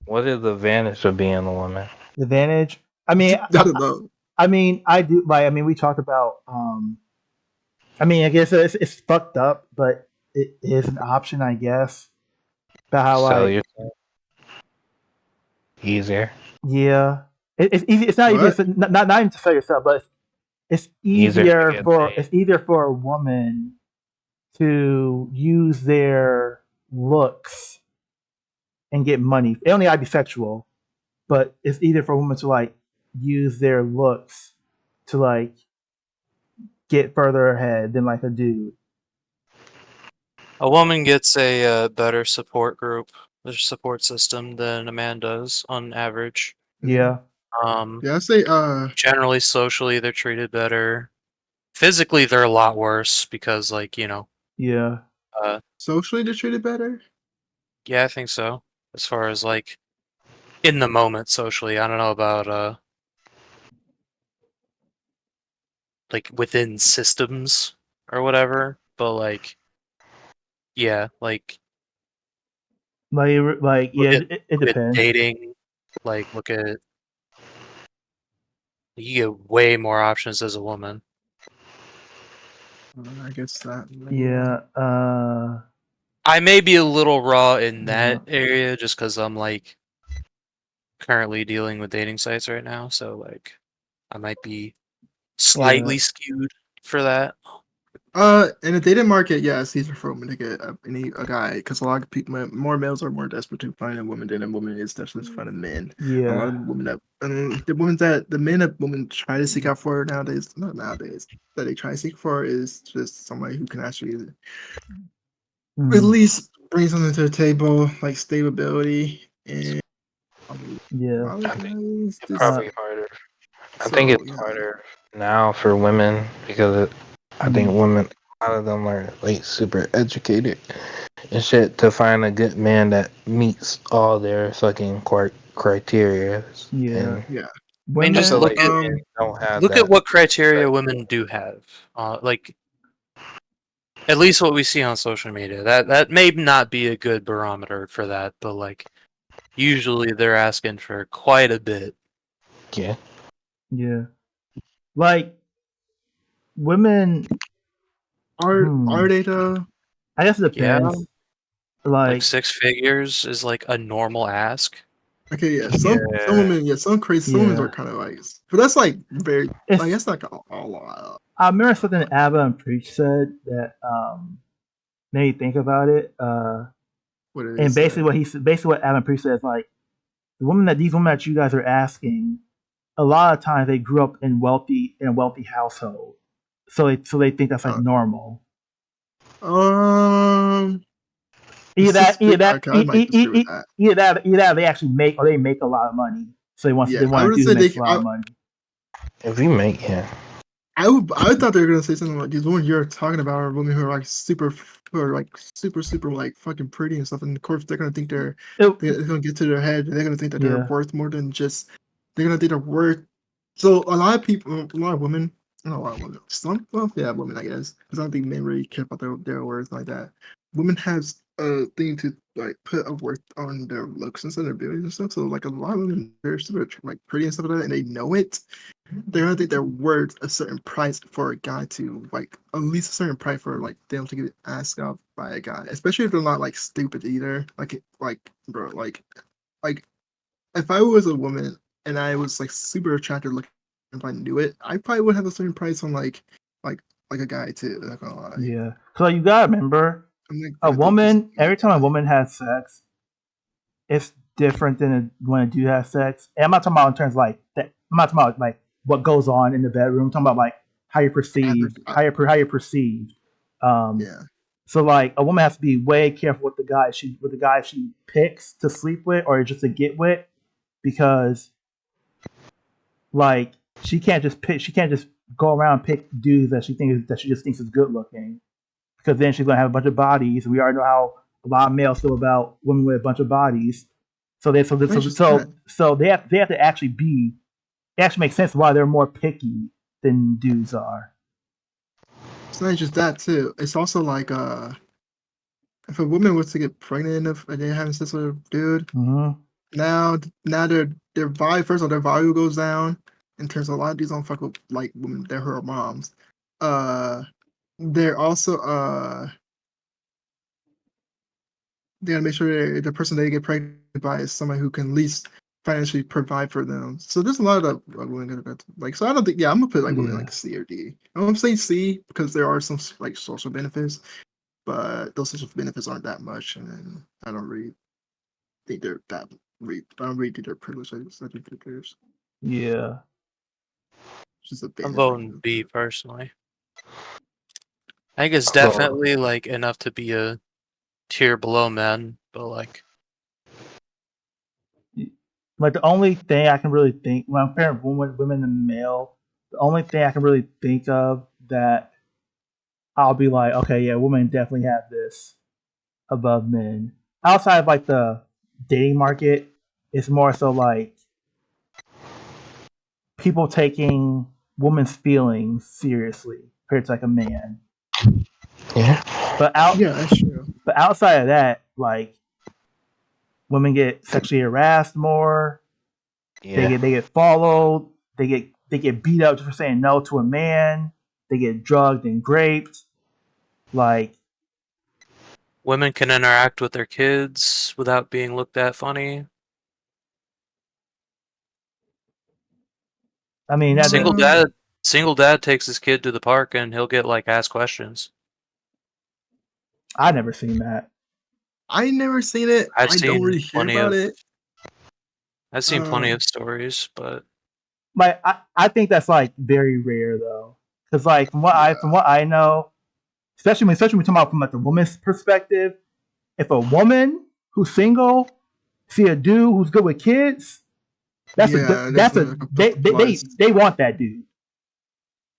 What is the advantage of being a woman? the advantage. I mean, I don't know. I do like. I mean, we talked about. I mean, I guess it's fucked up, but it is an option, I guess. About how Sell like yourself easier. yeah, it's easy. It's not easier. What? Not even to sell yourself, but Easier to get paid. it's easier for a woman to use their looks and get money. It only gotta be sexual, but it's easier for a woman to like use their looks to like get further ahead than like a dude. A woman gets a better support group, or support system than a man does on average. Yeah, Um, Yeah, I say Generally socially they're treated better. physically they're a lot worse because, like, Yeah. Socially, they're treated better. yeah, I think so. As far as like in the moment socially, I don't know about like within systems or whatever, but like yeah, like Yeah, look at it depends. dating, like look at you get way more options as a woman. I guess that. Yeah. I may be a little raw in Yeah. that area just because I'm like currently dealing with dating sites right now, so like I might be slightly skewed for that. In the dating market, yeah, it's easier for a woman to get a guy because a lot of people, more males are more desperate to find a woman than a woman is desperate to find a man. A lot Yeah. of women the men that women try to seek out for nowadays, not nowadays, that they try to seek for is just somebody who can actually at Mm, least bring something to the table, like stability and yeah. I think guys, it's this. Uh. probably harder. I think So it's yeah, harder now for women because I think Mm, women, a lot of them are like super educated and shit to find a good man that meets all their fucking criteria. yeah. And yeah. I mean, I just Women. feel like men don't have look at that. what criteria women do have. Like at least what we see on social media. That may not be a good barometer for that, but like usually they're asking for quite a bit. Yeah. Yeah. Like women. Are they though? I guess it Yeah, depends. like Like 6 figures is like a normal ask. Okay, yeah. Some Yeah. women, yeah, some crazy. Some women yeah. are kind of like, but that's like very like It's that's like a lot. I remember something Abba and Preach said that made me think about it. What did they And say? basically what Abba and Preach said is like these women that you guys are asking, a lot of times they grew up in a wealthy household, so they think that's like Uh, normal. um, the Either six that, either big. that, Okay, I might disagree with that. either that they actually make or they make a lot of money. So they Yeah, I want would to do who say makes a lot of money. If we make, yeah. I thought they were gonna say something like these women you're talking about are women who are like super like fucking pretty and stuff. And of course they're gonna think It, they're gonna get to their head. They're gonna think that they're yeah, worth more than just. They're gonna think they're worth. So a lot of people, a lot of women, not a lot of women. Some, well, yeah, women, I guess, because I don't think men really care about their worth like that. Women have a thing to like put a worth on their looks and stuff, their beauty and stuff. So like a lot of women, they're super like pretty and stuff like that, and they know it. They're gonna think they're worth a certain price for a guy to like at least a certain price for like them to get asked out by a guy, especially if they're not like stupid either. Like bro, like if I was a woman and I was like super attracted looking, if I knew it, I probably would have a certain price on like like a guy too. Not gonna lie, yeah. So you gotta remember, I'm not a gonna think just woman. any Every time a guy. woman has sex, it's different than when a dude has sex. And I'm not talking about in terms of like that. I'm not talking about like what goes on in the bedroom. I'm talking about like how you perceive, Average, how you perceive. Um, yeah. so like a woman has to be way careful with the guy she picks to sleep with or just to get with, because like she can't just go around and pick dudes that she just thinks is good looking, because then she's gonna have a bunch of bodies. We already know how a lot of males feel about women with a bunch of bodies. Not just that. So they have to actually be. It actually makes sense why they're more picky than dudes are. It's not just that too. It's also like if a woman was to get pregnant if they're having sex with a dude, Mm-hmm. now their value first of all their value goes down in terms of a lot of dudes don't fuck with like women they're her moms. Uh they're also they gotta make sure the person they get pregnant by is somebody who can at least financially provide for them. So there's a lot of women that like. So I don't think. Yeah, I'm gonna put like women Yeah, like C or D. I'm saying C because there are some like social benefits, but those social benefits aren't that much, and I don't really think they're that. I don't really think they're privileged. I think there's yeah, just a I'm benefit. voting B personally. I think it's Oh, definitely like enough to be a tier below men, but like like the only thing I can really think when I'm comparing women and male, the only thing I can really think of that I'll be like, okay, yeah, women definitely have this above men. Outside of like the dating market, it's more so like people taking women's feelings seriously compared to like a man. Yeah. But Yeah, that's true. outside of that, like women get sexually harassed more. Yeah. They get followed. They get beat up just for saying no to a man. They get drugged and raped. Like, Women can interact with their kids without being looked at funny. I mean, that Single dad takes his kid to the park and he'll get like asked questions. I never seen that. I never seen it. I've I don't seen really hear plenty about of it. I've seen plenty Um, of stories, but Like, I think that's like very rare though, because like yeah, from what I know, especially when we talk about from like the woman's perspective, if a woman who's single see a dude who's good with kids, yeah. There's no like a plus. they want that dude.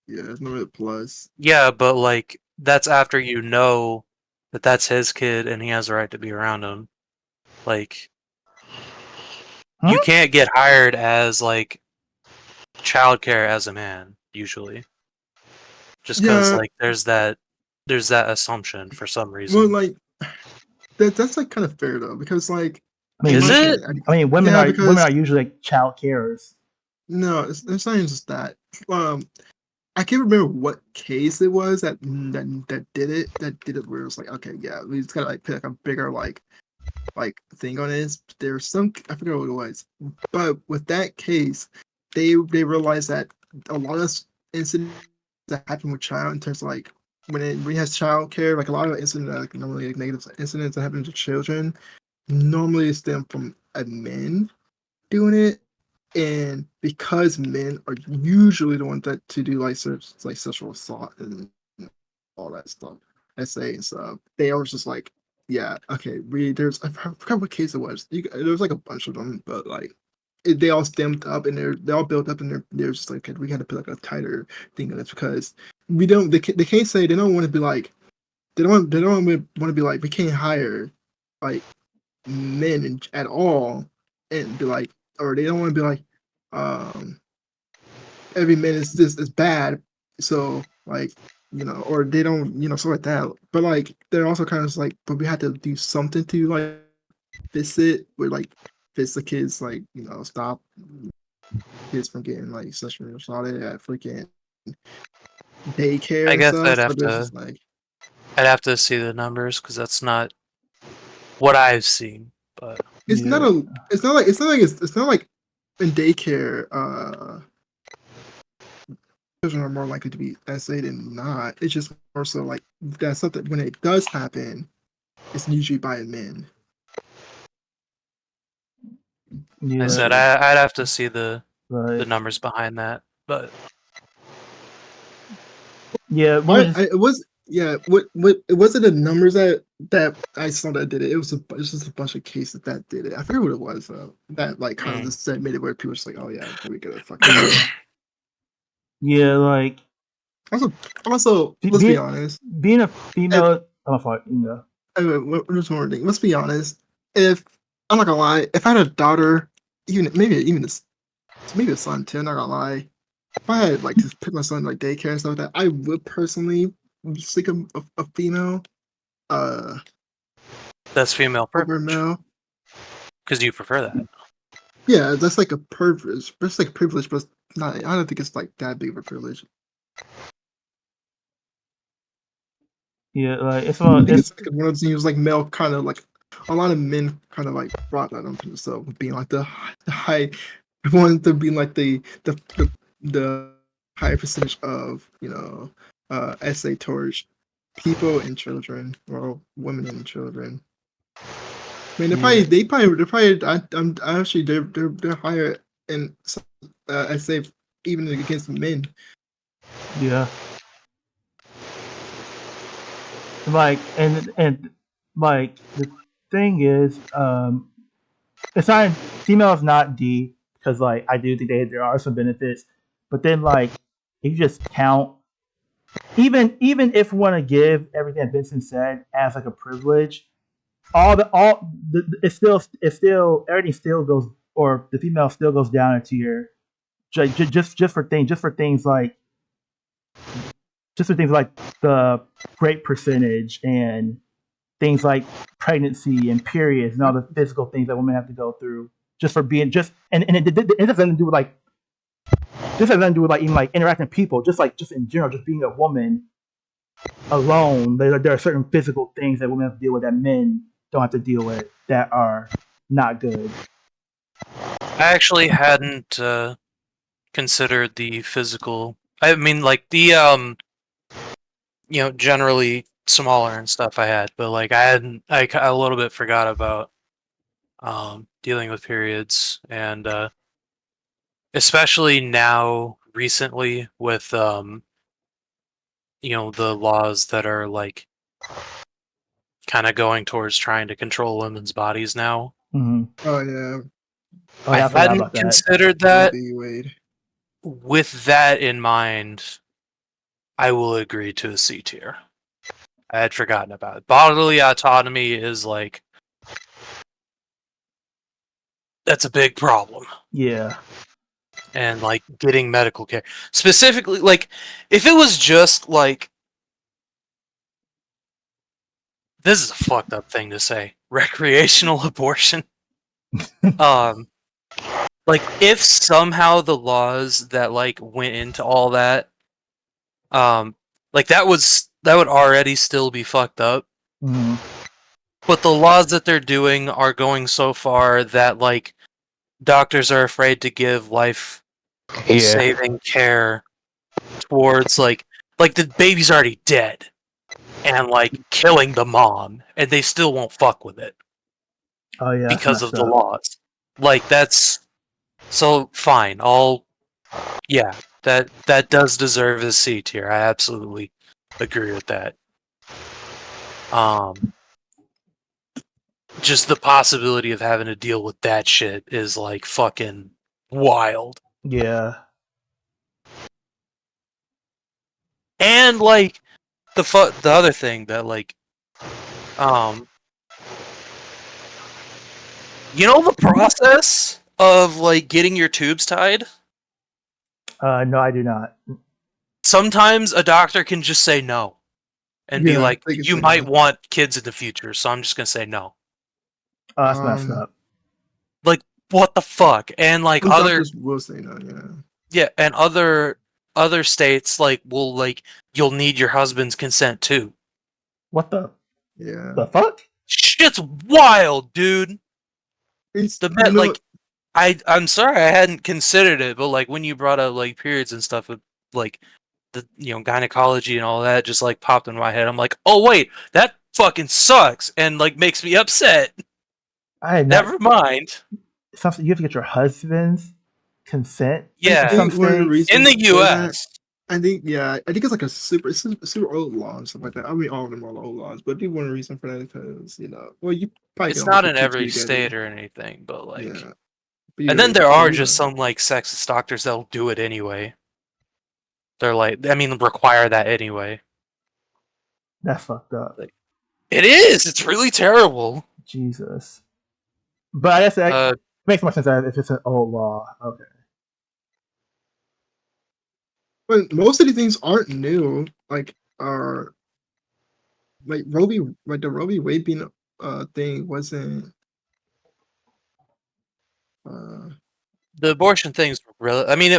Yeah, there's no real plus. yeah, but like that's after you know that that's his kid and he has the right to be around him. Like you Huh? can't get hired as like childcare as a man usually, just because Yeah, like there's that assumption for some well, reason. like that's like kind of fair though, because like I in Is my mean, it? opinion, I mean, yeah, women because are usually like child carers. no, it's not even just that. I can't remember what case it was that did it. That did it where it was like, okay, yeah, we just gotta like put like a bigger like thing on this. There's some I forget what it was, but with that case, they realized that a lot of incidents that happen with child in terms of like when it has child care, like a lot of incidents like normally like negative incidents that happen to children normally stem from a men doing it, and because men are usually the ones that to do like sexual assault and all that stuff, SA and stuff, they always just like, yeah, okay, I forgot what case it was. There was like a bunch of them, but like they all stemmed up and they all built up and they're just like, okay, we got to put like a tighter thing on this because we don't they can't say they don't want to be like they don't want to be like we can't hire like men at all and be like, or they don't want to be like, um, every man is this is bad, so like or they don't stuff like that. But like they're also kind of just like, but we had to do something to like fix it, with like fix the kids, like stop kids from getting like sexually assaulted at freaking daycare I and guess stuff. So there's just like I'd have to see the numbers because that's not what I've seen. But it's not Yeah, a it's not like in daycare children are more likely to be essay than not. It's just more so like that's something when it does happen, it's usually by men. I yeah, said So I'd have to see the but numbers behind that. But yeah, women just it was yeah. What it wasn't the numbers that I saw that did it. It was just a bunch of cases that did it. I forget what it was though. That like kind of mm, just said made it where people were just like, oh yeah, we gotta fucking. yeah, like Also, also, let's be being honest. being a If, female. I'm sorry, you know. just one more thing. Let's be honest. If I'm not gonna lie, if I had a daughter, maybe a son too. I'm not gonna lie. If I had like to pick my son like daycare and stuff like that, I would personally seek a female uh that's female over privilege male. because you prefer that. Yeah, that's like a privilege. That's like privilege, but it's not. I don't think it's like that big of a privilege. Yeah, like I think it's it's like one of those things like male kind of like a lot of men kind of like brought that onto themselves, being like the high one to be like the high percentage of essay towards people and children or women and children. I mean, yeah, they're probably. I'm actually they're higher in essay even against men. yeah. Like and like the thing is, it's not female is not D because like I do think there are some benefits, but then like if you just count even if we want to give everything that Vincent said as like a privilege, it's still everything still goes, or the female still goes down a tier, just for things like the great percentage and things like pregnancy and periods and all the physical things that women have to go through just for being and it has nothing to do with like this has nothing to do with like even like interacting with people, just in general, just being a woman alone. There are certain physical things that women have to deal with that men don't have to deal with that are not good. I actually hadn't considered the physical. I mean, like the generally smaller and stuff I had, but like I hadn't. I a little bit forgot about dealing with periods, and especially now recently with the laws that are like kind of going towards trying to control women's bodies now. Mm-hmm. Oh yeah, Oh I yeah, I forgot hadn't about that. considered Roe that. v. Wade. With that in mind, I will agree to a C tier. I had forgotten about it. Bodily autonomy is like that's a big problem. Yeah. And like getting medical care. Specifically, like if it was just like this is a fucked up thing to say. Recreational abortion. Like if somehow the laws that like went into all that, like that would already still be fucked up. Mm-hmm. But the laws that they're doing are going so far that like doctors are afraid to give life Yeah. saving care towards like the baby's already dead and like killing the mom and they still won't fuck with it Oh yeah, that's because of messed the up. laws. Like that's so fine. Yeah, that does deserve a C tier. I absolutely agree with that. Just the possibility of having to deal with that shit is like fucking wild. Yeah. And like the other thing that like the process of like getting your tubes tied? No, I do not. Sometimes a doctor can just say no and be Yeah, like, they can you say might no. want kids in the future, so I'm just gonna say no. Oh, that's messed up. Like, what the fuck? And like Some other doctors will say no. Yeah. and other states like will like you'll need your husband's consent too. What the Yeah. fuck? Shit's wild, dude. It's Like I'm sorry I hadn't considered it, but like when you brought up like periods and stuff with like the gynecology and all that just like popped in my head. I'm like, oh wait, that fucking sucks and like makes me upset. I had not. Never mind. Something you have to get your husband's consent. Yeah, I Some think one of the states. in reasons the for that, U.S. I think it's like a super old law and stuff like that. I mean, all of them are old laws, but I think one reason for that is because well, you probably It's can only not put in two every together. state or anything, but like, Yeah, but and you're then right. there Yeah, are you're just right. some like sexist doctors that'll do it anyway. They're like, I mean, require that anyway. That's fucked up. Like, it is. It's really terrible. Jesus. But I guess that makes more sense if it's an old law. Okay. But most of these things aren't new. Like like the Roe v. Wade being thing wasn't. The abortion thing's really. I mean,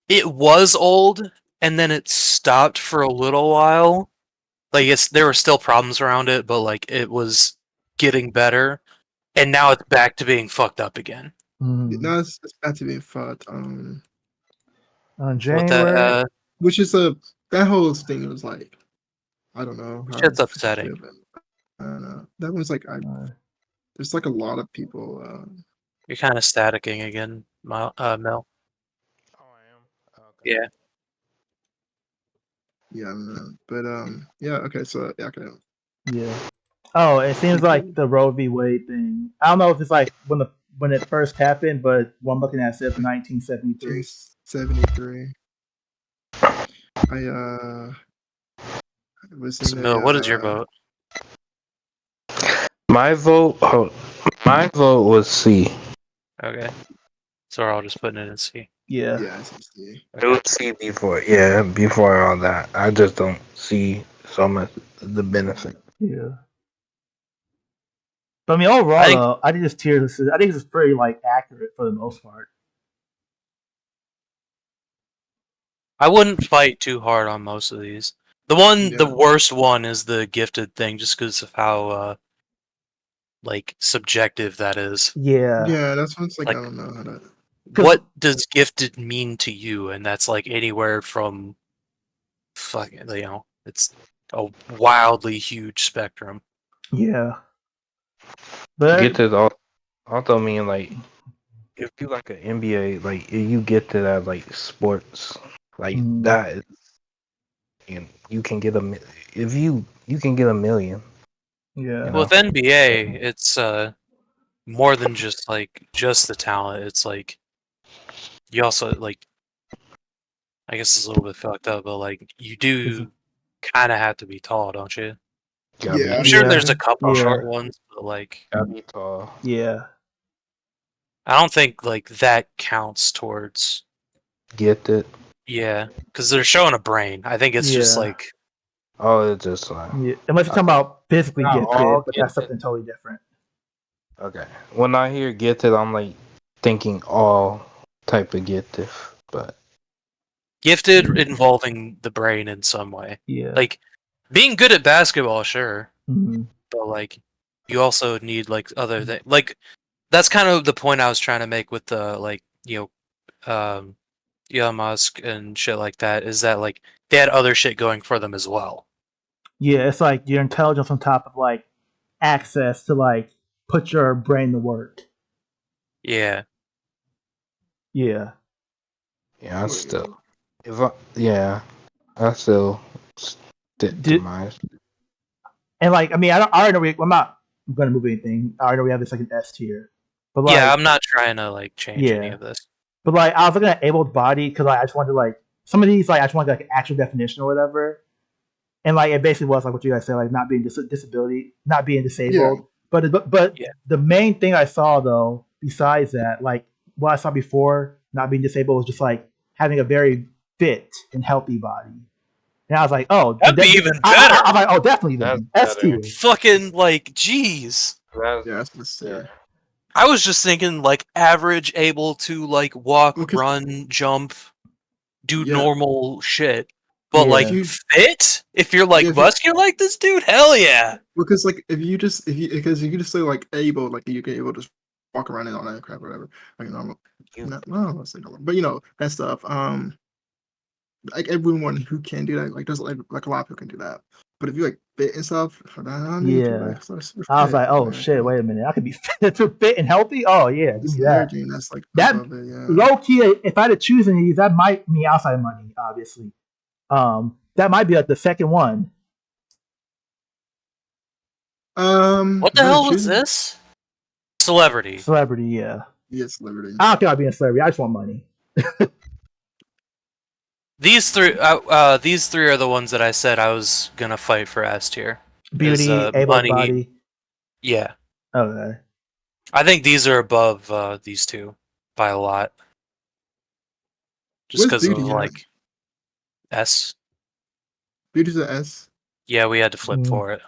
it was old, and then it stopped for a little while. Like there were still problems around it, but like it was getting better, and now it's back to being fucked up again. Now it's back to being fucked. On With January. that, Which is that whole thing was like, I don't know how shit's to upsetting. feel about it. I don't know. That one's like there's like a lot of people. You're kind of staticking again, Mel. Oh, I am. Okay. Yeah. Yeah, I don't know. But yeah. Okay. So yeah. Okay. Yeah. Oh, it seems Pretty like cool. the Roe v. Wade thing. I don't know if it's like when it first happened, but what I'm looking at says 1973. 1973. was So, in Bill, what is your a vote? My vote was C. Okay. So we're all just putting it in C. Yeah. yeah, I see. It was C before all that. I just don't see so much the benefit. Yeah. But I mean, overall, I think- though, I think this tier list is, I think this is pretty like accurate for the most part. I wouldn't fight too hard on most of these. The Yeah. worst one is the gifted thing, just because of how like subjective that is. Yeah. Yeah, that's what's like, Like- I don't know how to. 'Cause- What does gifted mean to you? And that's like anywhere from fucking, it's a wildly huge spectrum. Yeah. But Get to also mean like if you like an NBA, like if you get to that like sports, like Mm. that, and you can get if you can get $1 million. yeah. You know? With NBA, it's more than just the talent. It's like you also like, I guess it's a little bit fucked up, but like you do kind of have to be tall, don't you? Gotta Yeah. I'm be, sure Yeah. there's a couple Yeah. short ones, but like gotta be tall. Yeah. I don't think like that counts towards. Get it? Yeah, because they're showing a brain. I think it's just Yeah. like Oh, it's just like Yeah. Unless you're talking about physically Not gifted, all but that's gifted. something totally different. okay. When I hear gifted, I'm like thinking all type of gifted, but gifted involving the brain in some way. Yeah. Like being good at basketball, sure, hmm but like you also need like other things. Like that's kind of the point I was trying to make with the Elon Musk and shit like that. Is that like they had other shit going for them as well. Yeah. It's like your intelligence on top of like access to like put your brain to work. Yeah, Yeah. yeah, I still I still stick to Did, mine. and like, I mean, I already know I'm not going to move anything. I already know we have this like an S tier. But like, yeah. I'm not trying to like change any Yeah. of this. But like, I was looking at abled body because like, I just wanted like some of these like I just wanted like an actual definition or whatever, and like it basically was like what you guys said, like not being disability, not being disabled. But Yeah. the main thing I saw though, besides that, like what I saw before not being disabled was just like having a very fit and healthy body. And I was like, oh, That'd be even better. I'm like, oh, definitely That's then S better. tier. Fucking like, jeez. Yeah, that's the tier. I was just thinking like average, able to like walk, Well, 'cause- run, jump, do Yeah. normal shit. But Yeah. like If you- fit? If you're like Yeah, if you- muscular like this dude, hell yeah. Because like if you just say like able, like you can able to just walk around and all that crap or whatever, like normal. No, let's say normal, but that stuff. Like everyone who can do that, like there's like a lot of people can do that. But if you like fit and stuff, I don't need to, Yeah. like, start super I was fit, like, oh yeah, shit, wait a minute, I could be fit and healthy. Oh yeah, give Just me that. energy, and that's like That- above it, yeah. Low key, if I had to choose any of these, that might mean outside money, obviously. That might be like the second one. What the hell was this? Celebrity. Celebrity, yeah. Yes, Liberty. I don't care about being a celebrity. I just want money. These three are the ones that I said I was gonna fight for S tier. Beauty, able money. body. Yeah. Okay. I think these are above these two by a lot. Just Where's because of Beauty at? like S. Beauty's an S. Yeah, we had to flip for it.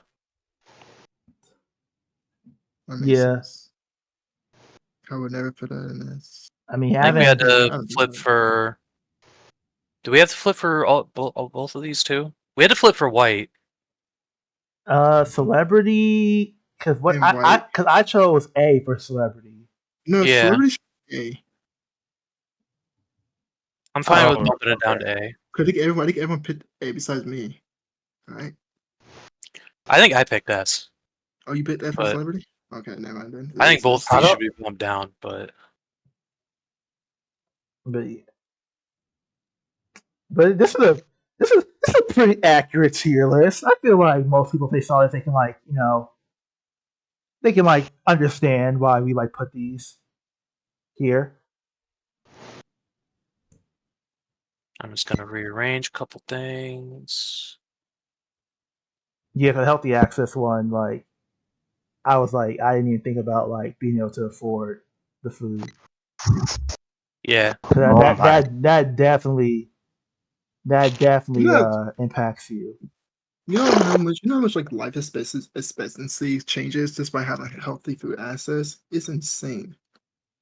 That makes Yeah. sense. I would never put that in S. I mean, I think we had having I to don't flip know. for. Do we have to flip for both of these two? We had to flip for white. celebrity, because what And I because I chose A for celebrity. No, Yeah. Celebrity should be A. I'm fine Oh, with bumping it down okay. to A. I think everyone picked A besides me. Alright. I think I picked S. Oh, you picked F for But- Celebrity? Okay, never mind then. I think both It's- of these should be bumped down, but But this is a pretty accurate tier list. I feel like most people, if they saw it, they can like they can like understand why we like put these here. I'm just gonna rearrange a couple things. Yeah, for the healthy access one, like I was like, I didn't even think about like being able to afford the food. Yeah. So Oh my. that definitely Yeah, impacts you. you know how much like life expectancy changes just by having healthy food access. It's insane.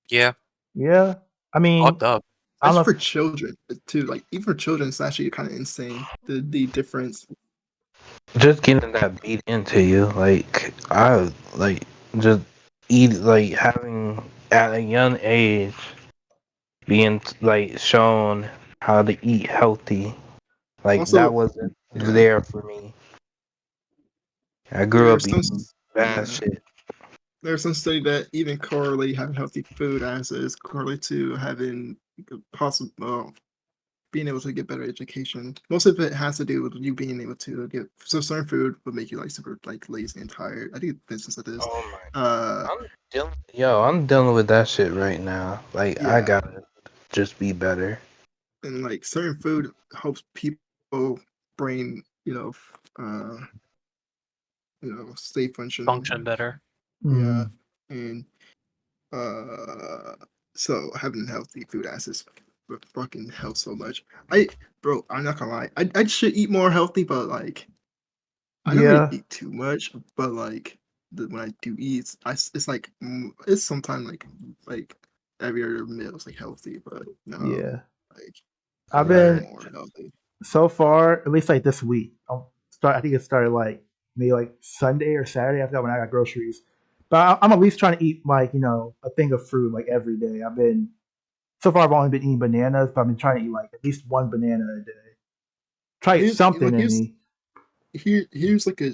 Yeah. Yeah, I mean, Fucked up. I don't Especially know. for children too. Like even for children, it's actually kind of insane the difference. Just getting that beat into you, like I like just eat like having at a young age being like shown how to eat healthy. Like that Also, wasn't yeah, there for me. I grew there are up some eating bad yeah shit. there's some study that even correlate having healthy food access correlate to having possible being able to get better education. Most of it has to do with you being able to get so certain food will make you like super like lazy and tired. I think instance of this. Oh my. Uh I'm dealing with that shit right now. Like I yeah. gotta just be better. And like certain food helps people brain, stay functional. Function better. Yeah. Mm, And uh so having healthy food access would fucking help so much. Bro, I'm not gonna lie. I should eat more healthy, but like I don't really yeah, eat too much, but like when I do eat, it's like it's sometimes like every other meal is like healthy, but no, yeah. like I've gotta eat Right. been more healthy. so far, at least like this week. I think it started like maybe like Sunday or Saturday. I forgot when I got groceries. But I'm at least trying to eat like a thing of fruit like every day. I've been so far I've only been eating bananas, but I've been trying to eat like at least one banana a day. Try to get Here's something like in me. here's like a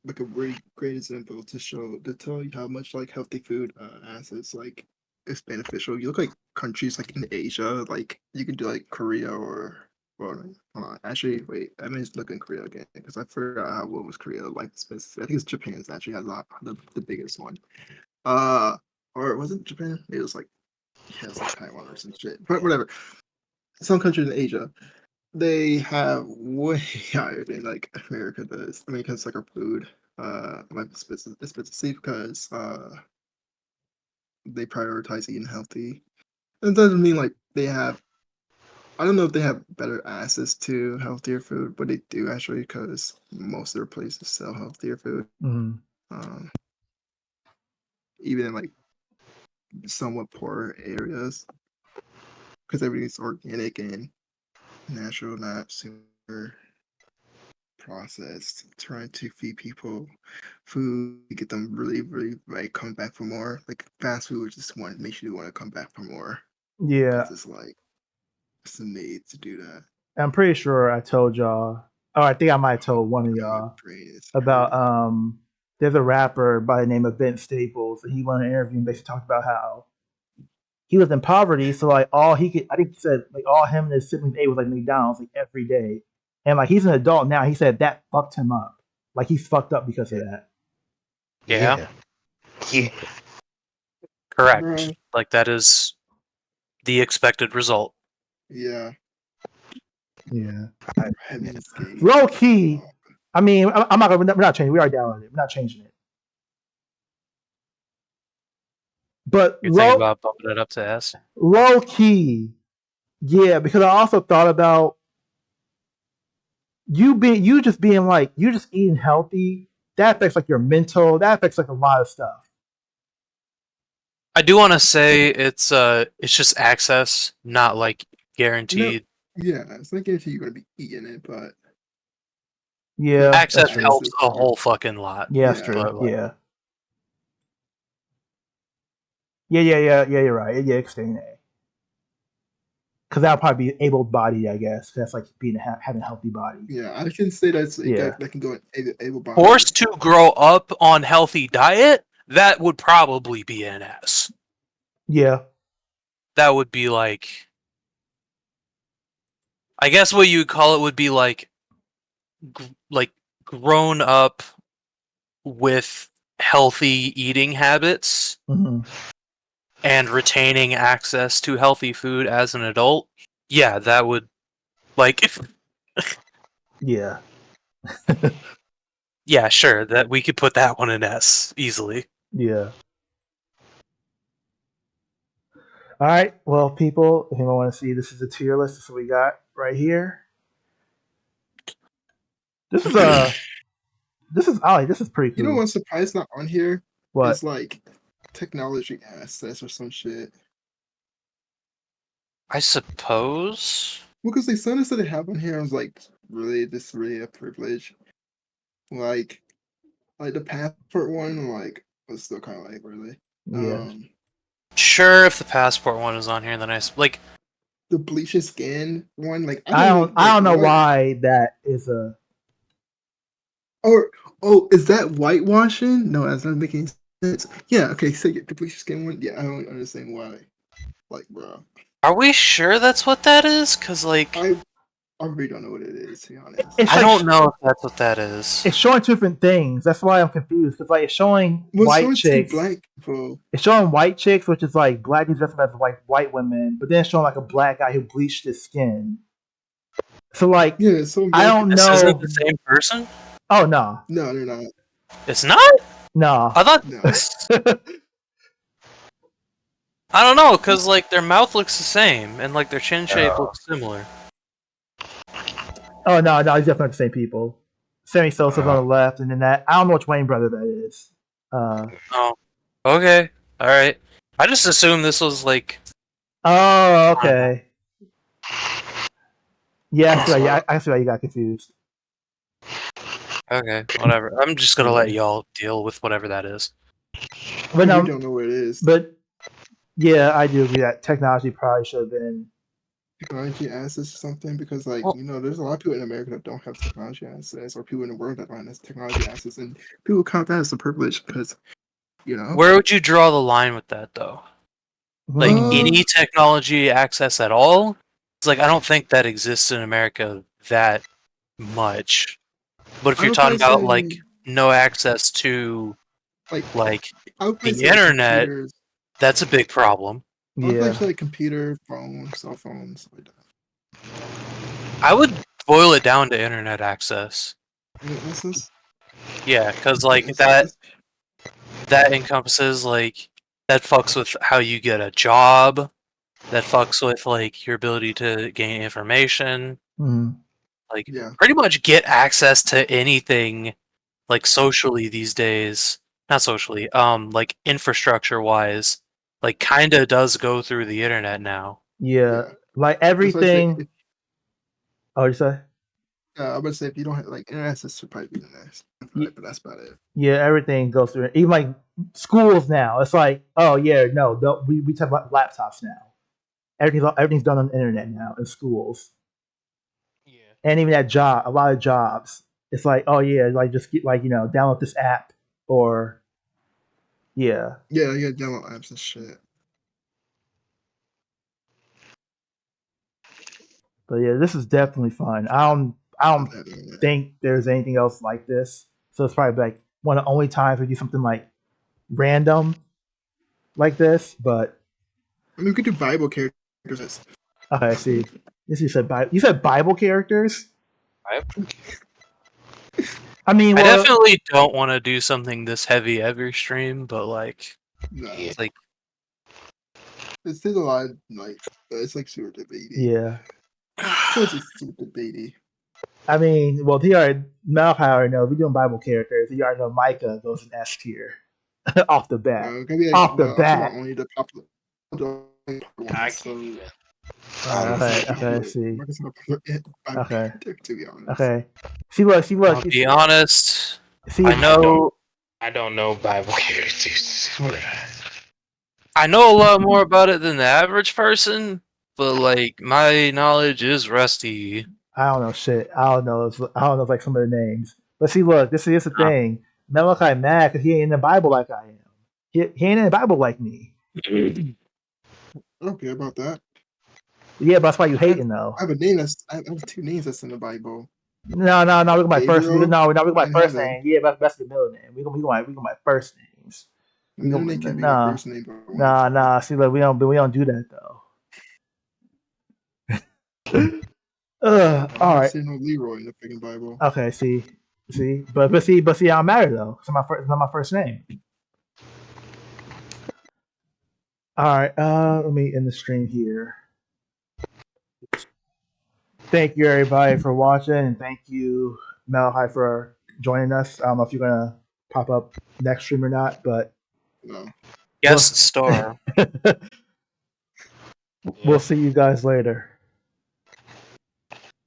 like a really great example to tell you how much like healthy food assets like is beneficial. You look like countries like in Asia, like you can do like Korea or well, hold on. Actually, wait. I mean, look in Korea again because I forgot how what was Korea like specific. I think it's Japan's actually has a lot the biggest one. Uh, or was it Japan? It was like yeah, it's like Taiwan or some shit. But whatever. Some countries in Asia they have way higher than like America does. I mean, because like our food, like specifically because they prioritize eating healthy. It doesn't mean like they have. I don't know if they have better access to healthier food, but they do actually because most of their places sell healthier food. Mm, Um, even in like somewhat poor areas, because everything's organic and natural, not super processed, trying to feed people food, get them really, really like come back for more. Like fast food just makes you want to come back for more yeah, because it's like it's made to do that. I'm pretty sure I told y'all. Oh, I think I might have told one of And my y'all brain is about hurting. there's a rapper by the name of Vince Staples, and he went on an interview and basically talked about how he was in poverty, so like all he could, I think he said like all him and his siblings ate was like McDonald's like every day, and like he's an adult now. He said that fucked him up, like he's fucked up because of that. Yeah. Yeah. Yeah. Correct. Bro, Like that is the expected result. yeah, Yeah, Heaven's Gate. low Oh, key. I mean, I'm not. We're not changing. We already downloaded it. We're not changing it. But You're thinking about bumping it up to S? low key, yeah. Because I also thought about you just being like you just eating healthy. That affects like your mental. That affects like a lot of stuff. I do want to say it's just access, not like no, guaranteed. yeah, it's not guaranteed you're gonna be eating it, but Yeah, the that's Access true. helps access a part, whole fucking lot. Yeah, that's yeah, true. But like, Yeah. Yeah. You're right. Yeah, extending it because that'll probably be able bodied, I guess. That's like being having a healthy body. yeah, I can say Yeah. that can go in able bodied. forced to grow up on healthy diet, that would probably be an S. Yeah. That would be like, I guess what you would call it would be like grown up with healthy eating habits, Hmm. and retaining access to healthy food as an adult, yeah, that would if Yeah. yeah, sure, that we could put that one in S easily. Yeah. All right. Well, people, if anyone want to see, this is the tier list. This is what we got right here. This is this is pretty You know cool. what's surprised not on here? What? It's like technology assets or some shit. I suppose. Well, because the sentence that they have on here, I was like, really, this really a privilege. Like the passport one, like was still kind of like really. Yeah. Sure, if the passport one is on here, then like The bleach your skin one, like I don't know what? why that is a. Or is that whitewashing? No, that's not making sense. Yeah, okay, so the bleach your skin one. Yeah, I don't understand why. Like, bro, are we sure that's what that is? Because like I really don't know what it is, to be honest. It's I like don't know if that's what that is. it's showing two different things. That's why I'm confused. Because like it's showing Well, white showing two chicks. black people. It's showing white chicks, which is like black dudes dressed up as like white women, but then it's showing like a black guy who bleached his skin. So like Yeah, so I don't This know. isn't the same person? Oh no, No, they're not. It's not? no. I thought No. I don't know, because like their mouth looks the same and like their chin shape looks similar. Oh no, he's definitely not the same people. Sammy Sosa's on the left, and then that I don't know which Wayne brother that is. Oh. Okay. Alright. I just assumed this was like Oh, okay. Yeah, I see why you got confused. okay, whatever. I'm just gonna let y'all deal with whatever that is. But We no, don't know what it is. but yeah, I do agree that technology probably should have been. Technology access or something, because like Well- there's a lot of people in America that don't have technology access, or people in the world that don't have technology access, and people count that as a privilege because Where would you draw the line with that though? Like any technology access at all? It's like I don't think that exists in America that much. But if I you're would talking probably about say, like no access to like I would probably the say like internet, computers. that's a big problem. I would probably Yeah, say like computer, phone, cell phones, stuff like that. I would boil it down to internet access. Access? Yeah, because like Yes. that encompasses like that fucks with how you get a job. That fucks with like your ability to gain information. Mhm. Like Yeah. pretty much get access to anything like socially these days. Not socially, like infrastructure wise, like kinda does go through the internet now. Yeah, Yeah. like That's why I say, everything. Oh, you say? I would say if you don't have like internet access, would probably be the next. Ye- But that's about it. Yeah, everything goes through it. Even like schools now, it's like, oh yeah, no, we talk about laptops now. Everything's done on the internet now in schools, Yeah. and even at a lot of jobs, it's like, oh yeah, like just get like download this app or yeah. Yeah, you got download apps and shit. But yeah, this is definitely fun. I don't That internet. think there's anything else like this. So it's probably like one of the only times we do something like random like this. But I mean, we could do Bible characters. okay, see, this you said Bible characters. I mean, I well, definitely don't want to do something this heavy every stream, but like, No, it's like it's still a lot. Like it's like super debatey. yeah. So it's just super debatey. I mean, well, he already Malachi already knows we're doing Bible characters. He already know Micah goes in S tier off the bat. Gonna be like, Off the I'm talking bat. about only the popular. I So can't. Okay, see. Okay. To be honest. Okay. See what. I'll be honest. See, I don't know Bible characters. I know a lot more about it than the average person, but like my knowledge is rusty. I don't know shit. I don't know. I don't know like some of the names. But see, look, this is the thing. Malachi mad because he ain't in the Bible like I am. He ain't in the Bible like me. I don't care about that. Yeah, but that's why you hating though. I have a name I have two names that's in the Bible. No. Look at my first. Gabriel No, we're not looking at my and first Heaven. name. Yeah, that's the middle name. We go my first names. Their name can't be my Nah, first name. But I wanna try. nah. See, like we don't do that though. I All don't right. see no Leroy in the freaking Bible. Okay. See, but see, I'm married though. It's not my first name. All right. Let me end the stream here. Thank you everybody for watching, and thank you Malachi for joining us. I don't know if you're gonna pop up next stream or not, but No. Guest star. we'll see you guys later.